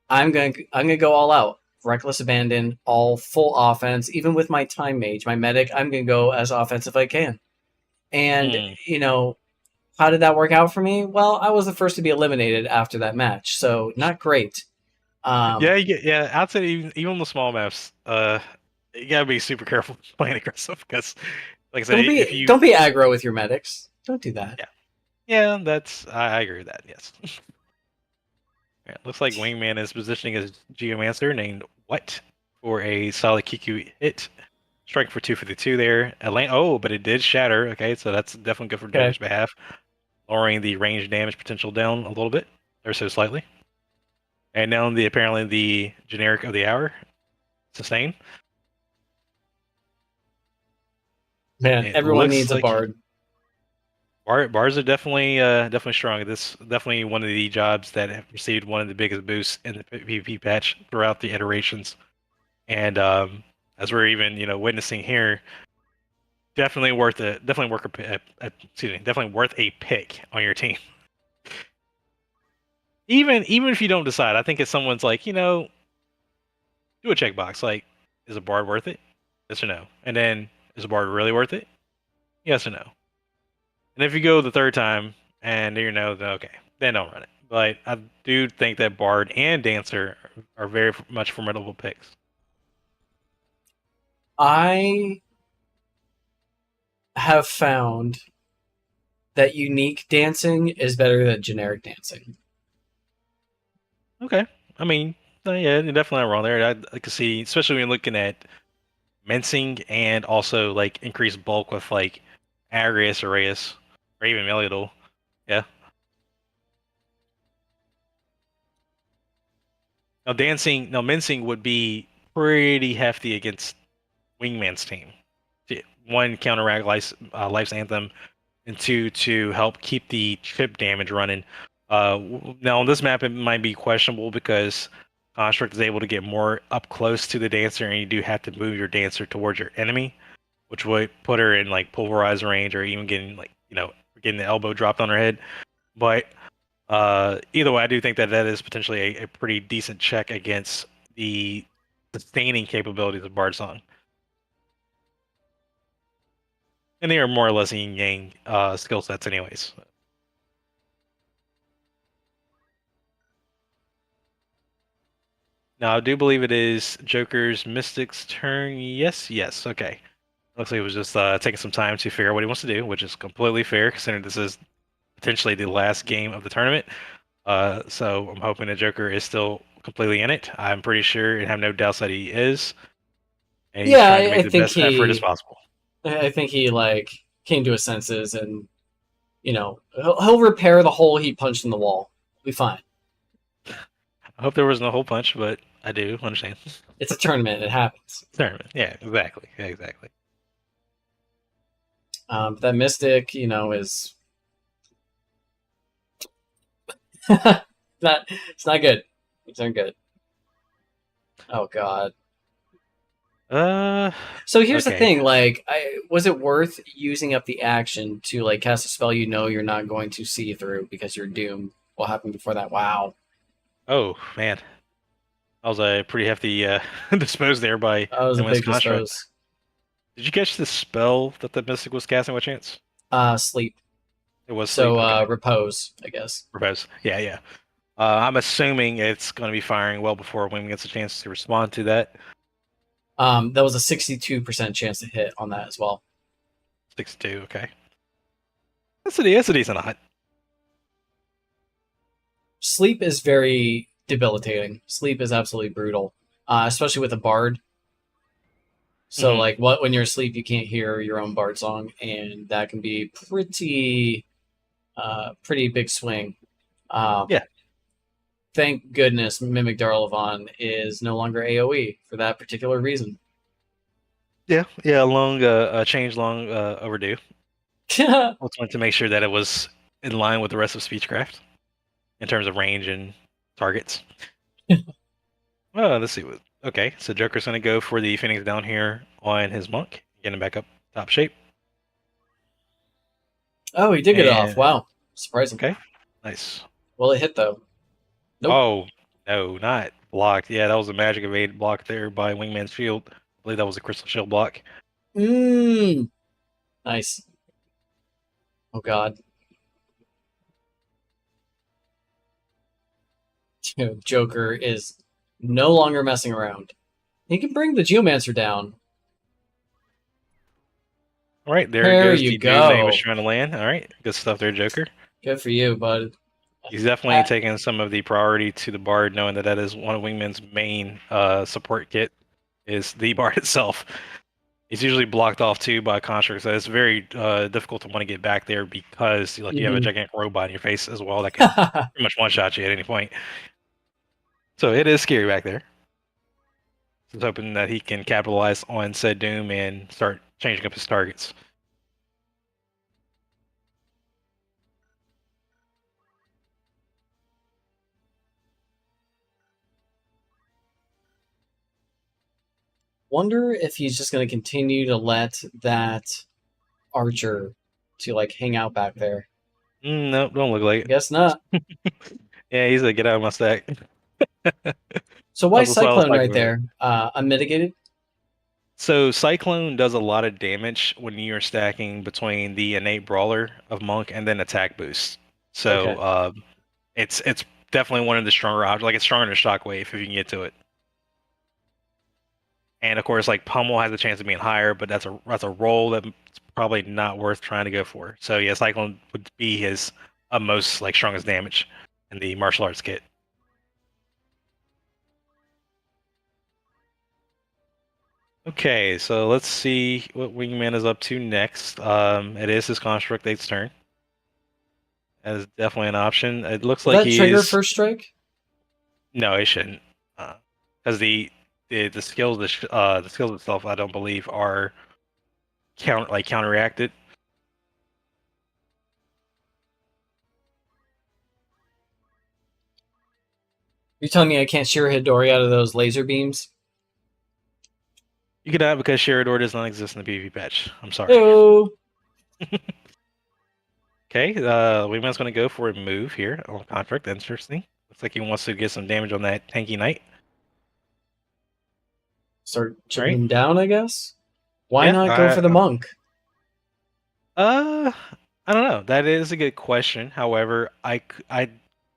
I'm gonna go all out, reckless abandon, all full offense. Even with my time mage, my medic, I'm gonna go as offensive I can. And you know, how did that work out for me? Well, I was the first to be eliminated after that match, so not great. Yeah. I'd say even on the small maps, you gotta be super careful playing aggressive because, like I said, don't be aggro with your medics. Don't do that. Yeah, I agree with that. Yes. Yeah, looks like Wingman is positioning his Geomancer named What for a solid Kiku hit. Strike for 252 there. But it did shatter. Okay, so that's definitely good for damage behalf. Lowering the range damage potential down a little bit, or so slightly. And now apparently the generic of the hour. Sustain. Man, everyone needs a bard. Bars are definitely strong. This definitely one of the jobs that have received one of the biggest boosts in the PvP patch throughout the iterations. And as we're even witnessing here, definitely worth it. Definitely worth a pick on your team. Even if you don't decide, I think if someone's like, do a checkbox like, is a bard worth it? Yes or no? And then, is a bard really worth it? Yes or no? And if you go the third time and you know, then okay, then don't run it. But I do think that bard and dancer are very much formidable picks. I have found that unique dancing is better than generic dancing. Okay, I mean, yeah, you're definitely not wrong there. I can see, especially when you're looking at mincing and also like increased bulk with like Arius or Reyes or even Meliodol. Yeah. Now mincing would be pretty hefty against Wingman's team. One, counteract Life's Anthem, and two, to help keep the chip damage running. Now on this map, it might be questionable because Construct is able to get more up close to the dancer, and you do have to move your dancer towards your enemy, which would put her in like pulverize range, or even getting getting the elbow dropped on her head. But either way, I do think that is potentially a pretty decent check against the sustaining capabilities of Bard Song. And they are more or less yin yang skill sets, anyways. Now, I do believe it is Joker's Mystic's turn. Yes. Okay. Looks like it was just taking some time to figure out what he wants to do, which is completely fair considering this is potentially the last game of the tournament. So I'm hoping that Joker is still completely in it. I'm pretty sure and have no doubts that he is. And he's trying to make the best effort as possible. I think he came to his senses, and he'll repair the hole he punched in the wall. We'll be fine. I hope there wasn't a hole punch, but I do understand. It's a tournament; it happens. Tournament, yeah, exactly. That Mystic, is it's not good. It's not good. Oh God. So here's the thing, was it worth using up the action to cast a spell you're not going to see through because you're doomed? What happened before that? Wow. Oh man, that was a pretty hefty dispose there by That was a big dispose. Did you catch the spell that the Mystic was casting by chance? Sleep. It was so sleep. Okay. Repose, I guess. Repose. Yeah. I'm assuming it's going to be firing well before Wing gets a chance to respond to that. That was a 62% chance to hit on that as well. 62, okay. That's a decent hit. Sleep is very debilitating. Sleep is absolutely brutal, especially with a bard. So, when you're asleep, you can't hear your own bard song, and that can be pretty big swing. Yeah. Thank goodness Mimic Darlavan is no longer AoE for that particular reason. Yeah, change long overdue. I wanted to make sure that it was in line with the rest of Speechcraft in terms of range and targets. Well, let's see. Okay, so Joker's going to go for the Phoenix down here on his monk, getting back up top shape. Oh, he did get it off. Wow, surprising. Okay, nice. Well, it hit though. Nope. Oh, no, not blocked. Yeah, that was a magic evade block there by Wingman's Shield. I believe that was a Crystal Shield block. Nice. Oh, God. Joker is no longer messing around. He can bring the Geomancer down. All right, there goes the dude that he was trying to land. All right, good stuff there, Joker. Good for you, bud. He's definitely taking some of the priority to the Bard, knowing that is one of Wingman's main support kit, is the Bard itself. He's usually blocked off too by constructs, so it's very difficult to want to get back there because you have a gigantic robot in your face as well that can pretty much one-shot you at any point. So it is scary back there. He's hoping that he can capitalize on said doom and start changing up his targets. wonder if he's just going to continue to let that archer to like hang out back there. Nope, don't look like I guess not. Yeah, he's like, get out of my stack. So why That's what I was Cyclone right talking there? Unmitigated? So Cyclone does a lot of damage when you're stacking between the innate brawler of Monk and then attack boost. So Okay. it's definitely one of the stronger options. Like it's stronger than Shockwave if you can get to it. And of course, like Pummel has a chance of being higher, but that's a roll that's probably not worth trying to go for. So yeah, Cyclone would be his most like strongest damage in the martial arts kit. Okay, so let's see what Wingman is up to next. It is his Construct 8's turn. That is definitely an option. It looks Will like that he trigger is. first strike? No, it shouldn't. Because the skills the skills itself, I don't believe, are counteracted. You're telling me I can't shear Hidori out of those laser beams? You could have because Sherador does not exist in the PvP patch. I'm sorry. Hello. Okay, Wingman's going to go for a move here on Contract. Interesting. Looks like he wants to get some damage on that tanky knight. Start chipping Right. him down, I guess? Why Yeah, not go for the monk? I don't know. That is a good question. However, I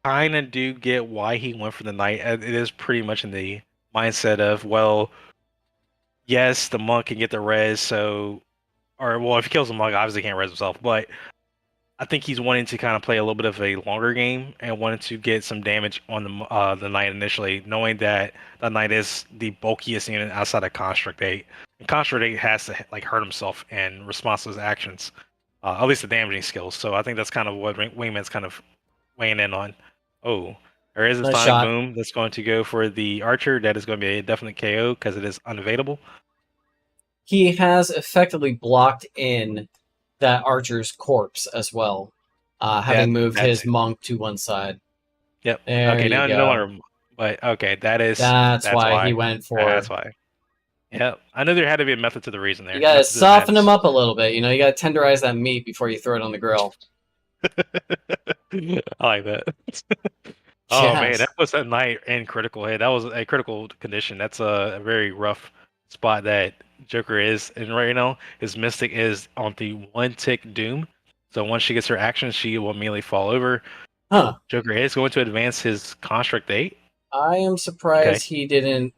kind of do get why he went for the knight. It is pretty much in the mindset of, well, yes, the monk can get the res, so, or well, if he kills the monk, obviously he can't res himself. But I think he's wanting to kind of play a little bit of a longer game and wanted to get some damage on the knight initially, knowing that the knight is the bulkiest unit outside of Construct 8. And Construct 8 has to like hurt himself in response to his actions, at least the damaging skills. So I think that's kind of what Wingman's kind of weighing in on. Oh, there is a Nice Sonic shot. Boom that's going to go for the Archer. That is going to be a definite KO because it is unavailable. He has effectively blocked in that archer's corpse as well, having moved his monk to one side. Yep. There Okay, you now go. no longer. But okay, that's why he went for. That's why. Yep. I knew there had to be a method to the reason there. You gotta Method to the soften madness. him up a little bit. You know, you gotta tenderize that meat before you throw it on the grill. I like that. Oh Yes. man, that was a night in critical hit. That was a critical condition. That's a very rough spot that Joker is in right now. His Mystic is on the 1-tick doom. So once she gets her action, she will immediately fall over. Huh. Joker is going to advance his Construct 8. I am surprised he didn't.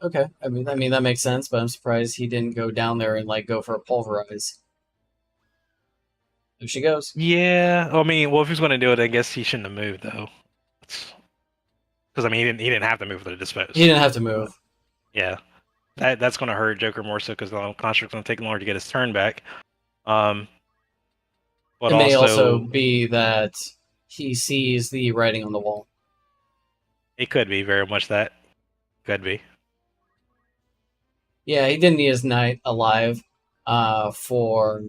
Okay, I mean that makes sense, but I'm surprised he didn't go down there and like go for a pulverize. There she goes. Yeah, I mean, well, if he's going to do it, I guess he shouldn't have moved though. Because I mean, he didn't have to move for the dispose. He didn't have to move. Yeah, that's going to hurt Joker more so because the Construct's going to take longer to get his turn back. But it may also be that he sees the writing on the wall. It could be very much that. Could be. Yeah, he didn't need his knight alive for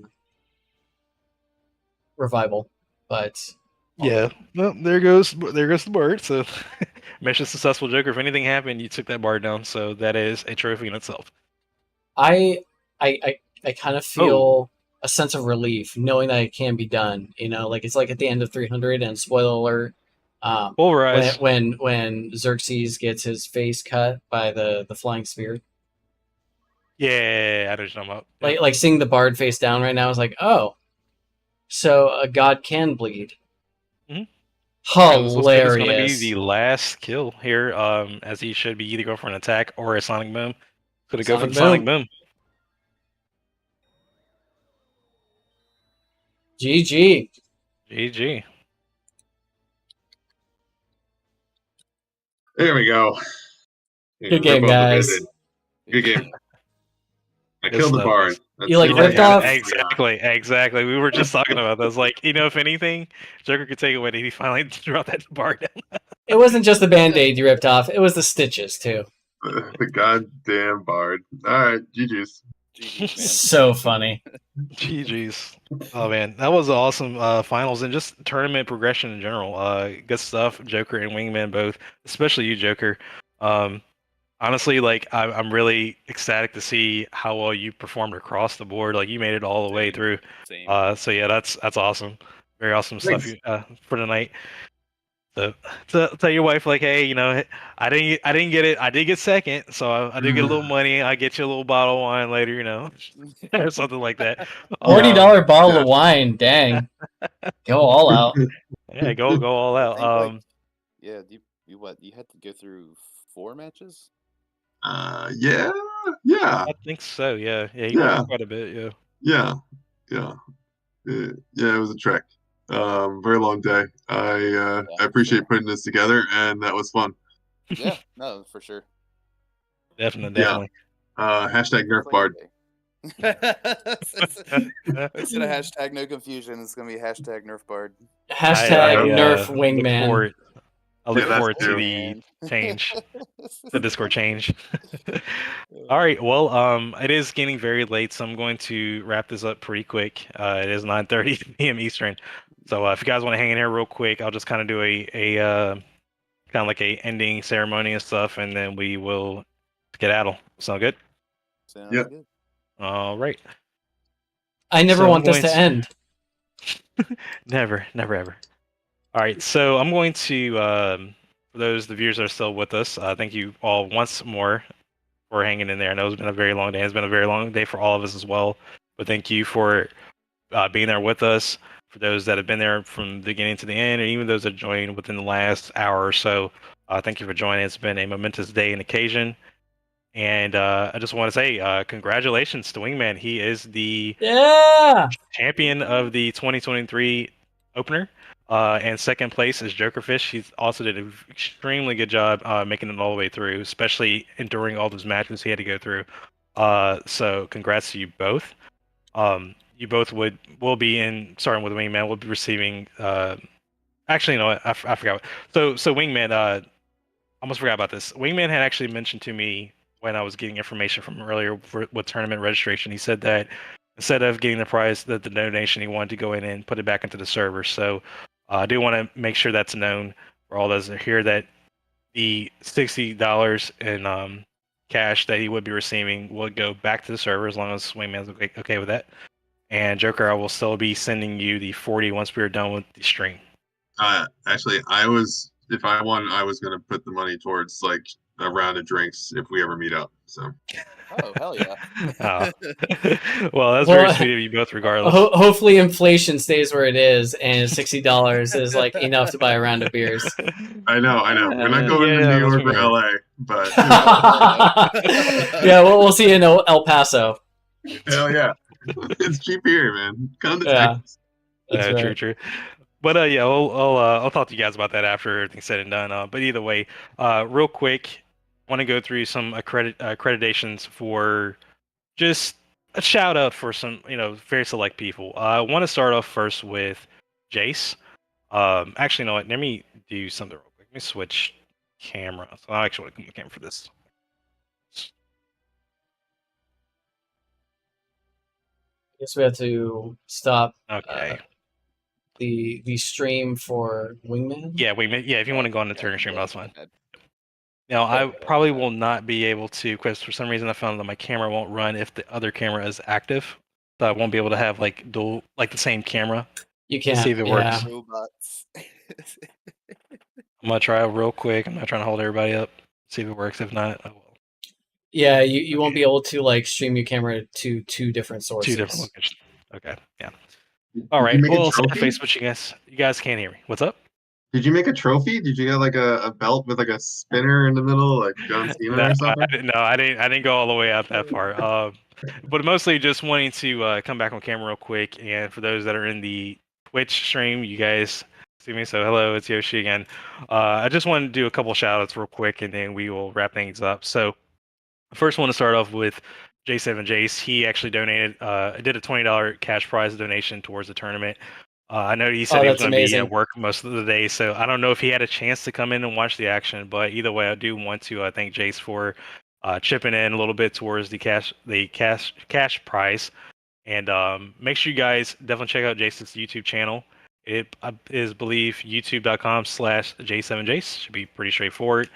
revival, but yeah. Well, there goes the bard. So mission successful, Joker. If anything happened, you took that bard down. So that is a trophy in itself. I kind of feel a sense of relief knowing that it can be done. You know, like it's like at the end of 300 and spoiler alert. Pulverize. When Xerxes gets his face cut by the flying spear. Yeah, I know what you're talking about. Like seeing the bard face down right now is like, oh, so a god can bleed. Mhm. Hilarious. Looks like it's going to be the last kill here, as he should be either go for an attack or a Sonic Boom. Could have go for the Sonic Boom. GG. GG. There we go. Good game, guys. Good game. I Good killed the stuff. bard. You like ripped off? Exactly. We were just talking about this. Like, you know, if anything, Joker could take it when he finally dropped that bard down. It wasn't just the band-aid you ripped off. It was the stitches, too. The goddamn bard. All right, GG's. GG's, man. So funny. GG's. Oh, man. That was awesome finals and just tournament progression in general. Good stuff. Joker and Wingman both, especially you, Joker. honestly, like I'm really ecstatic to see how well you performed across the board. Like you made it all the way Same. through. Same. So yeah, that's awesome. Very awesome stuff Thanks. for tonight. So tell your wife like, hey, I didn't get it. I did get second, so I did get a little money. I get you a little bottle of wine later, or something like that. $40 bottle of wine. Dang, go all out. Yeah, go all I out. think, like, yeah, you what? You had to go through 4 matches? Yeah. I think so. Yeah, he went for quite a bit. Yeah. Yeah. Yeah, it was a trek. Very long day. I for appreciate sure. putting this together, and that was fun. Yeah, no, for sure. Definitely. Hashtag Nerf Bard. Instead of hashtag no confusion, it's gonna be hashtag Nerf Bard. Hashtag Nerf Look Wingman. I look that's forward to true. the change, the Discord change. All right, well, it is getting very late, so I'm going to wrap this up pretty quick. It is 9:30 p.m. Eastern, so if you guys want to hang in here real quick, I'll just kind of do a kind of like a ending ceremony and stuff, and then we will skedaddle. Sound good? Sounds Yep. good. All right. I never So want I'm this to going end. Never ever. All right, so I'm going to, for those the viewers that are still with us, thank you all once more for hanging in there. I know it's been a very long day. It's been a very long day for all of us as well. But thank you for being there with us. For those that have been there from the beginning to the end, and even those that joined within the last hour or so, thank you for joining. It's been a momentous day and occasion. And I just want to say congratulations to Wingman. He is the champion of the 2023 opener. And second place is Jokerfish. He also did an extremely good job making it all the way through, especially enduring all those matches he had to go through. So congrats to you both. You both will be in, starting with Wingman, will be receiving. Actually, you know what? I forgot. So Wingman, almost forgot about this. Wingman had actually mentioned to me when I was getting information from him earlier with tournament registration. He said that instead of getting the prize, the donation, he wanted to go in and put it back into the server. So I do want to make sure that's known for all those that are here that the $60 in cash that he would be receiving will go back to the server as long as Wingman's okay with that. And Joker, I will still be sending you the 40 once we are done with the stream. Actually, if I won, I was gonna put the money towards like a round of drinks if we ever meet up. So. Oh, hell yeah. Well, that's very sweet of you both, regardless. Hopefully inflation stays where it is, and $60 is like enough to buy a round of beers. I know. We're not going to New York or LA, but yeah, we'll see you in El Paso. Hell yeah. It's cheap here, man. Come to Texas. Right. True. But yeah, I'll talk to you guys about that after everything's said and done. But either way, real quick, I want to go through some accreditations for just a shout out for some very select people. I want to start off first with Jace. Actually, you know what? Let me do something real quick. Let me switch camera. So I actually want to come camera for this. I guess we have to stop. Okay. The stream for Wingman. Yeah, Wingman. Yeah, if you want to go on the turn stream, that's fine. Now, I probably will not be able to, because for some reason I found that my camera won't run if the other camera is active. So I won't be able to have like the same camera. You can't. See if it works. Robots. I'm gonna try real quick. I'm not trying to hold everybody up. See if it works. If not, I will. Yeah, you won't be able to like stream your camera to two different sources. Two different locations. Okay. Yeah. All right. Well, face, but you guys can't hear me. What's up? Did you make a trophy? Did you get like a belt with like a spinner in the middle, like John Cena or something? I didn't go all the way out that far. But mostly just wanting to come back on camera real quick. And for those that are in the Twitch stream, you guys see me. So hello, it's Yoshi again. I just wanted to do a couple shout outs real quick, and then we will wrap things up. So I first want to start off with J7 Jace. He actually donated, did a $20 cash prize donation towards the tournament. I know he said he was going to be at work most of the day, so I don't know if he had a chance to come in and watch the action. But either way, I do want to thank Jace for chipping in a little bit towards the cash prize. And make sure you guys definitely check out Jace's YouTube channel. It is, I believe, youtube.com/J7Jace. Should be pretty straightforward.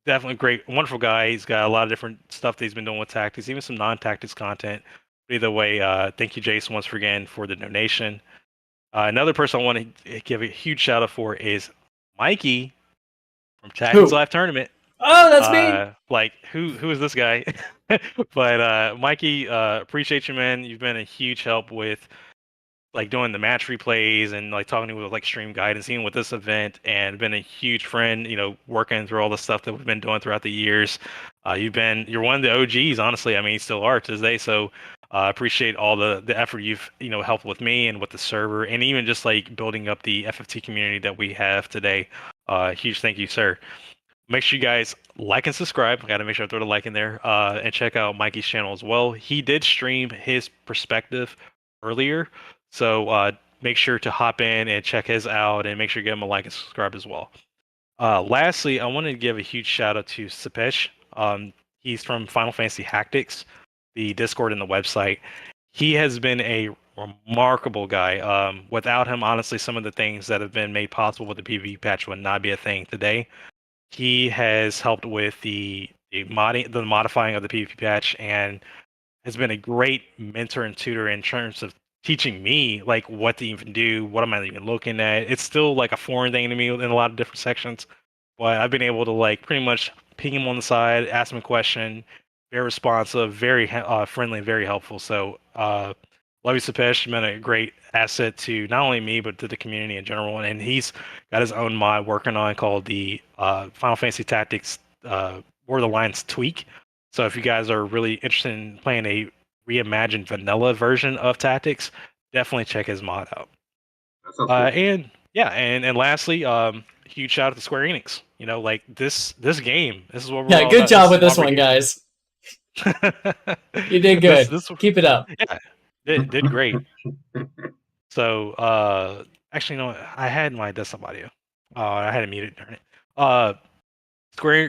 definitely great, wonderful guy. He's got a lot of different stuff that he's been doing with tactics, even some non-tactics content. Either way, thank you, Jason, once again for the donation. Another person I want to give a huge shout out for is Mikey from Tactics Who? Live Tournament. Oh, that's me. Like who is this guy? But Mikey, appreciate you, man. You've been a huge help with like doing the match replays and like talking to me with like stream guidance, even with this event, and been a huge friend. You know, working through all the stuff that we've been doing throughout the years. You're one of the OGs, honestly. I mean, you still are to this day. So appreciate all the effort you've helped with me and with the server, and even just like building up the FFT community that we have today. Huge thank you, sir. Make sure you guys like and subscribe. I got to make sure I throw the like in there. And check out Mikey's channel as well. He did stream his perspective earlier. So make sure to hop in and check his out, and make sure you give him a like and subscribe as well. Lastly, I wanted to give a huge shout out to Sapesh. He's from Final Fantasy Tactics, the Discord and the website. He has been a remarkable guy. Without him, honestly, some of the things that have been made possible with the PvP patch would not be a thing today. He has helped with the modifying of the PvP patch, and has been a great mentor and tutor in terms of teaching me like what to even do, what am I even looking at. It's still like a foreign thing to me in a lot of different sections, but I've been able to like pretty much ping him on the side, ask him a question, very responsive, very friendly, very helpful. So love you, Sapesh. You've been a great asset to not only me but to the community in general. And he's got his own mod working on called the Final Fantasy Tactics War of the Lions Tweak. So if you guys are really interested in playing a reimagined vanilla version of Tactics, definitely check his mod out. That sounds cool. And yeah, and lastly, huge shout out to Square Enix. You know, like this game. This is what we're all Good about. job This with is this why one, we're here. guys. You did good. Keep it up. Yeah, did great. So actually, no, I had my desktop audio. I had it muted during it.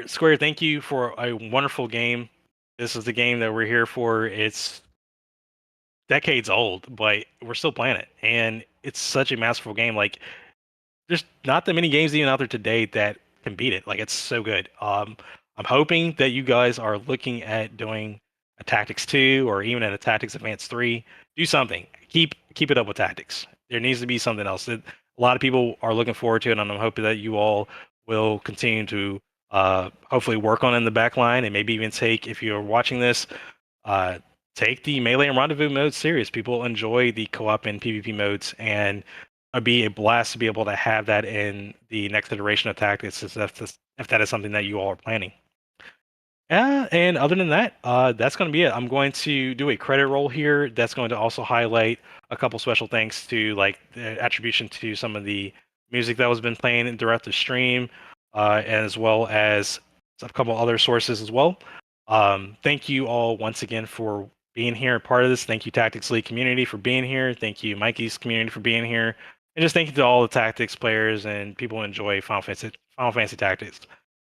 Square, thank you for a wonderful game. This is the game that we're here for. It's decades old, but we're still playing it, and it's such a masterful game. Like, there's not that many games even out there today that can beat it. Like, it's so good. I'm hoping that you guys are looking at doing a Tactics 2 or even a Tactics Advanced 3. Do something. Keep it up with Tactics. There needs to be something else. A lot of people are looking forward to it, and I'm hoping that you all will continue to hopefully work on it in the back line, and maybe even take, if you're watching this, take the melee and rendezvous modes serious. People enjoy the co-op and PvP modes, and it'd be a blast to be able to have that in the next iteration of Tactics if that is something that you all are planning. And other than that, that's going to be it. I'm going to do a credit roll here. That's going to also highlight a couple special thanks to like the attribution to some of the music that was been playing throughout the stream, and as well as a couple other sources as well. Thank you all once again for being here and part of this. Thank you, Tactics League community, for being here. Thank you, Mikey's community, for being here. And just thank you to all the Tactics players and people who enjoy Final Fantasy Tactics.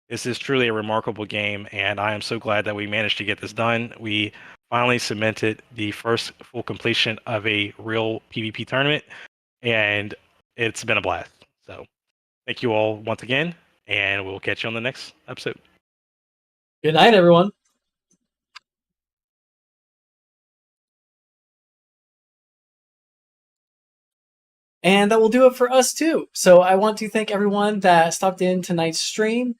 This is truly a remarkable game, and I am so glad that we managed to get this done. We finally cemented the first full completion of a real PvP tournament, and it's been a blast. So thank you all once again, and we'll catch you on the next episode. Good night, everyone. And that will do it for us too. So I want to thank everyone that stopped in tonight's stream.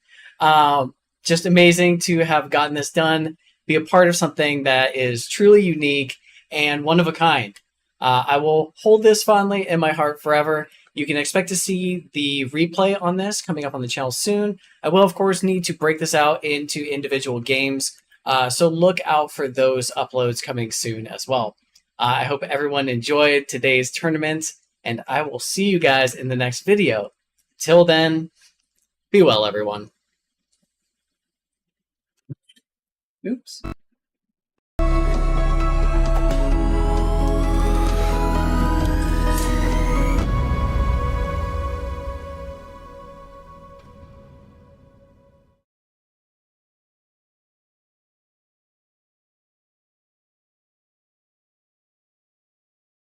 Just amazing to have gotten this done, be a part of something that is truly unique and one of a kind. I will hold this fondly in my heart forever. You can expect to see the replay on this coming up on the channel soon. I will, of course, need to break this out into individual games, so look out for those uploads coming soon as well. I hope everyone enjoyed today's tournament, and I will see you guys in the next video. Till then, be well, everyone. Oops.